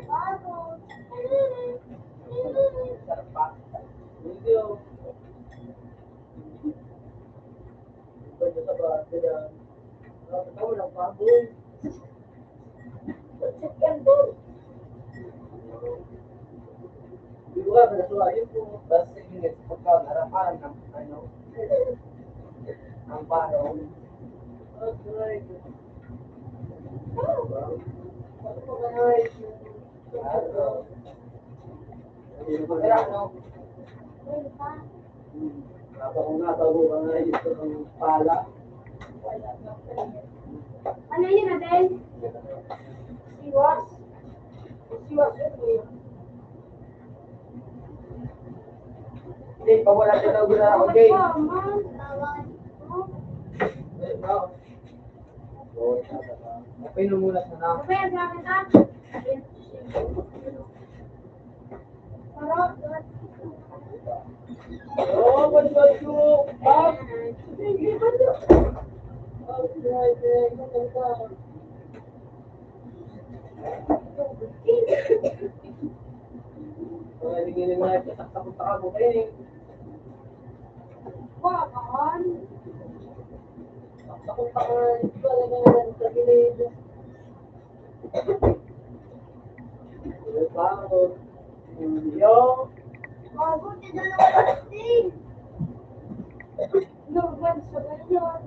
Bago. Yan doon. Ang parang. Wait pa. Ano yun, Adel? Siwas? Siwas yun, kuya. Hindi, pawala ka daw na. Okay. Tawad. Painom muna sana. Okay, ang gamit ah. Sarap. Oh, what about you? Up. Sige, banda. Bakit? Bago, tinala ko lasting. Normal sa ganyan.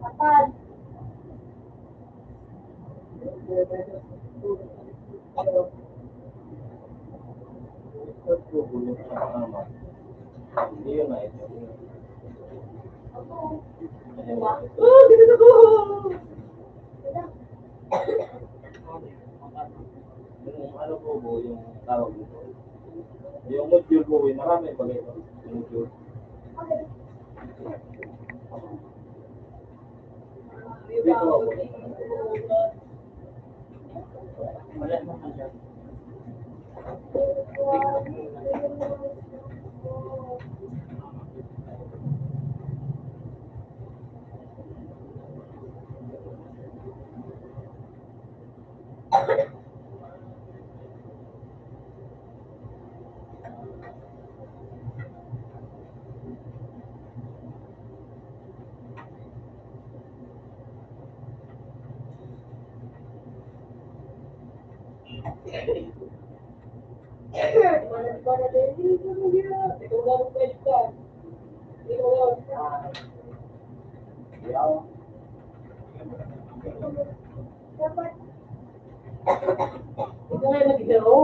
Kapal. Hindi yun na ito. Yung ano po po, yung tawag dito. Yung module po, yung marami pag ito. Yung module. Dito ako. Wala naman siya. Dapat, Ito nga yung naglaro.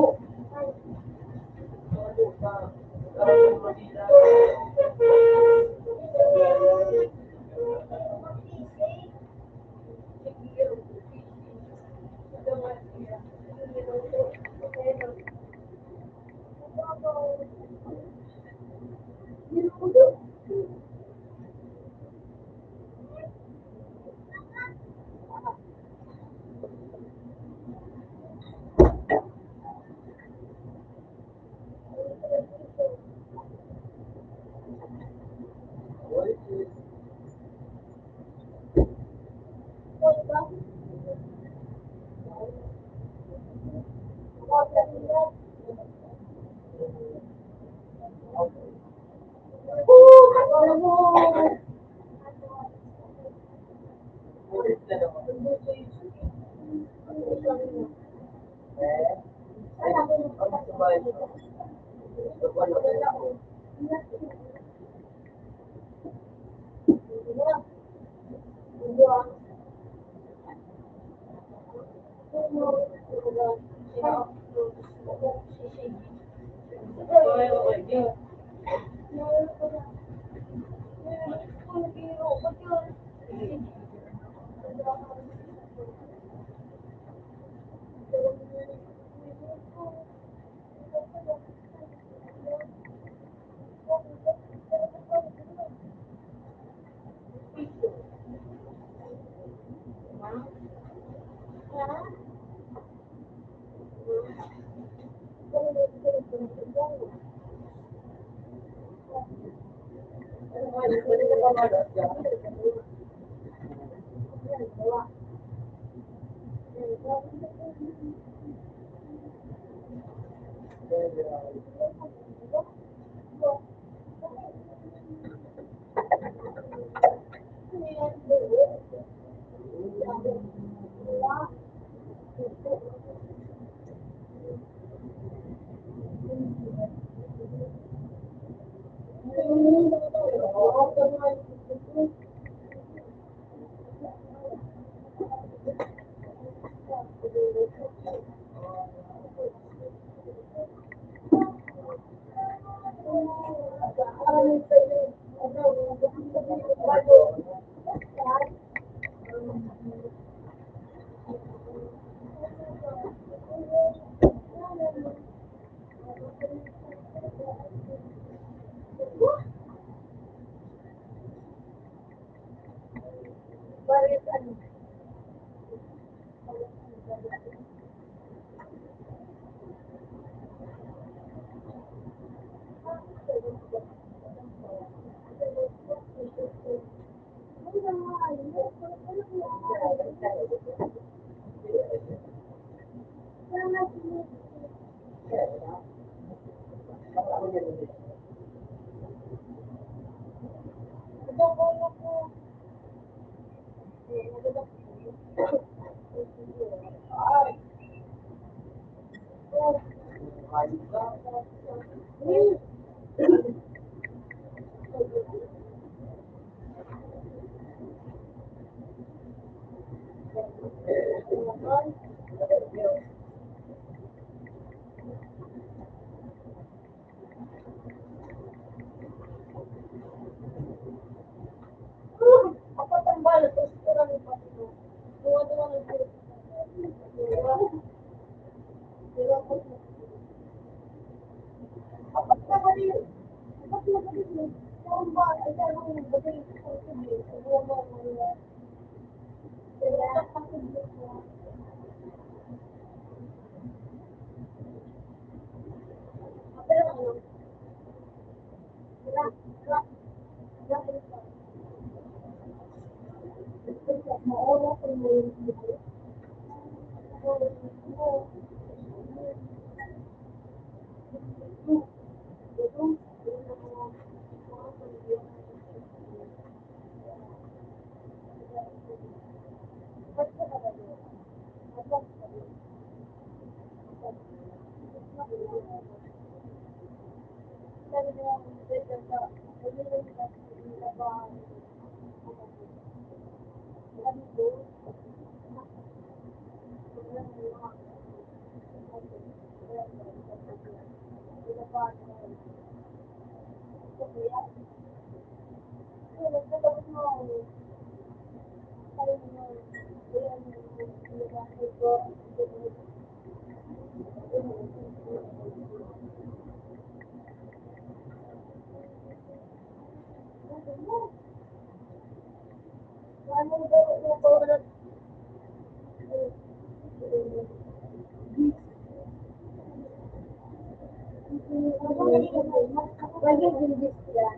Lagi din din yan.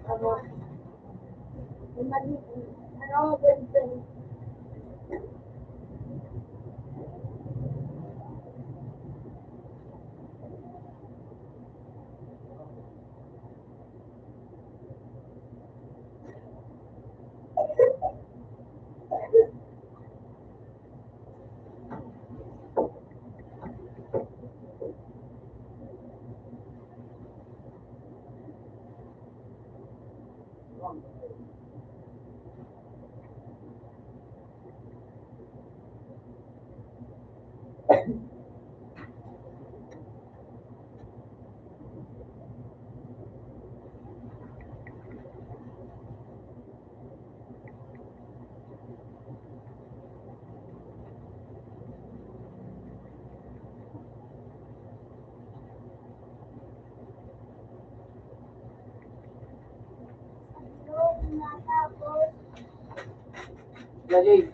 Ano, ano, ganito. Natapos. Lagi.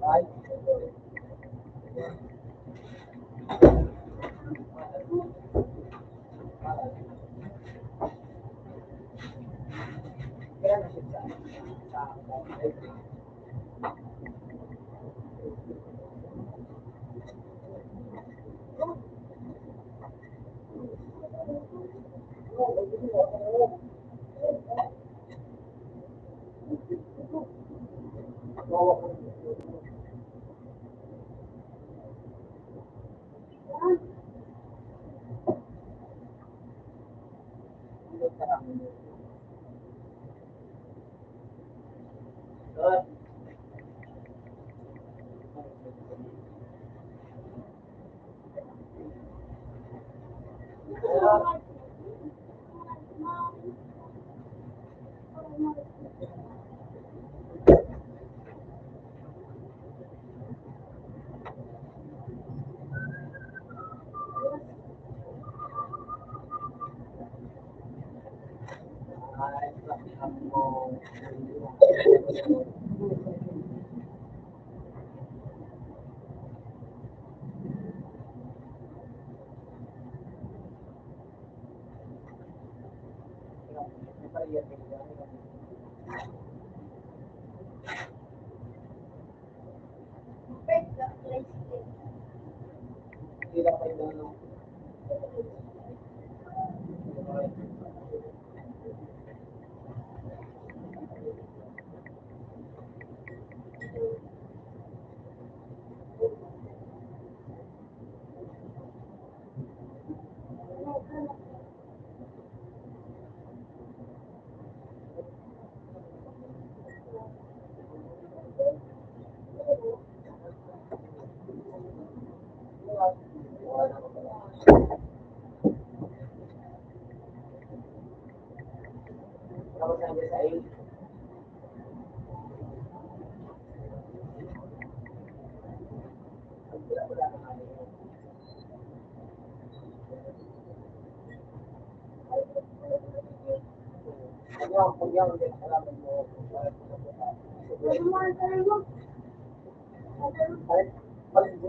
Ay. Kaya na siya sa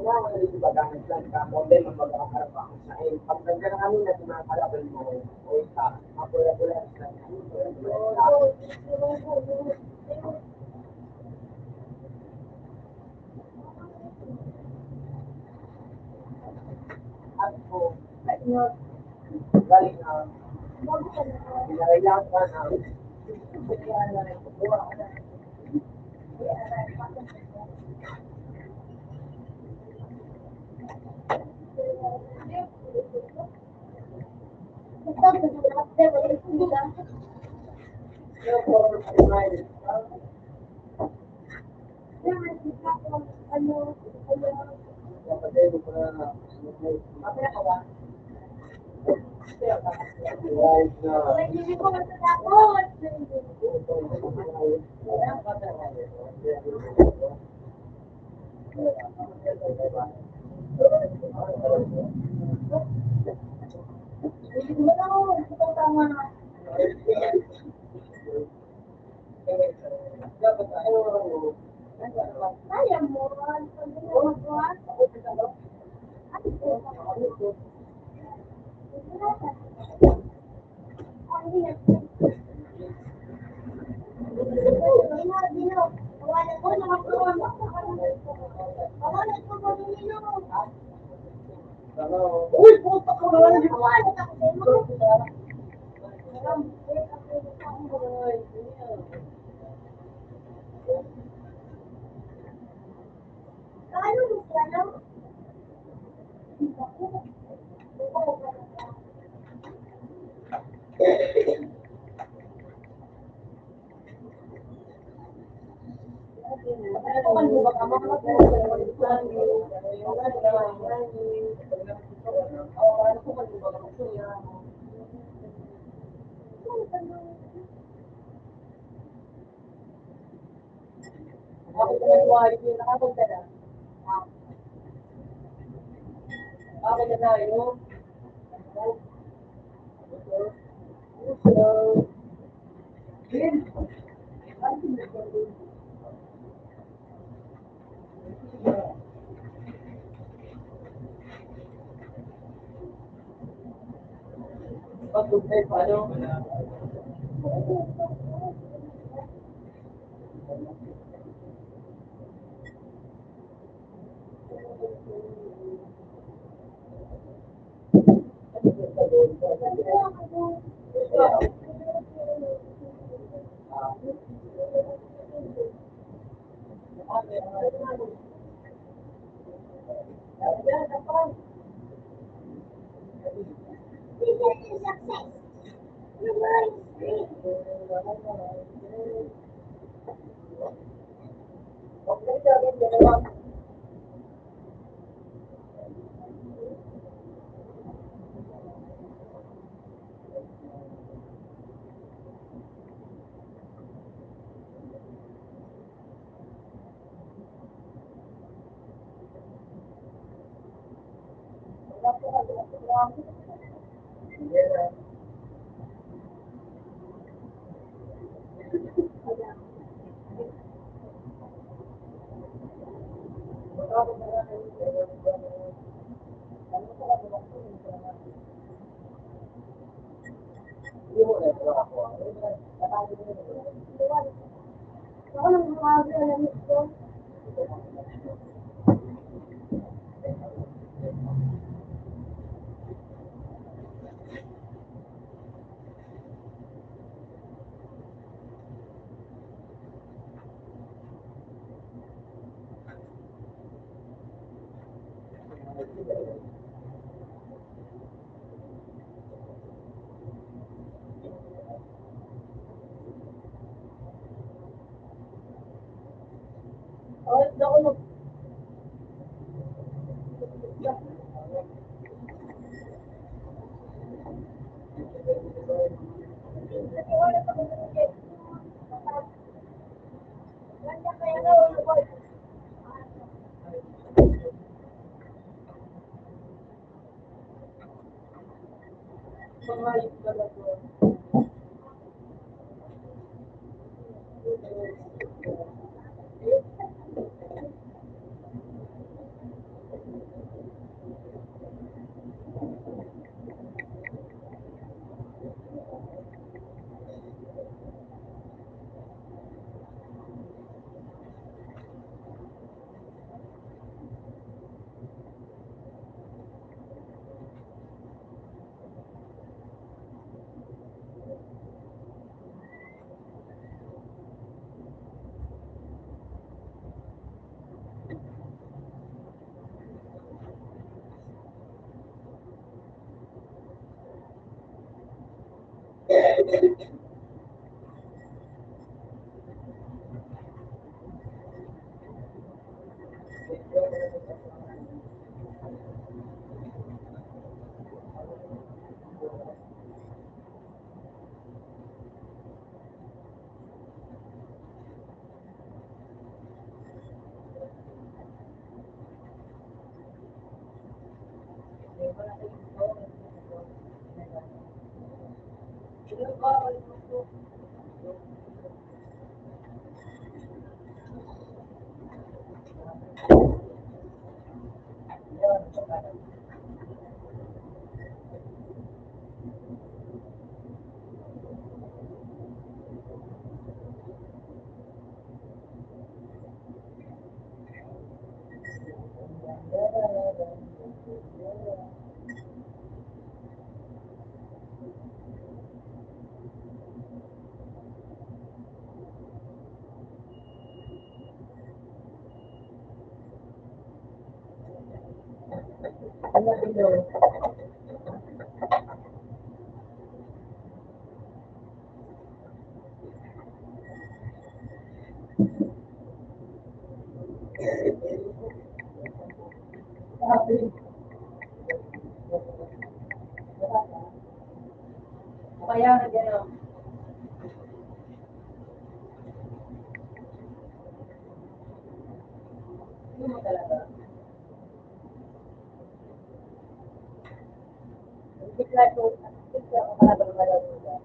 na, wala dito ba gamit lang ka, model ang magkakaharap ako sa iyo. Pag nandiyan na kami na tumakalaban mo, o isa, mapula-pula sa at po, galing na, pinarailan ka na, kaya na, buwa ka na. Uy, puta ka na. Ako naman buhay ko, nakapunta na. Ako na tayo. Hello. Pag-tuntay pa, ano? Ano bilo? Kaya na gano'n. Hindi mo talaga. Bigla ko, bigla ko talaga malaluga.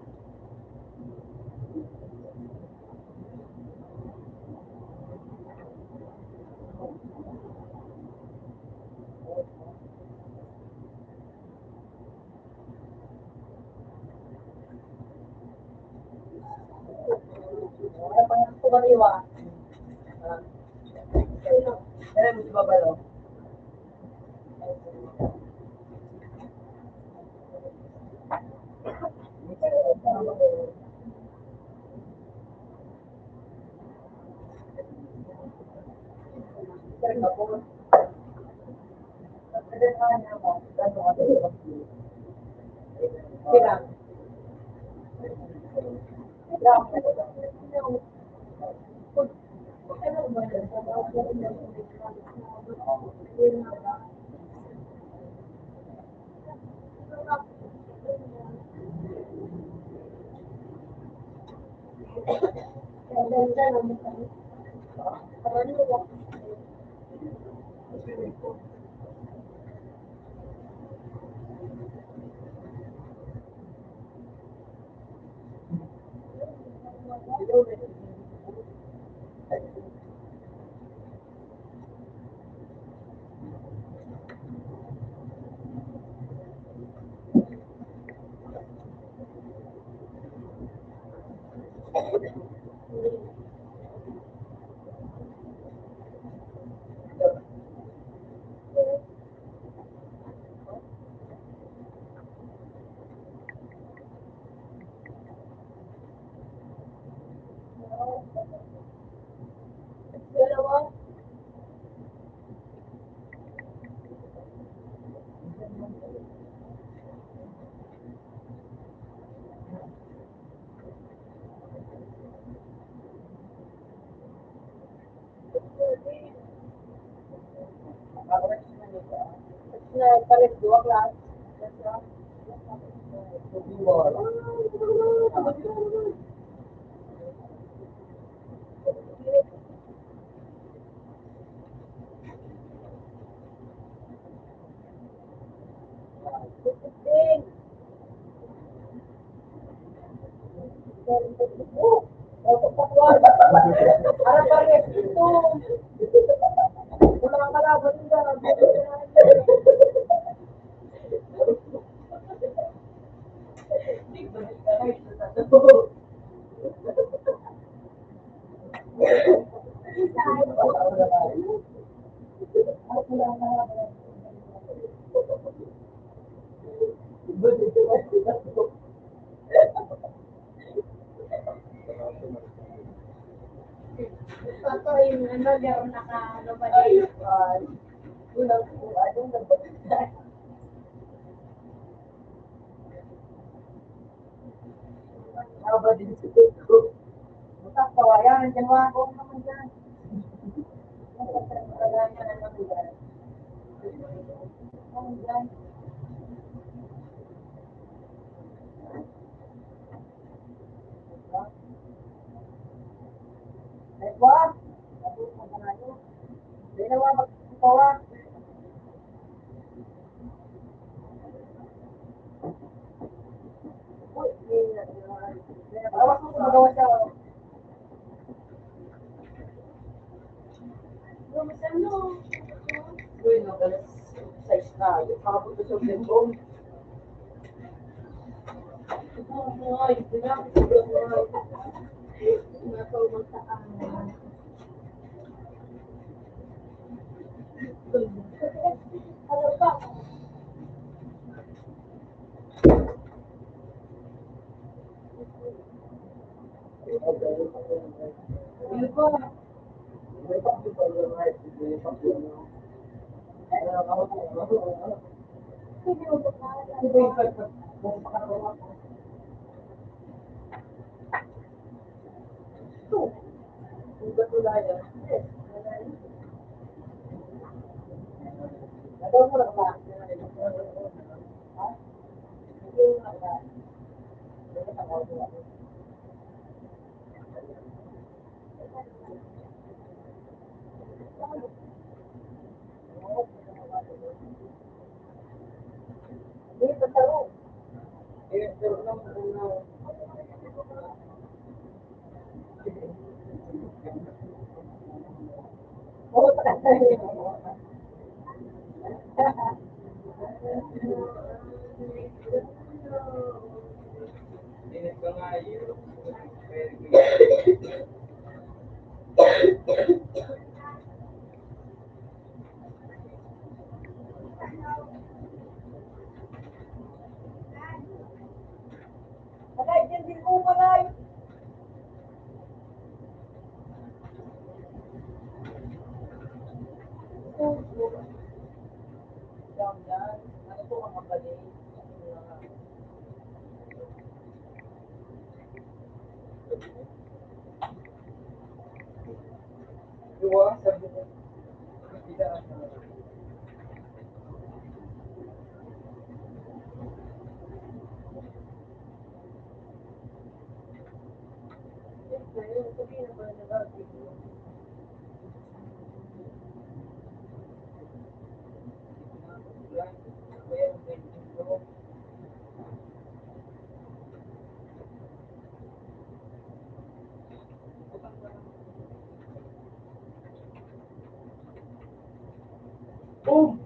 Wala pa yung kumaliwa. Pero mo si Babalo. Sila. Pares dua kelas. Para pares itu. Pulang kalaban enggak. Totoo yung ano, laro ano ba din? Ulang ano nagpapagod. din si Tito. Bukas kawayan, dyan mga kong naman dyan. Wah, hindi na magpawa. Awas mo kung magawa siya. Gusto mo? Uy, nagalas size na. Yung kapot sa cellphone. Ay, Matulog sa amin. Ano pa? Init ka nga yun. Patay, dyan din mo malay. Ano po ang mabali? Dua, sabi ko. Boom!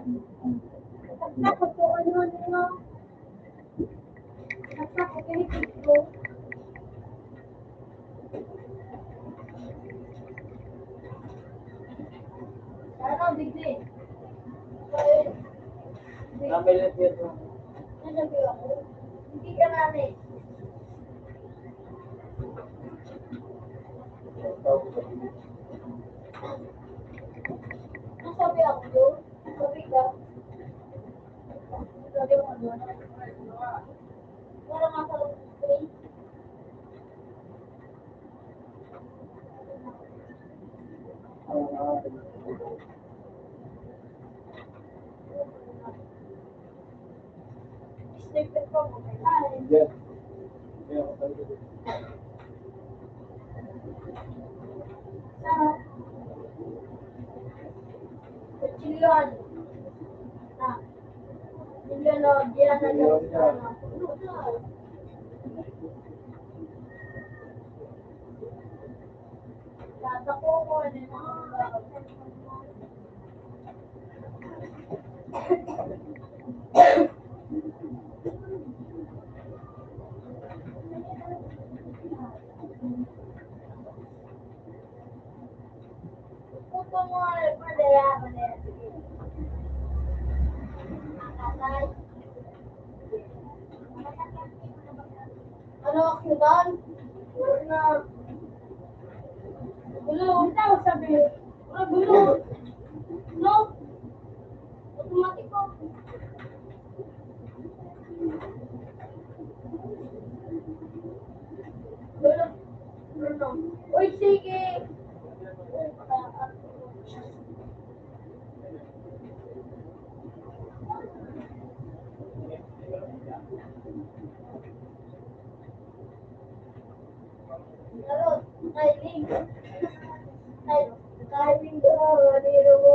Nagtakot ko ano. Nagtakot ko ko. Ano, digdi? Namilit yun. Nasabi ako. Hindi ka namin. Nasabi ako doon. Sabi ka. Sabi mo doon. Wala nga sa screen. Sticker ko mo. Ay. Yes. Sana. Kecilian. Nah. Dia lo dia ada. Kata ko ko ni Puto mo padaya. Ano, kudan? Na gulo, tawag sabi. Gulo. No. Automatic ko. Gulo. Gulo. Uy, sige. Lalo, timing. Timing ko, dito ko.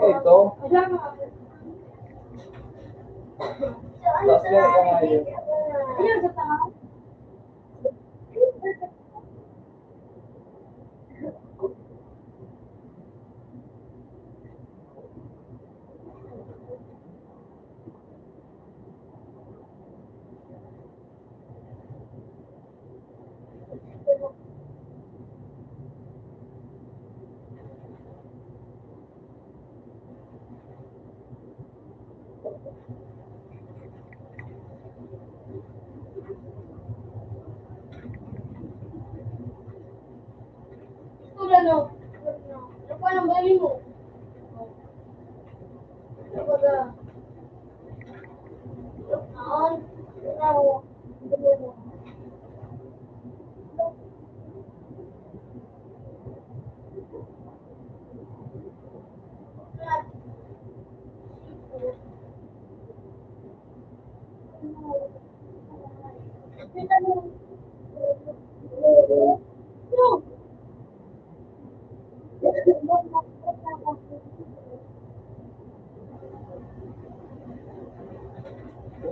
Ito? Last year ka nga yun. Ayan, sa taas. Ito no. Ano pa nang bali mo? Kapag noon,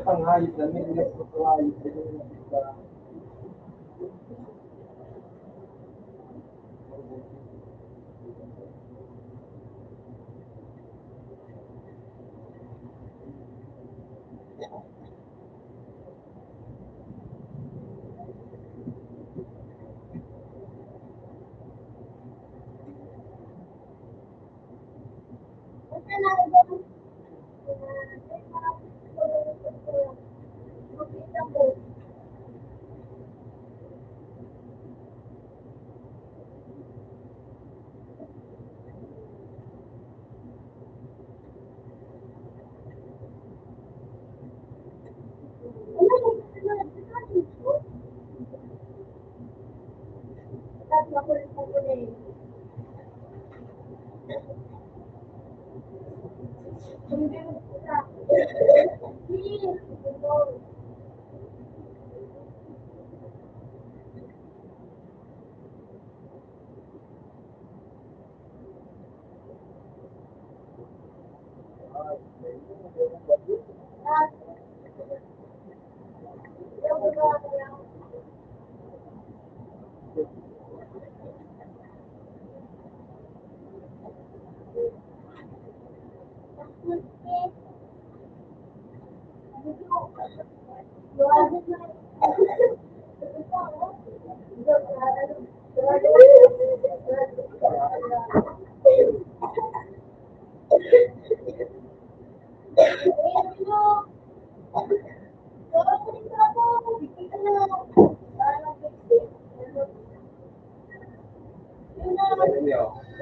Ang hayop na minutes mo sa hayop.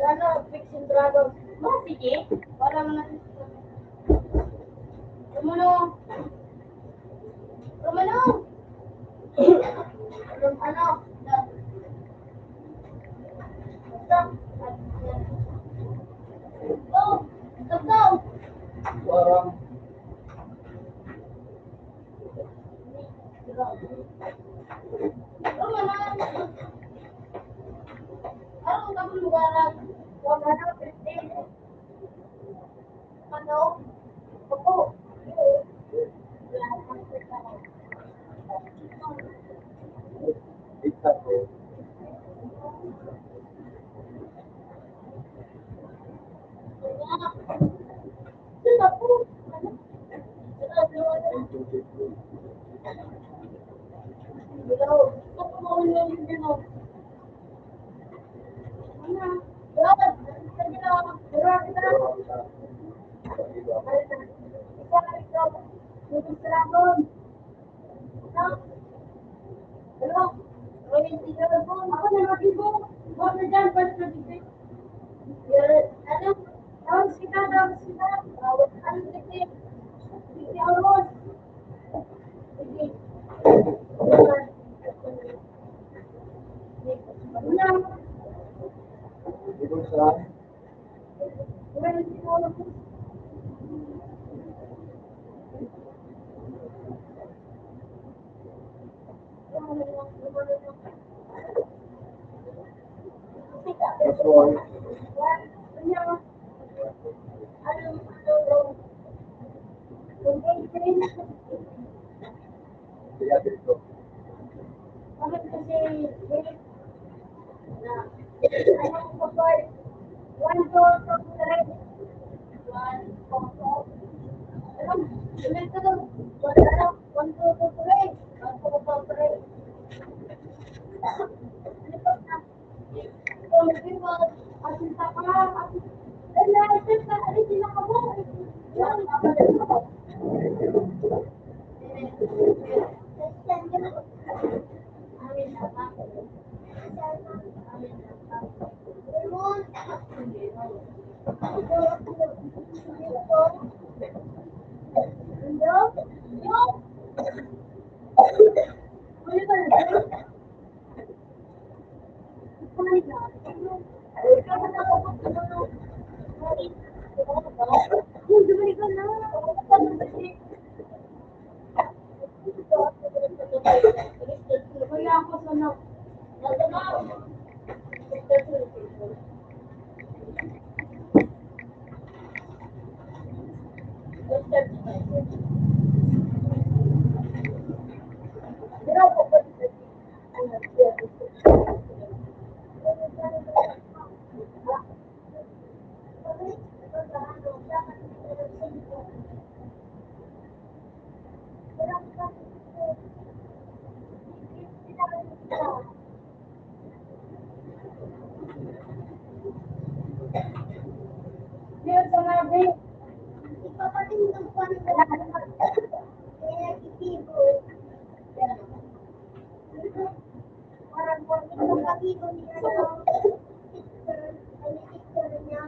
Ano, fixing dragon. Sige, para mga Romano. Romano. Ano? Stop. Go. Stop daw. Parang, Romano. Ano, tapos lugaran. Romano, 15. Ano? Opo. exacto. Hindi ko sarahan. That's why. Kaya dito. Bakit kasi one, two, three. One, two, alam, ulit ka doon. One, two, three. One, two, three. Ano pa na? Oh, diba? Asinta ka. Asinta. Asinta ka mo. Yan. Amin na ba? Amin na ba? Dia sinabi, ipapating ng pangalan. Kaya kitibo. Parang kung itong katibo niya na picture niya.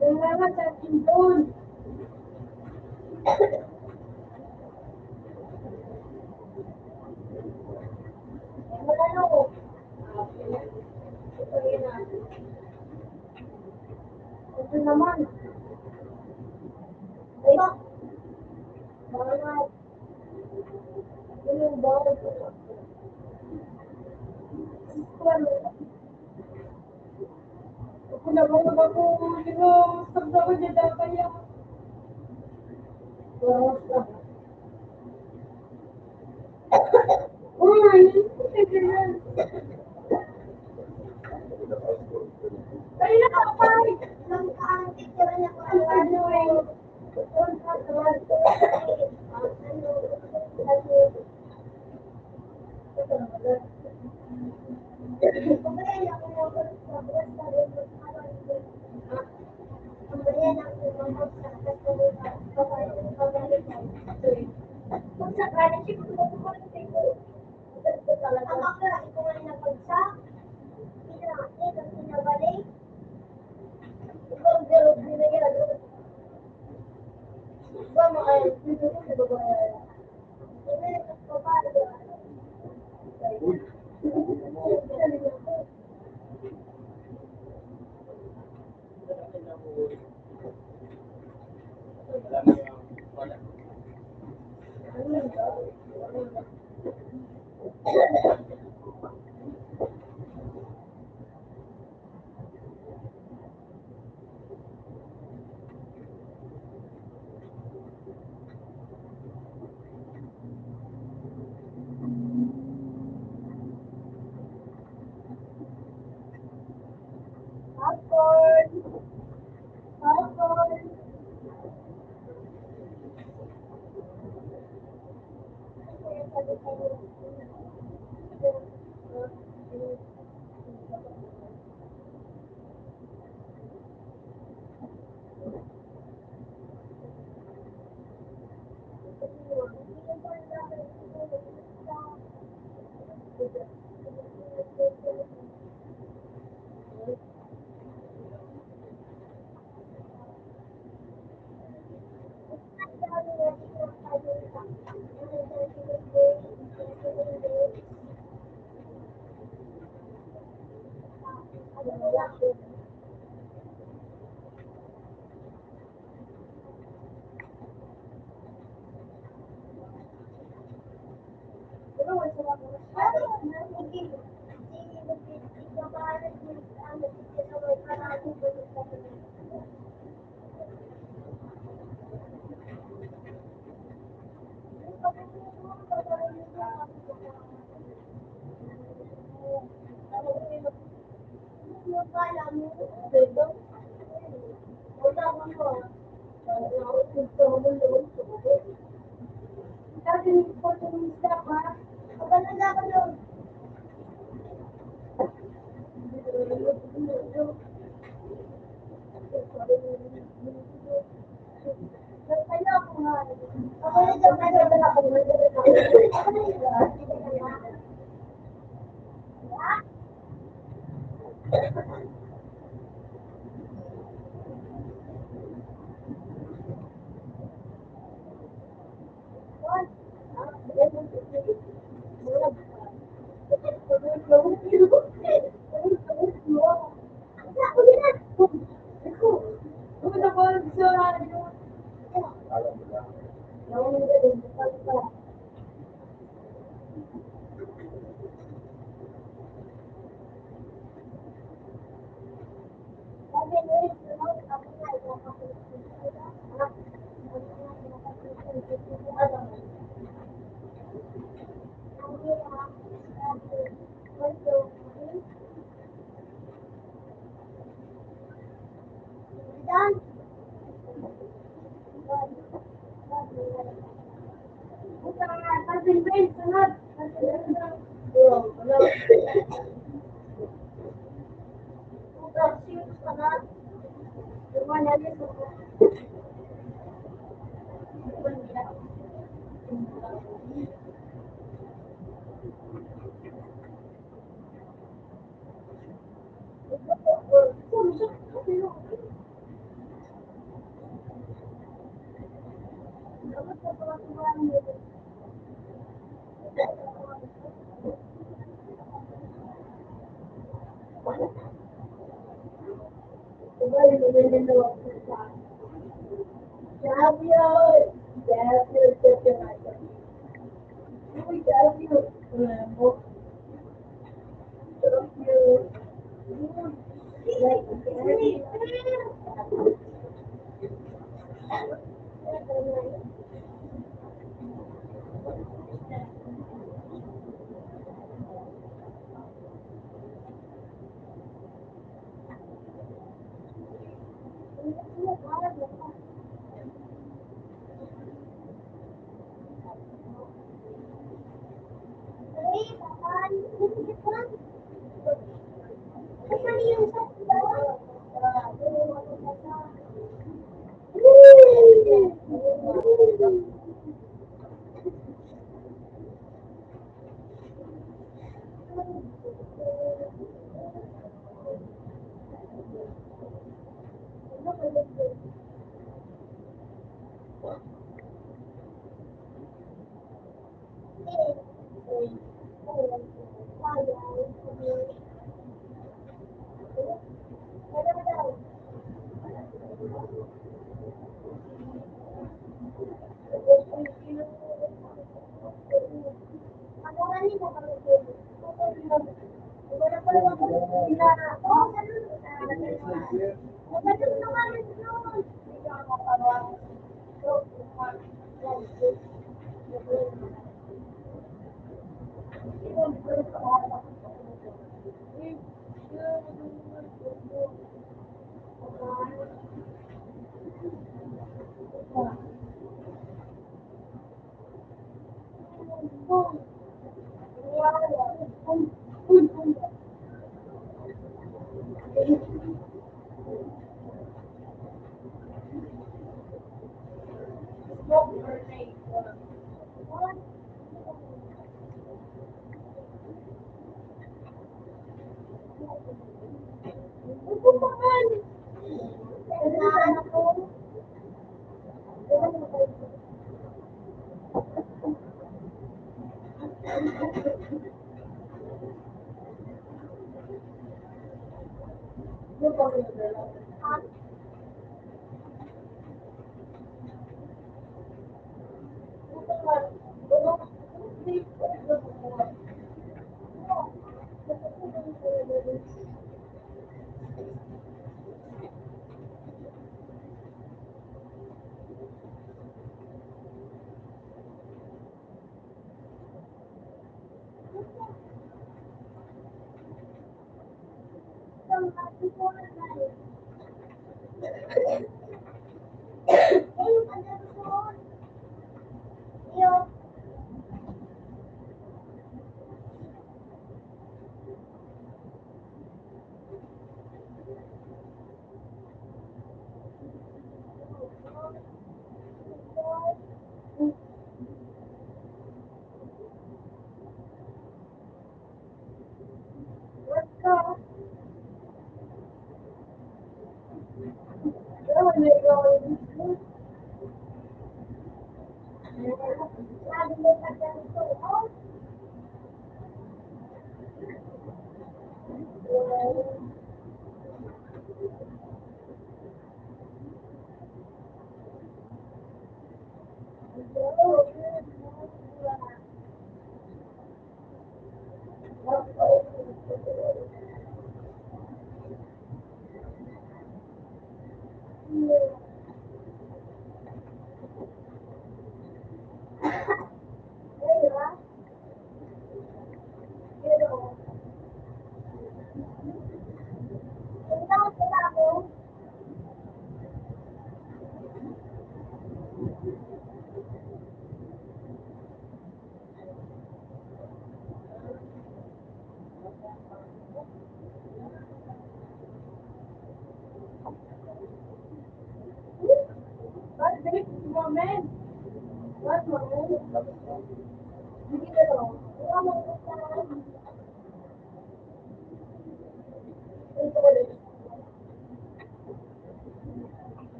Salamat sa tindon. Wala na ako. Ito naman. Ay, bawal. Yung bawal. Ako naman ako, sabda ko dyan kaya. Uy, ganyan. Ay, nakapay! Nang picture niya ko ano eh. Kung sa college, kung ang akla, ito nga napagsak, pinakit, ang pinabalik, ikaw ang garo, binayad. Ba, makaya, dito ko sa babae. Hindi, nagpapalo. Alam mo yung wala. Popcorn! Popcorn! Alam mo lang. Terima kasih.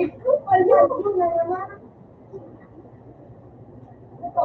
Ikaw pala yun na naman. Ito,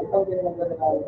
Ikaw din naman ganun.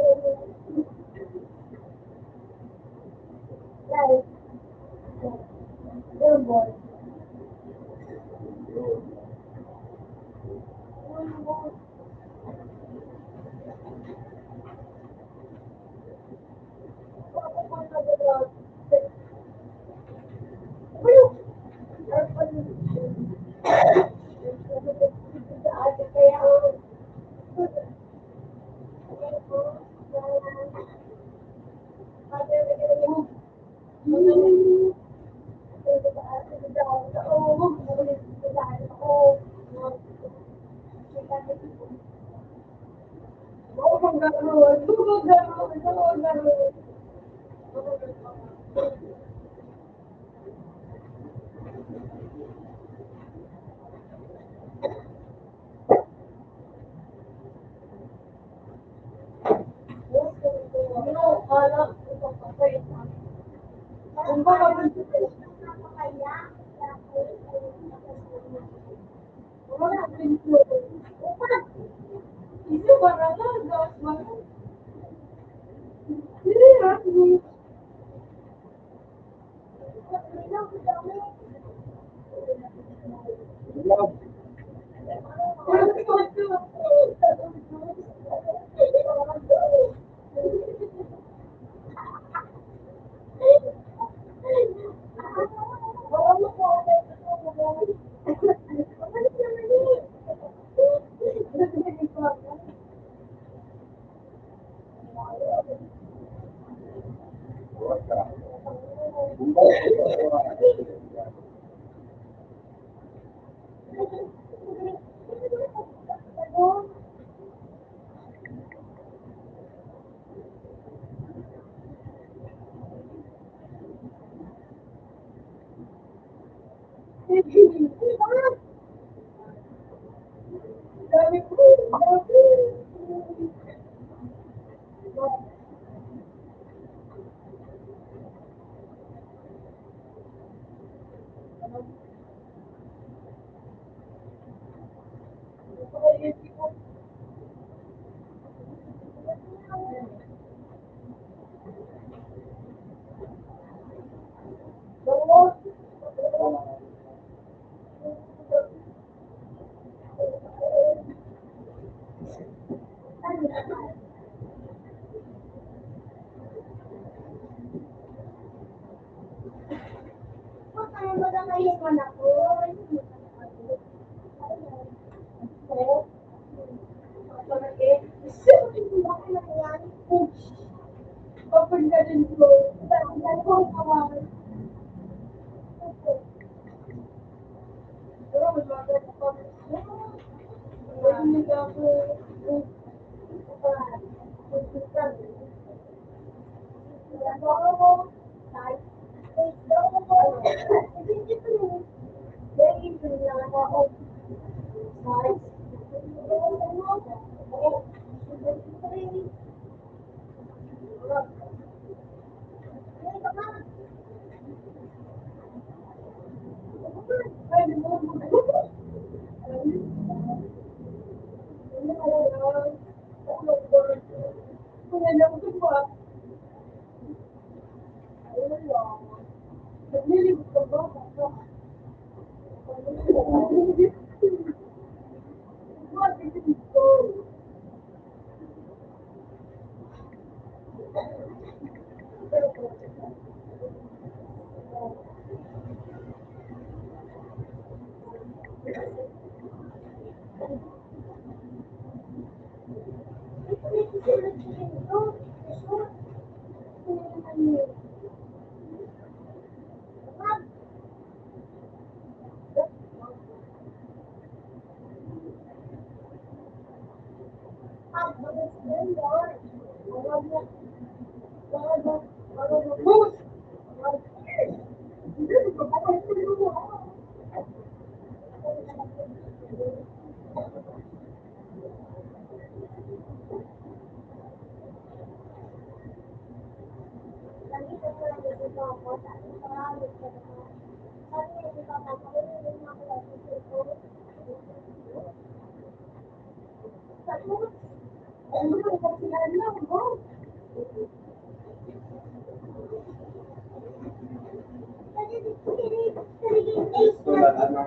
Tulad ano?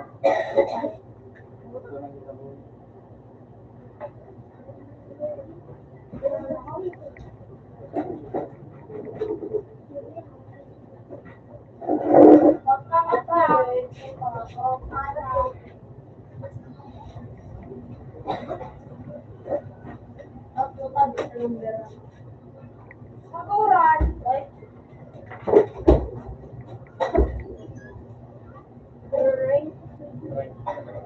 Gusto na kita mo. Right.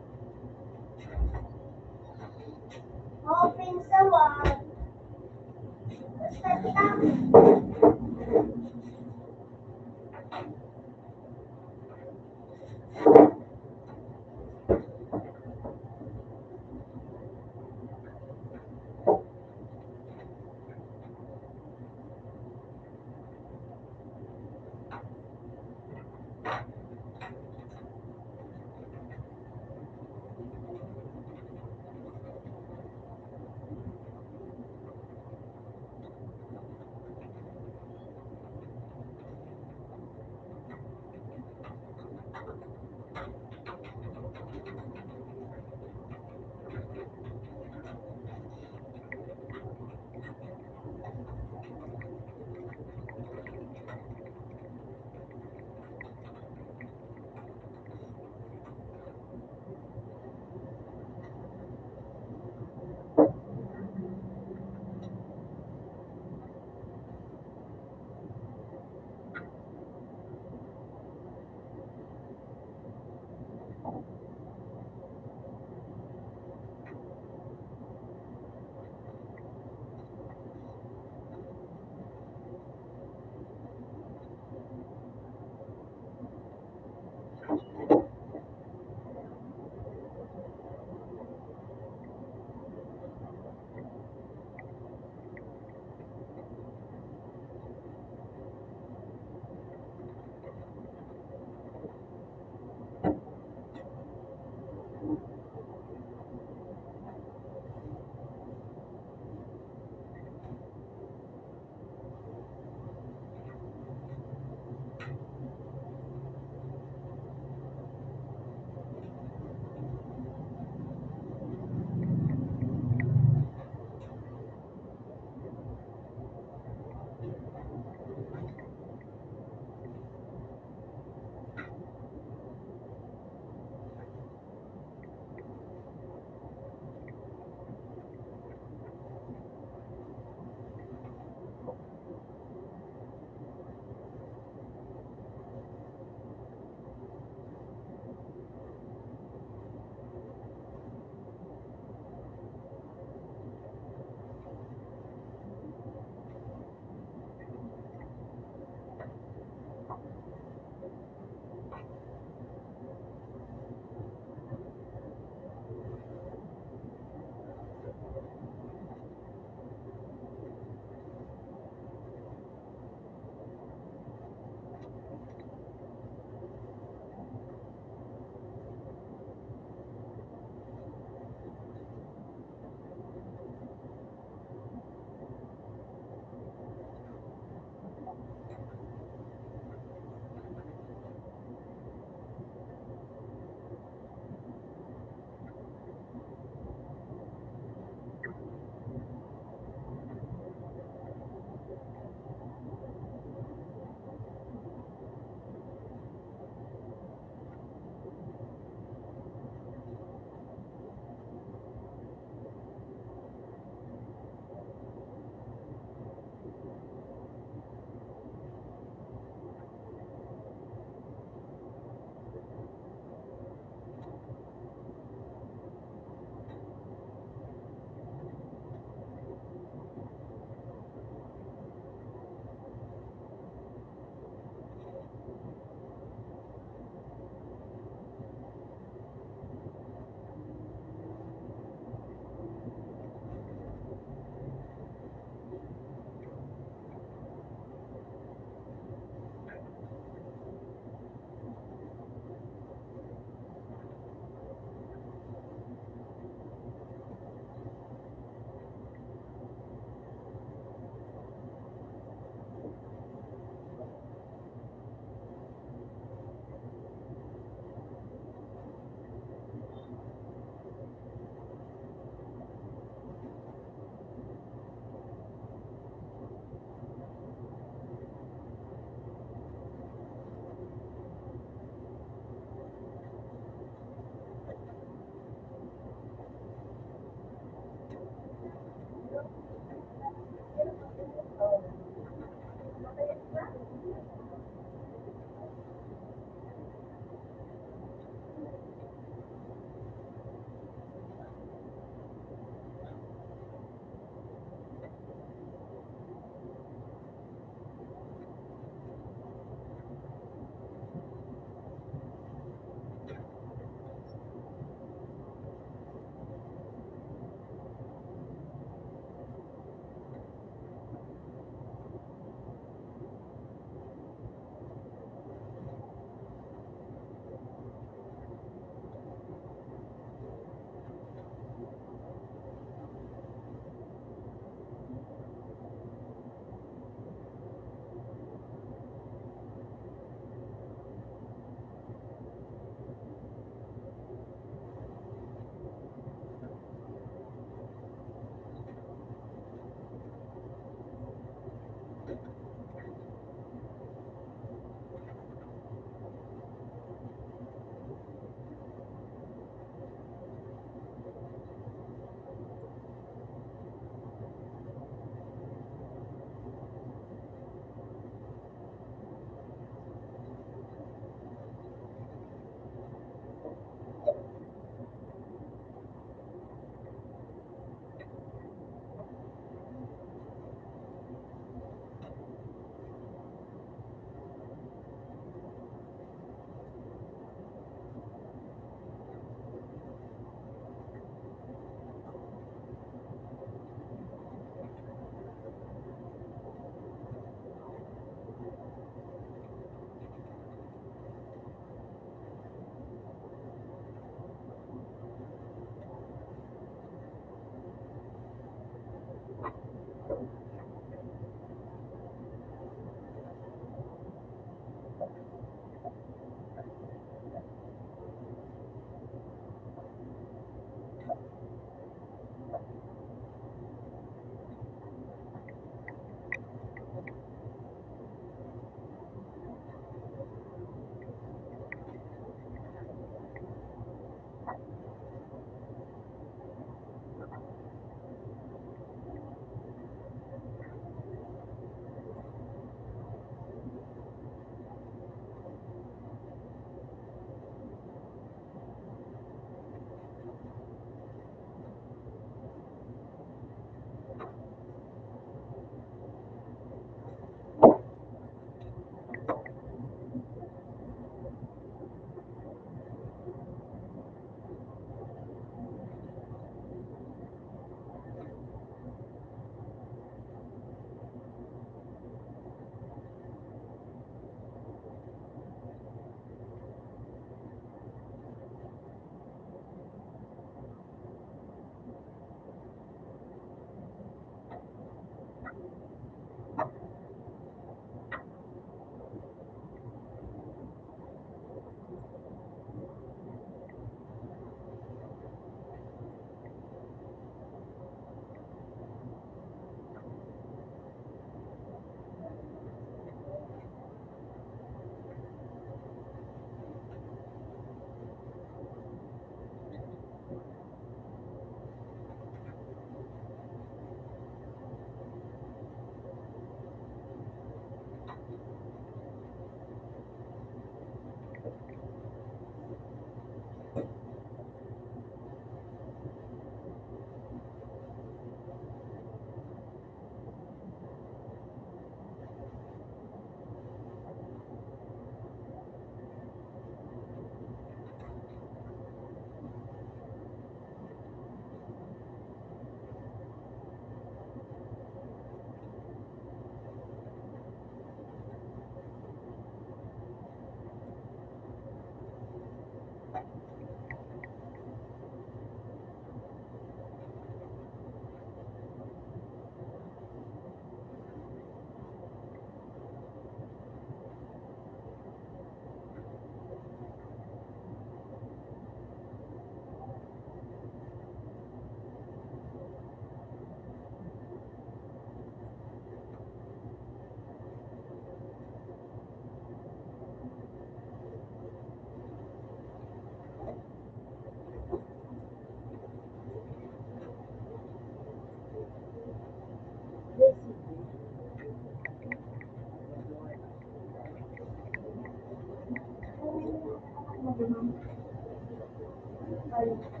Bagong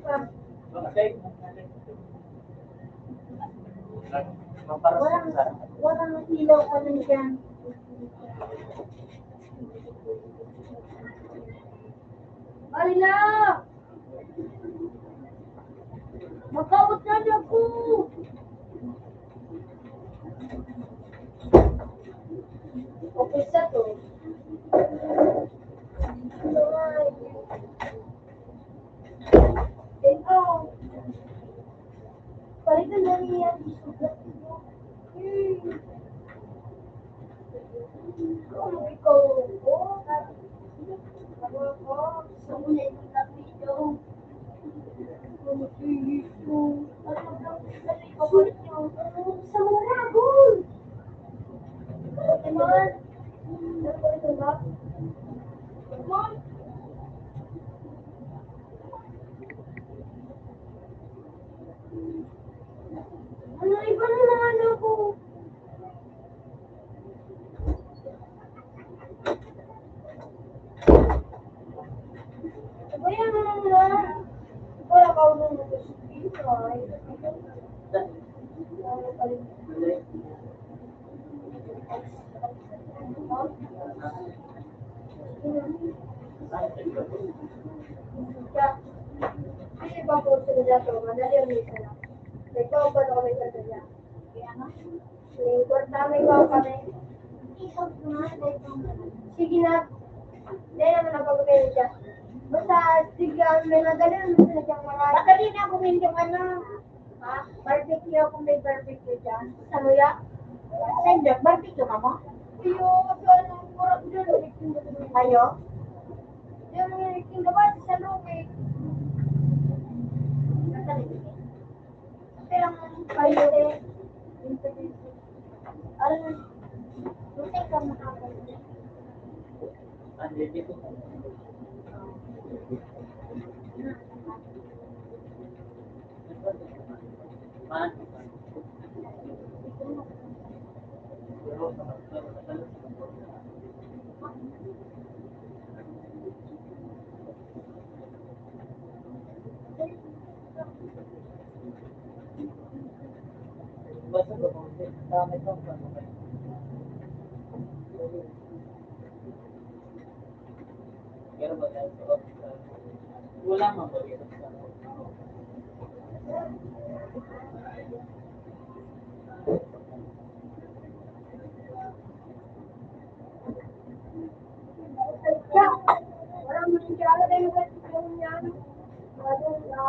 ka. Walang, walang ilaw ka rin dyan. Alila! Magkawat na niya ko! Okay sa to. Oh. Palitan na niya. Kung ikaw ko, ako, gusto mo na itong video. Sa mga ragol! Pokemon! Ano ba ito ba? Pokemon! Ano iba na naman ako? Ano yan na? Wala ka unang nag-speak, ay. Kasi ba po sila dito, madali ang isa lang. Ikaw pa na kami sa sila. Kaya nga? Lingkot namin ko kami. Isang na, sige na. Hindi naman napagpapay siya. Basta, sige, may madali naman sila siyang marami. Madali na kung hindi ano. Ha? Barbecue kung may barbecue dyan. Sa luya? Sa barbecue ka mo? Iyo, kasi murag dyan. Ayo? Yung king dapat sa lumi. Pero kayo eh. Alam, buti ka makakaya. Wala man ba yun? Walang masyado na yung kasi yan. Walang na.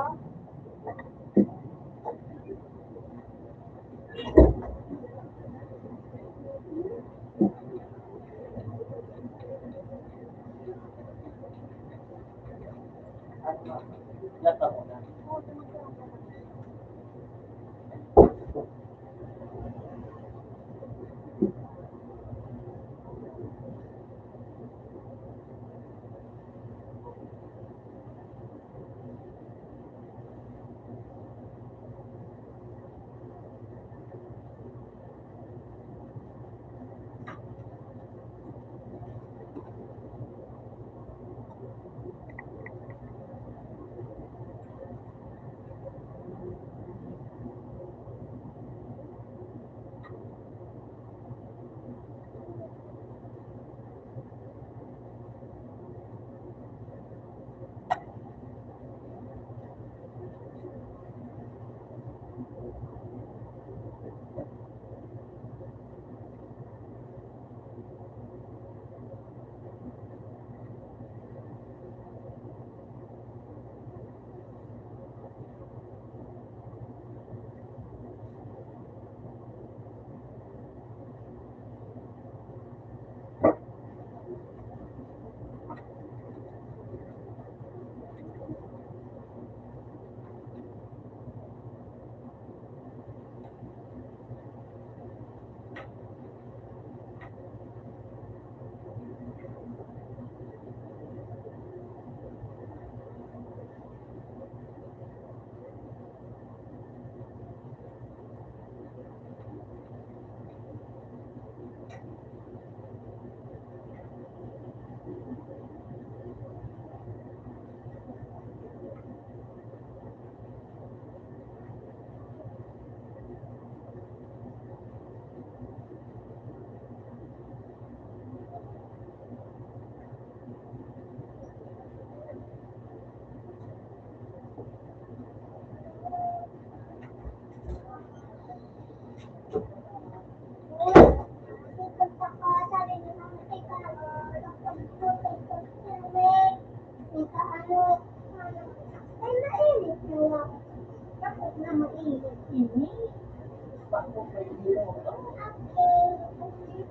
Ay, mainit na. Bakit na mainit? Init. Bakit pwede mo? Okay.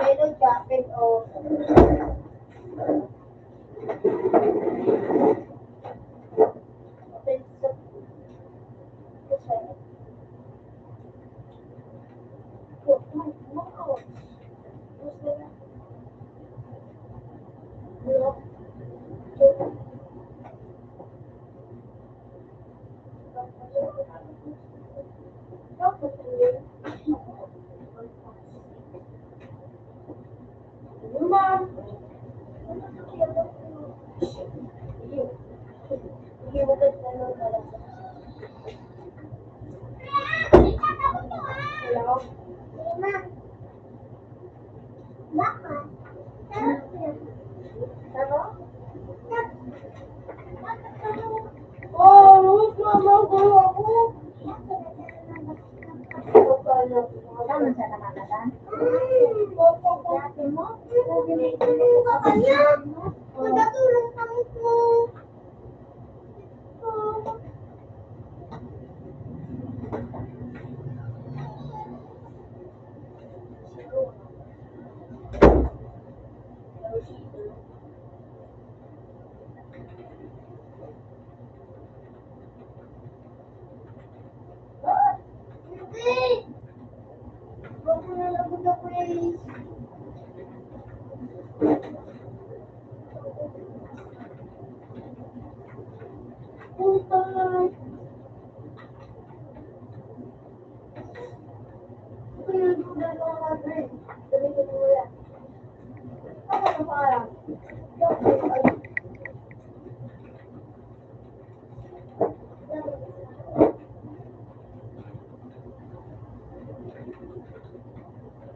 Pero jacket o Hello? Bakit? Ano? Oh, mama ko ako. Naman sa nakakatan? Dati mo? Tulong ka kanya? Magkatulong kami mo. Hindi! Huwag mo na labog na please. Puntay! Ito yung ginagawa natin. Sabi ko mo yan. Ano ka parang?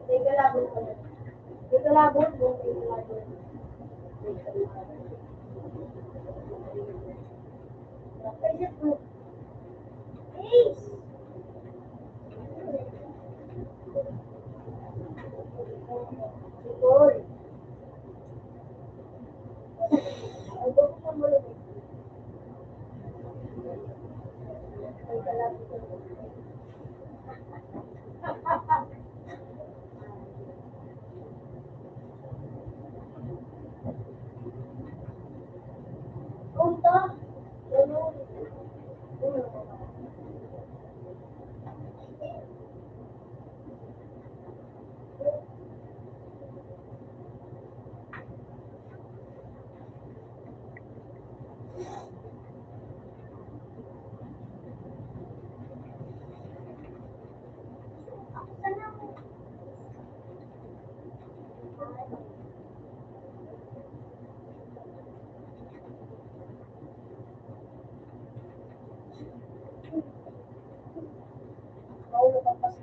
Teka labot ko na. Teka labot mo. Teka labot. Pwede po. Please! Nicole. Ay, bakit ka mo lang? Teka labot ko na. Punta. Ano? Sana mo. Paulo ka pa sa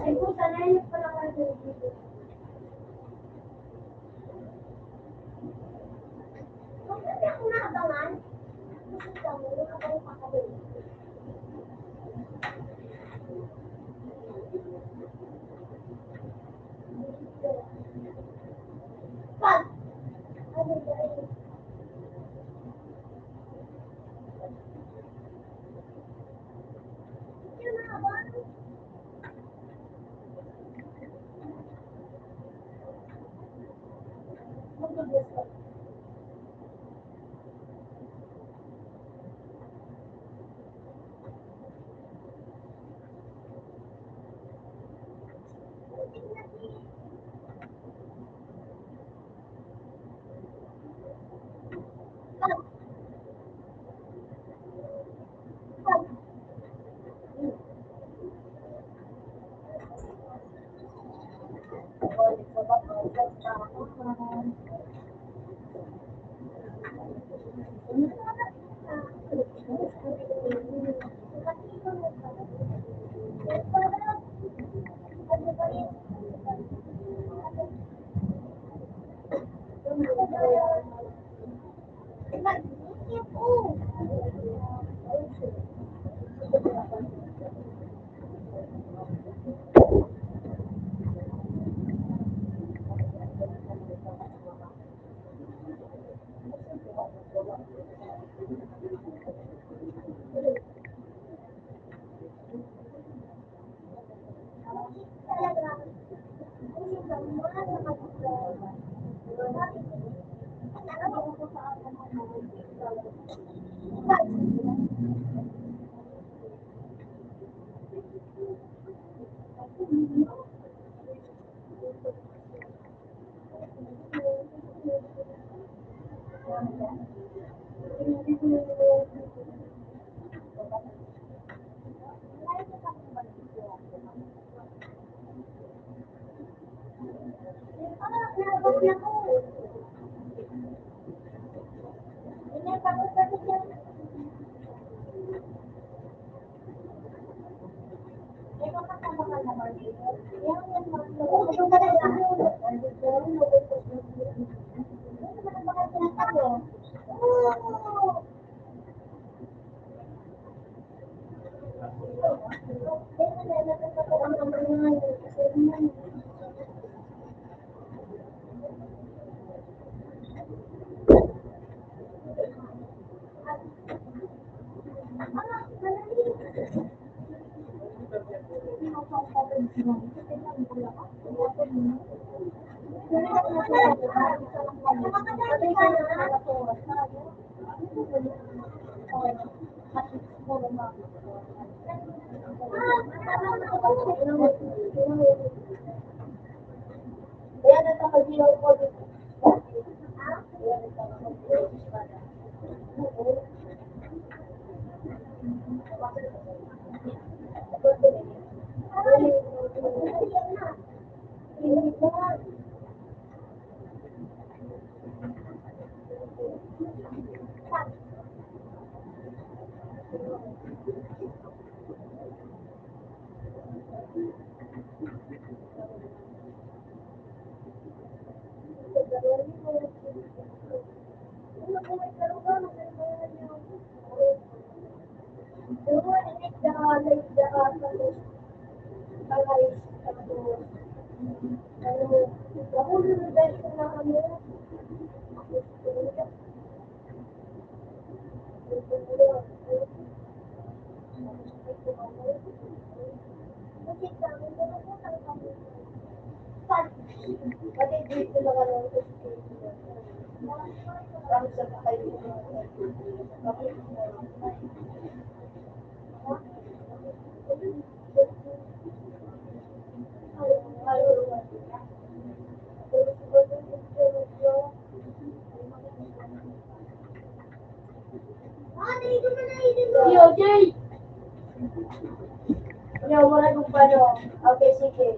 ay, kung sanay pa lang ako dito. Bakit ako naabangan? Kasi kami, nakabalik pa kami. Pag! Ano ba yun? Yun na ba? Magbibigas ka. DOJ! Yo, wala kong pano. Okay, sige.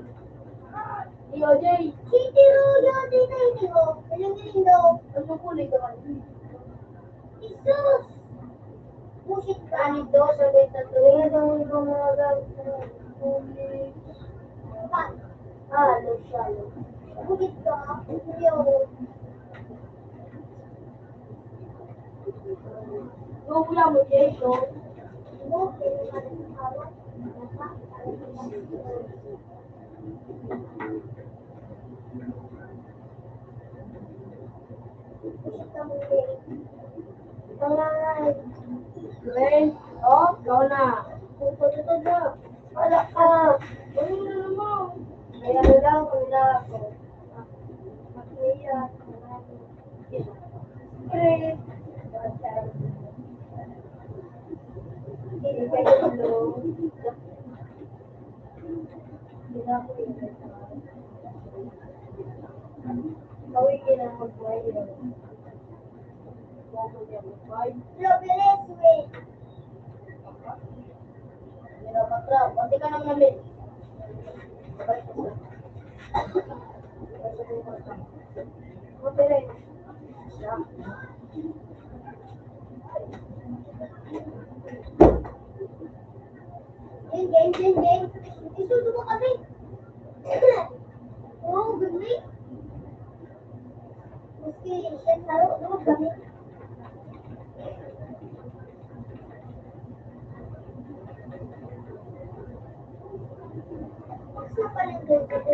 DOJ! Hindi mo, DOJ na hindi mo. Ilang lindo. Ano ko ulit naman? Jesus! Musik ka nito sa beta to. Ang mga gagawin. Halo siya. Bukit ka. Yo. Wala mo, Jason. Glenn, oh, ikaw na. Tutod na. Wala ka. Ano na naman? Kaya lang, wala ako. Kaya, Chris. Hindi kayo tulong. Hindi na ako gawin ka na mag-buhay yun. Lobeles, wait. Hindi na patrap. Pati ka nang namin. Mapere. Game. Isusubo kami. Oh, good night. Meski sen laro naman kami. Siapa yang berkata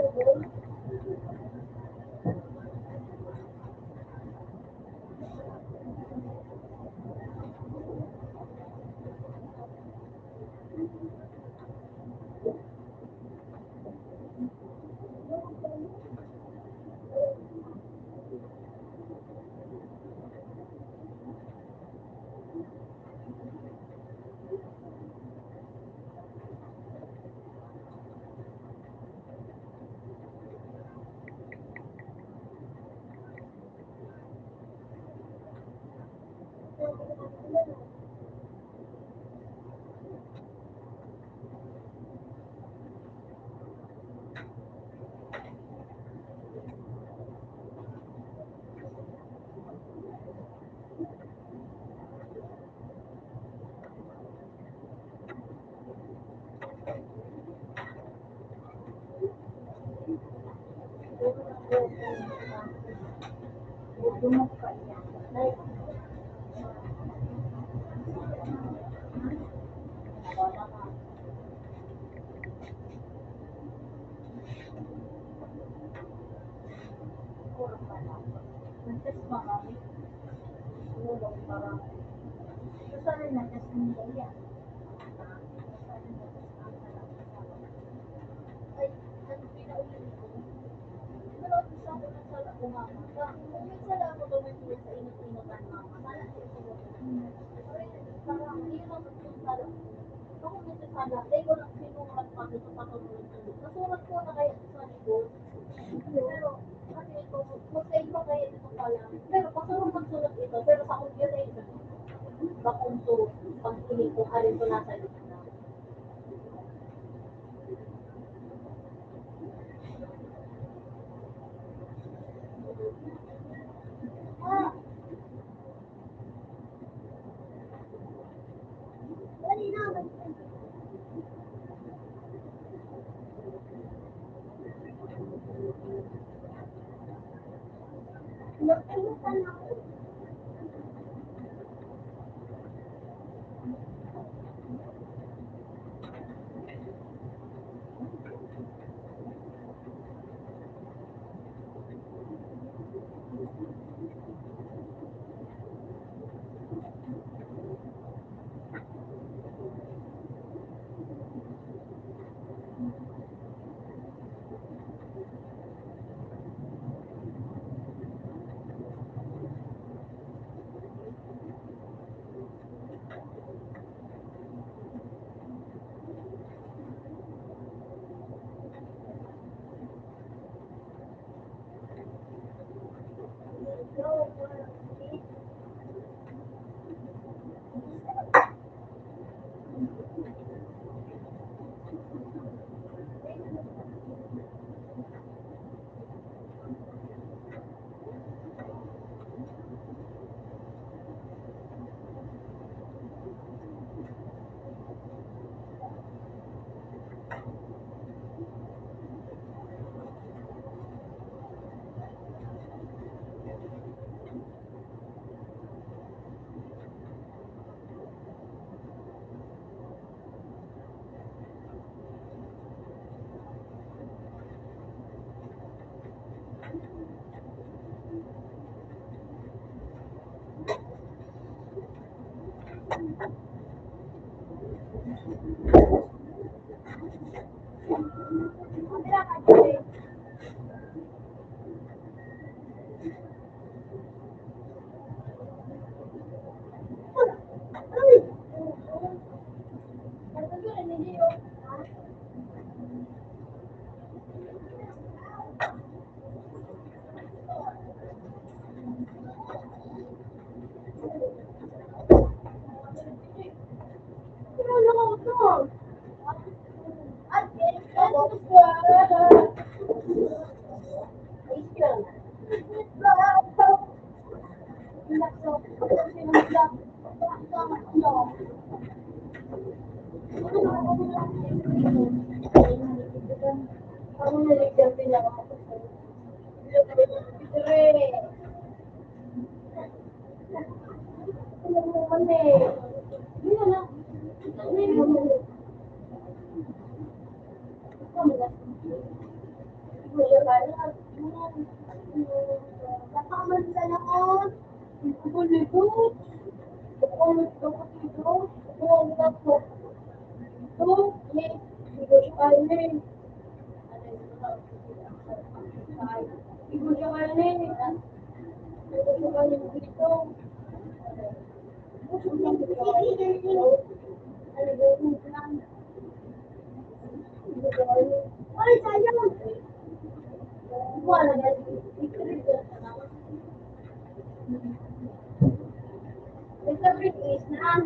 favorite is na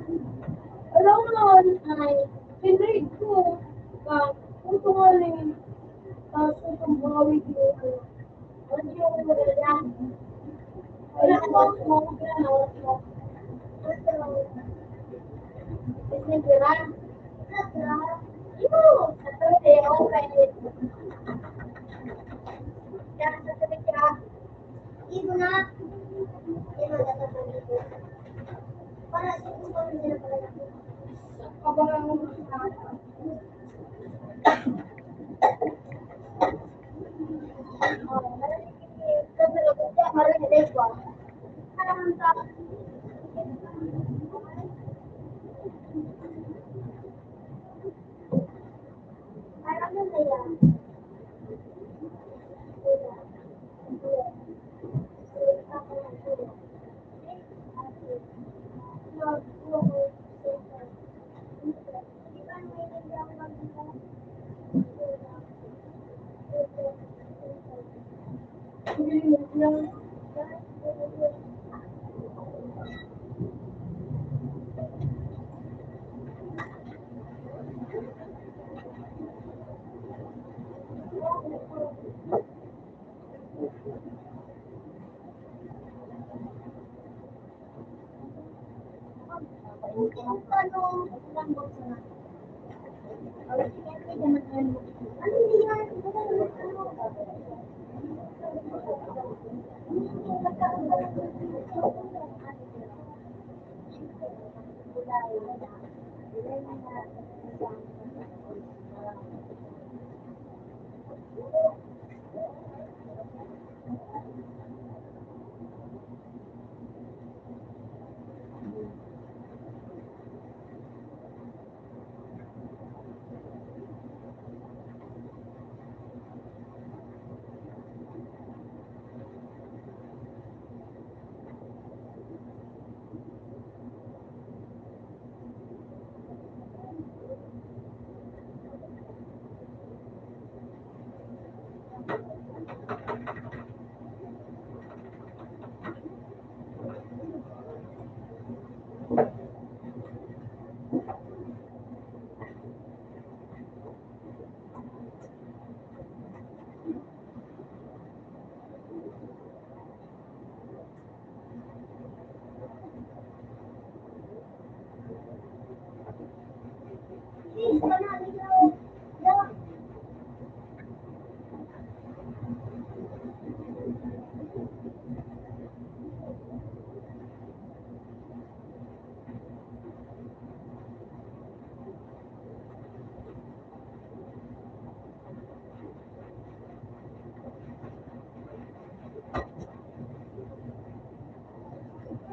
alam mo ay favorite ko kung nga rin kung bawi ko ano yung wala wala ko mo isang kiran Yo, sabi ko okay. Kaya sabi ka, ibo na. Ibo na sabi ko. Para sa kung paano nila pala. Abangan mo sa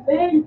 Ben.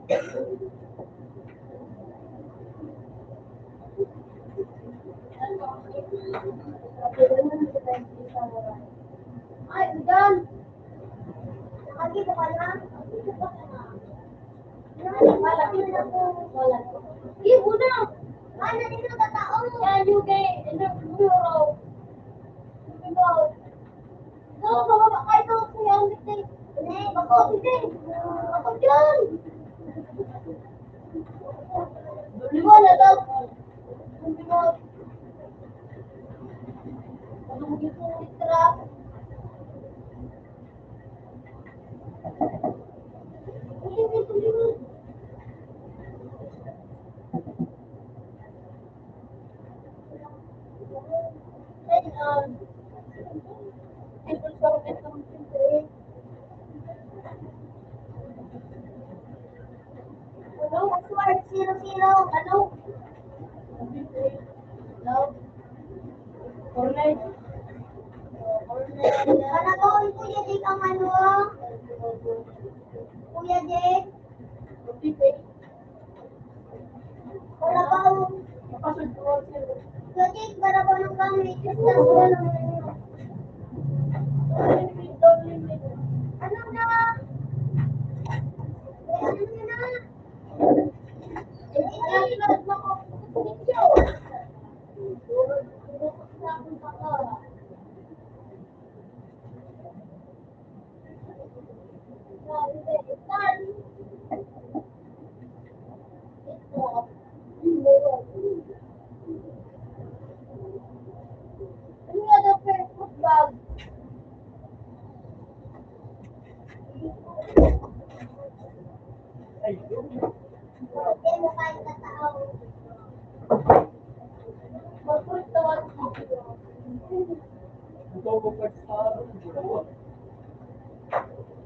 Ay, John! Nakakita ka na? Malaki na po. Wala. Ibo na! Ay, natin na katao. Yan, UK. Euro. Euro. No, bababa kayo to. Kuya, hindi. Hindi, bako, hindi. Ako dyan. Diba na daw? Diba? Ano mo dito, Mitra? Hindi, hindi. Ito sa itong siyempre. Hello, Sword 00. Hello? Hello? Cornet. Kanagawan Kuya Jake ang ano? Kuya Jake? Kalabaw. Kuya Jake, kalabaw ng gamit. Ano na? Ano na?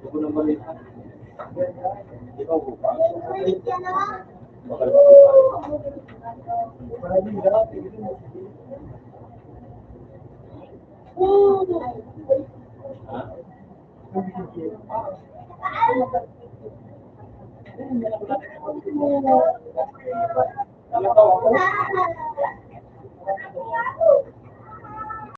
Huwag nang balikan. Ikaw po pa. Bakal pa. Ha? Ilang taon?